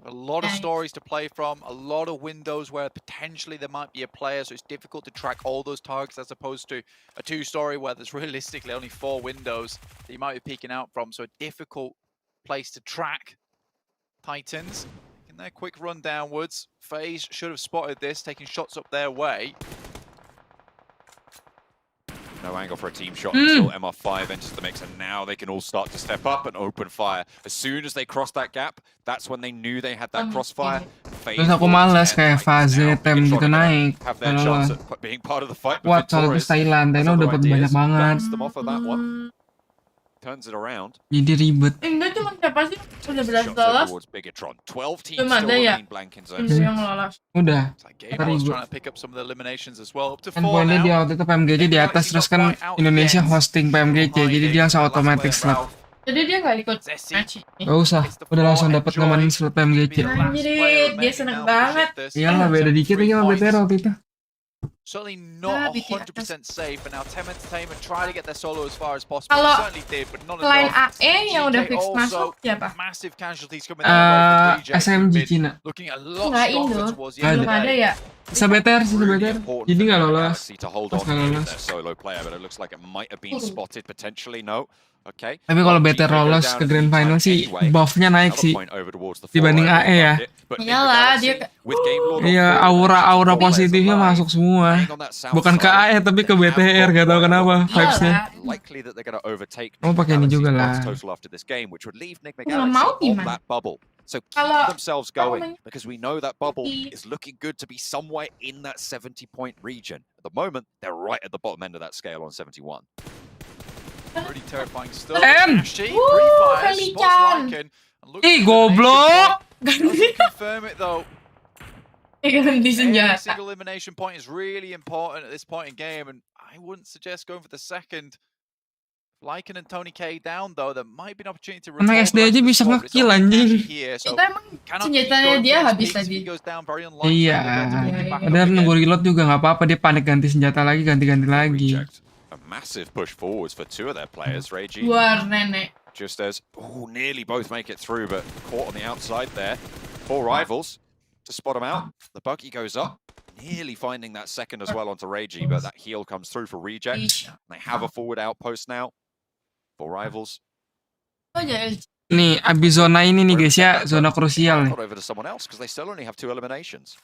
A lot of stories to play from, a lot of windows where potentially there might be a player, so it's difficult to track all those targets as opposed to a 2-story where there's realistically only 4 windows that you might be peeking out from, so a difficult place to track Titans. In their quick run downwards, FaZe should have spotted this, taking shots up their way. no angle for a team shot until MR5 enters the mix, and now they can all start to step up and open fire. As soon as they crossed that gap, that's when they knew they had that crossfire. Terus aku males kayak fase tem gitu naik. Have their Kalau chance at being part of the fight. kuat soal terus Thailand, Thailand dapat banyak banget. Bounce them off of that one. Turns it around. Jadi ribet. Enggak cuma siapa sih? Udah Shots lolos. towards Bigetron. 12 teams Cuma still ada ya? remain blank in zone Kenboo 6. yang lolos. Udah. Game was trying to pick up some of the eliminations as well. Up to 4 Kan poinnya now. di waktu itu PMGC di atas, terus kan Indonesia hosting PMGC, jadi dia langsung automatic slot. Jadi dia nggak ikut match ini. Gak usah, udah langsung dapat ngamanin slot PMGC. Anjir, dia seneng banget. Iyalah, beda dikit aja sama BTR waktu itu. Certainly not 100% safe, and now Tem Entertainment try to get their solo as far as possible. Kalau Certainly did, but not selain enough. AE yang udah GK fix also masuk siapa? massive casualties coming their way from Reject, who've SMG been Cina. looking a lot Nggak stronger Indo, towards the Nggak end belum of the ada day. ya. Bisa BTR sih, BTR. Jadi nggak lolos. To hold Pas on nggak to lolos. their solo player, but it looks like it might have been spotted potentially. No. Okay. Tapi kalau BTR lolos ke Grand Final sih, buff-nya naik sih. Dibanding AE ya. Iyalah, dia Iya, aura positifnya masuk semua. Bukan ke AE tapi ke BTR, gak tau kenapa vibes-nya. Oh, pakai ini juga lah. Nggak mau gimana? So keep Kalau themselves going, because we know that bubble is looking good to be somewhere in that 70-point region. At the moment, they're right at the bottom end of that scale on 71. Pretty terrifying still. M! Ashy, Woo, pre-fire, Kalican. spots Lycan, and looks Ih, for the goblok! doesn't confirm it though. ganti Every senjata. single elimination point is really important at this point in game, and I wouldn't suggest going for the second. Lycan and Tony K down though, there might be an opportunity to Anak SD aja bisa nge-kill anjing. Itu emang senjatanya dia habis tadi. Iya, padahal nunggu reload juga nggak apa-apa, dia panik ganti senjata lagi, ganti-ganti lagi. A massive push forwards for two of their players, Reiji. Luar nenek. Just as, nearly both make it through, but caught on the outside there. 4 rivals to spot him out. The buggy goes up, nearly finding that second as well onto Reiji, but that heal comes through for Reject. They have a forward outpost now. 4 rivals. Oh ya. Nih, abis zona ini nih guys ya, zona krusial nih. Not over to someone else because they still only have 2 eliminations.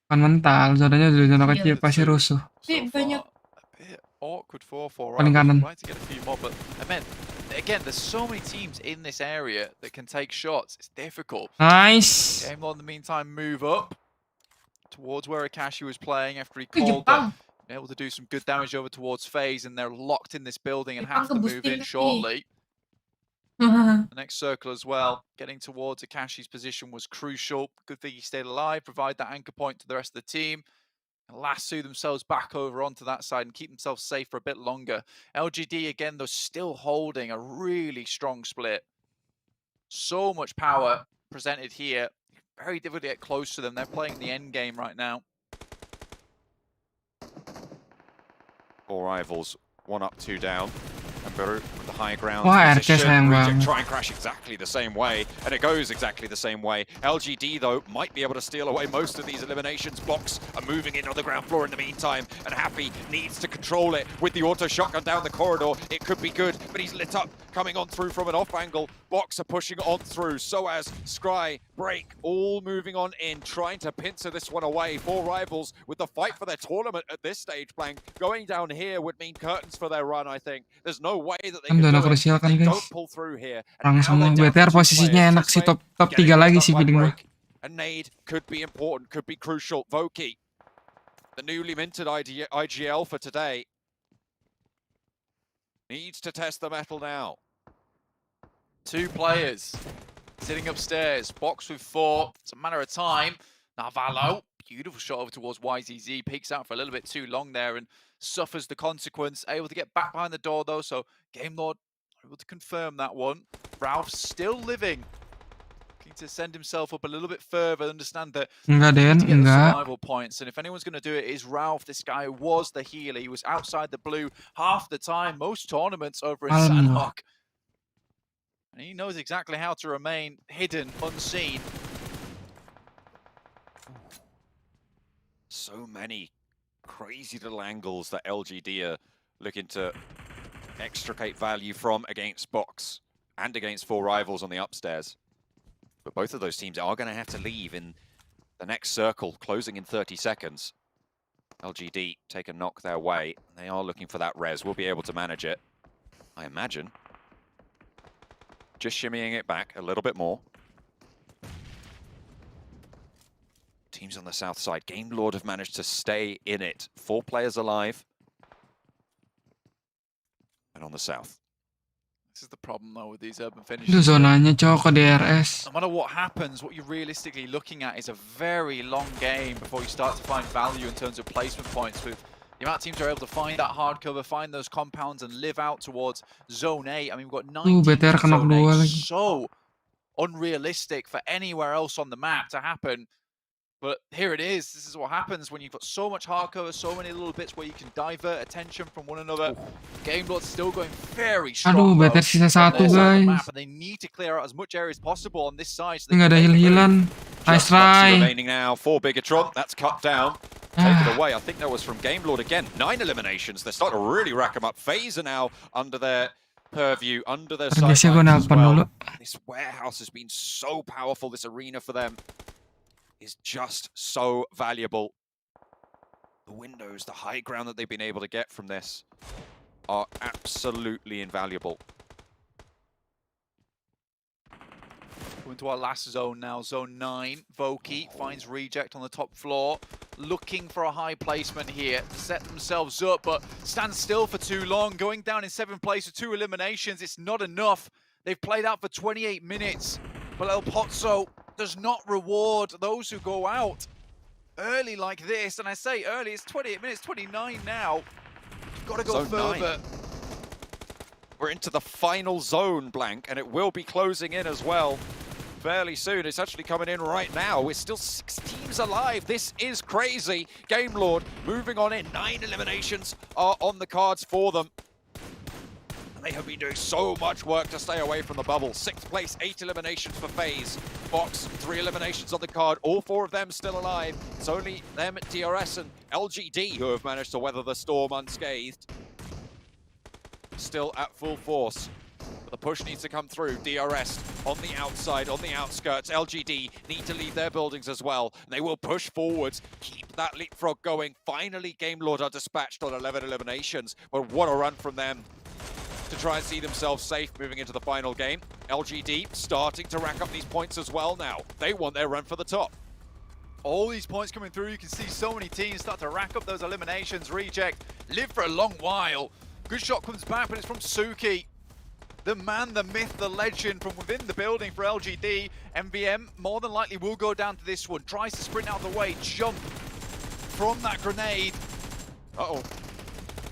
Kan mental, zonanya udah zona kecil, pasti rusuh. Banyak. Awkward 4-4 Paling kanan. Right to get a few more, but I mean, again, there's so many teams in this area that can take shots. It's difficult. Nice. Game Lord in the meantime move up towards where Akashi was playing after he called that. Able to do some good damage over towards FaZe, and they're locked in this building and have to move in shortly. The next circle as well, getting towards Akashi's position was crucial. Good thing he stayed alive, provide that anchor point to the rest of the team. And lasso themselves back over onto that side and keep themselves safe for a bit longer. LGD again, though, still holding a really strong split. So much power presented here. very difficult to get close to them. They're playing the end game right now. 4 rivals, 1 up, 2 down. And Beru with the high ground Wah, RC position. sayang Reject banget. try and crash exactly the same way, and it goes exactly the same way. LGD, though, might be able to steal away most of these eliminations. Box are moving in on the ground floor in the meantime, and Happy needs to control it with the auto shotgun down the corridor. It could be good, but he's lit up, coming on through from an off angle. Box are pushing on through, so as Scry, Break, all moving on in, trying to pincer this one away. 4 rivals with the fight for their tournament at this stage, Blank. Going down here would mean curtains for their run, I think. There's no way that they can Zona do it. krusial kan They guys. don't pull through here. Perang semua. BTR posisinya enak sih, top 3 lagi sih feeling gua. A nade could be important, could be crucial. Voki, the newly minted IGL for today, needs to test the metal now. 2 players sitting upstairs. Box with 4. It's a matter of time. Navallo, beautiful shot over towards YZZ. Peeks out for a little bit too long there and suffers the consequence. Able to get back behind the door though, so Game Lord able to confirm that one. Ralph still living. Looking to send himself up a little bit further. Understand that Enggak, Den, to get the enggak. survival points, and if anyone's going to do it, it is Ralph. This guy was the healer. He was outside the blue half the time, most tournaments over in Sanhok. And he knows exactly how to remain hidden, unseen. So many crazy little angles that LGD are looking to extricate value from against Box and against 4 rivals on the upstairs. But both of those teams are going to have to leave in the next circle, closing in 30 seconds. LGD take a knock their way. They are looking for that res. We'll be able to manage it, I imagine. Just shimmying it back a little bit more. Teams on the south side. Game Lord have managed to stay in it. 4 players alive. And on the south. This is the problem though with these urban Itu finishes. zonanya cowok ke DRS. No matter what happens, what you're realistically looking at is a very long game before you start to find value in terms of placement points. With the amount of teams are able to find that hard cover, find those compounds and live out towards Zone 8. I mean, we've got 9 teams BTR in kena Zone 8. kedua lagi. So unrealistic for anywhere else on the map to happen. But here it is. This is what happens when you've got so much hard cover, so many little bits where you can divert attention from one another. Game Lord's still going very strong. Aduh, BTR sisa 1 guys. They need to clear out as much area as possible on this side. So Nggak ada heal-healan. Nice try. Remaining now for Bigetron. That's cut down. Take it away. I think that was from Game Lord again. 9 eliminations. They're starting to really rack them up. FaZe are now under their purview, under their sight lines as well. This warehouse has been so powerful. This arena for them is just so valuable. The windows, the high ground that they've been able to get from this are absolutely invaluable. Going to our last zone now, zone 9. Voki finds Reject on the top floor, looking for a high placement here to set themselves up, but stands still for too long, going down in 7th place with 2 eliminations. It's not enough. They've played out for 28 minutes, but El Pozzo does not reward those who go out early like this. And I say early, it's 28 minutes, 29 now. You've got to go Zone further. 9. We're into the final zone, Blank, and it will be closing in as well fairly soon. It's actually coming in right now. We're still 6 teams alive. This is crazy. Game Lord moving on in. 9 eliminations are on the cards for them. They have been doing so much work to stay away from the bubble. 6th place, 8 eliminations for FaZe. Box, 3 eliminations on the card. All 4 of them still alive. It's only them, DRS and LGD, who have managed to weather the storm unscathed. Still at full force. But the push needs to come through. DRS on the outside, on the outskirts. LGD need to leave their buildings as well. They will push forwards, keep that leapfrog going. Finally, Game Lord are dispatched on 11 eliminations. But what a run from them to try and see themselves safe moving into the final game. LGD starting to rack up these points as well now. They want their run for the top. All these points coming through. You can see so many teams start to rack up those eliminations. Reject live for a long while. Good shot comes back, but it's from Suki. The man, the myth, the legend from within the building for LGD. MVM more than likely will go down to this one. Tries to sprint out of the way, jump from that grenade. Uh-oh.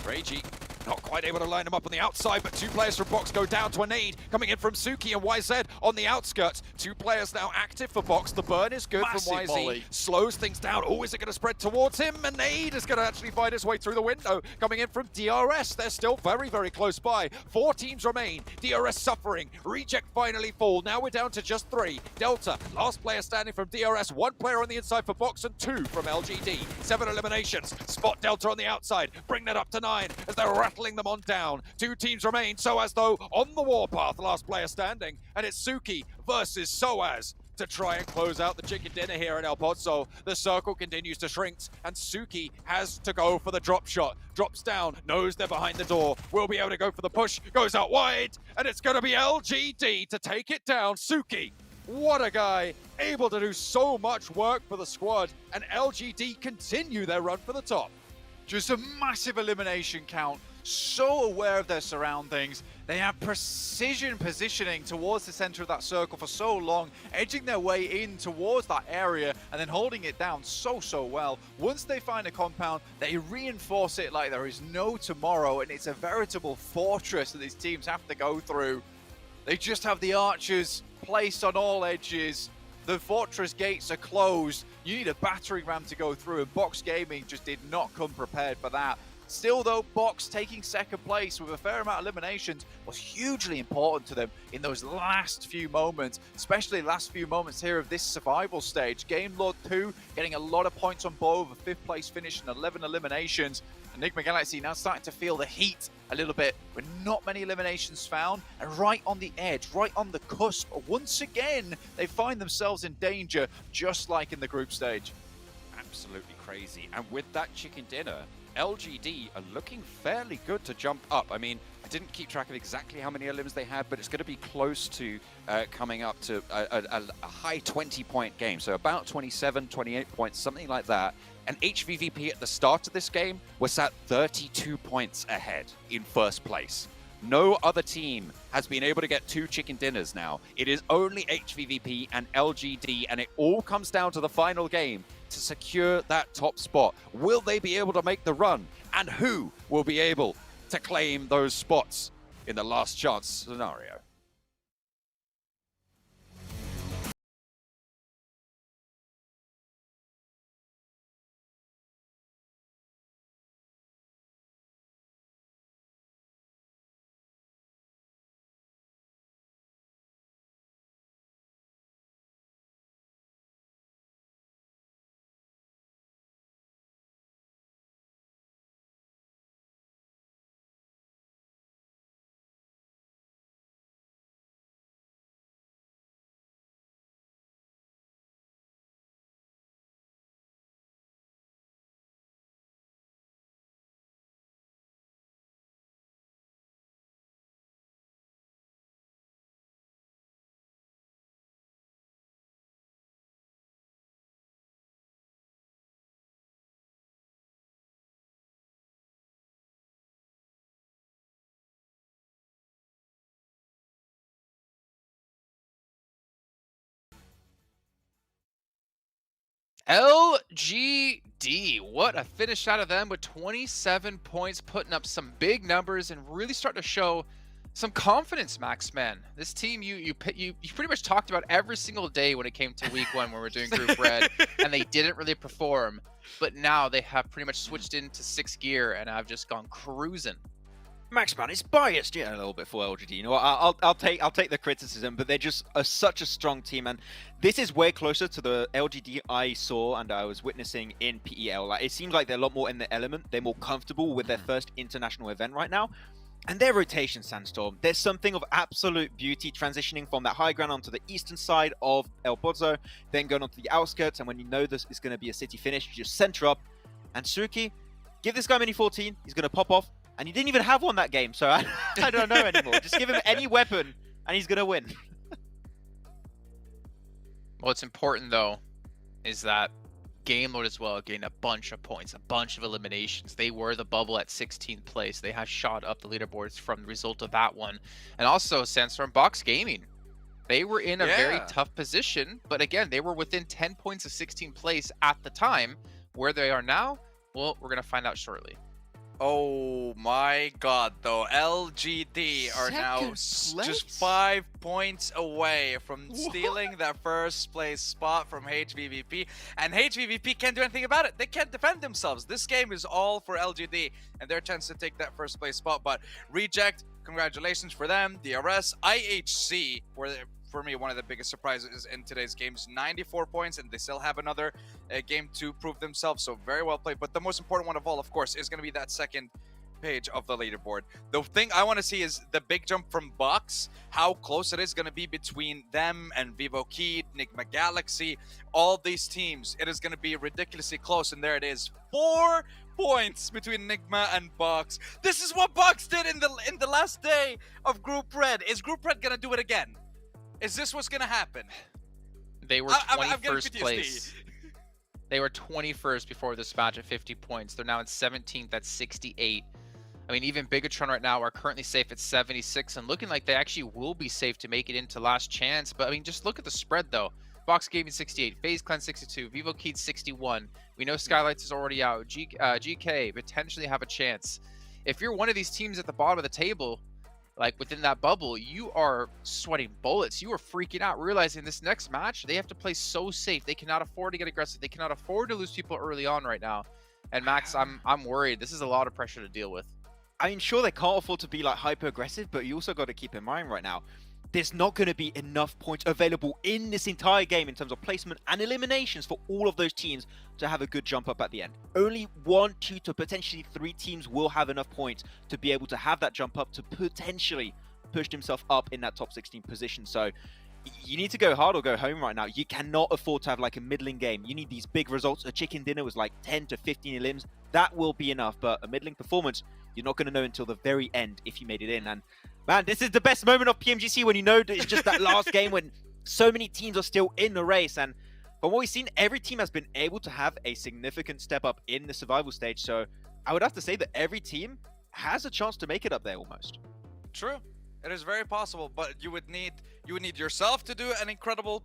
Ragey Not quite able to line them up on the outside, but 2 players from Box go down to a nade. Coming in from Suki and YZ on the outskirts. 2 players now active for Box. The burn is good Massive from YZ. volley. Slows things down. Oh, is it going to spread towards him? And nade is going to actually find his way through the window. Coming in from DRS. They're still very, very close by. 4 teams remain. DRS suffering. Reject finally fall. Now we're down to just 3. Delta, last player standing from DRS. 1 player on the inside for Box and 2 from LGD. 7 eliminations. Spot Delta on the outside. Bring that up to 9 as they're rattling them on down. 2 teams remain. Soaz, though, on the warpath. Last player standing. And it's Suki versus Soaz to try and close out the chicken dinner here in El Pozo. The circle continues to shrink, and Suki has to go for the drop shot. Drops down, knows they're behind the door, will be able to go for the push, goes out wide, and it's going to be LGD to take it down. Suki, what a guy, able to do so much work for the squad, and LGD continue their run for the top. Just a massive elimination count. So aware of their surroundings. They have precision positioning towards the center of that circle for so long, edging their way in towards that area and then holding it down so well. Once they find a compound, they reinforce it like there is no tomorrow, and it's a veritable fortress that these teams have to go through. They just have the archers placed on all edges. The fortress gates are closed. You need a battering ram to go through, and Box Gaming just did not come prepared for that. Still, though, Box taking second place with a fair amount of eliminations was hugely important to them in those last few moments, especially last few moments here of this survival stage. Game Lord 2 getting a lot of points on board with a 5th place finish and 11 eliminations. Enigma Galaxy now starting to feel the heat a little bit with not many eliminations found, and right on the edge, right on the cusp. Once again, they find themselves in danger, just like in the group stage. Absolutely crazy. And with that chicken dinner, LGD are looking fairly good to jump up. I mean, I didn't keep track of exactly how many elims they had, but it's going to be close to coming up to a high 20-point game. So about 27, 28 points, something like that. And HVVP at the start of this game was at 32 points ahead in first place. No other team has been able to get 2 chicken dinners now. It is only HVVP and LGD, and it all comes down to the final game to secure that top spot. Will they be able to make the run? And who will be able to claim those spots in the last chance scenario? LGD, what a finish out of them with 27 points, putting up some big numbers and really starting to show some confidence, Max, man. This team, you pretty much talked about every single day when it came to week 1 when we were doing Group Red, and they didn't really perform. But now they have pretty much switched into 6th gear and have just gone cruising. Max, man, it's biased, yeah, a little bit for LGD. You know what? I'll take the criticism, but they're just such a strong team, and this is way closer to the LGD I saw and I was witnessing in PEL. Like, it seems like they're a lot more in the element. They're more comfortable with their first international event right now. And their rotation, Sandstorm, there's something of absolute beauty transitioning from that high ground onto the eastern side of El Pozo, then going onto the outskirts, and when you know this is going to be a city finish, you just center up. And Suki, give this guy Mini 14, he's going to pop off. And he didn't even have one that game, so I don't know anymore. Just give him any weapon, and he's going to win. What's important, though, is that Game Lord as well gained a bunch of points, a bunch of eliminations. They were the bubble at 16th place. They have shot up the leaderboards from the result of that one. And also, Sandstorm Box Gaming. They were in a very tough position, but again, they were within 10 points of 16th place at the time. Where they are now, well, we're going to find out shortly. Oh my god, though. LGD are now just 5 points away from stealing that first place spot from HVVP. And HVVP can't do anything about it. They can't defend themselves. This game is all for LGD and their chance to take that first place spot. But Reject, congratulations for them. DRS, IHC were, for me, one of the biggest surprises in today's games. 94 points, and they still have another game to prove themselves, so very well played. But the most important one of all, of course, is going to be that second page of the leaderboard. The thing I want to see is the big jump from Box, how close it is going to be between them and Vivo Kid, Nigma Galaxy, all these teams. It is going to be ridiculously close, and there it is. 4 points between Nigma and Box. This is what Box did in the last day of Group Red. Is Group Red going to do it again? Is this what's gonna happen? They were 21st place. They were 21st before this match at 50 points. They're now in 17th at 68. I mean, even Bigetron right now are currently safe at 76 and looking like they actually will be safe to make it into last chance. But I mean, just look at the spread though. Box Gaming 68, FaZe Clan 62, Vivo Kid 61. We know Skylights is already out. GK potentially have a chance. If you're one of these teams at the bottom of the table, like within that bubble, you are sweating bullets. You are freaking out, realizing this next match, they have to play so safe. They cannot afford to get aggressive. They cannot afford to lose people early on right now. And Max, I'm worried. This is a lot of pressure to deal with. I mean, sure, they can't afford to be like hyper aggressive, but you also got to keep in mind right now, there's not going to be enough points available in this entire game in terms of placement and eliminations for all of those teams to have a good jump up at the end. Only 1, 2 to potentially 3 teams will have enough points to be able to have that jump up to potentially push himself up in that top 16 position. So you need to go hard or go home right now. You cannot afford to have like a middling game. You need these big results. A chicken dinner was like 10 to 15 elims. That will be enough, but a middling performance, you're not going to know until the very end if you made it in. And man, this is the best moment of Pmgc when you know that it's just that last game when so many teams are still in the race. And from what we've seen, every team has been able to have a significant step up in the survival stage. So I would have to say that every team has a chance to make it up there almost. True. It is very possible, but you would need yourself to do an incredible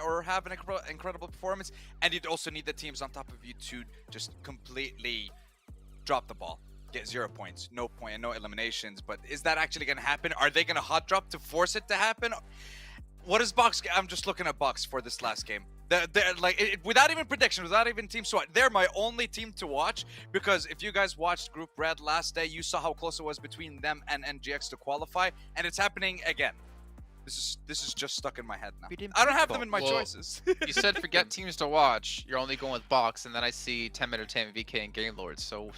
or have an incredible performance, and you'd also need the teams on top of you to just completely drop the ball, get 0 points, no point, and no eliminations. But is that actually going to happen? Are they going to hot drop to force it to happen? What is Box? I'm just looking at Box for this last game. They're like, without even prediction, without even team SWAT, they're my only team to watch, because if you guys watched Group Red last day, you saw how close it was between them and NGX to qualify, and it's happening again. This is just stuck in my head now. I don't have them in my choices. You said forget teams to watch. You're only going with Box, and then I see 10 Entertainment, VK, and Game Lords. So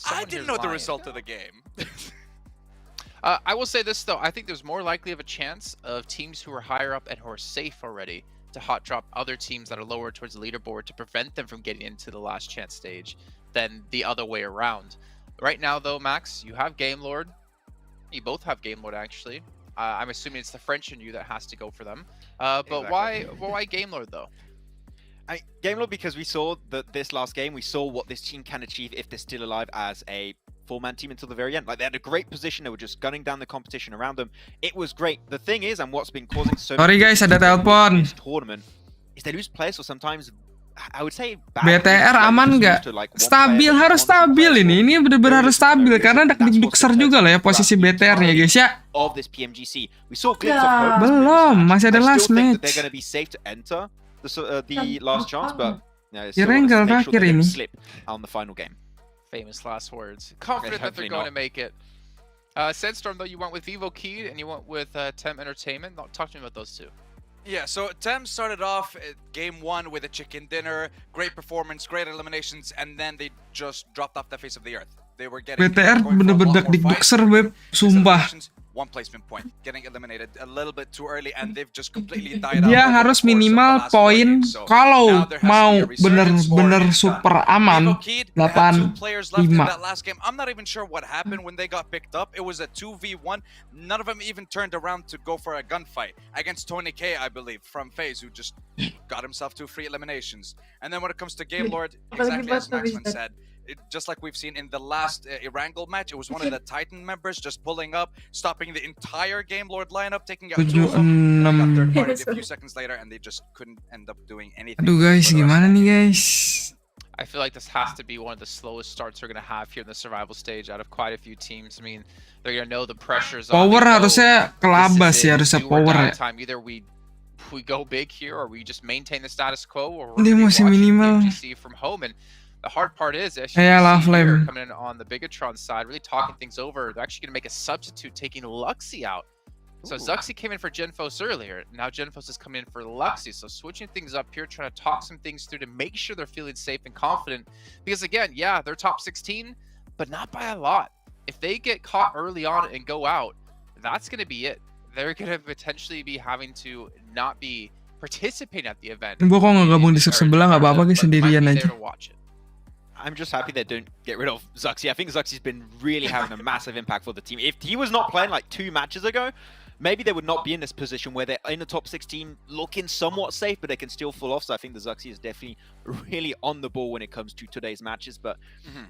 I didn't know the result of the game. I will say this though, I think there's more likely of a chance of teams who are higher up and who are safe already to hot drop other teams that are lower towards the leaderboard to prevent them from getting into the last chance stage than the other way around. Right now though, Max, you have Game Lord. You both have Game Lord actually. I'm assuming it's the French in you that has to go for them. But exactly. why Game Lord though? Game Lord, because we saw that this last game, we saw what this team can achieve if they're still alive as a 4-man team until the very end. Like, they had a great position. They were just gunning down the competition around them. It was great. The thing is, and what's been causing so Sorry guys, ada telepon. This tournament is they lose players, or sometimes I would say BTR aman nggak? Stabil, harus stabil ini. Ini benar-benar harus stabil karena ada dikdukser juga lah ya posisi BTR-nya guys ya. Of this Pmgc, we saw glimpse of hope. Belum, masih ada last match. They're going to be safe to enter the last chance, but Irengel terakhir ini. Slip on the final game. Famous last words. Confident that they're going to make it. Sandstorm, though, you went with Vivo Kid and you went with Tem Entertainment. Talk to me about those two. Yeah, so Tem started off game 1 with a chicken dinner, great performance, great eliminations, and then they just dropped off the face of the earth. They were getting BTR bener-bener dikdukser web, sumpah. 1 placement point, getting eliminated a little bit too early, and they've just completely died out. Dia harus minimal poin kalau mau bener-bener super aman 8-5. I'm not even sure what happened when they got picked up. It was a 2v1. None of them even turned around to go for a gunfight against Tony K, I believe, from FaZe, who just got himself 2 free eliminations. And then when it comes to Game Lord, exactly as Maxman said, just like we've seen in the last Erangel match, it was one of the Titan members just pulling up, stopping the entire Game Lord lineup, taking out 2 of them, got third party a few seconds later, and they just couldn't end up doing anything. Aduh guys, gimana nih guys? I feel like this has to be one of the slowest starts we're going to have here in the survival stage out of quite a few teams. I mean, they're going to know the pressures on. Power harusnya kelabas ya, harusnya power ya. Either we go big here or we just maintain the status quo, or Dia we're masih minimal. Pmgc from home. And the hard part is actually here, coming in on the Bigetron side, really talking things over. They're actually going to make a substitute, taking Luxy out. So Zuxi came in for Genfos earlier. Now Genfos is coming in for Luxy. So switching things up here, trying to talk some things through to make sure they're feeling safe and confident. Because again, yeah, they're top 16, but not by a lot. If they get caught early on and go out, that's going to be it. They're going to potentially be having to not be participating at the event. Gue kok nggak gabung di sub sebelah nggak apa-apa guys, sendirian aja. I'm just happy they don't get rid of Zuxi. I think Zuxi's been really having a massive impact for the team. If he was not playing like 2 matches ago, maybe they would not be in this position where they're in the top 16 looking somewhat safe, but they can still fall off. So I think the Zuxi is definitely really on the ball when it comes to today's matches. But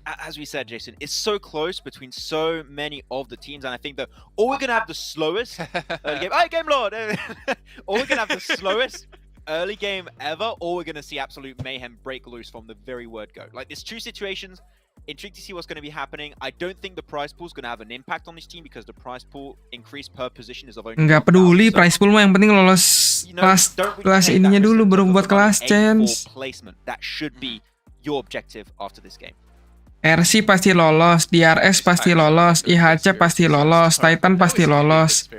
as we said, Jason, it's so close between so many of the teams. And I think that or we're going to have the slowest game. Hey, Game Lord! Or we're going to have the slowest early game ever, or we're going to see absolute mayhem break loose from the very word go. Like, there's 2 situations. Intrigued to see what's going to be happening. I don't think the prize pool is going to have an impact on this team because the prize pool increase per position is of only. Nggak peduli prize pool mah, yang penting lolos kelas ininya dulu baru buat kelas chance. Placement that should be your objective after this game. RC pasti lolos, DRS pasti lolos, IHC pasti lolos, Titan pasti lolos.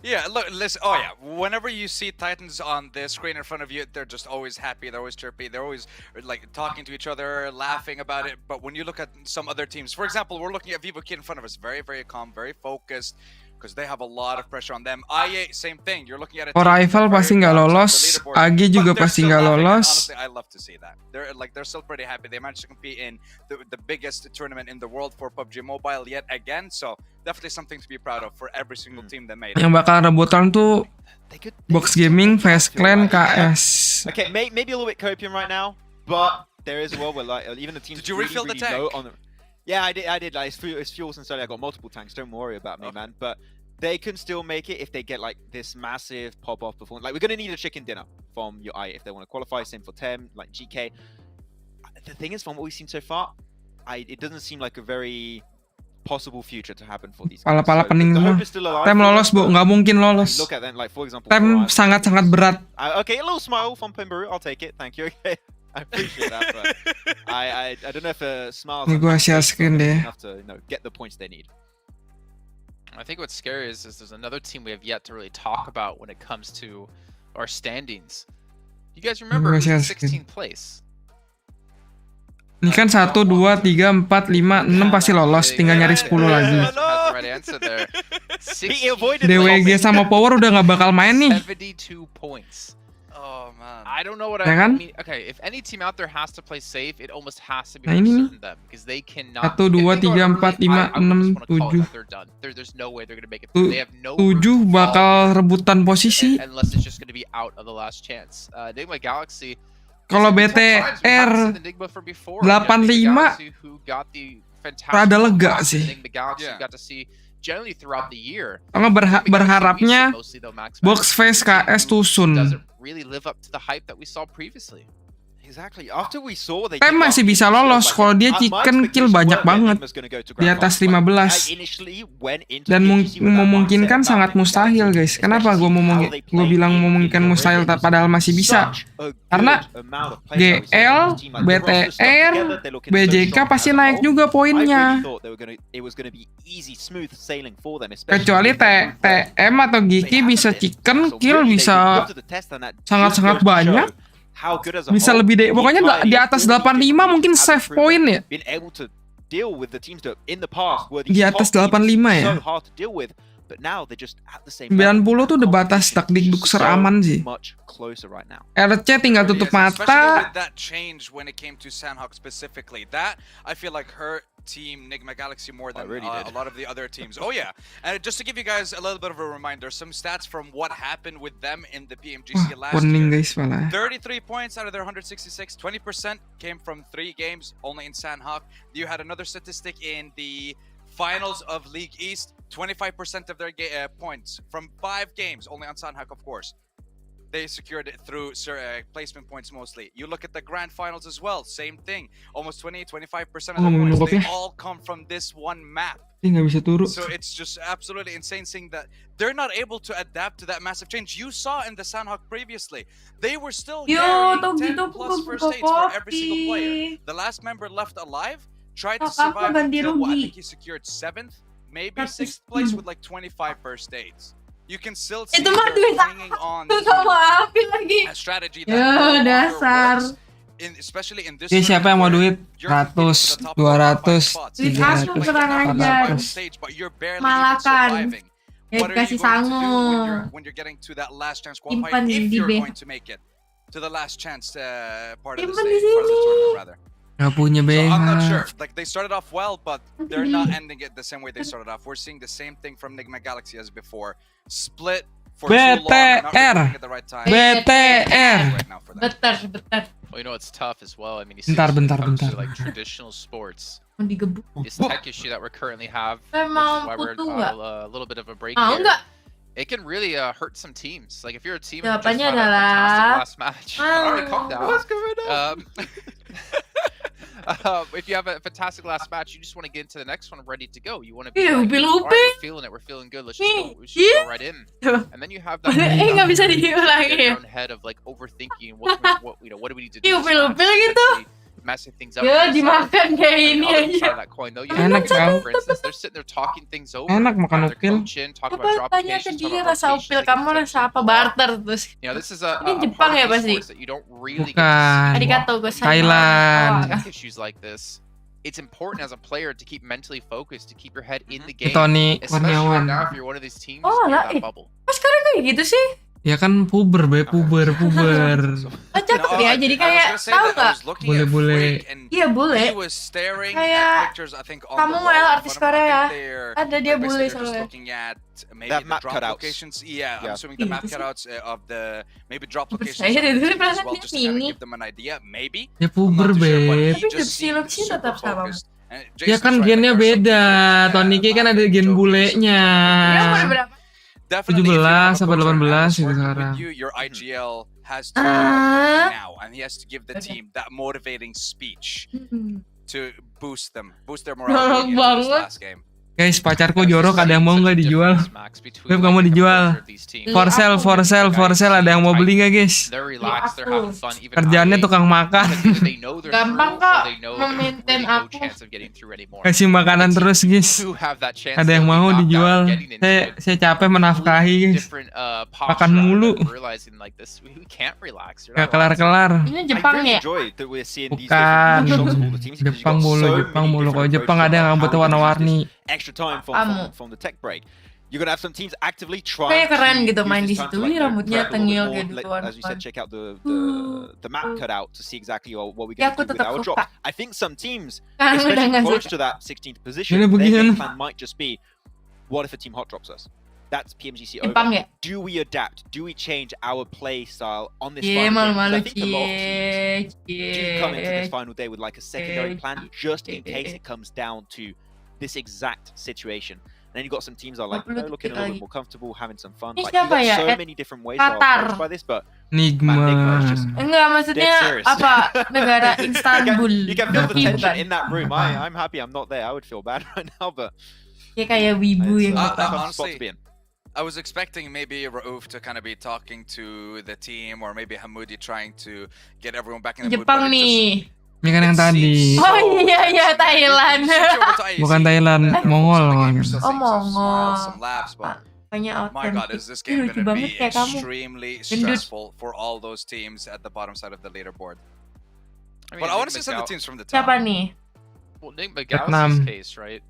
Yeah, look, listen. Oh yeah, whenever you see Titans on the screen in front of you, they're just always happy. They're always chirpy. They're always like talking to each other, laughing about it. But when you look at some other teams, for example, we're looking at Vivo Kid in front of us, very, very calm, very focused, because they have a lot of pressure on them. IA, same thing. You're looking at a Rival pasti nggak lolos, AG juga pasti nggak lolos. Honestly, I love to see that. They're still pretty happy. They managed to compete in the biggest tournament in the world for PUBG Mobile yet again. So definitely something to be proud of for every single team that made it. Yang bakal rebutan tuh Box Gaming, Fast Clan, KS. Okay, maybe a little bit copium right now, but there is a world where like even the teams. Did you refill the tank? Yeah, I did. Like, it's fuel sincerely. I got multiple tanks. Don't worry about me, man. But they can still make it if they get like this massive pop-off performance. Like, we're gonna need a chicken dinner from your eye if they want to qualify. Same for Tem, like GK. The thing is, from what we've seen so far, it doesn't seem like a very possible future to happen for these guys. Pala pening semua. Tem lolos bu, nggak mungkin lolos. Look at them, like for example. Tem sangat-sangat berat. Okay, a little smile from Kenboo. I'll take it. Thank you. Okay. I appreciate that, but I don't know if a smile is enough to get the points they need. I think what's scary is there's another team we have yet to really talk about when it comes to our standings. You guys remember who's in 16th place? Ini kan 1, 2, 3, 4, 5, 6 pasti lolos, tinggal nyari 10 lagi. DWG sama Power udah nggak bakal main nih. 72 points. Oh man. I don't know what ya I kan? mean. Okay, if any team out there has to play safe, it almost has to be Nah, ini certain them because they cannot. 1, 2, 3, 4, 5, 6, 7. There's no way they're gonna make it through. They have no 7 bakal rebutan posisi. Unless it's just gonna be out of the last chance. Enigma Galaxy. Kalau BTR 85 rada lega sih. Karena berharapnya box face KS Tusun. Tem masih bisa lolos kalau dia chicken kill banyak banget di atas 15 dan memungkinkan sangat mustahil guys. Kenapa gue bilang memungkinkan mustahil padahal masih bisa? Karena GL, BTR, BJK pasti naik juga poinnya. Kecuali TM atau Giki bisa chicken kill bisa sangat-sangat banyak. Bisa lebih deh, pokoknya di atas 85 mungkin save point ya. Di atas 85 ya. 90 tuh udah batas taktik dukser aman sih. RC tinggal tutup mata. Team Enigma Galaxy more than a lot of the other teams. Oh yeah, and just to give you guys a little bit of a reminder, some stats from what happened with them in the Pmgc last year. Guys, 33 points out of their 166, 20% came from 3 games only in Sandhawk. You had another statistic in the finals of League East, 25% of their points from 5 games only on Sandhawk, of course. they secured it through placement points mostly. You look at the grand finals as well, same thing. Almost 20-25% of the points, they all come from this one map. So it's just absolutely insane seeing that they're not able to adapt to that massive change. You saw in the Sandhawk previously, they were still carrying 10 plus first aids for every single player. The last member left alive tried to survive until I think he secured 7th, maybe 6th place with like 25 first aids. You can still see they're hanging on to a strategy that works, especially in this siapa yang mau duit 100, 200, 300, 400. but you're barely even surviving. What are you going to do when you're getting to that last chance qualifier if you're going to make it to the last chance part of the tournament rather? Gak punya So I'm not BH. sure. Like they started off well, but they're not ending it the same way they started off. We're seeing the same thing from Nigma Galaxy as before. Split for too long, not recruiting at the right time. Right now for them. Well, you know it's tough as well. I mean, you see Bentar, when it bentar, comes bentar. to like traditional sports. This tech issue that we currently have, which is why we're a little bit of a break here. It can really hurt some teams. Like if you're a team who just had a fantastic last match, already calm down. If you have a fantastic last match, you just want to get into the next one ready to go. You want to be like, all right, we're feeling it, we're feeling good. Let's just go right in. And then you have that in your own head of like overthinking what do we need to do? Messing things up. Dimakan kayak ini aja. Enak tau. For instance, they're sitting there talking things over. Enak makan upil. Coba tanya ke dia rasa upil kamu rasa apa barter terus. You know, this is a Ini Jepang ya pasti. that you don't really Bukan. Arigato gue Thailand. issues like this. It's important as a player to keep mentally focused, to keep your head in the game. Tony Especially right Kurniawan. now if you're one of these teams Oh in lah, that bubble. kok sekarang kayak gitu sih? Ya kan puber puber. Oh cakep ya, jadi kayak tahu nggak? Boleh. Iya boleh. Kayak Samuel artis Korea, ada dia boleh soalnya. That map cutouts. Yeah, I'm assuming the map cutouts of the maybe drop locations Percaya deh, dulu as well, perasaan just to kind of ini. give them an idea. Maybe. Ya puber Tapi Silux sih tetap sama. Ya kan gennya beda. Tony K kan ada gen bulenya. Dia umur berapa? 17 sampai 18 gitu sekarang. Your IGL has to now, and he has to give the team that motivating speech to boost their morale into this last game. Guys, pacarku jorok, ada yang mau nggak dijual? Web kamu dijual. For sale, ada yang mau beli nggak guys? Kerjaannya tukang makan. Gampang kok memaintain aku. Kasih makanan terus guys. Ada yang mau dijual? Saya capek menafkahi guys. Makan mulu. Gak kelar-kelar. Ini Jepang ya? Bukan. Jepang mulu. Kalau Jepang ada yang rambutnya warna-warni. Extra time from the tech break. You're gonna have some teams actively trying Kayak keren to gitu use main di this time situ. to, like, Ih, rambutnya prep a little bit tengil more. kayak gitu. As you said, check out the map cutout to see exactly what we Ya, can aku do with tetap our suka. drop. I think some teams, Kan udah especially nggak close suka. to that 16th position, Ini their begini. game plan might just be, what if a team hot drops us? That's Pmgc over. Jepang ya? Do we adapt? Do we change our play style on this Cie, final day? 'Cause malu-malu I think a lot of teams do come into this cie. final day with like a secondary plan just in case it comes down to this exact situation. And then you've got some teams that are like, looking a little bit more comfortable, having some fun. Ini Like, you've siapa got ya? so many different ways to Qatar. approach by this, but Nigma. Enggak, maksudnya dead serious. apa? Negara Istanbul. You can feel the Turki tension bukan? in that room. I'm happy I'm not there. I would feel bad right now, but Ya kayak wibu yang it's a apa? tough spot to be in. I was expecting maybe Raouf to kind of be talking to the team, or maybe Hamoudi trying to get everyone back in the mood. Jepang But it nih. Ini kan yang tadi. Oh iya Thailand. Bukan Thailand, Mongol kan. Oh Mongol. some laughs, but Banyak my God, is this game lucu going to banget be kayak kamu. extremely Gendut. stressful for all those teams at the bottom side of the leaderboard. I mean, But I want to see some of the teams from the top. Siapa nih? Well, Nick Vietnam. Galaxy's case, right?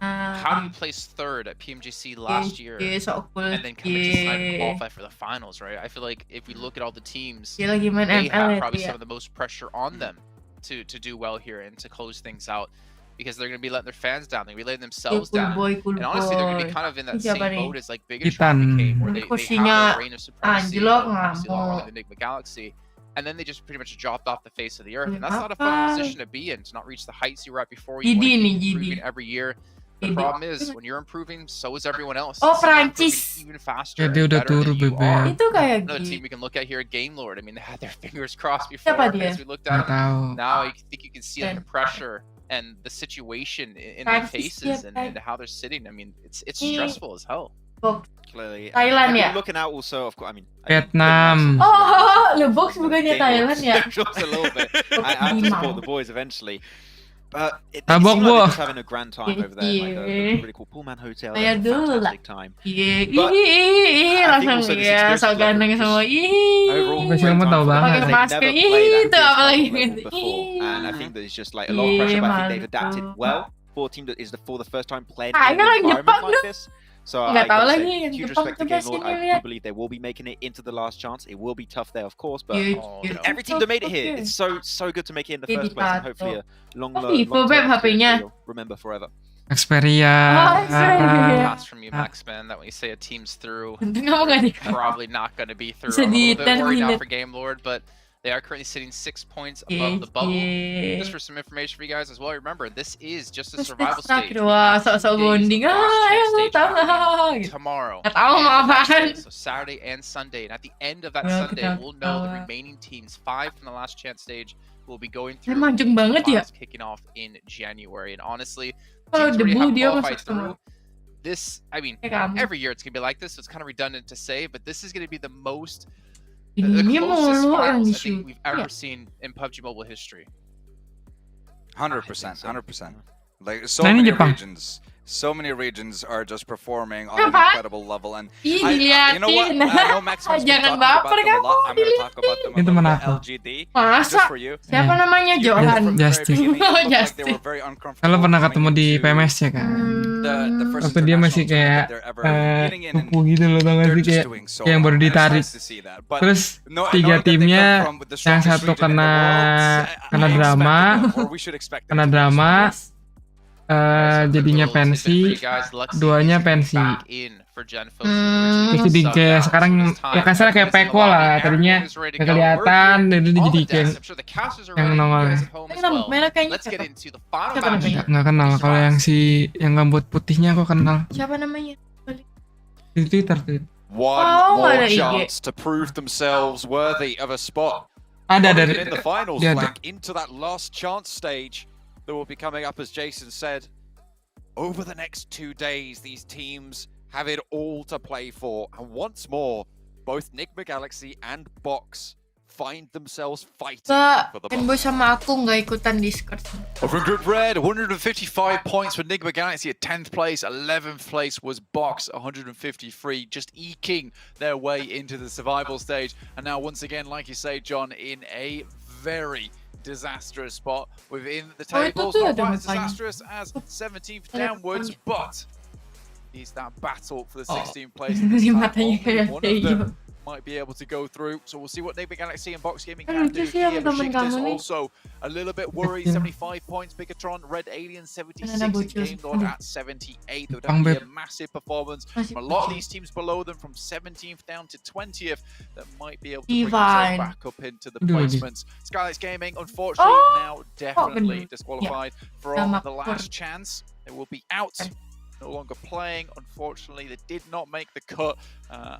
How do you place third at Pmgc last year, so cool. and then come into tonight and qualify for the finals, right? I feel like if we look at all the teams, Dia lagi main they ML have ya, probably dia. some of the most pressure on them to do well here and to close things out, because they're going to be letting their fans down, they're going to be letting themselves Cool down, boy, cool and honestly, they're going to be boy. kind of in that Ini siapa same nih? boat as like Bigetron became, where they Kursinya have a reign of supremacy anjlok obviously a lot more ngamuk. than the Enigma Galaxy, and then they just pretty much dropped off the face of the earth, and that's not a Apa? fun position to be in, to not reach the heights you were at before. You want Gidi to nih, keep Gidi. improving every year. The problem is when you're improving, so is everyone else. Oh, Some are improving Prancis. even faster. Ya dia and udah better turu than you bebek. are. Itu kayak Another gitu. team we can look at here, Game Lord. I mean, they had their fingers crossed before Siapa dia? as we looked at Nggak them. tahu. Now I think you can see like the pressure and the situation in their faces and how they're sitting. I mean, it's stressful as hell. Clearly. Thailand ya? Looking out also, of course. I mean, Vietnam. Oh, Le Box bukannya Thailand ya? Just a little bit. I have to support the boys eventually. But it Tabok, seems like Bo. they're just having a grand time over there. Like a really cool Pullman Hotel. Kayak They have a dulu lah. fantastic time. Iya, I think langsung also this ya, experience sok is like ganteng just semua. overall Sampai great kamu time tahu for them. banget. Pakai They've masker, never played at itu this apalagi level gitu. before, and I think there's just like a lot of pressure. But I think they've adapted well for a team that is for the first time playing in Ah, an ini orang environment Jepang like tuh. this. So Nggak I tahu gotta lagi say, yang huge Jepang respect tuh to Game biasanya Lord. I do lihat. believe they will be making it into the last chance. It will be tough there, of course, but Iya, every team that made it here, it's so good to make it in the Jadi first place, and tato. hopefully a long Oh, Vivo, term Beb, experience HP-nya. that you'll remember forever. Xperia. Pass from you, Max, man. That when you say a team's through, Untung kamu nggak di. probably not going to be through. Bisa I'm a little bit di-turn worried now minute. for Game Lord, but they are currently sitting 6 points above the bubble. Just for some information for you guys as well, remember, this is just a survival stage. Wah, sok-sok bonding. Ayo, tahu nggak? Tomorrow. Nggak tahu and mau the next apaan. day, so Saturday and Sunday. And at the end of that Wah, Sunday, we'll know the ketawa. remaining teams, 5 from the last chance stage, will be going through. Manjung banget ya. finals kicking off in January. And honestly, Kalau teams already debu have dia qualified masuk semua. through. This, I mean, Kayak kamu. every year it's gonna be like this, so it's kind of redundant to say, but this is gonna be the most, the Ini closest mulu yang finals I di-shoot. think we've ever Iya. seen in PUBG Mobile history. 100%, 100%. Like Nah, ini Jepang. so many regions are just performing on an Apa? incredible level, and Ih, you know what? diliatin. I know Maximus been Jangan talking about baper them a lot. kamu, I'm going to talk about them a Ini little teman bit. aku. LGD, Masa? just for you. Siapa namanya? You Johan. from the very Justin. beginning, it Oh, looked like they Justin. were very uncomfortable Kalau pernah coming ketemu di into PMS ya kan. the first Waktu dia masih international kayak tournament that they're ever getting in, and kupu gitu loh, tau gak they're sih, just kayak doing so yang baru well, and it's ditarik. nice to see that. But Terus no, I know tiga that they come timnya from with the yang strongest satu region in the kena world. I drama, expected them, or we should expect them kena to lose. drama, jadinya pensi, duanya pensi. Terus jadi kayak sekarang ya kasarnya kayak Peko lah, tadinya nggak kelihatan, dan itu jadi kayak yang nongol. Merah kayaknya Let's get siapa? into the final Siapa match. namanya? Nggak kenal. Kalau yang si yang rambut putihnya aku kenal Siapa namanya? di Twitter tuh. One Oh, more ada IG. chance to prove themselves worthy of a spot. Ada Not dari even in the finals dia ada. flank into that last chance stage that will be coming up, as Jason said. Over the next 2 days, these teams have it all to play for, and once more, both Nigma Galaxy and Box find themselves fighting Kak, for the Kenboo bubble. sama aku nggak ikutan Discord. Over in Group Red, 155 points for Nigma Galaxy at 10th place. 11th place was Box, 153, just eking their way into the survival stage. And now, once again, like you say, John, in a very disastrous spot within the Oh, itu tables. tuh Not ada quite as mukanya. disastrous as 17th Ada downwards, mukanya. but it's that battle for the Oh. 16th place. Di matanya Only kayak one of them Teo. might be able to go through. So we'll see what Nigma Galaxy and Box Gaming Kan can lucu do sih yang here. temen Besiktas kamu nih. also a little bit worried. 75 points. Bigetron, Red Alien 76, Ada and bocil. Game Lord at 78. That would Jepang, have to be Beb. a massive performance Masih from a lot of bocil. these teams below them, from 17th down to 20th, that might be able to bring Divine. themselves back up into the Aduh, lagi. placements. Skylights Gaming, unfortunately, Oh, now definitely bener. disqualified from Sama the Kur. last chance. They will be out. No longer playing. Unfortunately, they did not make the cut,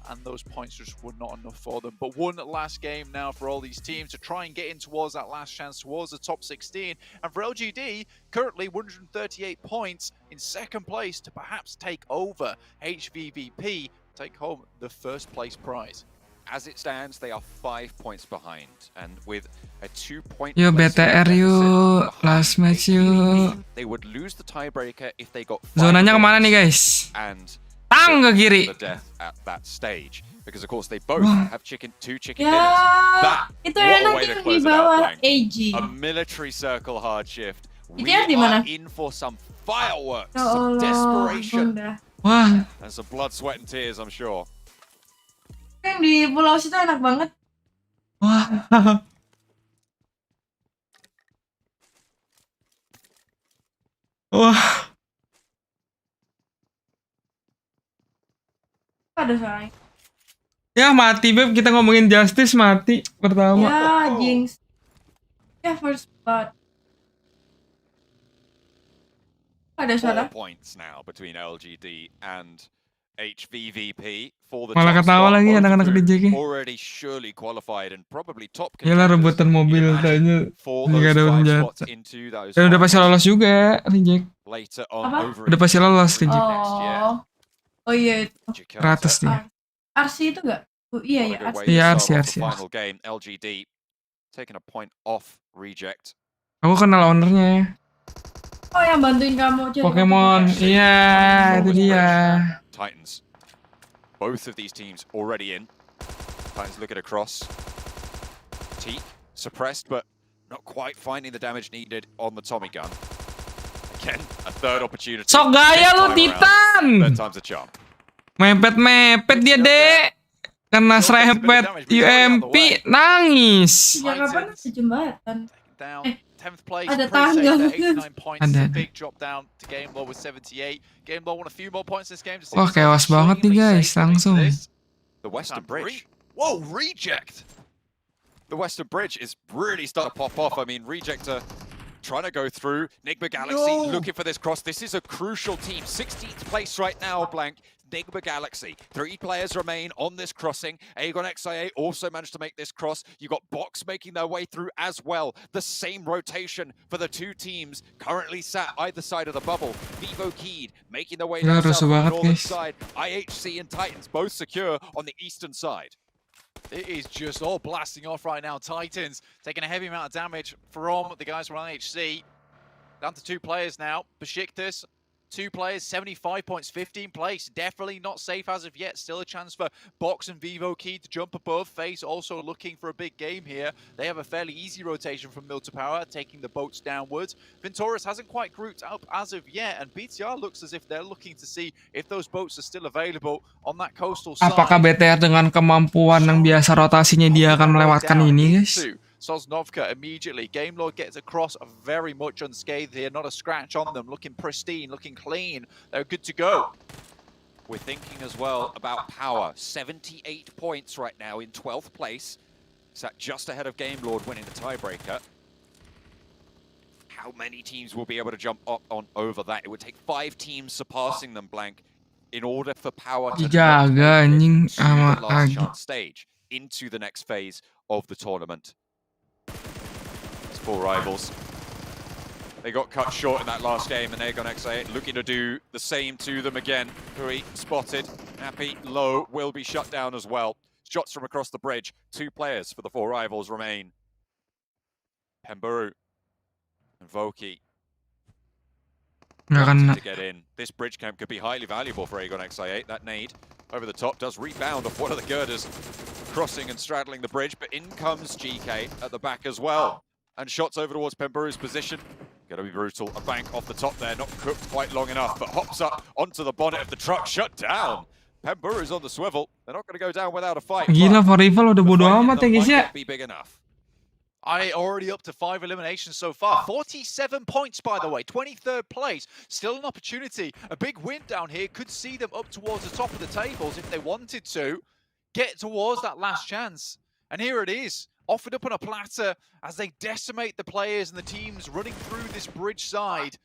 and those points just were not enough for them. But one last game now for all these teams to try and get in towards that last chance, towards the top 16. And for LGD, currently 138 points in second place to perhaps take over HVVP, take home the first place prize. As it stands, they are 5 points behind, and with a 2-point Yo placement BTR yuk, deficit last behind match yuk. they would lose the tiebreaker if they got 5 Zonanya kemana wins nih guys? and Tang ke kiri. the death at that stage, because of course they both Wah. have two chicken Ya, dinners. That itu what a enak way to yang di close it out, bawah Bang. AG. A military circle hard shift. We Itu di mana? are in for some fireworks, Ya Allah, some desperation, Bunda. Wah, and some blood, sweat, and tears, I'm sure. Yang di pulau situ enak banget. wah. Wah, Ada suaranya. ya mati Beb, kita ngomongin Justice mati pertama. Ya, Jinx. Ya, first blood. Ada suara. 4 points now between LGD and HVVP for the Malah top ketawa spot. lagi Both anak-anak of whom DJK. already surely qualified and probably top Yalah contenders rebutan mobil tanya for jika those ada 5 senjata. spots into those Dan udah pasti finals lolos juga Reject. later on Apa? over Udah pasti lolos Reject. Oh iya itu. Ratus dia. Arsi itu nggak? Oh, iya ya Arsi. Iya Arsi. final game LGD taking a point off Reject. Aku kenal ownernya. Oh yang bantuin kamu cari Pokemon. Iya, itu dia. Titans. Both of these teams already in. Titans looking across. Teak suppressed, but not quite finding the damage needed on the Tommy gun. Again, a third opportunity. Sok gaya lu Titan. Third time's a charm. Mepet dia, Dek. Kena serempet UMP nangis. Sejak kapan ada jembatan? Down 10th place. Ada Pretty tangga. safe there, 89 points. Ada. A big drop down to Game Law with 78. Game Law won a few more points this game. Wah, kewas banget nih guys, langsung. The Western Bridge. Whoa, Reject! The Western Bridge is really starting to pop off. I mean, Reject are trying to go through. Nigma Galaxy looking for this cross. This is a crucial team. 16th place right now, Blank. Nigma Galaxy. 3 players remain on this crossing. Aegon XIA also managed to make this cross. You got Box making their way through as well. The same rotation for the 2 teams currently sat either side of the bubble. Vivo Keed making their way down south on the northern side. IHC and Titans both secure on the eastern side. It is just all blasting off right now. Titans taking a heavy amount of damage from the guys from IHC. Down to 2 players now. Besiktas, 2 players, 75 points, 15 place. Definitely not safe as of yet. Still a chance for Box and Vivo Key to jump above. FaZe also looking for a big game here. They have a fairly easy rotation from Mill to Power, taking the boats downwards. Venturis hasn't quite grouped up as of yet, and BTR looks as if they're looking to see if those boats are still available on that coastal side. Apakah BTR dengan kemampuan yang biasa rotasinya dia akan melewatkan ini, guys? Sosnovka immediately. Game Lord gets across very much unscathed here. Not a scratch on them. Looking pristine, looking clean. They're good to go. We're thinking as well about Power. 78 points right now in 12th place. Sat just ahead of Game Lord winning the tiebreaker. How many teams will be able to jump up on over that? It would take 5 teams surpassing them, Blank, in order for Power to Jaga anjing the sama last Agi. chance stage into the next phase of the tournament. 4 rivals. They got cut short in that last game, and Aegon XA looking to do the same to them again. Hui spotted. Happy low will be shut down as well. Shots from across the bridge. 2 players for the 4 rivals remain. Pemgc and Voki. To get in. This bridge camp could be highly valuable for Aegon XI8. That nade over the top does rebound off one of the girders, crossing and straddling the bridge, but in comes GK at the back as well. And shots over towards Pemburu's position. Gonna be brutal. A bank off the top there, not cooked quite long enough, but hops up onto the bonnet of the truck, shut down. Pemburu's on the swivel. They're not gonna go down without a fight. Gila, for rival udah bodo amat ya guys ya. Be big enough. Already up to 5 eliminations so far. 47 points, by the way. 23rd place. Still an opportunity. A big win down here could see them up towards the top of the tables if they wanted to. Get towards that last chance. And here it is. Offered up on a platter as they decimate the players and the teams running through this bridge side.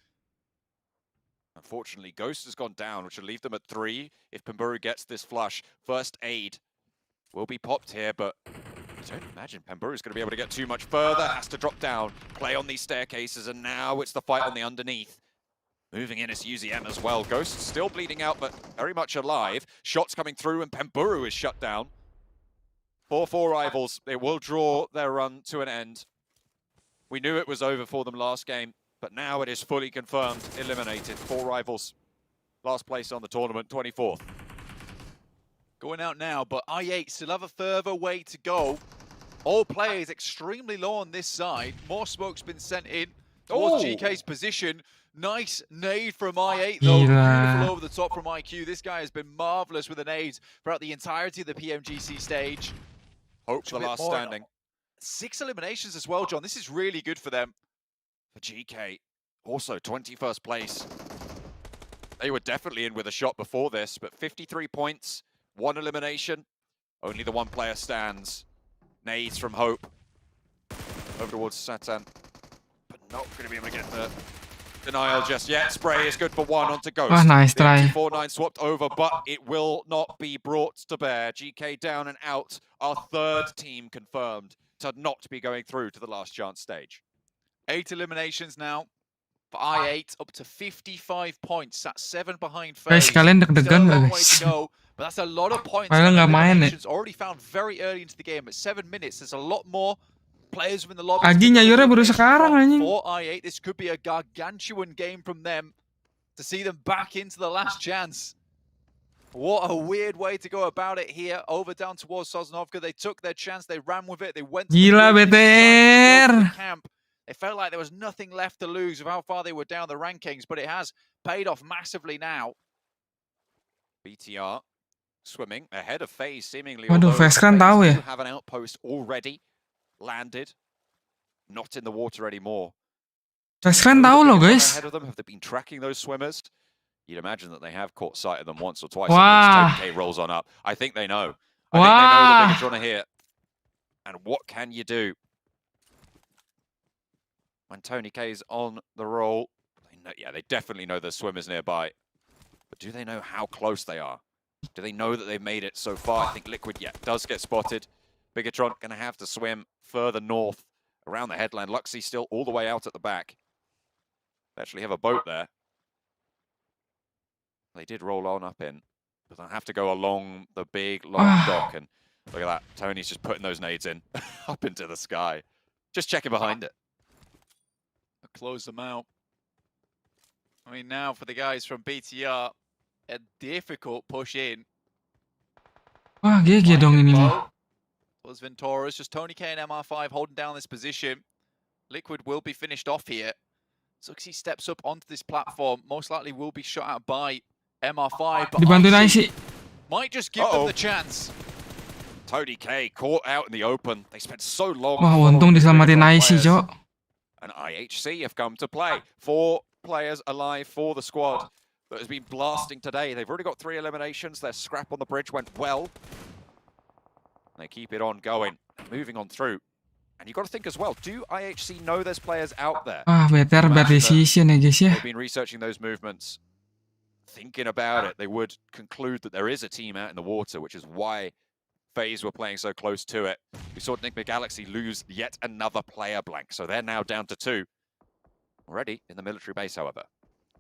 Unfortunately, Ghost has gone down, which will leave them at 3 if Pemgc gets this flush. First aid will be popped here, but I don't imagine Pemgc is going to be able to get too much further. Has to drop down, play on these staircases, and now it's the fight on the underneath. Moving in is UZM as well. Ghost still bleeding out, but very much alive. Shots coming through, and Pemgc is shut down. 4 rivals. They will draw their run to an end. We knew it was over for them last game, but now it is fully confirmed. Eliminated. 4 rivals. Last place on the tournament, 24th. Going out now, but I8 still have a further way to go. All players extremely low on this side. More smoke's been sent in towards GK's position. Nice nade from I8 though. Beautiful over the top from IQ. This guy has been marvelous with the nades throughout the entirety of the PMGC stage. Hope the last standing. 6 eliminations as well, John. This is really good for them. For GK, also 21st place. They were definitely in with a shot before this, but 53 points, 1 elimination. Only the 1 player stands. Nades from Hope. Over towards Satan. But not going to be able to get the denial just yet. Spray is good for one onto Ghost. Wah, nice try. 4-9 swapped over, but it will not be brought to bear. GK down and out. Our third team confirmed to not be going through to the last chance stage. 8 eliminations now for I8, up to 55 points. That's 7 behind Guys, FaZe. kalian deg-degan Still a nggak long way guys? to go, but that's a lot of points. Kalian nggak main ya? Already found very early into the game at 7 minutes. There's a lot more players in the lobby. Aji nyayurnya baru sekarang anjing. For I8, this could be a gargantuan game from them to see them back into the last chance. What a weird way to go about it here. Over down towards Sosnovka. They took their chance. They ran with it. They went to Gila the BTR. camp. It felt like there was nothing left to lose with how far they were down the rankings, but it has paid off massively now. BTR swimming ahead of FaZe seemingly. Waduh, FaZe kan tahu ya. Have an outpost already landed, not in the water anymore. FaZe kan tahu loh guys. Ahead of them, have they been tracking those swimmers? You'd imagine that they have caught sight of them once or twice. Wow. Tony K rolls on up. I think they know. I think they know the Bigetron are here. And what can you do when Tony K's on the roll? They know, yeah, they definitely know there's swimmers nearby. But do they know how close they are? Do they know that they've made it so far? I think Liquid, yeah, does get spotted. Bigetron going to have to swim further north around the headland. Luxy still all the way out at the back. They actually have a boat there. They did roll on up in, but they'll have to go along the big long dock. And look at that. Tony's just putting those nades in up into the sky. Just checking behind it. Close them out. I mean, now for the guys from BTR, a difficult push in. Wah, GG dong ini mah. Was Ventora's just Tony K and MR5 holding down this position. Liquid will be finished off here. Zuxi steps up onto this platform. Most likely will be shot out by MR5. But Dibantuin aja sih. might just give them the chance. Tony K caught out in the open. They spent so long. Wah, untung diselamatin IC, Cok. And IHC have come to play. 4 players alive for the squad that has been blasting today. They've already got 3 eliminations. Their scrap on the bridge went well. They keep it on going, moving on through. And you've got to think as well, do IHC know there's players out there? Better bad decision ya guys ya. They've been researching those movements, thinking about it. They would conclude that there is a team out in the water, which is why FaZe were playing so close to it. We saw Pmgc lose yet another player blank, so they're now down to 2. Already in the military base, however.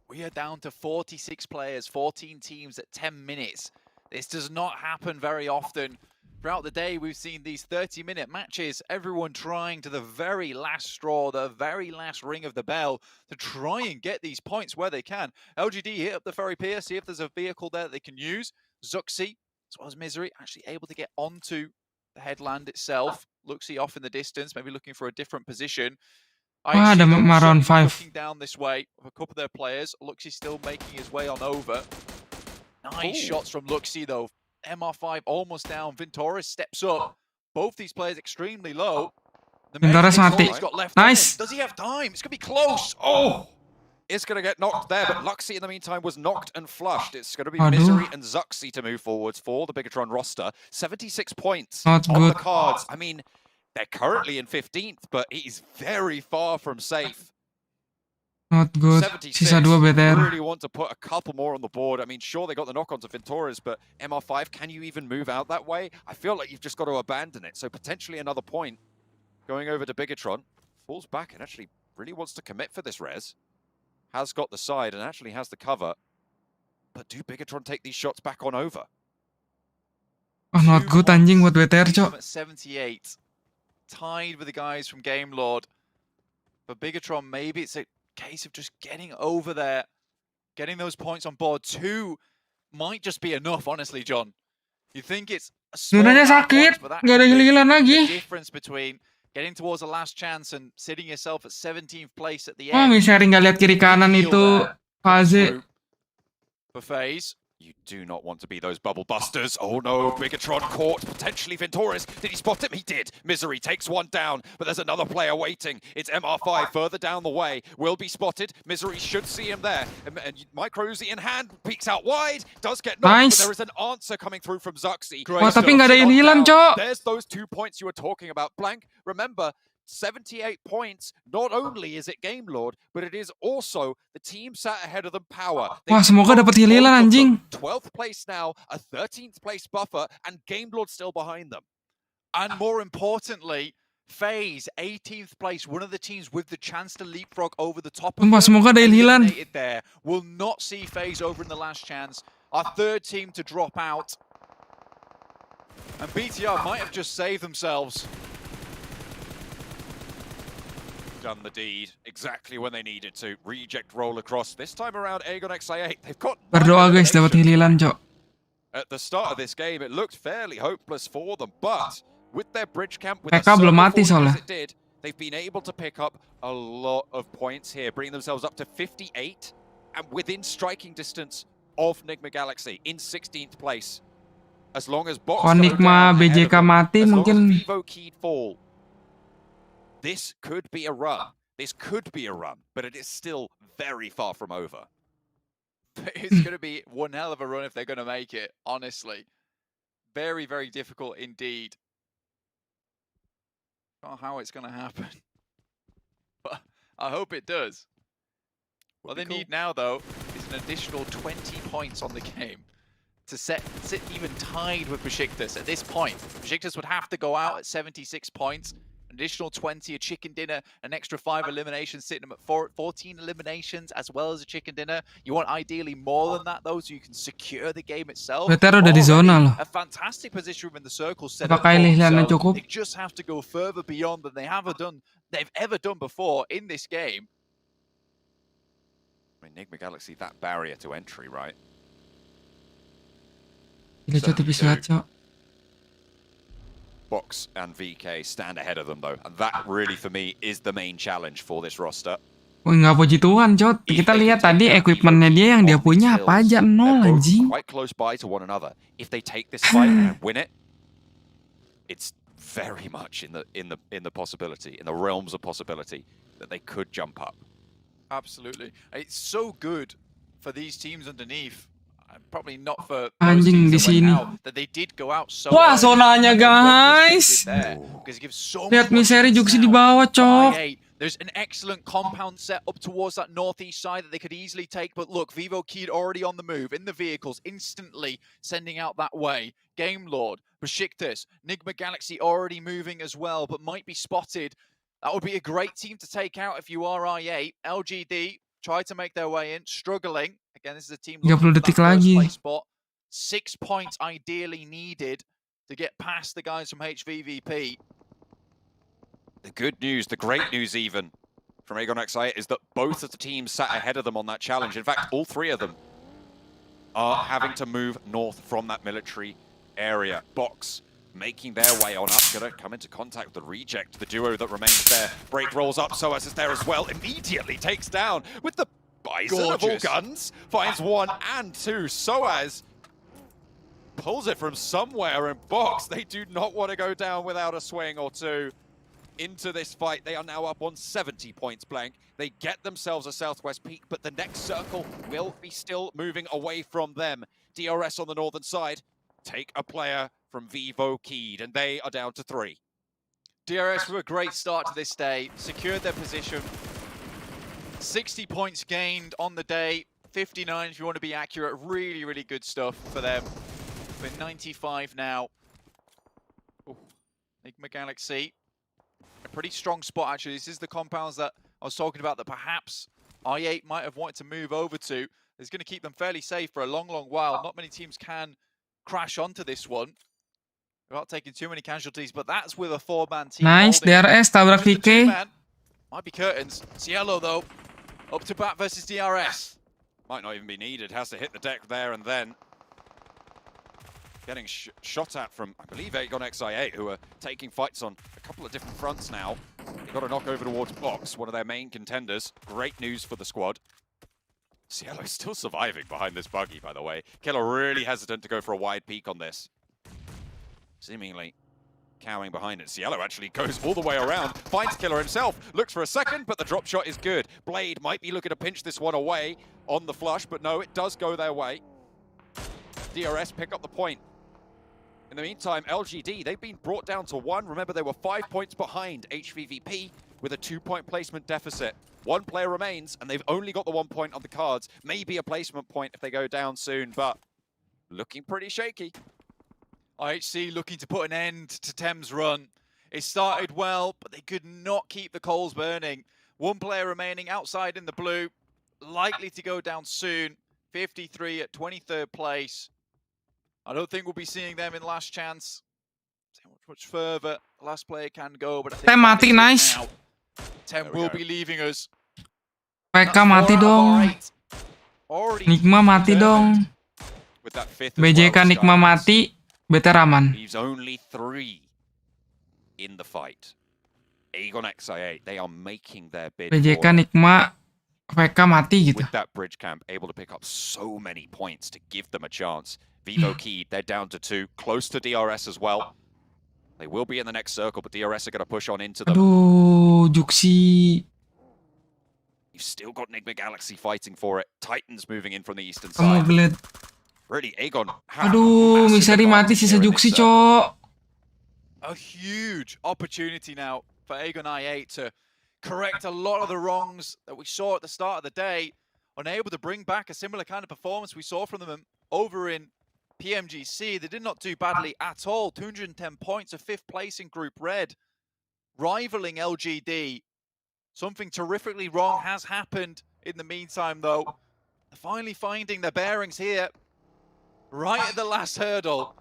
We are down to 46 players, 14 teams at 10 minutes. This does not happen very often. Throughout the day, we've seen these 30-minute matches, everyone trying to the very last straw, the very last ring of the bell to try and get these points where they can. LGD hit up the ferry pier, see if there's a vehicle there that they can use. Zuxi, as well as Misery, actually able to get onto the headland itself. Luxy off in the distance, maybe looking for a different position. Wah, ada Maroon 5. Looking down this way of a couple of their players. Luxy still making his way on over. Nice shots from Luxy though. MR5 almost down. Ventoris steps up. Both these players extremely low. Ventoris mati. Nice. Does he have time? It's going to be close. Oh! It's going to get knocked there, but Luxy in the meantime was knocked and flushed. It's going to be Misery and Zuxi to move forwards for the Bigetron roster. 76 points Not on good. the cards. I mean, they're currently in 15th, but it is very far from safe. Not good. 76, Sisa 2 BTR. really want to put a couple more on the board. I mean, sure, they got the knock-on to Ventoras, but MR5, can you even move out that way? I feel like you've just got to abandon it. So potentially another point going over to Bigetron. Falls back and actually really wants to commit for this res. Has got the side and actually has the cover. But do Bigetron take these shots back on over? Oh, not good anjing buat BTR, Cok. At 78. Tied with the guys from Game Lord. For Bigetron, maybe it's a case of just getting over there, getting those points on board. 2 might just be enough, honestly, John. You think it's a small Lunanya amount of sakit, points, but that gak ada could be heal-healan the lagi. difference between getting towards the last chance and sitting yourself at 17th place at the Wah, end. Misery nggak lihat kiri kanan itu fase. For FaZe. You do not want to be those bubble busters. Oh no, Bigetron caught, potentially Ventoris. Did he spot him? He did. Misery takes one down, but there's another player waiting. It's MR5 further down the way. Will be spotted. Misery should see him there. And Micro Uzi in hand, peeks out wide. Does get knocked, Nice. but there is an answer coming through from Zuxi. Wah, tapi nggak ada heal-healan, Cok. There's those 2 points you were talking about. Blank, remember, 78 points. Not only is it Game Lord, but it is also the team sat ahead of them power. Wah, semoga dapat hililan anjing. 12th place now, a 13th place buffer, and Game Lord still behind them. And more importantly, FaZe 18th place, one of the teams with the chance to leapfrog over the top of them. Semoga ada hililan. There will not see FaZe over in the last chance. Our third team to drop out. And BTR might have just saved themselves. Done the deed exactly when they needed to. Reject roll across. This time around, Aegon XI8, they've got... Berdoa guys, dapat hililan, Cok. At the start of this game, it looked fairly hopeless for them, but with their bridge camp, with PK belum mati soalnya. it did, they've been able to pick up a lot of points here, bringing themselves up to 58 and within striking distance of Nigma Galaxy in 16th place. As long as Box Nigma BJK mati mungkin. Vivo Keyed fall. This could be a run. This could be a run, but it is still very far from over. It's going to be one hell of a run if they're going to make it, honestly. Very, very difficult indeed. I don't know how it's going to happen. But I hope it does. What they need now, though, is an additional 20 points on the game to sit even tied with Besiktas at this point. Besiktas would have to go out at 76 points. Additional 20, a chicken dinner, an extra 5 eliminations, sitting them at 14 eliminations, as well as a chicken dinner. You want ideally more than that, though, so you can secure the game itself. Better udah di zona loh. A fantastic position in the circle set Apakah hililannya cukup? They just have to go further beyond than they've ever done before in this game. I mean, Nigma Galaxy, that barrier to entry, right? Gila, Cok, tipis banget, Cok. Box and VK stand ahead of them, though. And that really, for me, is the main challenge for this roster. Wih, nggak puji Tuhan, Cok. Kita lihat tadi equipmentnya dia yang dia punya apa aja, nol anjing. Quite close by to one another. If they take this fight and win it, it's very much in the possibility, in the realms of possibility, that they could jump up. Absolutely. It's so good for these teams underneath. Probably not for anjing di sini. Wah, zonanya guys. Lihat Miseri Juksi di bawah, Cok. There's an excellent compound set up towards that northeast side that they could easily take, but look, Vivo Keyed already on the move in the vehicles, instantly sending out that way. Game Lord, Besiktas, Nigma Galaxy already moving as well, but might be spotted. That would be a great team to take out if you are I8. LGD try to make their way in, struggling. Again, this is a team looking for that first place spot. 6 points ideally needed to get past the guys from HVVP. The good news, the great news even, from Aegon XI is that both of the teams sat ahead of them on that challenge. In fact, all three of them are having to move north from that military area. Box making their way on up, gonna come into contact with the Reject, the duo that remains there. Break rolls up, Soaz is there as well, immediately takes down with the Bison of all guns, finds 1 and 2. Soaz pulls it from somewhere, and Box, they do not want to go down without a swing or two into this fight. They are now up on 70 points blank. They get themselves a southwest peak, but the next circle will be still moving away from them. DRS on the northern side take a player from Vivo Keyed, and they are down to 3. DRS with a great start to this day, secured their position. 60 points gained on the day, 59 if you want to be accurate. Really, really good stuff for them. With 95 now. Ooh. Nigma Galaxy, a pretty strong spot actually. This is the compounds that I was talking about that perhaps I8 might have wanted to move over to. It's going to keep them fairly safe for a long, long while. Not many teams can crash onto this one without taking too many casualties, but that's with a 4-man team. Nice, DRS, tabrak VK. Might be curtains. Cielo though, up to bat versus DRS. Might not even be needed, has to hit the deck there and then. Getting shot at from, I believe, Aegon XI8, who are taking fights on a couple of different fronts now. They got a knock over towards Box, one of their main contenders. Great news for the squad. Cielo's still surviving behind this buggy, by the way. Killer really hesitant to go for a wide peek on this. Seemingly cowering behind it. Cielo actually goes all the way around, finds Killer himself, looks for a second, but the drop shot is good. Blade might be looking to pinch this one away on the flush, but no, it does go their way. DRS pick up the point In the meantime, LGD, they've been brought down to 1. Remember, they were 5 points behind HVVP with a 2-point placement deficit. 1 player remains, and they've only got the 1 point on the cards. Maybe a placement point if they go down soon, but looking pretty shaky. IHC looking to put an end to Tem's run. It started well, but they could not keep the coals burning. 1 player remaining outside in the blue, likely to go down soon. 53 at 23rd place. I don't think we'll be seeing them in last chance. Much further, the last player can go, but I think Tem mati, nice. now. Tem will be leaving us. PK mati dong. Nigma mati dong. BJK Nigma mati, BT Raman. Leaves only 3 in the fight. Aegon XI8, they are making their bid. BJK Nigma PK mati gitu. With that bridge camp, able to pick up so many points to give them a chance. Vivo Keyed, they're down to 2, close to DRS as well. They will be in the next circle, but DRS are going to push on into them. Aduh, Juksi. You've still got Enigma Galaxy fighting for it. Titans moving in from the eastern side. Really, Aegon. Aduh, Misari mati sisa Juksi, cok. A huge opportunity now for Aegon I8 to correct a lot of the wrongs that we saw at the start of the day. Unable to bring back a similar kind of performance we saw from them over in Pmgc. They did not do badly at all. 210 points, a 5th place in Group Red. Rivaling LGD. Something terrifically wrong has happened in the meantime, though. They're finally finding their bearings here. Right at the last hurdle.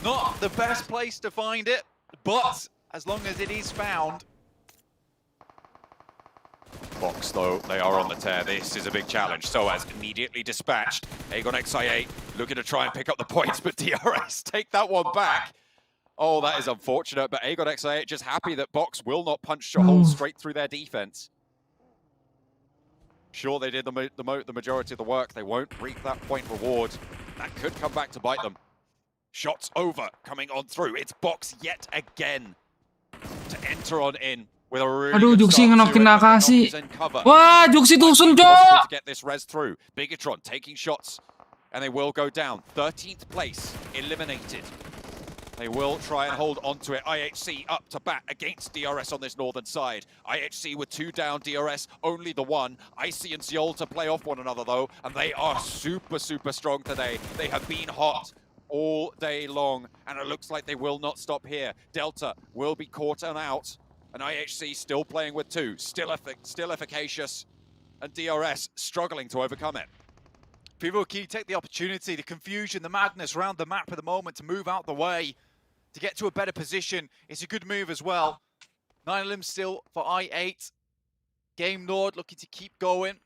Not the best place to find it, but as long as it is found. Box, though, they are on the tear. This is a big challenge. So as immediately dispatched. Aegon XI8 looking to try and pick up the points, but DRS take that one back. Oh, that is unfortunate, but Aegon XI8 just happy that Box will not punch a hole straight through their defense. Sure, they did the majority of the work. They won't reap that point reward. That could come back to bite them. Shots over, coming on through. It's Box yet again to enter on in. Aduh, Juksi ngenokin Nakasi. Wah, Juksi tusun, cok. To get this res through. Bigetron taking shots, and they will go down. 13th place, eliminated. They will try and hold on to it. IHC up to bat against DRS on this northern side. IHC with 2 down, DRS only the 1. Icy and Seoul to play off one another, though, and they are super, super strong today. They have been hot all day long, and it looks like they will not stop here. Delta will be caught and out. And IHC still playing with 2, still efficacious, and DRS struggling to overcome it. Pmgc take the opportunity, the confusion, the madness around the map at the moment to move out the way, to get to a better position. It's a good move as well. 9 limbs still for I8. Game Lord looking to keep going.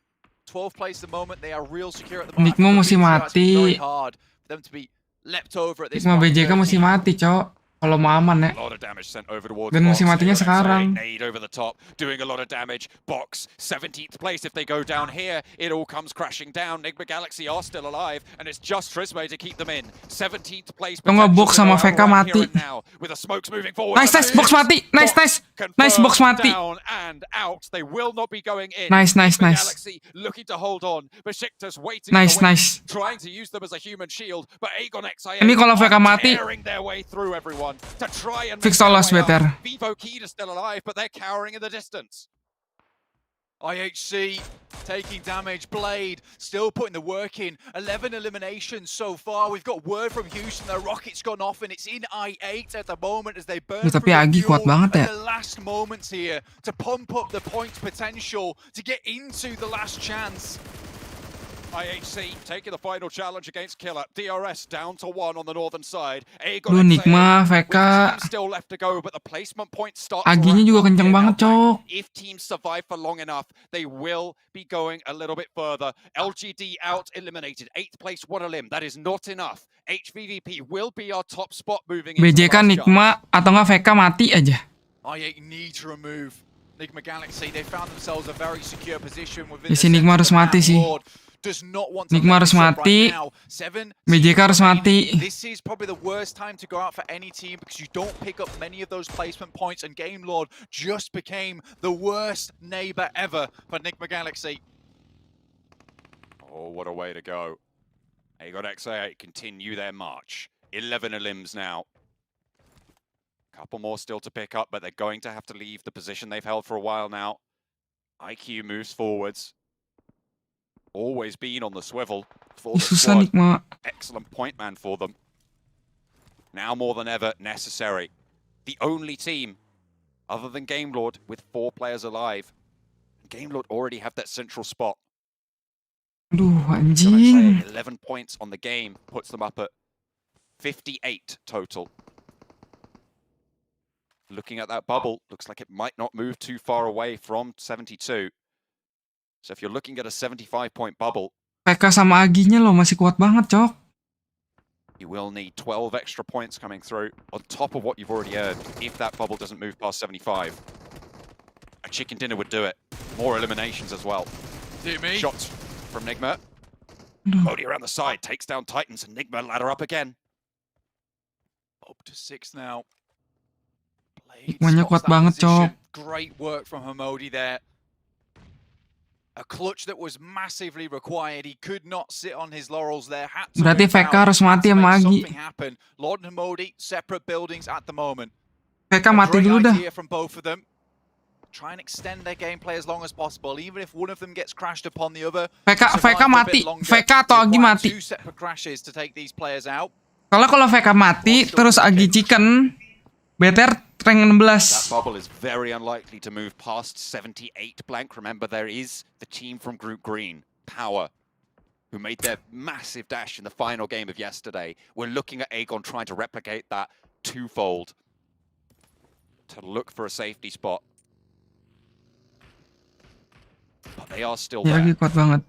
12th place at the moment, they are real secure at the moment. Nikmo masih mati. Very hard for them to be leapt over at this Nikmo BJK masih mati, cok. Kalau mau aman ya. Dan musim matinya sekarang. Nade over the top, doing a lot of damage. Box 17th place. If they go down here, it all comes crashing down. Enigma Galaxy are still alive, and it's just Trisme to keep them in. 17th place. Tunggu Box sama VK mati. With the smokes moving forward. Nice, Box mati. Nice. Nice, Box mati. Down and out. They will not be going in. Nice. Galaxy looking to hold on. Besiktas waiting. Nice. Trying to use them as a human shield, but Aegon XI Ini kalau VK mati, tearing their way through everyone to try and fix Olas better. Vivo Keyed is still alive, but they're cowering in the distance. IHC taking damage. Blade still putting the work in. 11 eliminations so far. We've got word from Houston. Their rocket's gone off, and it's in I8 at the moment as they burn Tapi Agi kuat banget ya. the last moments here to pump up the points potential to get into the last chance. IHC taking the final challenge against Killer. DRS down to 1 on the northern side. Duh, Nikma, VK. Still left to go, but the placement points start. Aginya juga kencang banget, cok. If teams survive for long enough, they will be going a little bit further. LGD out, eliminated. 8th place, 1 elim. That is not enough. HVVP will be our top spot moving into BJK Nikma atau nggak VK mati aja. I8 need to remove Enigma Galaxy. They found themselves a very secure position within Di sini Nikma harus mati sih. Nikma harus mati, BJK harus mati. This is probably the worst time to go out for any team because you don't pick up many of those placement points, and Game Lord just became the worst neighbor ever for Enigma Galaxy. Oh, what a way to go. Aegon XI8 continue their march. 11 elims now. Couple more still to pick up, but they're going to have to leave the position they've held for a while now. IQ moves forwards. Always been on the swivel for the squad. Excellent point man for them. Now more than ever necessary. The only team other than Game Lord with 4 players alive. Game Lord already have that central spot. Aduh, anjing. 11 points on the game puts them up at 58 total. Looking at that bubble, looks like it might not move too far away from 72. So if you're looking at a 75-point bubble, PK sama Aginya loh masih kuat banget, Cok. you will need 12 extra points coming through on top of what you've already earned if that bubble doesn't move past 75. A chicken dinner would do it. More eliminations as well. Shots from Nigma. Modi around the side, takes down Titans, and Nigma ladder up again. Up to 6 now. Hikmahnya kuat banget, Cok. Great work from Hamodi there. A clutch that was massively required. He could not sit on his laurels there. Berarti VK harus mati sama Agi. Lord and Hamodi, separate buildings at the moment. VK mati dulu dah. From both of them. Try and extend their gameplay as long as possible, even if one of them gets crashed upon the other. VK mati. VK atau Agi mati. Two separate crashes to take these players out. Kalau VK mati, terus Agi chicken, better rank 16. That bubble is very unlikely to move past 78 blank. Remember, there is the team from Group Green, Power, who made their massive dash in the final game of yesterday. We're looking at Aegon trying to replicate that twofold to look for a safety spot. But they are still there. Agi kuat banget.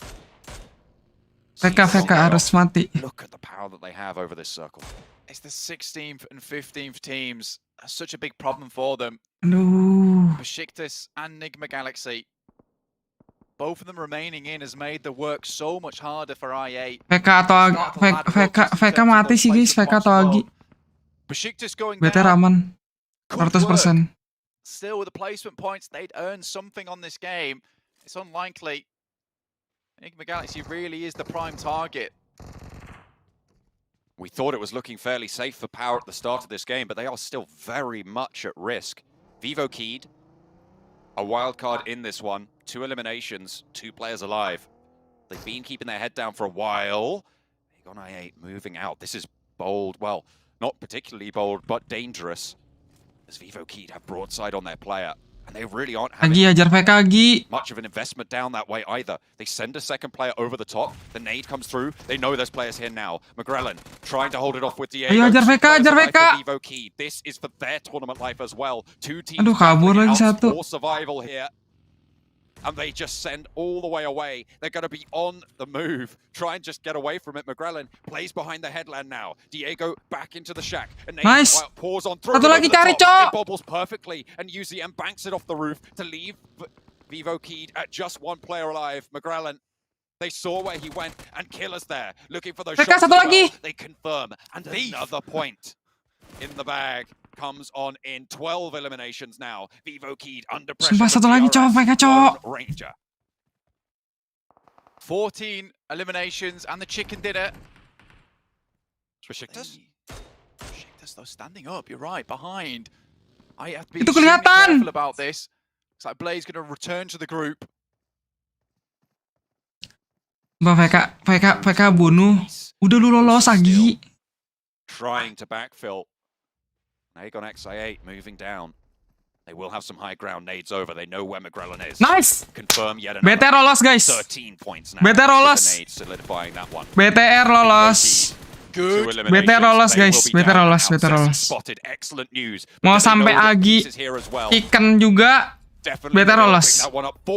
VK harus mati. Look at the power that they have over this circle. It's the 16th and 15th teams. That's such a big problem for them. Aduh. Besiktas and Nigma Galaxy. Both of them remaining in has made the work so much harder for IA. VK atau VK mati sih guys, VK atau Agi. Besiktas going better aman. 100%. Still with the placement points, they'd earn something on this game. It's unlikely. Nigma Galaxy really is the prime target. We thought it was looking fairly safe for Power at the start of this game, but they are still very much at risk. Vivo Keyed, a wild card in this one. 2 eliminations, 2 players alive. They've been keeping their head down for a while. Aegon I8 moving out. This is bold. Well, not particularly bold, but dangerous. As Vivo Keyed have broadside on their player. And they really aren't having much of an investment down that way either. They send a second player over the top. The nade comes through. They know there's players here now. McGrellan trying to hold it off with Diego. Ayo, ajar VK. Vivo Key. This is for their tournament life as well. 2 teams kabur lagi satu. for survival here. And they just send all the way away. They're going to be on the move. Try and just get away from it. McGrellan plays behind the headland now. Diego back into the shack. And nice. Pours on through. Satu lagi cari, Cok. It bobbles perfectly. And UZM banks it off the roof to leave Vivo Keyed at just 1 player alive. McGrellan, they saw where he went. And Killer's there. Looking for those shots. Satu lagi. They confirm. And another point in the bag. Comes on in 12 eliminations now. Vivo Keyed under pressure. Sumpah satu lagi, Cok. VK, Cok. Ranger. 14 eliminations and the chicken dinner. Besiktas? Besiktas though standing up, you're right, behind. I have to be Itu extremely kelihatan. careful about this. It's like Blaze going to return to the group. VK bunuh. Udah lu lolos Agi. Trying to backfill. Aegon XI8 moving down. They will have some high ground nades over. They know where McGrellan is. Nice. Confirm yet another. BTR lolos guys. 13 points now. BTR lolos. Solidifying that one. BTR lolos. Good. BTR lolos guys. BTR lolos. Spotted excellent news. Mau sampai Agi ikan juga. BTR lolos.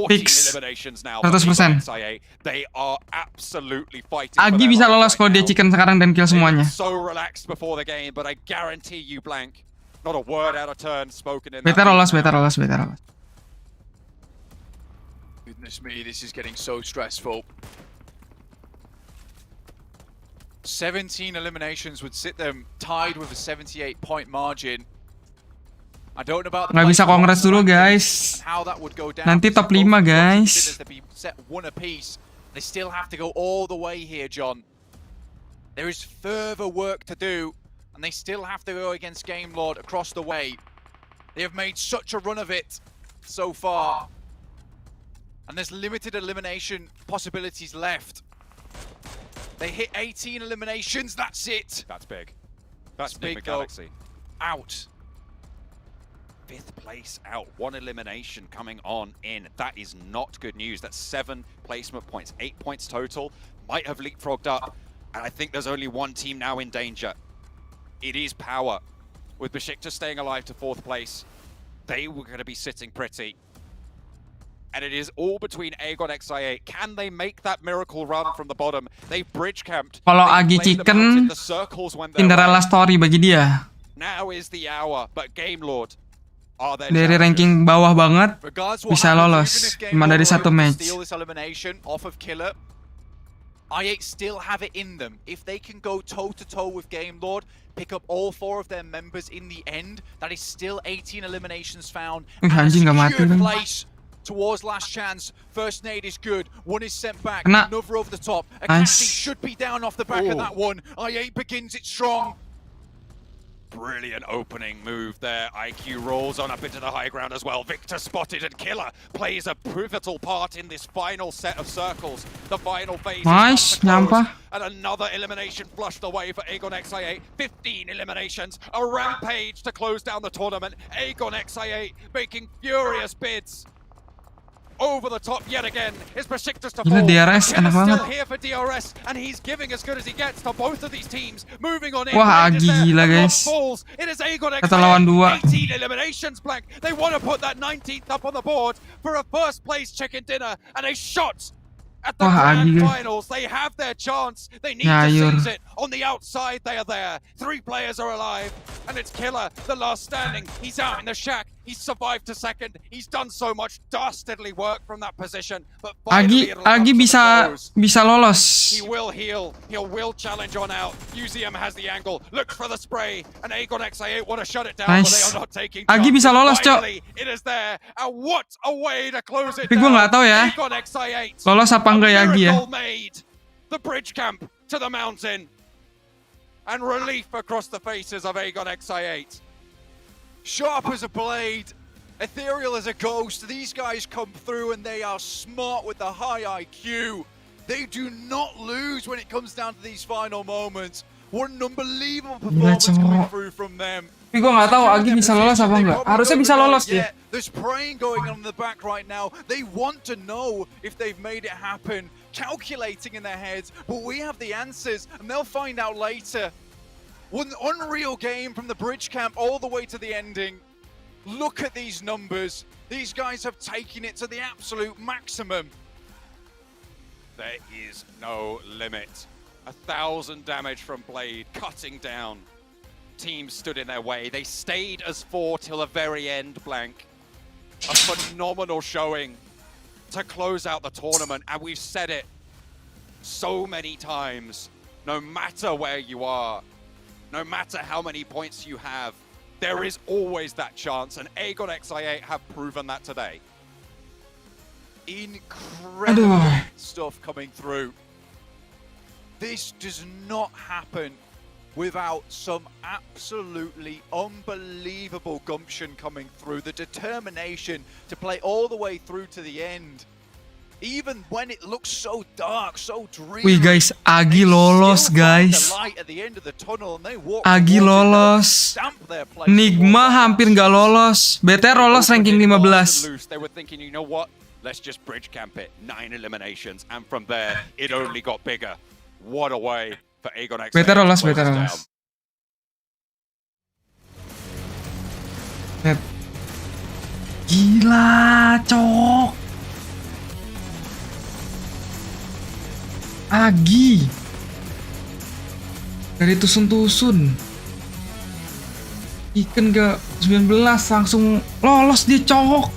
Fix. 100%. They are absolutely fighting. Agi bisa lolos kalau dia chicken sekarang dan kill semuanya. So relaxed before the game, but I guarantee you blank. Not a word out of turn spoken in. BTR lolos. Goodness me, this is getting so stressful. 17 eliminations would sit them tied with a 78-point margin. I don't know about the nggak bisa kongres dulu guys. Nanti top 5 guys. Set 1 apiece. They still have to go all the way here, John. There is further work to do and they still have to go against Game Lord across the way. They have made such a run of it so far. And there's limited elimination possibilities left. They hit 18 eliminations, that's it. That's big. That's big, Nick Galaxy. Out. 5th place out, 1 elimination coming on in. That is not good news. That's 7 placement points, 8 points total. Might have leapfrogged up, and I think there's only one team now in danger. It is Power. With Besiktas staying alive to 4th place, they were going to be sitting pretty. And it is all between Aegon XI8. Can they make that miracle run from the bottom? They've bridge camped. Kalau Agi Chicken, Cinderella story bagi dia. Now is the hour, but Game Lord are their Dari ranking bawah banget bisa lolos 5 dari 1 match. I8 still have it in them. If they can go toe-to-toe with Game Lord, pick up all 4 of their members in the end, that is still 18 eliminations found. And a secured place towards last chance. First nade is good. One is sent back. Another over the top. Akashi should be down off the back of that one. I8 begins it strong. Brilliant opening move there. IQ rolls on up into the high ground as well. Victor spotted, and Killer plays a pivotal part in this final set of circles. The final phase Nice, nyampa. And another elimination flushed away for Aegon XI8. 15 eliminations, a rampage to close down the tournament. Aegon XI8 making furious bids. Over the top yet again is Besiktas to fall. DRS enak banget. Still here for DRS, and he's giving as good as he gets to both of these teams. Moving on in. Wah, gila guys. It is Aegon Satu lawan 2. 18 eliminations blank. They want to put that 19th up on the board for a first place chicken dinner and a shot at the grand finals. They have their chance. They need to seize it. On the outside, they are there. 3 players are alive, and it's Killer, the last standing. He's out in the shack. He's survived to 2nd. He's done so much dastardly work from that position. But Agi bisa lolos. He will heal. He will challenge on out. UZM has the angle. Look for the spray. And Aegon XI8 want to shut it down, but they are not taking Agi bisa lolos, Cok. It is there. And what a way to close it Tapi gue nggak tahu ya. Aegon XI8. Lolos apa enggak ya Agi ya? Made. The bridge camp to the mountain. And relief across the faces of Aegon XI8. Sharp as a blade, ethereal as a ghost. These guys come through and they are smart with the high IQ. They do not lose when it comes down to these final moments. What an unbelievable performance coming through from them. Tapi gue nggak tahu Agi bisa lolos apa enggak. Harusnya bisa lolos dia. There's praying going on in the back right now. They want to know if they've made it happen, calculating in their heads, but we have the answers and they'll find out later. One unreal game from the bridge camp all the way to the ending. Look at these numbers. These guys have taken it to the absolute maximum. There is no limit. 1,000 damage from Blade, cutting down. Teams stood in their way. They stayed as 4 till the very end, Blank. A phenomenal showing to close out the tournament. And we've said it so many times. No matter where you are, no matter how many points you have, there is always that chance, and Aegon XI8 have proven that today. Incredible stuff coming through. This does not happen without some absolutely unbelievable gumption coming through, the determination to play all the way through to the end. Even when it looks so dark, so dreary. Wih guys, Agi lolos guys. Agi lolos. Nigma hampir nggak lolos. BTR lolos ranking 15. They were thinking, you know what? Let's just bridge camp it. 9 eliminations, and from there, it only got bigger. What a way for Aegon XI. BTR lolos, BTR lolos. Gila, cok. Agi dari tusun-tusun Chicken ke 19 langsung lolos dia, cok.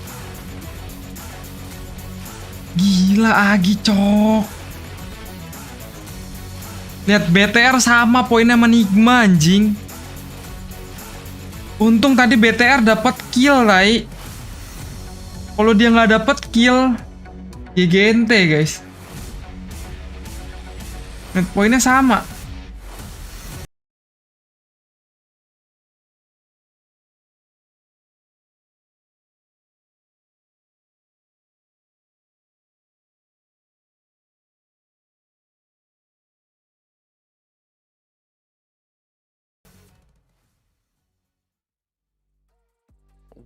Gila Agi, cok. Lihat BTR sama poinnya sama Nigma, anjing. Untung tadi BTR dapat kill, Rai. Kalau dia nggak dapat kill, GGNT guys. Net poinnya sama.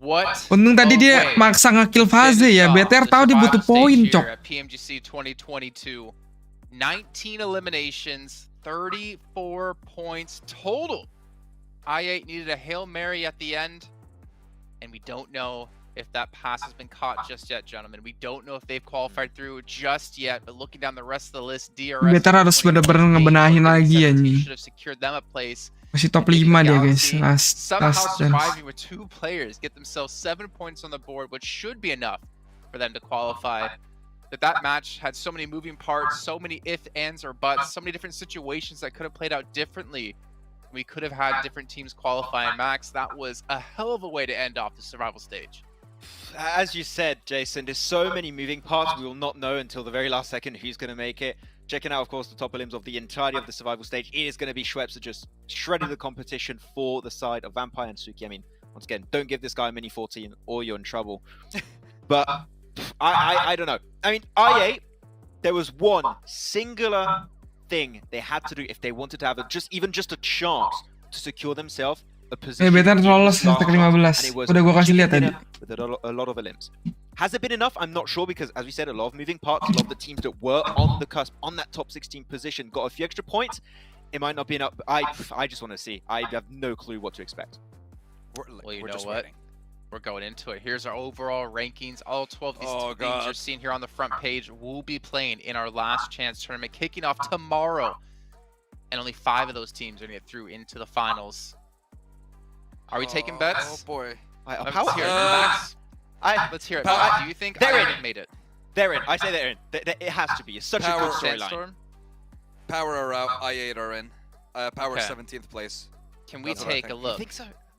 Untung tadi dia maksa nge-kill fase ya. BTR tahu dia butuh poin, cok. Pmgc 2022, 19 eliminations, 34 points total. I8 needed a Hail Mary at the end, and we don't know if that pass has been caught just yet, gentlemen. We don't know if they've qualified through just yet, but looking down the rest of the list, DRS BTR harus bener-bener ngebenahin lagi anjing. should have secured them a place. Masih top 5 dia guys. Somehow Last chance. surviving with 2 players, get themselves 7 points on the board, which should be enough for them to qualify. That match had so many moving parts, so many ifs, ands, or buts, so many different situations that could have played out differently. We could have had different teams qualifying. Max, that was a hell of a way to end off the survival stage. As you said, Jason, there's so many moving parts. We will not know until the very last second who's going to make it. Checking out, of course, the top limbs of the entirety of the survival stage. It is going to be Schweppes just shredding the competition for the side of Vampire and Suki. I mean, once again, don't give this guy a mini 14 or you're in trouble. But I don't know. I mean, I8, there was one singular thing they had to do if they wanted to have even just a chance to secure themselves a position. BTR lolos ke 15. Udah gua kasih lihat tadi. With a lot of elims. Has it been enough? I'm not sure because, as we said, a lot of moving parts, a lot of the teams that were on the cusp, on that top 16 position, got a few extra points. It might not be enough. I just want to see. I have no clue what to expect. Well, you know what? We're going into it. Here's our overall rankings. All 12 of these teams you're seeing here on the front page will be playing in our last chance tournament, kicking off tomorrow. And only 5 of those teams are going to get through into the finals. Are we taking bets? Oh boy. Let's hear it. Max, let's hear it. Do you think I made it? They're in. I say they're in. It has to be. It's such a good storyline. Power are out. I8 are in. Power 17th place. Can we take a look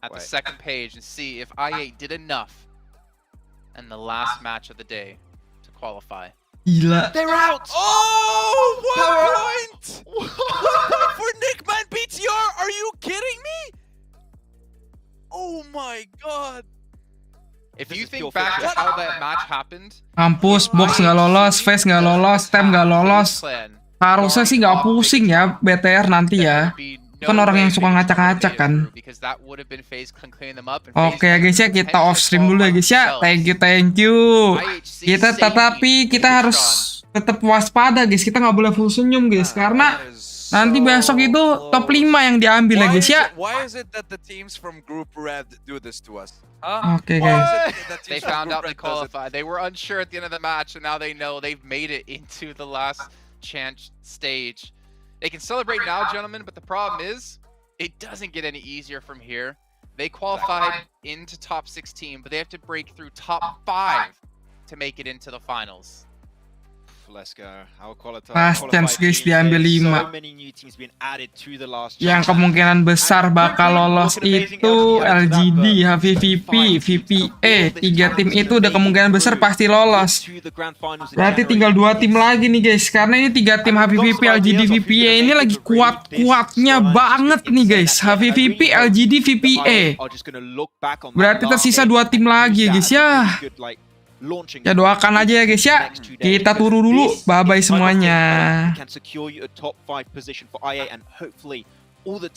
at the second page and see if I8 did enough in the last match of the day to qualify? Gila. They're out! Oh, 1 point! 1 point for Nickman BTR! Are you kidding me? Oh my god. If you think back to how that match happened, Mampus, box nggak lolos, face nggak lolos, tem nggak lolos. Harusnya sih nggak pusing ya BTR nanti ya. Kan orang yang suka ngacak-ngacak kan. Oke ya guys ya, kita off stream dulu ya guys ya. Thank you. Kita harus tetap waspada guys. Kita nggak boleh full senyum guys, karena nanti besok itu top 5 yang diambil ya guys ya. Why is it that the teams from Group Red do this to us? Oke guys. They found out they qualified. They were unsure at the end of the match, and now they know they've made it into the last chance stage. They can celebrate now, gentlemen, but the problem is, it doesn't get any easier from here. They qualified into top 16, but they have to break through top 5 to make it into the finals. Let's go. Last chance guys, diambil 5. Yang kemungkinan besar bakal lolos itu LGD, HVVP, VPA. 3 tim itu udah kemungkinan besar pasti lolos. Berarti tinggal 2 tim lagi nih guys. Karena ini 3 tim HVVP, LGD, VPA ini lagi kuat-kuatnya banget nih guys. HVVP, LGD, VPA. Berarti tersisa 2 tim lagi guys ya. Ya doakan aja ya guys ya. Kita turu dulu. Bye bye semuanya.